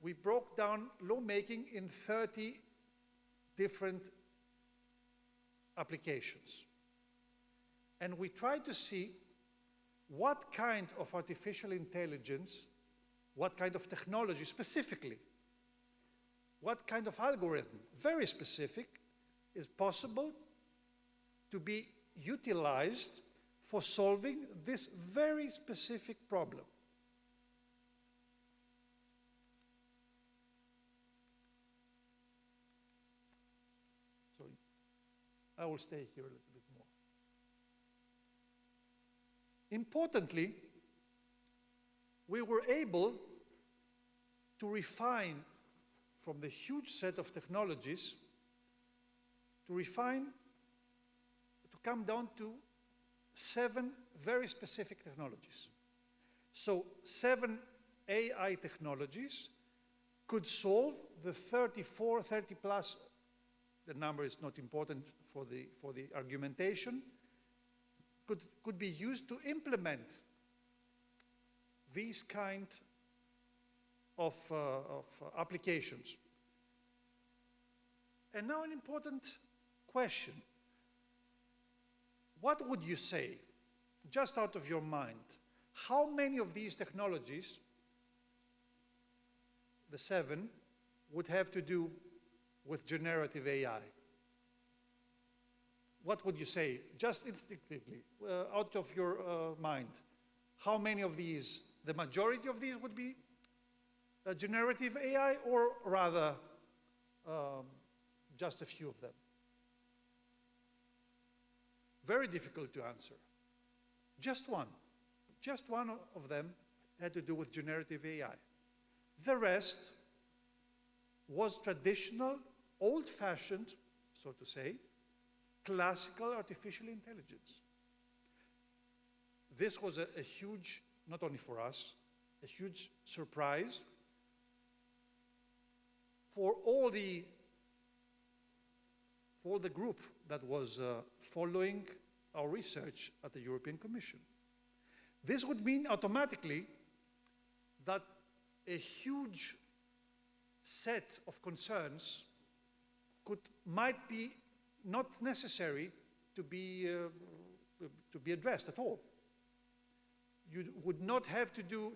We broke down lawmaking in 30 different applications. And we tried to see what kind of artificial intelligence, what kind of technology specifically, what kind of algorithm, very specific, is possible to be utilized for solving this very specific problem. So I will stay here a little bit more. Importantly, we were able to refine from the huge set of technologies to come down to 7 very specific technologies. So 7 AI technologies could solve the 30 plus, the number is not important for the argumentation, could be used to implement these kind of applications. And now an important question. What would you say, just out of your mind, how many of these technologies, the 7, would have to do with generative AI? What would you say, just instinctively, out of your mind? How many of these, the majority of these would be generative AI, or rather just a few of them? Very difficult to answer. Just one of them had to do with generative AI. The rest was traditional, old-fashioned, so to say, classical artificial intelligence. This was a huge, not only for us, a huge surprise for all the group that was following our research at the European Commission. This would mean automatically that a huge set of concerns might be not necessary to be addressed at all. You would not have to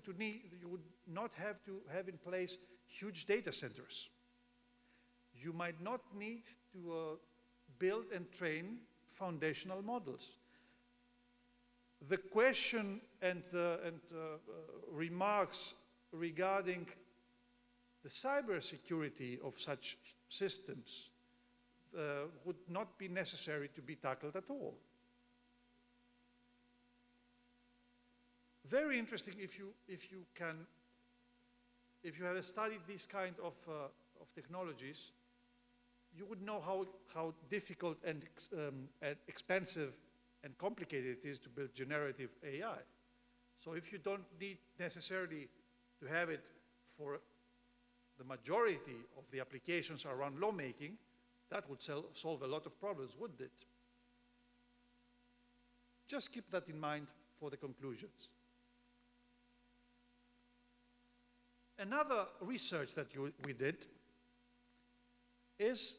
have in place huge data centers. You might not need to build and train foundational models. The question and remarks regarding the cybersecurity of such systems would not be necessary to be tackled at all. Very interesting if you have studied these kind of technologies, you would know how difficult and expensive and complicated it is to build generative AI. So if you don't need necessarily to have it for the majority of the applications around lawmaking, that would solve a lot of problems, wouldn't it? Just keep that in mind for the conclusions. Another research that we did is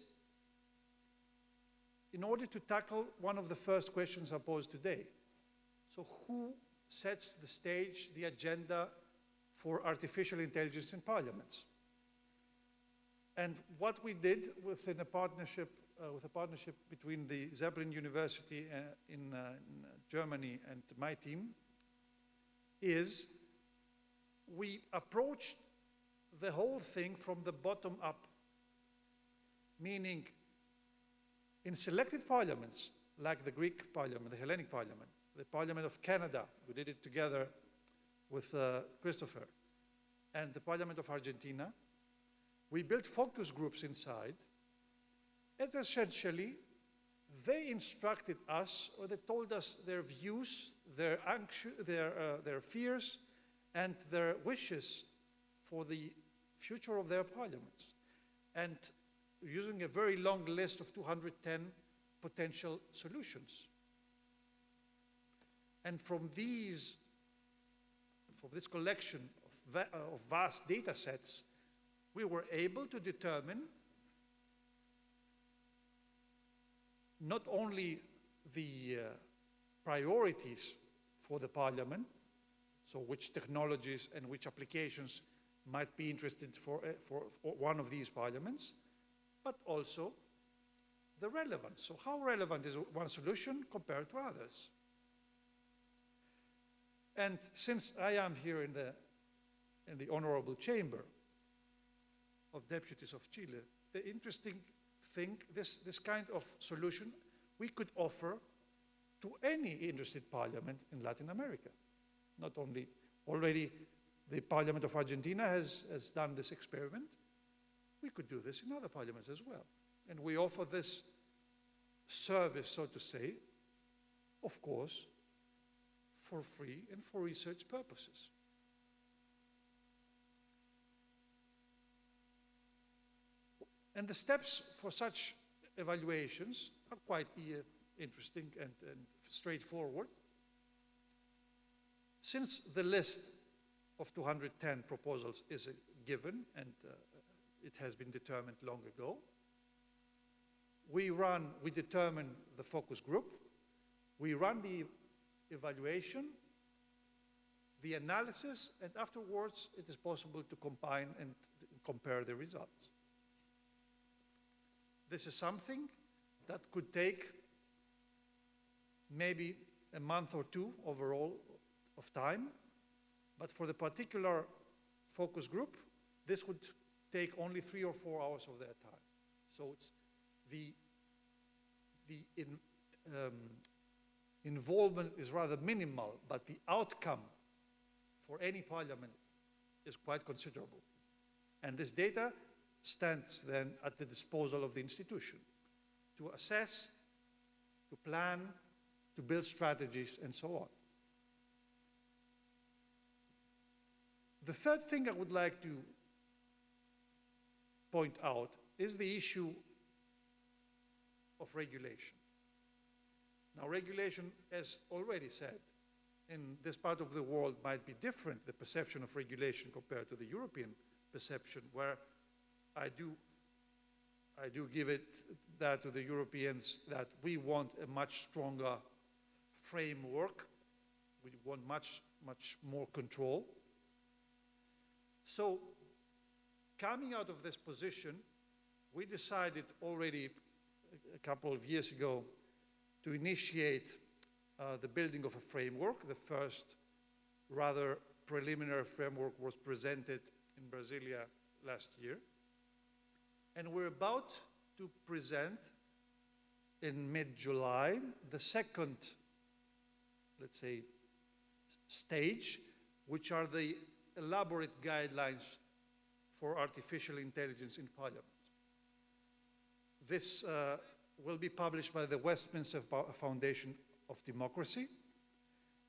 in order to tackle one of the first questions I posed today. So who sets the stage, the agenda for artificial intelligence in parliaments? And what we did within a partnership, between the Zeppelin University in Germany and my team, is we approached the whole thing from the bottom up, meaning in selected parliaments, like the Greek parliament, the Hellenic parliament, the Parliament of Canada, we did it together with Christopher, and the Parliament of Argentina, we built focus groups inside, and essentially, they instructed us, or they told us their views, their fears, and their wishes for the future of their parliaments. And using a very long list of 210 potential solutions. And from this collection of vast data sets, we were able to determine not only the priorities for the parliament, so which technologies and which applications might be interested for one of these parliaments, but also the relevance. So how relevant is one solution compared to others? And since I am here in the honorable chamber of deputies of Chile, the interesting thing, this kind of solution we could offer to any interested parliament in Latin America. Not only, already the Parliament of Argentina has done this experiment, we could do this in other parliaments as well. And we offer this service, so to say, of course, for free and for research purposes. And the steps for such evaluations are quite interesting and straightforward. Since the list of 210 proposals is given and it has been determined long ago, we determine the focus group, we run the evaluation, the analysis, and afterwards it is possible to combine and compare the results. This is something that could take maybe a month or two overall of time, but for the particular focus group, this would take only 3 or 4 hours of their time. So it's the involvement is rather minimal, but the outcome for any parliament is quite considerable. And this data stands then at the disposal of the institution to assess, to plan, to build strategies, and so on. The third thing I would like to point out is the issue of regulation. Now, regulation, as already said, in this part of the world might be different, the perception of regulation compared to the European perception, where I do give that to the Europeans that we want a much stronger framework. We want much more control. So, coming out of this position, we decided already a couple of years ago to initiate the building of a framework. The first rather preliminary framework was presented in Brasilia last year. And we're about to present in mid-July the second, let's say, stage, which are the elaborate guidelines for artificial intelligence in Parliament. This will be published by the Westminster Foundation of Democracy.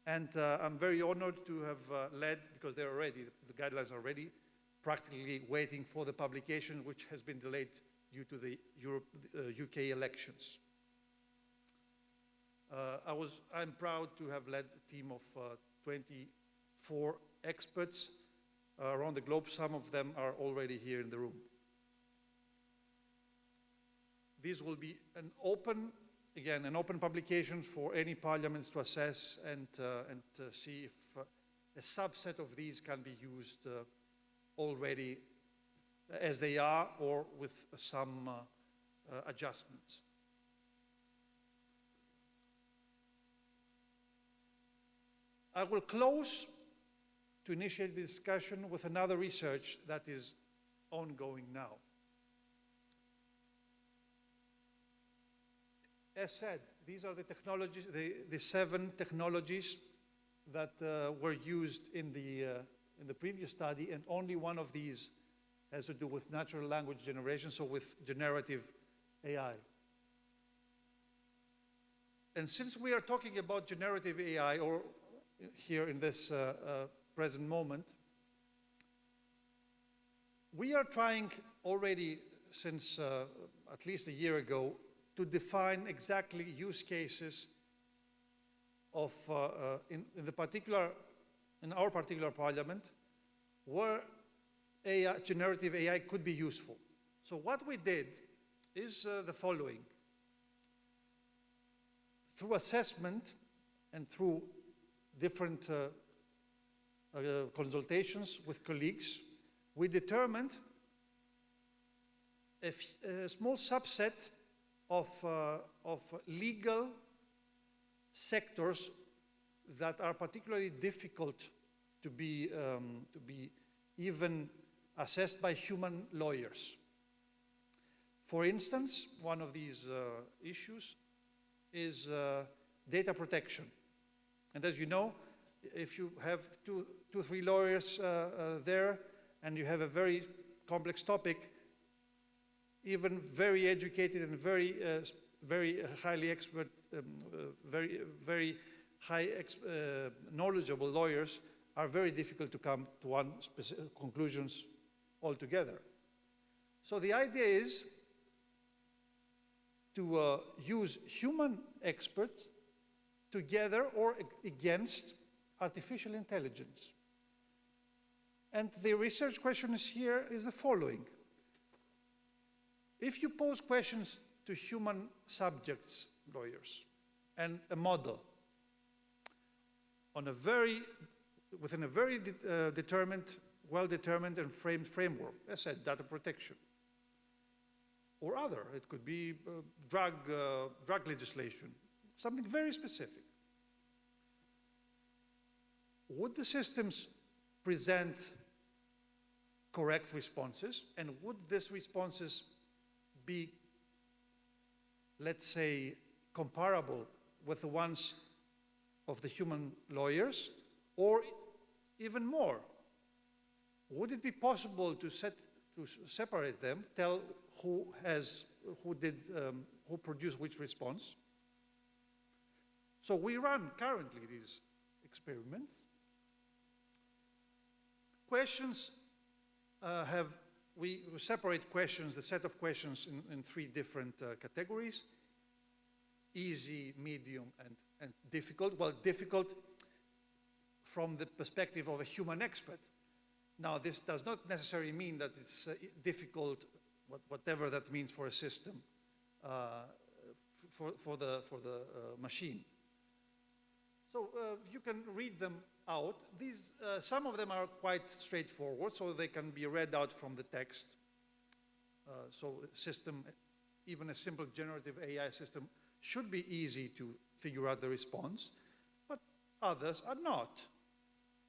And I'm very honored to have led, because they're already, the guidelines are ready, practically waiting for the publication, which has been delayed due to the UK elections. I'm proud to have led a team of 24 experts around the globe. Some of them are already here in the room. These will be an open publication for any parliaments to assess and see if a subset of these can be used already as they are or with some adjustments. I will close to initiate the discussion with another research that is ongoing now. As said, these are the technologies, the 7 technologies that were used in the previous study, and only one of these has to do with natural language generation, so with generative AI. And since we are talking about generative AI, or here in this present moment, we are trying already since at least a year ago to define exactly use cases of, in our particular parliament, where generative AI could be useful. So what we did is the following. Through assessment and through different consultations with colleagues, we determined a small subset of legal sectors that are particularly difficult to be even assessed by human lawyers. For instance, one of these issues is data protection. And as you know, if you have two, 3 lawyers there and you have a very complex topic, even very educated and very highly expert, very high knowledgeable lawyers are very difficult to come to one conclusions altogether. So the idea is to use human experts together or against artificial intelligence. And the research question here is the following. If you pose questions to human subjects, lawyers, and a model within a very determined, well-determined and framed framework, as I said, data protection, or other, it could be drug legislation, something very specific. Would the systems present correct responses, and would these responses be, let's say, comparable with the ones of the human lawyers, or even more? Would it be possible to separate them, tell who produced which response? So we run currently these experiments. Questions we separate questions, the set of questions in 3 different categories: easy, medium, and difficult. Well, difficult from the perspective of a human expert. Now, this does not necessarily mean that it's difficult, whatever that means for a system, for the machine. So you can read them out. These, some of them are quite straightforward, so they can be read out from the text. So a system, even a simple generative AI system, should be easy to figure out the response, but others are not.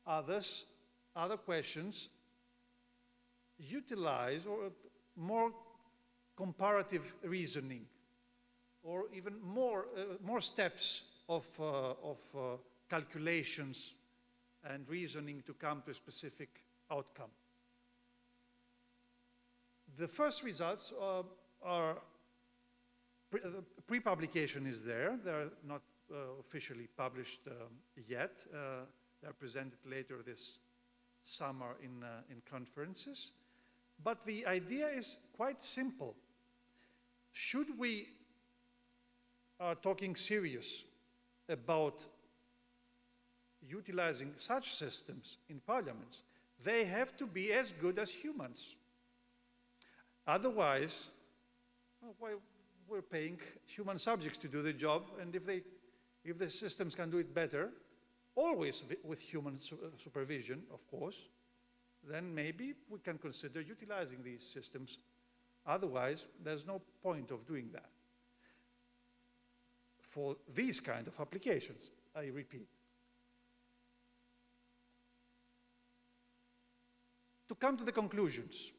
Other questions utilize or more comparative reasoning, or even more steps of calculations and reasoning to come to a specific outcome. The first results are pre-publication is there. They're not officially published yet. They're presented later this summer in conferences. But the idea is quite simple. Should we are talking serious about utilizing such systems in parliaments, they have to be as good as humans. Otherwise, well, we're paying human subjects to do the job, and if the systems can do it better, always with human supervision, of course, then maybe we can consider utilizing these systems. Otherwise, there's no point of doing that. For these kind of applications, I repeat. To come to the conclusions,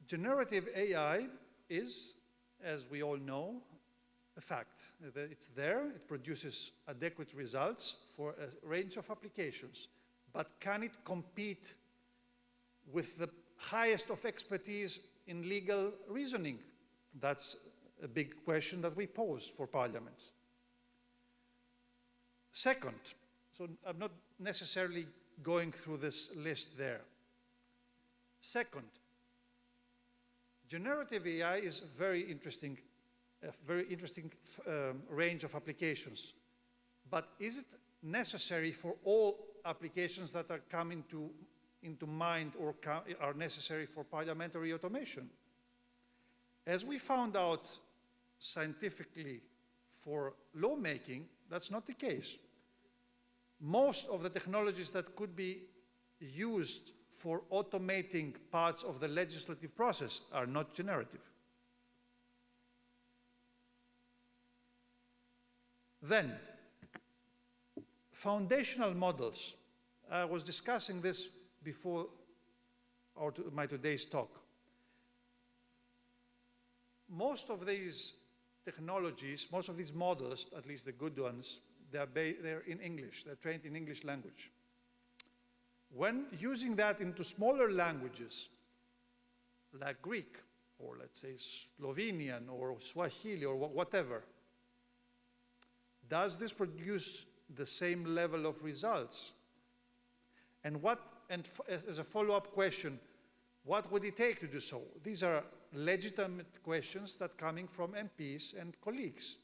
generative AI is, as we all know, a fact. It's there, it produces adequate results for a range of applications, but can it compete with the highest of expertise in legal reasoning? That's a big question that we pose for parliaments. Second, so I'm not necessarily going through this list there. Second, generative AI is a very interesting range of applications. But is it necessary for all applications that are coming into mind or are necessary for parliamentary automation? As we found out scientifically for lawmaking, that's not the case. Most of the technologies that could be used for automating parts of the legislative process are not generative. Then, foundational models. I was discussing this before my today's talk. Most of these technologies, most of these models, at least the good ones, they're in English, they're trained in English language. When using that into smaller languages, like Greek, or let's say Slovenian, or Swahili, or whatever, does this produce the same level of results? And as a follow-up question, what would it take to do so? These are legitimate questions that are coming from MPs and colleagues.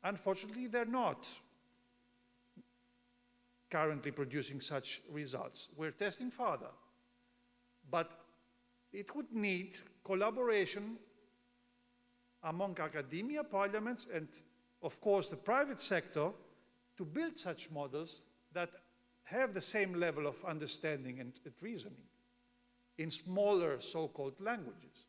Unfortunately, they're not currently producing such results. We're testing further. But it would need collaboration among academia, parliaments, and of course the private sector to build such models that have the same level of understanding and reasoning in smaller so-called languages.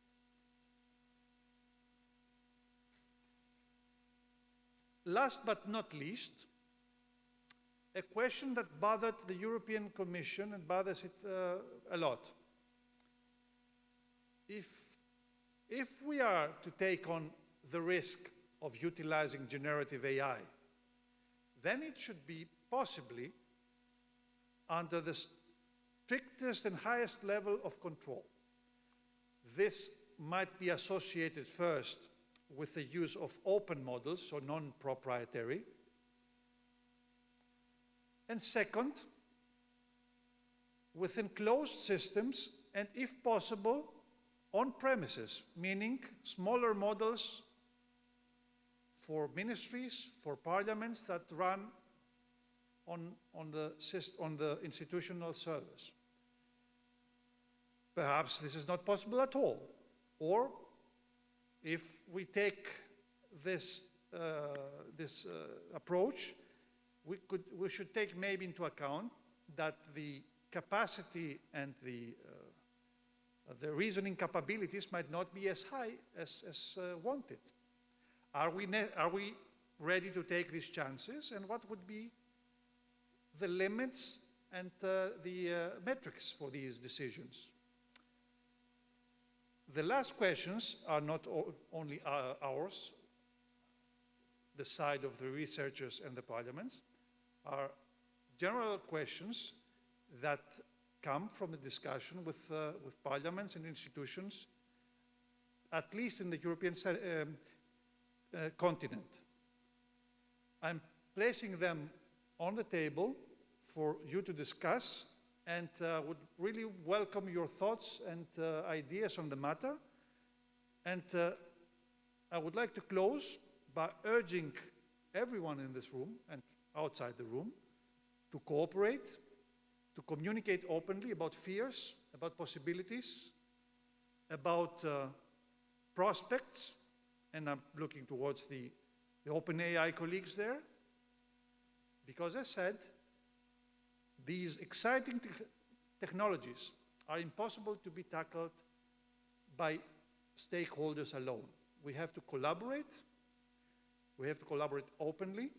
Last but not least, a question that bothered the European Commission and bothers it a lot. If we are to take on the risk of utilizing generative AI, then it should be possibly under the strictest and highest level of control. This might be associated first with the use of open models, so non-proprietary. And second, with enclosed systems, and if possible, on premises, meaning smaller models for ministries, for parliaments that run on the institutional servers. Perhaps this is not possible at all. Or if we take this approach, we should take maybe into account that the capacity and the reasoning capabilities might not be as high as wanted. Are we ready to take these chances, and what would be the limits and the metrics for these decisions? The last questions are not only ours, the side of the researchers and the parliaments, are general questions that come from a discussion with parliaments and institutions, at least in the European continent. I'm placing them on the table for you to discuss, and would really welcome your thoughts and ideas on the matter. And I would like to close by urging everyone in this room and outside the room to cooperate, to communicate openly about fears, about possibilities, about prospects, and I'm looking towards the OpenAI colleagues there, because as said, these exciting technologies are impossible to be tackled by stakeholders alone. We have to collaborate openly,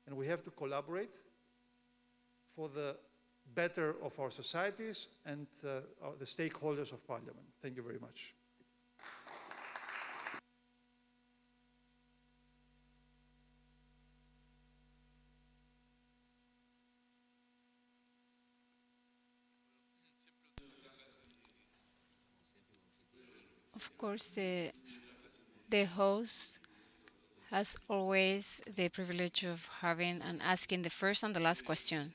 and we have to collaborate for the better of our societies and the stakeholders of Parliament. Thank you very much. Of course, the host has always the privilege of having and asking the first and the last question.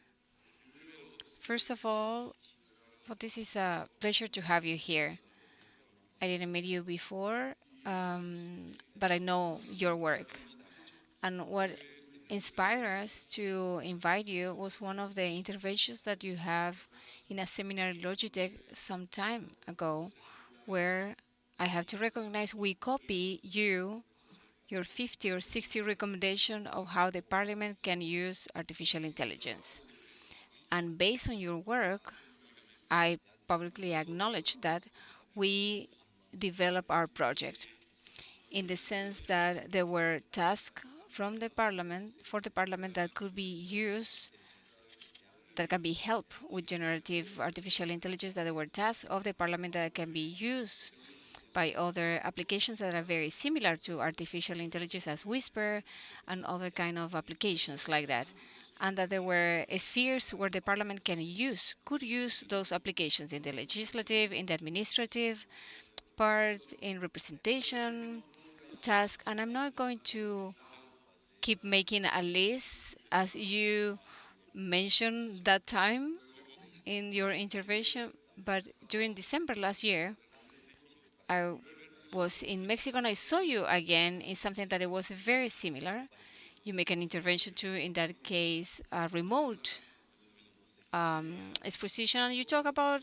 First of all, this is a pleasure to have you here. I didn't meet you before, but I know your work. And what inspired us to invite you was one of the interventions that you have in a seminar in Logitech some time ago, where I have to recognize we copy your 50 or 60 recommendation of how the Parliament can use artificial intelligence. And based on your work, I publicly acknowledge that we develop our project in the sense that there were tasks from the Parliament, for the Parliament, that could be used, that can be helped with generative artificial intelligence, that there were tasks of the Parliament that can be used by other applications that are very similar to artificial intelligence, as Whisper and other kind of applications like that. And that there were spheres where the Parliament could use those applications in the legislative, in the administrative part, in representation task. And I'm not going to keep making a list as you mentioned that time in your intervention, but during December last year, I was in Mexico and I saw you again in something that it was very similar. You make an intervention too, in that case, a remote exposition, and you talk about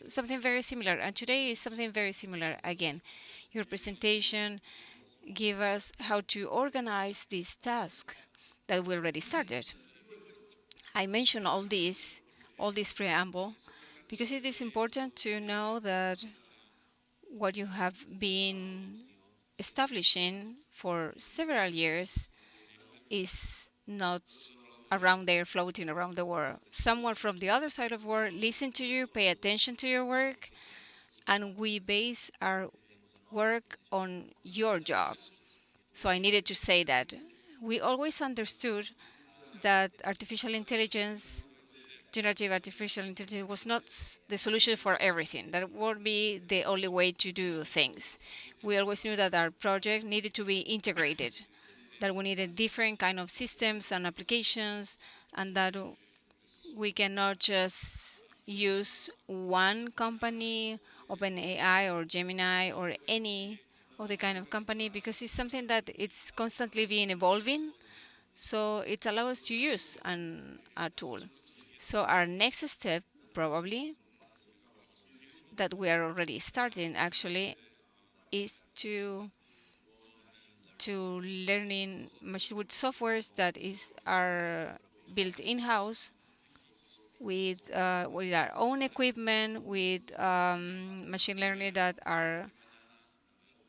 something very similar. And today is something very similar again. Your presentation give us how to organize this task that we already started. I mention all this preamble, because it is important to know that what you have been establishing for several years is not around there floating around the world. Someone from the other side of the world listen to you, pay attention to your work, and we base our work on your job. So I needed to say that. We always understood that artificial intelligence, generative artificial intelligence, was not the solution for everything. That would be the only way to do things. We always knew that our project needed to be integrated, that we needed different kind of systems and applications, and that we cannot just use one company, OpenAI or Gemini or any of the kind of company, because it's something that it's constantly being evolving. So it allows us to use a tool. So our next step, probably, that we are already starting actually, is to learning with softwares that are built in-house with our own equipment, with machine learning that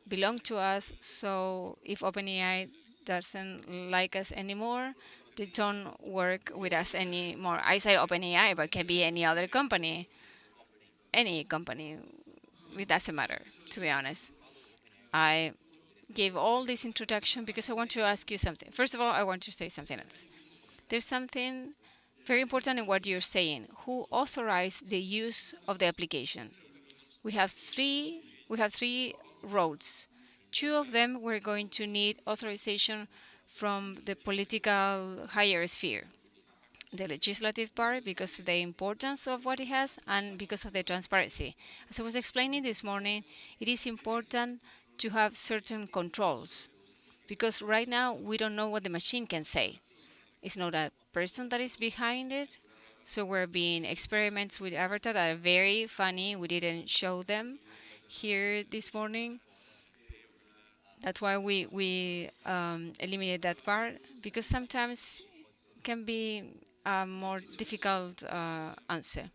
belong to us. So if OpenAI doesn't like us anymore, they don't work with us anymore. I say OpenAI, but it can be any other company. Any company. It doesn't matter, to be honest. I gave all this introduction because I want to ask you something. First of all, I want to say something else. There's something very important in what you're saying. Who authorized the use of the application? We have three roads. Two of them we're going to need authorization from the political higher sphere. The legislative part, because of the importance of what it has and because of the transparency. As I was explaining this morning, it is important to have certain controls, because right now we don't know what the machine can say. It's not a person that is behind it. So we're being experiments with Avatar that are very funny. We didn't show them here this morning. That's why we eliminate that part, because sometimes it can be a more difficult answer.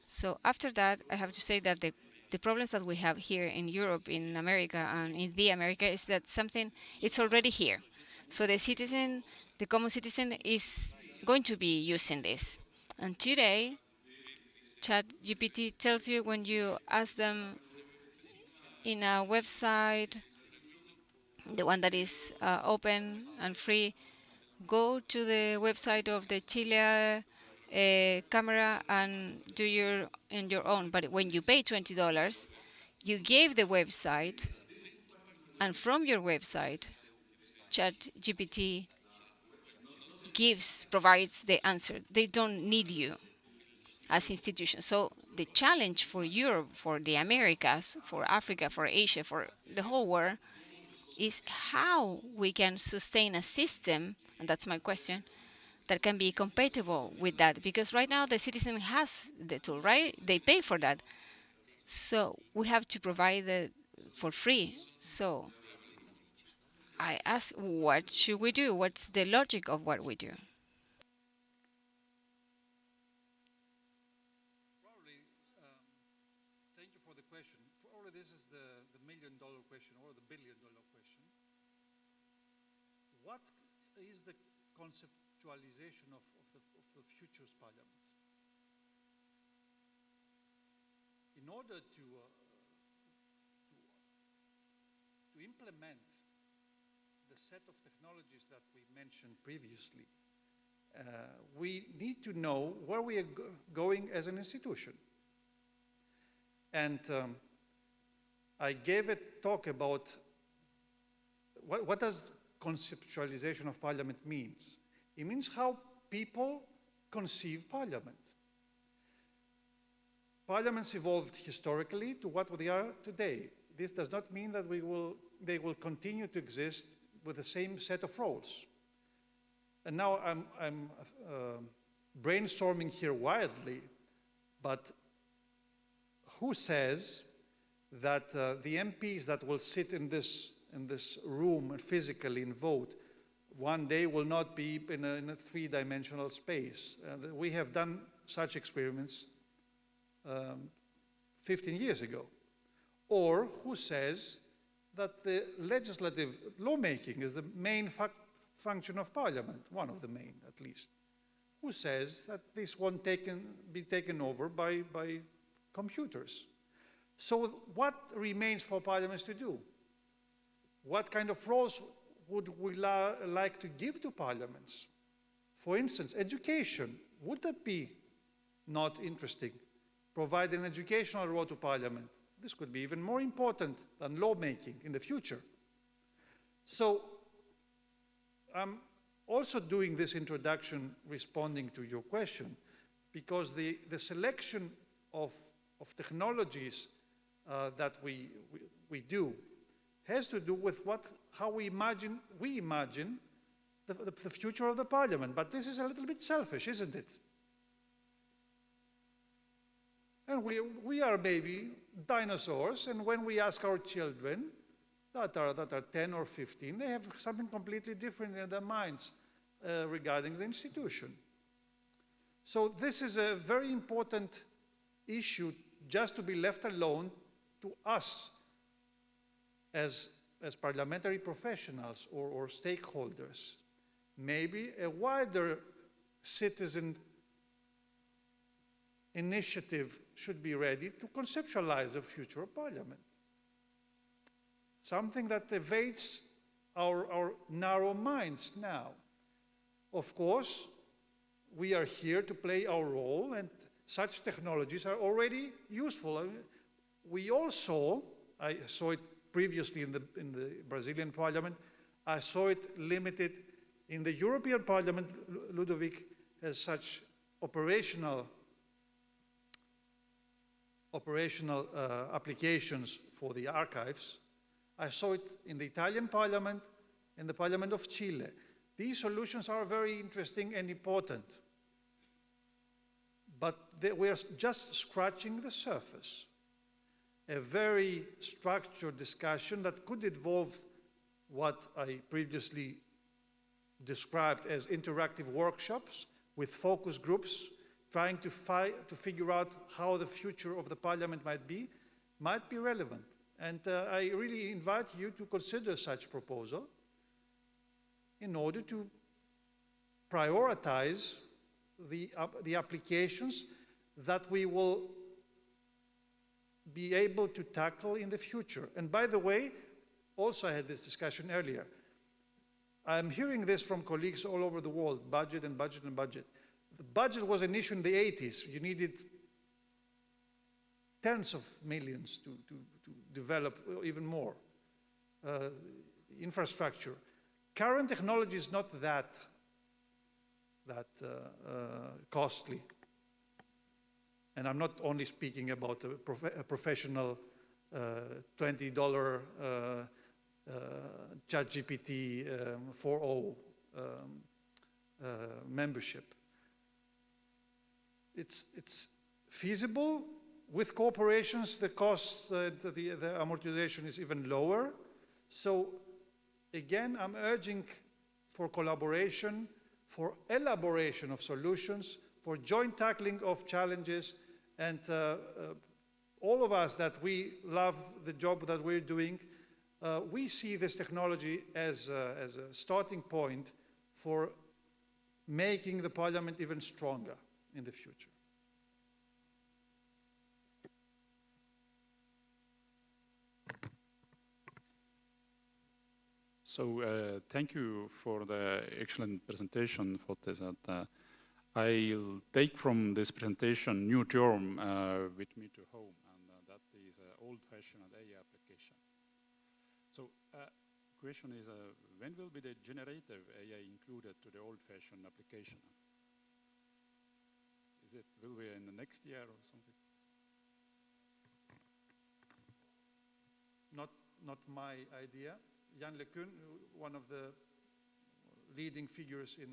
So after that, I have to say that the problems that we have here in Europe, in America, and in the America is that something, it's already here. So the citizen, the common citizen is going to be using this. And today, ChatGPT tells you when you ask them in a website, the one that is open and free, go to the website of the Chile Cámara and do your own. But when you pay $20, you gave the website, and from your website, ChatGPT provides the answer. They don't need you as institutions. So the challenge for Europe, for the Americas, for Africa, for Asia, for the whole world, is how we can sustain a system, and that's my question, that can be compatible with that. Because right now the citizen has the tool, right? They pay for that. So we have to provide it for free. So I ask, what should we do? What's the logic of what we do? Thank you for the question. Probably this is the million-dollar question or the billion-dollar question. What is the conceptualization of the future's parliament? In order to implement the set of technologies that we mentioned previously, we need to know where we are going as an institution. And I gave a talk about what does conceptualization of parliament means. It means how people conceive parliament. Parliaments evolved historically to what they are today. This does not mean that they will continue to exist with the same set of roles. And now I'm brainstorming here wildly, but who says that the MPs that will sit in this room physically and vote one day will not be in a three-dimensional space? We have done such experiments 15 years ago. Or who says that the legislative lawmaking is the main function of parliament, one of the main at least? Who says that this won't be taken over by computers? So what remains for parliaments to do? What kind of roles would we like to give to parliaments? For instance, education. Would that be not interesting? Provide an educational role to parliament. This could be even more important than lawmaking in the future. So I'm also doing this introduction responding to your question, because the selection of technologies that we do has to do with how we imagine the future of the parliament. But this is a little bit selfish, isn't it? And we are maybe dinosaurs, and when we ask our children that are 10 or 15, they have something completely different in their minds regarding the institution. So this is a very important issue just to be left alone to us as parliamentary professionals or stakeholders. Maybe a wider citizen initiative should be ready to conceptualize the future of parliament. Something that evades our narrow minds now. Of course, we are here to play our role, and such technologies are already useful. I mean, we all saw, I saw it previously in the Brazilian parliament, I saw it limited in the European Parliament. Ludovic has such operational applications for the archives. I saw it in the Italian Parliament, in the Parliament of Chile. These solutions are very interesting and important, but we are just scratching the surface. A very structured discussion that could involve what I previously described as interactive workshops with focus groups, trying to figure out how the future of the Parliament might be relevant. And I really invite you to consider such proposal in order to prioritize the applications that we will be able to tackle in the future. And by the way, also I had this discussion earlier. I'm hearing this from colleagues all over the world, budget and budget and budget. The budget was an issue in the 80s. You needed tens of millions to develop even more infrastructure. Current technology is not that costly. And I'm not only speaking about a professional $20 ChatGPT 4.0 membership. It's feasible. With corporations, the cost, the amortization is even lower. So again, I'm urging for collaboration, for elaboration of solutions, for joint tackling of challenges, and all of us that we love the job that we're doing, we see this technology as a starting point for making the Parliament even stronger in the future. So thank you for the excellent presentation, Fotis. I'll take from this presentation new term with me to home, and that is old-fashioned AI application. So question is, when will be the generative AI included to the old-fashioned application? Will be in the next year or something? Not my idea. Jan LeCun, one of the leading figures in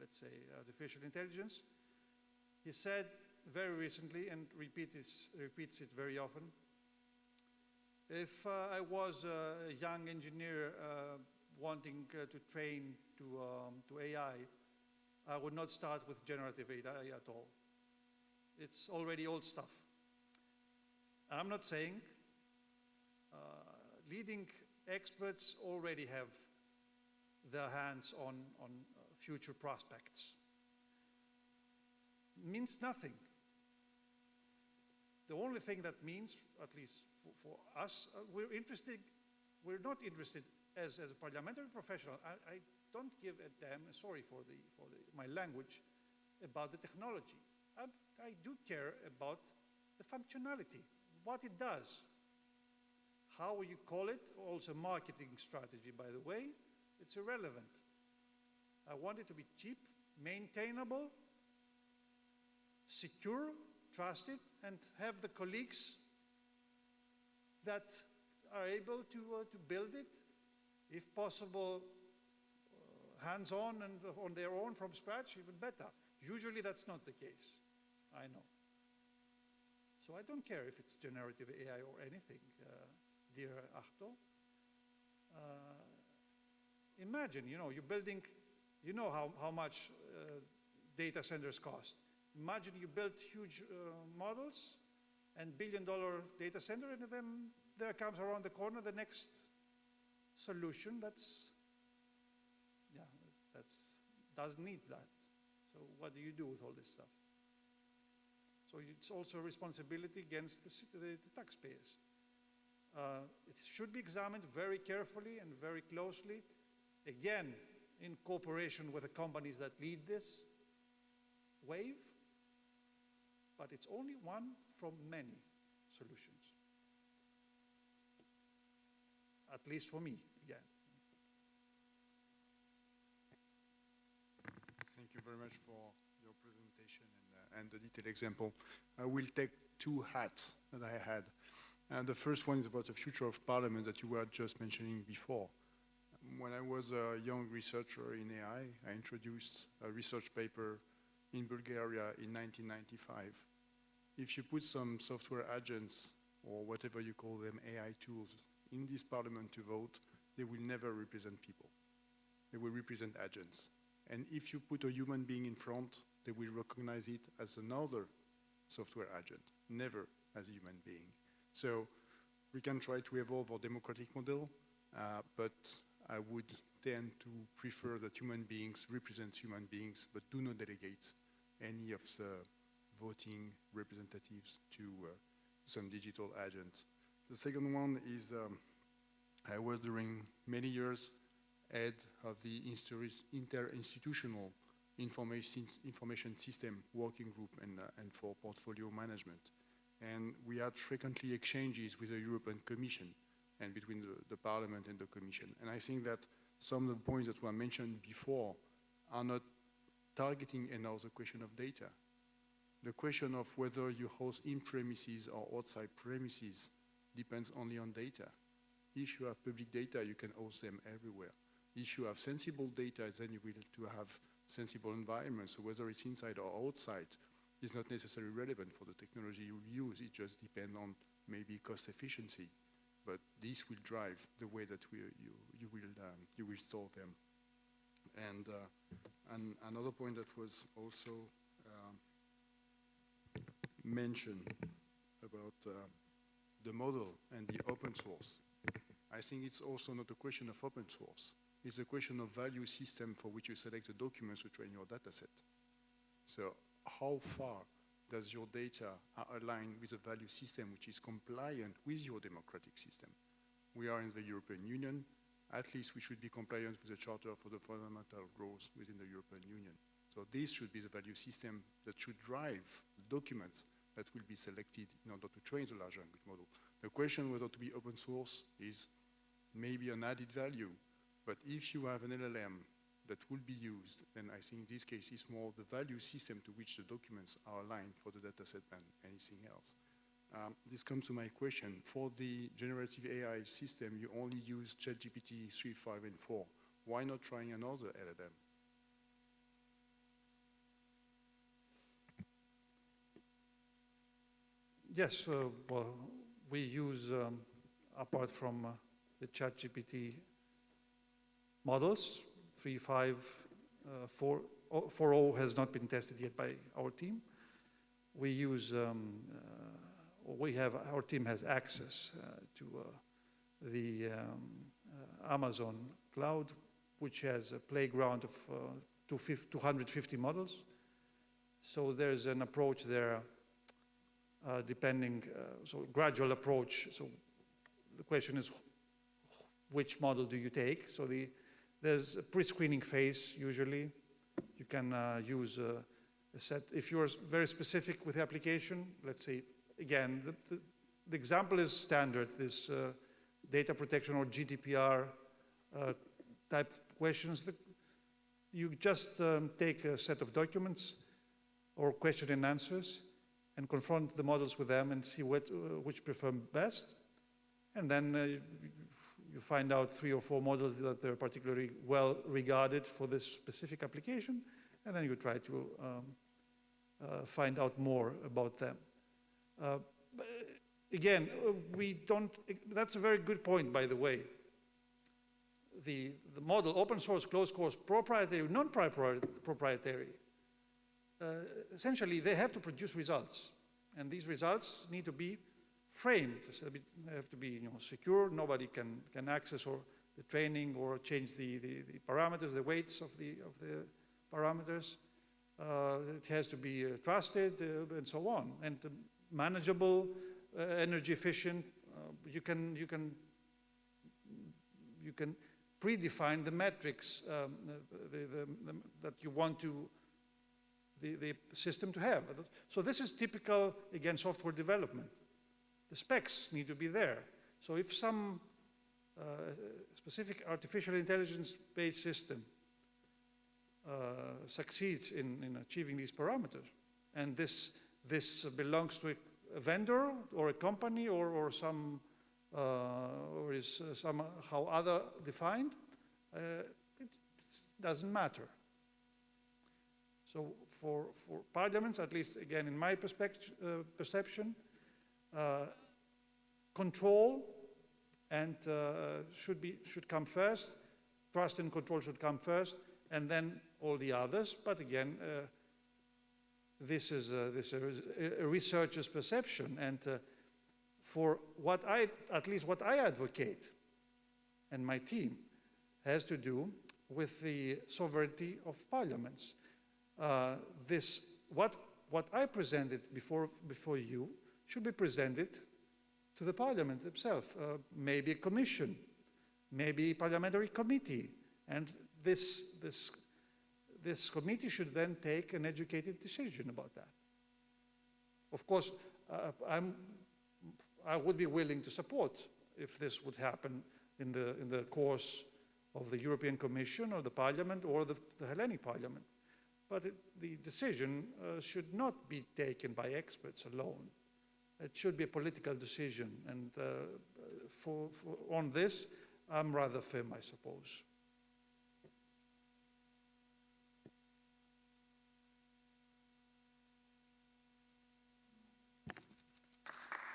let's say, artificial intelligence, he said very recently, and repeats it very often, if I was a young engineer wanting to train to AI, I would not start with generative AI at all. It's already old stuff. I'm not saying leading experts already have their hands on future prospects. Means nothing. The only thing that means, at least for us, we're not interested as a parliamentary professional. I don't give a damn, sorry for my language, about the technology. I do care about the functionality, what it does. How you call it, also marketing strategy, by the way, it's irrelevant. I want it to be cheap, maintainable, secure, trusted, and have the colleagues that are able to build it, if possible, hands-on and on their own from scratch, even better. Usually that's not the case, I know. So I don't care if it's generative AI or anything, dear Arto. Imagine, you're building, you know how much data centers cost. Imagine you build huge models and $billion data center, and then there comes around the corner the next solution that doesn't need that. So what do you do with all this stuff? So it's also a responsibility against the taxpayers. It should be examined very carefully and very closely, again, in cooperation with the companies that lead this wave, but it's only one from many solutions. At least for me, again. Thank you very much for your presentation and the detailed example. I will take two hats that I had. And the first one is about the future of Parliament that you were just mentioning before. when I was a young researcher in AI, I introduced a research paper in Bulgaria in 1995. If you put some software agents, or whatever you call them, AI tools, in this parliament to vote, they will never represent people. They will represent agents. And if you put a human being in front, they will recognize it as another software agent, never as a human being. So we can try to evolve our democratic model, but I would tend to prefer that human beings represent human beings, but do not delegate any of the voting representatives to some digital agents. The second one is I was during many years head of the interinstitutional information system working group and for portfolio management. And we had frequently exchanges with the European Commission and between the Parliament and the Commission. And I think that some of the points that were mentioned before are not targeting enough the question of data. The question of whether you host in premises or outside premises depends only on data. If you have public data, you can host them everywhere. If you have sensible data, then you will to have sensible environments. So whether it's inside or outside is not necessarily relevant for the technology you use. It just depends on maybe cost efficiency. But this will drive the way that you will store them. And another point that was also mentioned about the model and the open source. I think it's also not a question of open source. It's a question of value system for which you select the documents to train your data set. So how far does your data align with a value system which is compliant with your democratic system? We are in the European Union. At least we should be compliant with the Charter for the Fundamental Growth within the European Union. So this should be the value system that should drive the documents that will be selected in order to train the large language model. The question whether to be open source is maybe an added value, but if you have an LLM that will be used, then I think this case is more the value system to which the documents are aligned for the data set than anything else. This comes to my question. For the generative AI system, you only use ChatGPT 3, 5, and 4. Why not trying another LLM? Yes, well, we use, apart from the ChatGPT models, 3.5, 4.0 has not been tested yet by our team. We use, our team has access to the Amazon cloud, which has a playground of 250 models. So there's an approach there depending, so gradual approach. So the question is, which model do you take? So there's a pre-screening phase, usually. You can use a set. If you're very specific with the application, let's say, again, the example is standard, this data protection or GDPR type questions. You just take a set of documents or question and answers and confront the models with them and see which perform best. And then you find out 3 or 4 models that they're particularly well regarded for this specific application, and then you try to find out more about them. Again, that's a very good point, by the way. The model, open source, closed source, proprietary, non-proprietary, essentially they have to produce results. And these results need to be framed. They have to be secure. Nobody can access or the training or change the parameters, the weights of the parameters. It has to be trusted and so on. And manageable, energy efficient. You can predefine the metrics that you want the system to have. So this is typical, again, software development. The specs need to be there. So if some specific artificial intelligence-based system succeeds in achieving these parameters, and this belongs to a vendor or a company or is somehow other defined, it doesn't matter. So for parliaments, at least again in my perception, control and should come first. Trust and control should come first, and then all the others. But again, this is a researcher's perception, and for at least what I advocate, and my team, has to do with the sovereignty of parliaments. What I presented before you should be presented to the parliament itself, maybe a commission, maybe a parliamentary committee, and this committee should then take an educated decision about that. Of course, I would be willing to support if this would happen in the course of the European Commission or the Parliament or the Hellenic Parliament. But the decision should not be taken by experts alone. It should be a political decision, and on this, I'm rather firm, I suppose.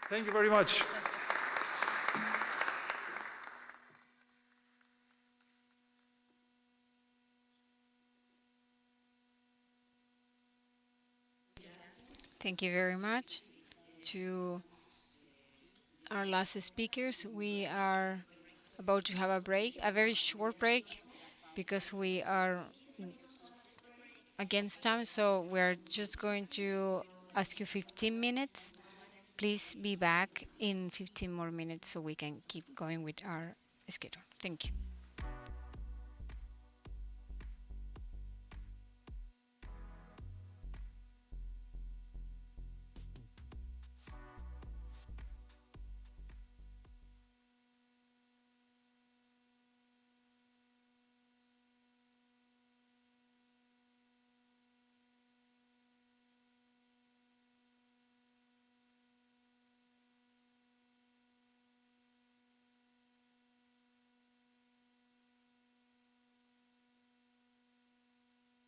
Thank you very much. Thank you very much to our last speakers. We are about to have a break, a very short break, because we are against time. So we're just going to ask you 15 minutes. Please be back in 15 more minutes so we can keep going with our schedule. Thank you.